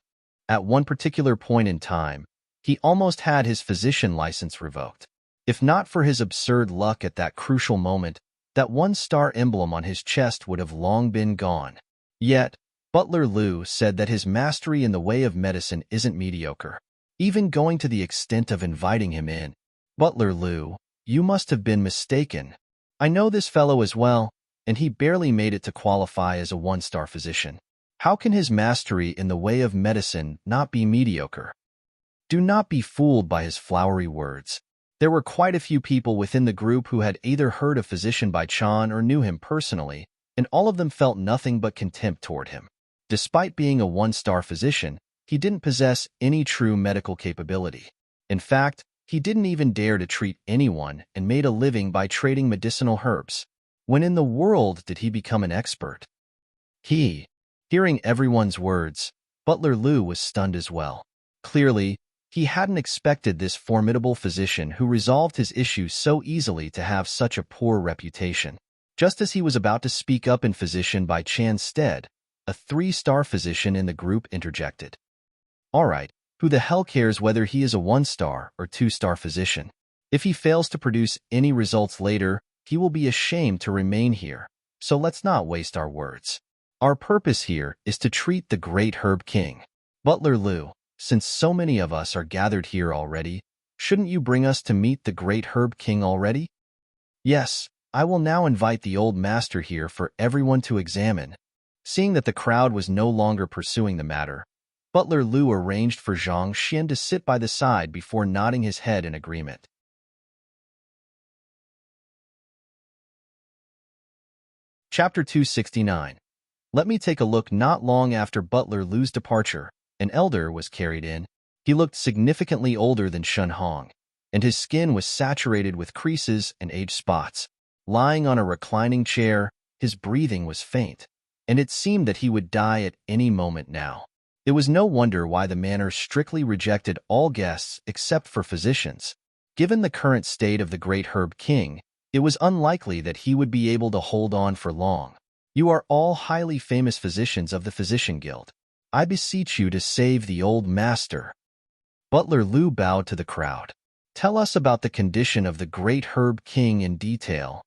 At one particular point in time, he almost had his physician license revoked. If not for his absurd luck at that crucial moment, that 1-star emblem on his chest would have long been gone. Yet, Butler Lu said that his mastery in the way of medicine isn't mediocre, even going to the extent of inviting him in. Butler Lu, you must have been mistaken. I know this fellow as well, and he barely made it to qualify as a 1-star physician. How can his mastery in the way of medicine not be mediocre? Do not be fooled by his flowery words. There were quite a few people within the group who had either heard of Physician Bai Chan or knew him personally, and all of them felt nothing but contempt toward him. Despite being a one-star physician, he didn't possess any true medical capability. In fact, he didn't even dare to treat anyone and made a living by trading medicinal herbs. When in the world did he become an expert? Hearing everyone's words, Butler Lou was stunned as well. Clearly, he hadn't expected this formidable physician who resolved his issues so easily to have such a poor reputation. Just as he was about to speak up in physician by Chan's stead, a 3-star physician in the group interjected. All right, who the hell cares whether he is a 1-star or 2-star physician? If he fails to produce any results later, he will be ashamed to remain here, so let's not waste our words. Our purpose here is to treat the great Herb King. Butler Lou, since so many of us are gathered here already, shouldn't you bring us to meet the great Herb King already? Yes, I will now invite the old master here for everyone to examine. Seeing that the crowd was no longer pursuing the matter, Butler Lou arranged for Zhang Xian to sit by the side before nodding his head in agreement. Chapter 269. Let me take a look. Not long after Butler Lou's departure, an elder was carried in. He looked significantly older than Shen Hong, and his skin was saturated with creases and age spots. Lying on a reclining chair, his breathing was faint, and it seemed that he would die at any moment now. It was no wonder why the manor strictly rejected all guests except for physicians. Given the current state of the great Herb King, it was unlikely that he would be able to hold on for long. You are all highly famous physicians of the Physician Guild. I beseech you to save the old master. Butler Lou bowed to the crowd. Tell us about the condition of the great Herb King in detail.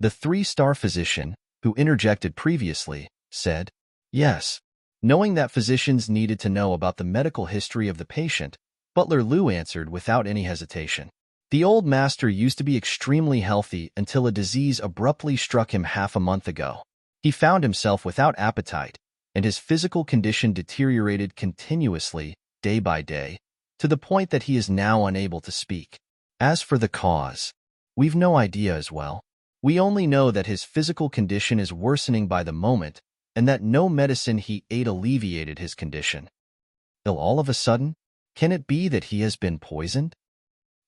The 3-star physician, who interjected previously, said, yes. Knowing that physicians needed to know about the medical history of the patient, Butler Lou answered without any hesitation. The old master used to be extremely healthy until a disease abruptly struck him half a month ago. He found himself without appetite, and his physical condition deteriorated continuously, day by day, to the point that he is now unable to speak. As for the cause, we've no idea as well. We only know that his physical condition is worsening by the moment, and that no medicine he ate alleviated his condition. Ill all of a sudden? Can it be that he has been poisoned?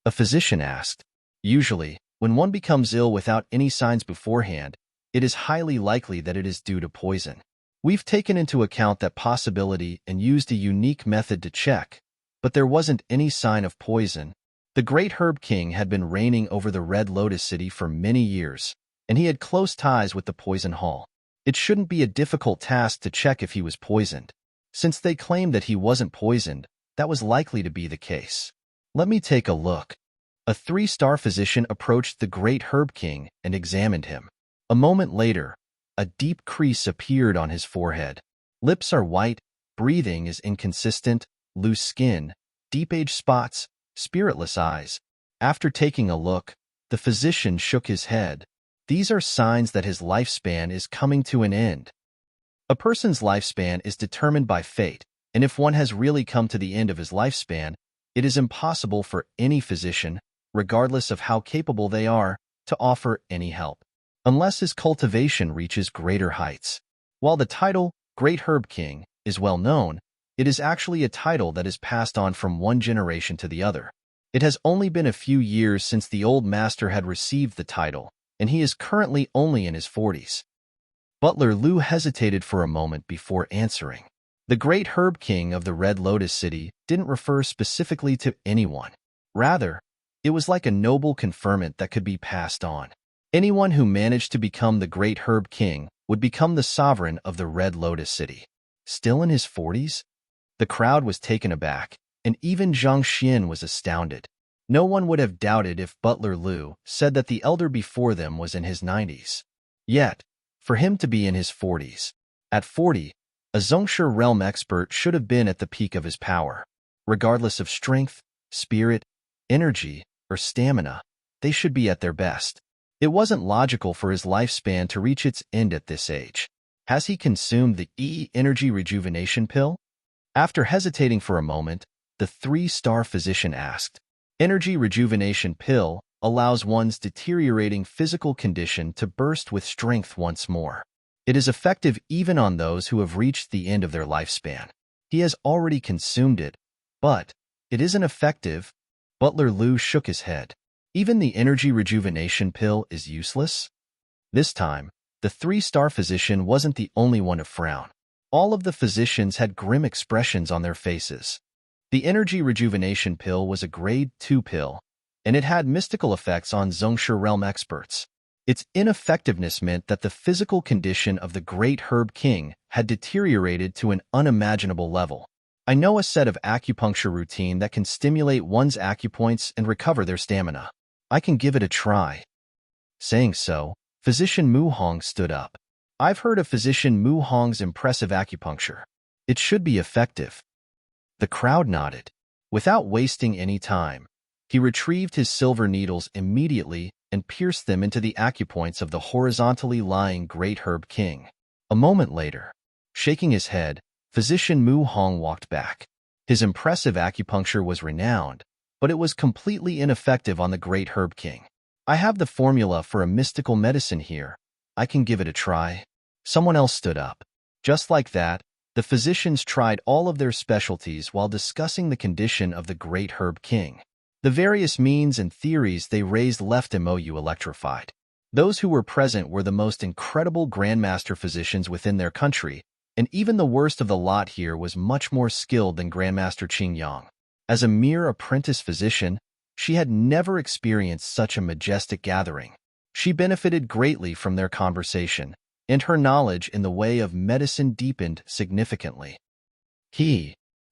A physician asked. Usually, when one becomes ill without any signs beforehand, it is highly likely that it is due to poison. We've taken into account that possibility and used a unique method to check, but there wasn't any sign of poison. The great Herb King had been reigning over the Red Lotus City for many years, and he had close ties with the Poison Hall. It shouldn't be a difficult task to check if he was poisoned. Since they claimed that he wasn't poisoned, that was likely to be the case. Let me take a look. A 3-star physician approached the great Herb King and examined him. A moment later, a deep crease appeared on his forehead. Lips are white, breathing is inconsistent, loose skin, deep-age spots, spiritless eyes. After taking a look, the physician shook his head. These are signs that his lifespan is coming to an end. A person's lifespan is determined by fate, and if one has really come to the end of his lifespan, it is impossible for any physician, regardless of how capable they are, to offer any help, unless his cultivation reaches greater heights. While the title, Great Herb King, is well known, it is actually a title that is passed on from one generation to the other. It has only been a few years since the old master had received the title, and he is currently only in his 40s. Butler Lou hesitated for a moment before answering. The great Herb King of the Red Lotus City didn't refer specifically to anyone. Rather, it was like a noble conferment that could be passed on. Anyone who managed to become the great Herb King would become the sovereign of the Red Lotus City. Still in his 40s? The crowd was taken aback, and even Zhang Xian was astounded. No one would have doubted if Butler Lou said that the elder before them was in his 90s. Yet, for him to be in his 40s. At 40, a Zhongshe realm expert should have been at the peak of his power. Regardless of strength, spirit, energy, or stamina, they should be at their best. It wasn't logical for his lifespan to reach its end at this age. Has he consumed the energy rejuvenation pill? After hesitating for a moment, the 3-star physician asked. Energy rejuvenation pill allows one's deteriorating physical condition to burst with strength once more. It is effective even on those who have reached the end of their lifespan. He has already consumed it, but it isn't effective. Butler Liu shook his head. Even the energy rejuvenation pill is useless? This time, the three-star physician wasn't the only one to frown. All of the physicians had grim expressions on their faces. The energy rejuvenation pill was a grade 2 pill, and it had mystical effects on Zhongshu realm experts. Its ineffectiveness meant that the physical condition of the great Herb King had deteriorated to an unimaginable level. I know a set of acupuncture routine that can stimulate one's acupoints and recover their stamina. I can give it a try. Saying so, Physician Mu Hong stood up. I've heard of Physician Mu Hong's impressive acupuncture. It should be effective. The crowd nodded. Without wasting any time, he retrieved his silver needles immediately and pierced them into the acupoints of the horizontally lying Great Herb King. A moment later, shaking his head, Physician Mu Hong walked back. His impressive acupuncture was renowned, but it was completely ineffective on the Great Herb King. I have the formula for a mystical medicine here. I can give it a try. Someone else stood up. Just like that, the physicians tried all of their specialties while discussing the condition of the Great Herb King. The various means and theories they raised left Mou electrified. Those who were present were the most incredible grandmaster physicians within their country, and even the worst of the lot here was much more skilled than Grandmaster Qing Yang. As a mere apprentice physician, she had never experienced such a majestic gathering. She benefited greatly from their conversation, and her knowledge in the way of medicine deepened significantly.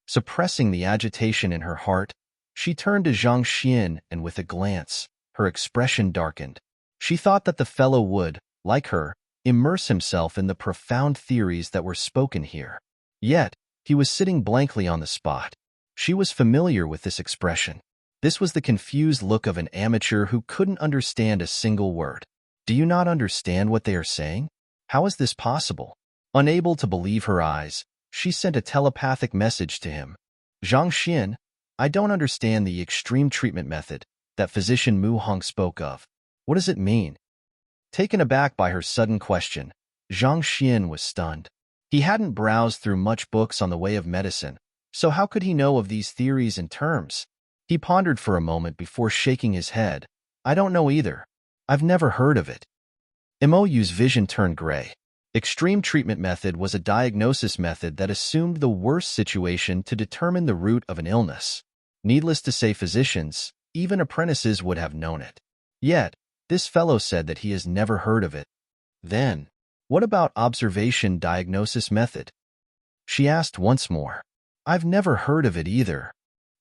Suppressing the agitation in her heart, she turned to Zhang Xian and with a glance, her expression darkened. She thought that the fellow would, like her, immerse himself in the profound theories that were spoken here. Yet, he was sitting blankly on the spot. She was familiar with this expression. This was the confused look of an amateur who couldn't understand a single word. Do you not understand what they are saying? How is this possible? Unable to believe her eyes, she sent a telepathic message to him. Zhang Xian, I don't understand the extreme treatment method that Physician Mu Hong spoke of. What does it mean? Taken aback by her sudden question, Zhang Xian was stunned. He hadn't browsed through much books on the way of medicine, so how could he know of these theories and terms? He pondered for a moment before shaking his head. I don't know either. I've never heard of it. Mou's vision turned gray. Extreme treatment method was a diagnosis method that assumed the worst situation to determine the root of an illness. Needless to say, physicians, even apprentices, would have known it. Yet, this fellow said that he has never heard of it. Then, what about observation diagnosis method? She asked once more. I've never heard of it either.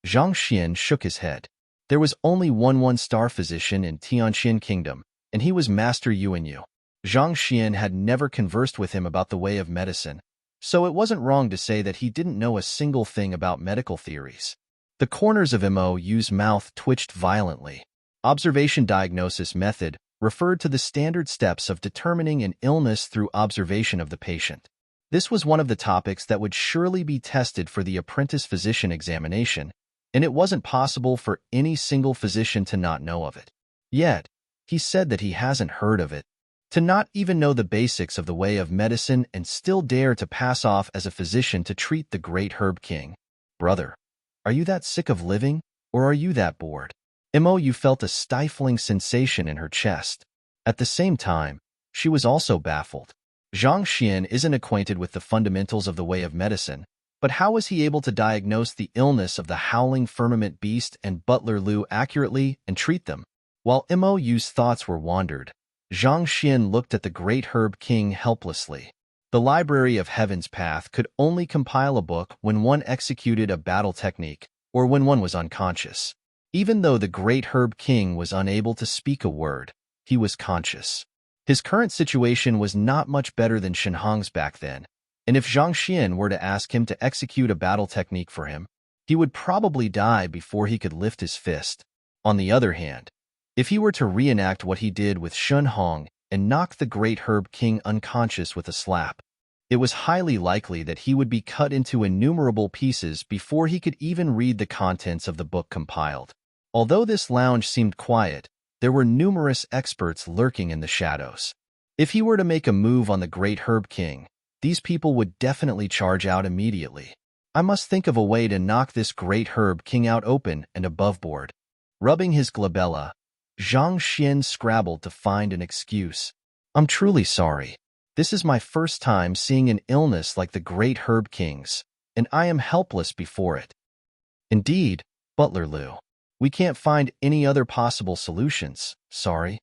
Zhang Xian shook his head. There was only one-star physician in Tianqian Kingdom, and he was Master Yuanyu. Zhang Xian had never conversed with him about the way of medicine, so it wasn't wrong to say that he didn't know a single thing about medical theories. The corners of Mou's mouth twitched violently. Observation diagnosis method referred to the standard steps of determining an illness through observation of the patient. This was one of the topics that would surely be tested for the apprentice physician examination, and it wasn't possible for any single physician to not know of it. Yet, he said that he hasn't heard of it. To not even know the basics of the way of medicine and still dare to pass off as a physician to treat the Great Herb King. Brother, are you that sick of living, or are you that bored? Mou felt a stifling sensation in her chest. At the same time, she was also baffled. Zhang Xian isn't acquainted with the fundamentals of the way of medicine, but how was he able to diagnose the illness of the howling firmament beast and Butler Liu accurately and treat them? While Mou's thoughts were wandered, Zhang Xian looked at the Great Herb King helplessly. The Library of Heaven's Path could only compile a book when one executed a battle technique, or when one was unconscious. Even though the Great Herb King was unable to speak a word, he was conscious. His current situation was not much better than Shenhong's back then, and if Zhang Xian were to ask him to execute a battle technique for him, he would probably die before he could lift his fist. On the other hand, if he were to reenact what he did with Shenhong and knock the Great Herb King unconscious with a slap, it was highly likely that he would be cut into innumerable pieces before he could even read the contents of the book compiled. Although this lounge seemed quiet, there were numerous experts lurking in the shadows. If he were to make a move on the great Herb King, these people would definitely charge out immediately. I must think of a way to knock this great Herb King out open and aboveboard. Rubbing his glabella, Zhang Xian scrabbled to find an excuse. I'm truly sorry. This is my first time seeing an illness like the great Herb King's, and I am helpless before it. Indeed, Butler Lu. We can't find any other possible solutions, sorry.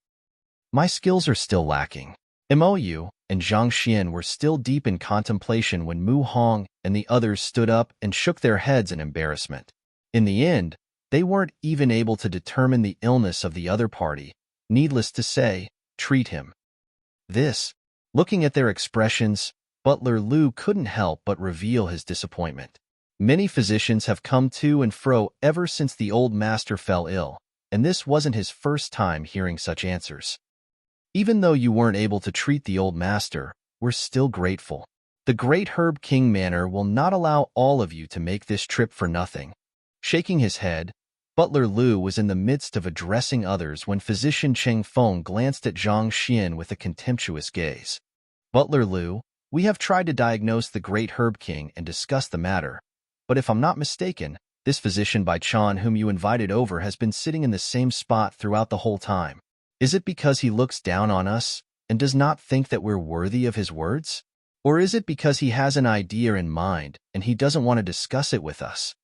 My skills are still lacking. Mou and Zhang Xian were still deep in contemplation when Mu Hong and the others stood up and shook their heads in embarrassment. In the end, they weren't even able to determine the illness of the other party. Needless to say, treat him. Looking at their expressions, Butler Lu couldn't help but reveal his disappointment. Many physicians have come to and fro ever since the old master fell ill, and this wasn't his first time hearing such answers. Even though you weren't able to treat the old master, we're still grateful. The great Herb King Manor will not allow all of you to make this trip for nothing. Shaking his head, Butler Lu was in the midst of addressing others when physician Cheng Feng glanced at Zhang Xian with a contemptuous gaze. Butler Lu, we have tried to diagnose the great Herb King and discuss the matter, but if I'm not mistaken, this physician Bai Chan whom you invited over has been sitting in the same spot throughout the whole time. Is it because he looks down on us and does not think that we're worthy of his words? Or is it because he has an idea in mind and he doesn't want to discuss it with us?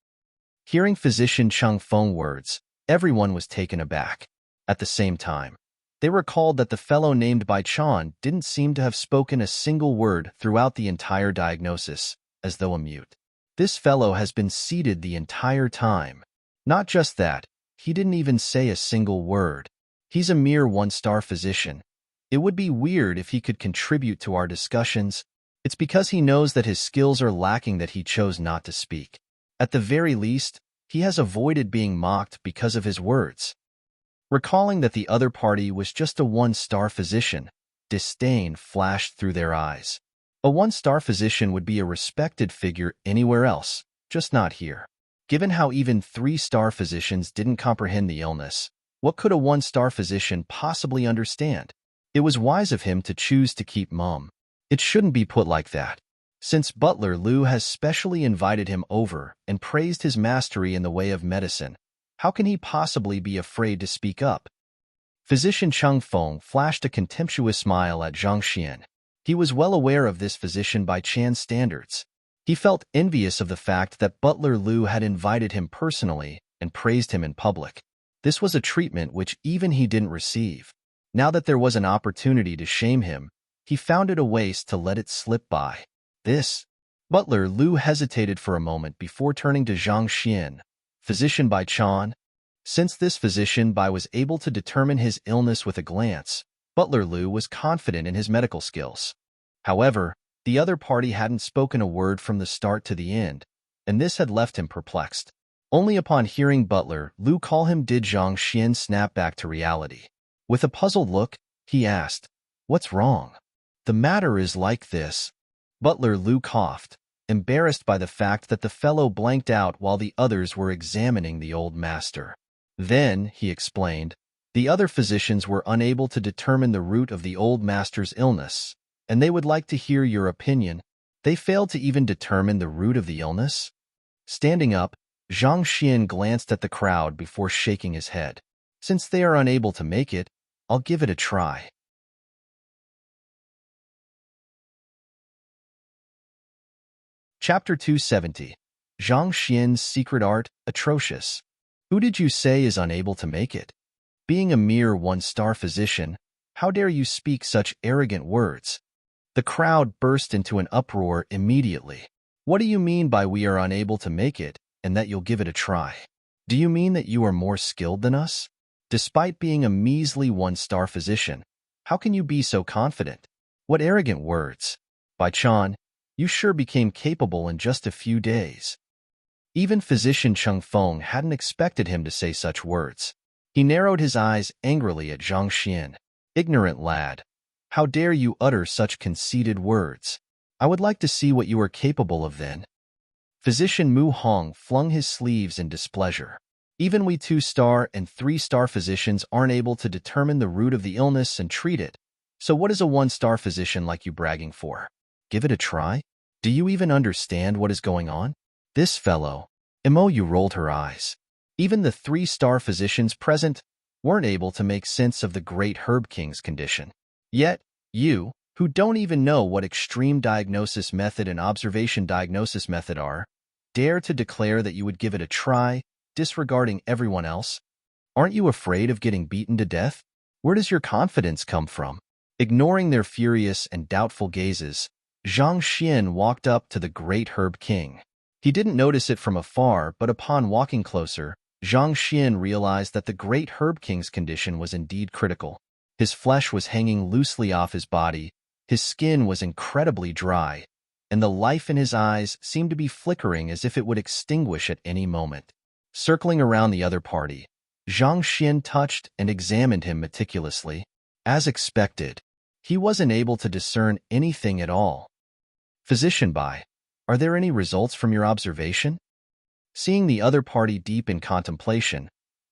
Hearing physician Cheng Feng's words, everyone was taken aback. At the same time, they recalled that the fellow named Bai Chan didn't seem to have spoken a single word throughout the entire diagnosis, as though a mute. This fellow has been seated the entire time. Not just that, he didn't even say a single word. He's a mere one-star physician. It would be weird if he could contribute to our discussions. It's because he knows that his skills are lacking that he chose not to speak. At the very least, he has avoided being mocked because of his words. Recalling that the other party was just a one-star physician, disdain flashed through their eyes. A one-star physician would be a respected figure anywhere else, just not here. Given how even three-star physicians didn't comprehend the illness, what could a one-star physician possibly understand? It was wise of him to choose to keep mum. It shouldn't be put like that. Since Butler Lu has specially invited him over and praised his mastery in the way of medicine, how can he possibly be afraid to speak up? Physician Cheng Feng flashed a contemptuous smile at Zhang Xian. He was well aware of this physician by Chan's standards. He felt envious of the fact that Butler Lu had invited him personally and praised him in public. This was a treatment which even he didn't receive. Now that there was an opportunity to shame him, he found it a waste to let it slip by. Butler Lu hesitated for a moment before turning to Zhang Xian, physician Bai Chan. Since this physician Bai was able to determine his illness with a glance, Butler Lu was confident in his medical skills. However, the other party hadn't spoken a word from the start to the end, and this had left him perplexed. Only upon hearing Butler Lu call him did Zhang Xian snap back to reality. With a puzzled look, he asked, "What's wrong?" "The matter is like this." Butler Lu coughed, embarrassed by the fact that the fellow blanked out while the others were examining the old master. Then, he explained, the other physicians were unable to determine the root of the old master's illness, and they would like to hear your opinion. They failed to even determine the root of the illness? Standing up, Zhang Xian glanced at the crowd before shaking his head. Since they are unable to make it, I'll give it a try. Chapter 270. Zhang Xian's Secret Art, Atrocious. Who did you say is unable to make it? Being a mere one-star physician, how dare you speak such arrogant words? The crowd burst into an uproar immediately. What do you mean by we are unable to make it, and that you'll give it a try? Do you mean that you are more skilled than us? Despite being a measly one-star physician, how can you be so confident? What arrogant words. Bai Chan, you sure became capable in just a few days. Even physician Cheng Feng hadn't expected him to say such words. He narrowed his eyes angrily at Zhang Xian. Ignorant lad, how dare you utter such conceited words? I would like to see what you are capable of then. Physician Mu Hong flung his sleeves in displeasure. Even we 2-star and 3-star physicians aren't able to determine the root of the illness and treat it, So what is a one-star physician like you bragging for? Give it a try? Do you even understand what is going on? This fellow, Imoyu rolled her eyes. Even the three-star physicians present weren't able to make sense of the great Herb King's condition. Yet, you, who don't even know what extreme diagnosis method and observation diagnosis method are, dare to declare that you would give it a try, disregarding everyone else? Aren't you afraid of getting beaten to death? Where does your confidence come from? Ignoring their furious and doubtful gazes, Zhang Xian walked up to the great Herb King. He didn't notice it from afar, but upon walking closer, Zhang Xian realized that the great Herb King's condition was indeed critical. His flesh was hanging loosely off his body, his skin was incredibly dry, and the life in his eyes seemed to be flickering as if it would extinguish at any moment. Circling around the other party, Zhang Xian touched and examined him meticulously. As expected, he wasn't able to discern anything at all. Physician Bai, are there any results from your observation? Seeing the other party deep in contemplation,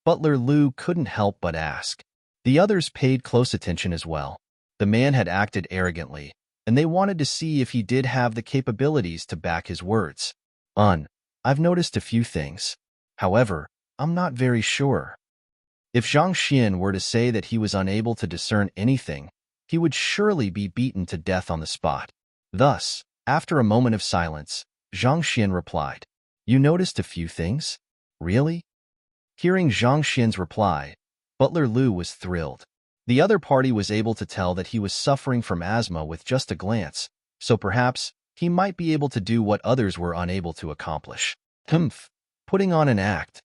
Butler Lu couldn't help but ask. The others paid close attention as well. The man had acted arrogantly, and they wanted to see if he did have the capabilities to back his words. I've noticed a few things. However, I'm not very sure. If Zhang Xian were to say that he was unable to discern anything, he would surely be beaten to death on the spot. Thus, after a moment of silence, Zhang Xian replied, "You noticed a few things? Really?" Hearing Zhang Xian's reply, Butler Lu was thrilled. The other party was able to tell that he was suffering from asthma with just a glance, so perhaps he might be able to do what others were unable to accomplish. Putting on an act.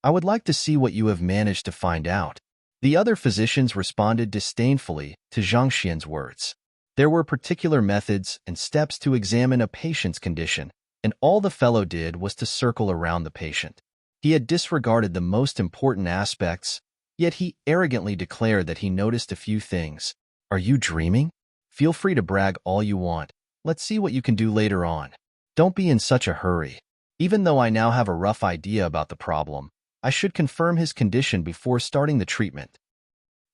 I would like to see what you have managed to find out. The other physicians responded disdainfully to Zhang Xian's words. There were particular methods and steps to examine a patient's condition, and all the fellow did was to circle around the patient. He had disregarded the most important aspects, yet he arrogantly declared that he noticed a few things. Are you dreaming? Feel free to brag all you want. Let's see what you can do later on. Don't be in such a hurry. Even though I now have a rough idea about the problem, I should confirm his condition before starting the treatment.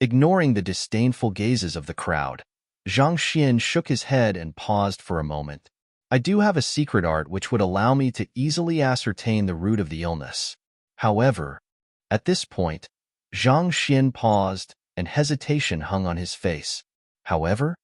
Ignoring the disdainful gazes of the crowd, Zhang Xian shook his head and paused for a moment. I do have a secret art which would allow me to easily ascertain the root of the illness. However, at this point, Zhang Xian paused and hesitation hung on his face. However,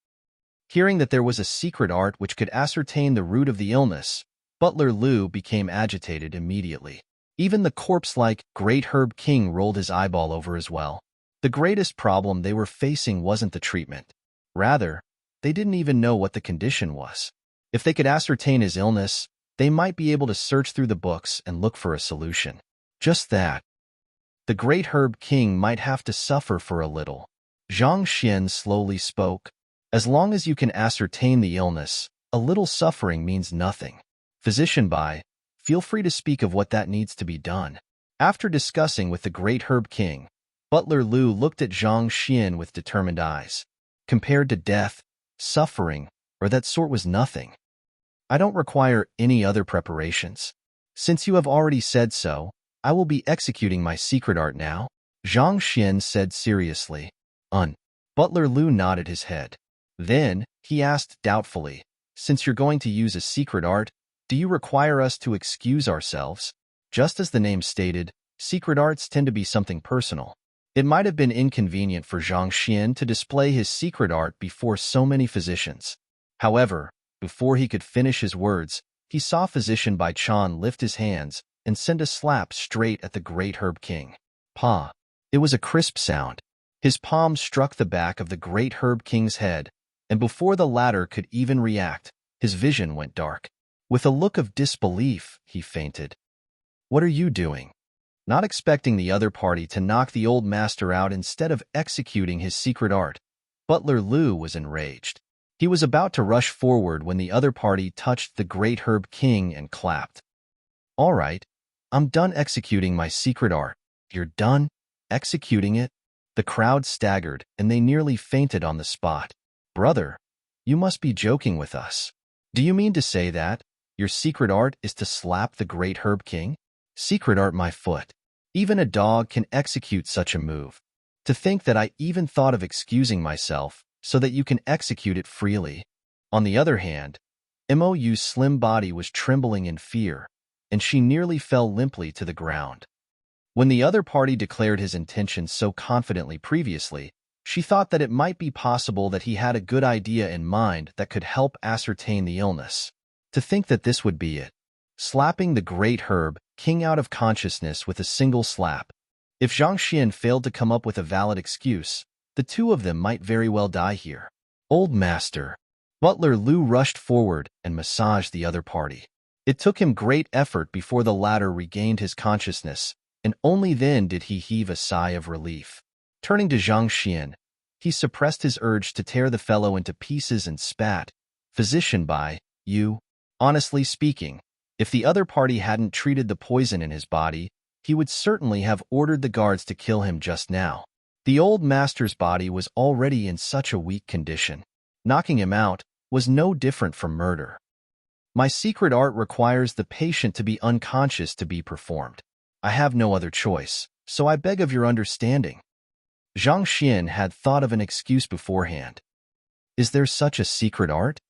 hearing that there was a secret art which could ascertain the root of the illness, Butler Lu became agitated immediately. Even the corpse-like great Herb King rolled his eyeball over as well. The greatest problem they were facing wasn't the treatment. Rather, they didn't even know what the condition was. If they could ascertain his illness, they might be able to search through the books and look for a solution. Just that. The great Herb King might have to suffer for a little. Zhang Xian slowly spoke. As long as you can ascertain the illness, a little suffering means nothing. Physician Bai, feel free to speak of what that needs to be done. After discussing with the great Herb King, Butler Lu looked at Zhang Xian with determined eyes. Compared to death, suffering, or that sort was nothing. I don't require any other preparations. Since you have already said so, I will be executing my secret art now, Zhang Xian said seriously. Butler Lu nodded his head. Then, he asked doubtfully, since you're going to use a secret art, do you require us to excuse ourselves? Just as the name stated, secret arts tend to be something personal. It might have been inconvenient for Zhang Xian to display his secret art before so many physicians. However, before he could finish his words, he saw Physician Bai Chan lift his hands and send a slap straight at the great Herb King. Pa! It was a crisp sound. His palm struck the back of the great Herb King's head, and before the latter could even react, his vision went dark. With a look of disbelief, he fainted. What are you doing? Not expecting the other party to knock the old master out instead of executing his secret art, Butler Lu was enraged. He was about to rush forward when the other party touched the great Herb King and clapped. All right, I'm done executing my secret art. You're done executing it? The crowd staggered and they nearly fainted on the spot. Brother, you must be joking with us. Do you mean to say that your secret art is to slap the great Herb King? Secret art, my foot. Even a dog can execute such a move. To think that I even thought of excusing myself so that you can execute it freely. On the other hand, Mou's slim body was trembling in fear, and she nearly fell limply to the ground. When the other party declared his intentions so confidently previously, she thought that it might be possible that he had a good idea in mind that could help ascertain the illness. To think that this would be it. Slapping the great herb king out of consciousness with a single slap. If Zhang Xian failed to come up with a valid excuse, the two of them might very well die here. Old master. Butler Lu rushed forward and massaged the other party. It took him great effort before the latter regained his consciousness, and only then did he heave a sigh of relief. Turning to Zhang Xian, he suppressed his urge to tear the fellow into pieces and spat, "Physician by you." Honestly speaking, if the other party hadn't treated the poison in his body, he would certainly have ordered the guards to kill him just now. The old master's body was already in such a weak condition. Knocking him out was no different from murder. My secret art requires the patient to be unconscious to be performed. I have no other choice, so I beg of your understanding. Zhang Xian had thought of an excuse beforehand. Is there such a secret art?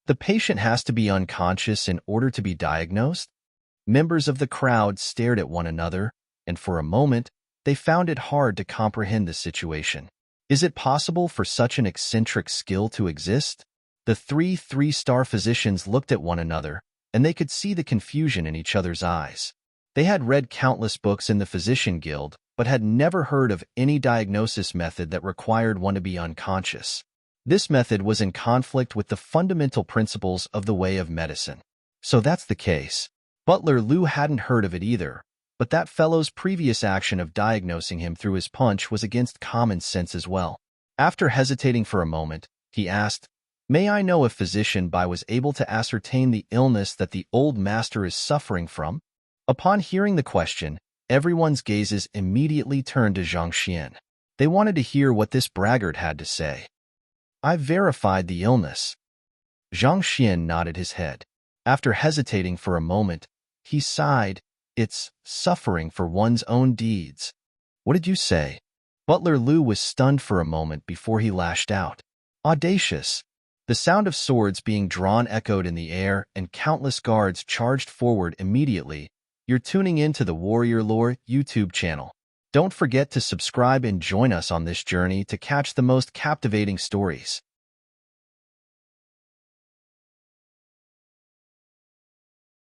The patient has to be unconscious in order to be diagnosed? Members of the crowd stared at one another, and for a moment, they found it hard to comprehend the situation. Is it possible for such an eccentric skill to exist? The three-star physicians looked at one another, and they could see the confusion in each other's eyes. They had read countless books in the physician guild, but had never heard of any diagnosis method that required one to be unconscious. This method was in conflict with the fundamental principles of the way of medicine. So that's the case. Butler Lu hadn't heard of it either, but that fellow's previous action of diagnosing him through his punch was against common sense as well. After hesitating for a moment, he asked, "May I know if Physician Bai was able to ascertain the illness that the old master is suffering from?" Upon hearing the question, everyone's gazes immediately turned to Zhang Xian. They wanted to hear what this braggart had to say. "I verified the illness." Zhang Xian nodded his head. After hesitating for a moment, he sighed, "It's suffering for one's own deeds." "What did you say?" Butler Lu was stunned for a moment before he lashed out. "Audacious." The sound of swords being drawn echoed in the air, and countless guards charged forward immediately. You're tuning in to the Warrior Lore YouTube channel. Don't forget to subscribe and join us on this journey to catch the most captivating stories.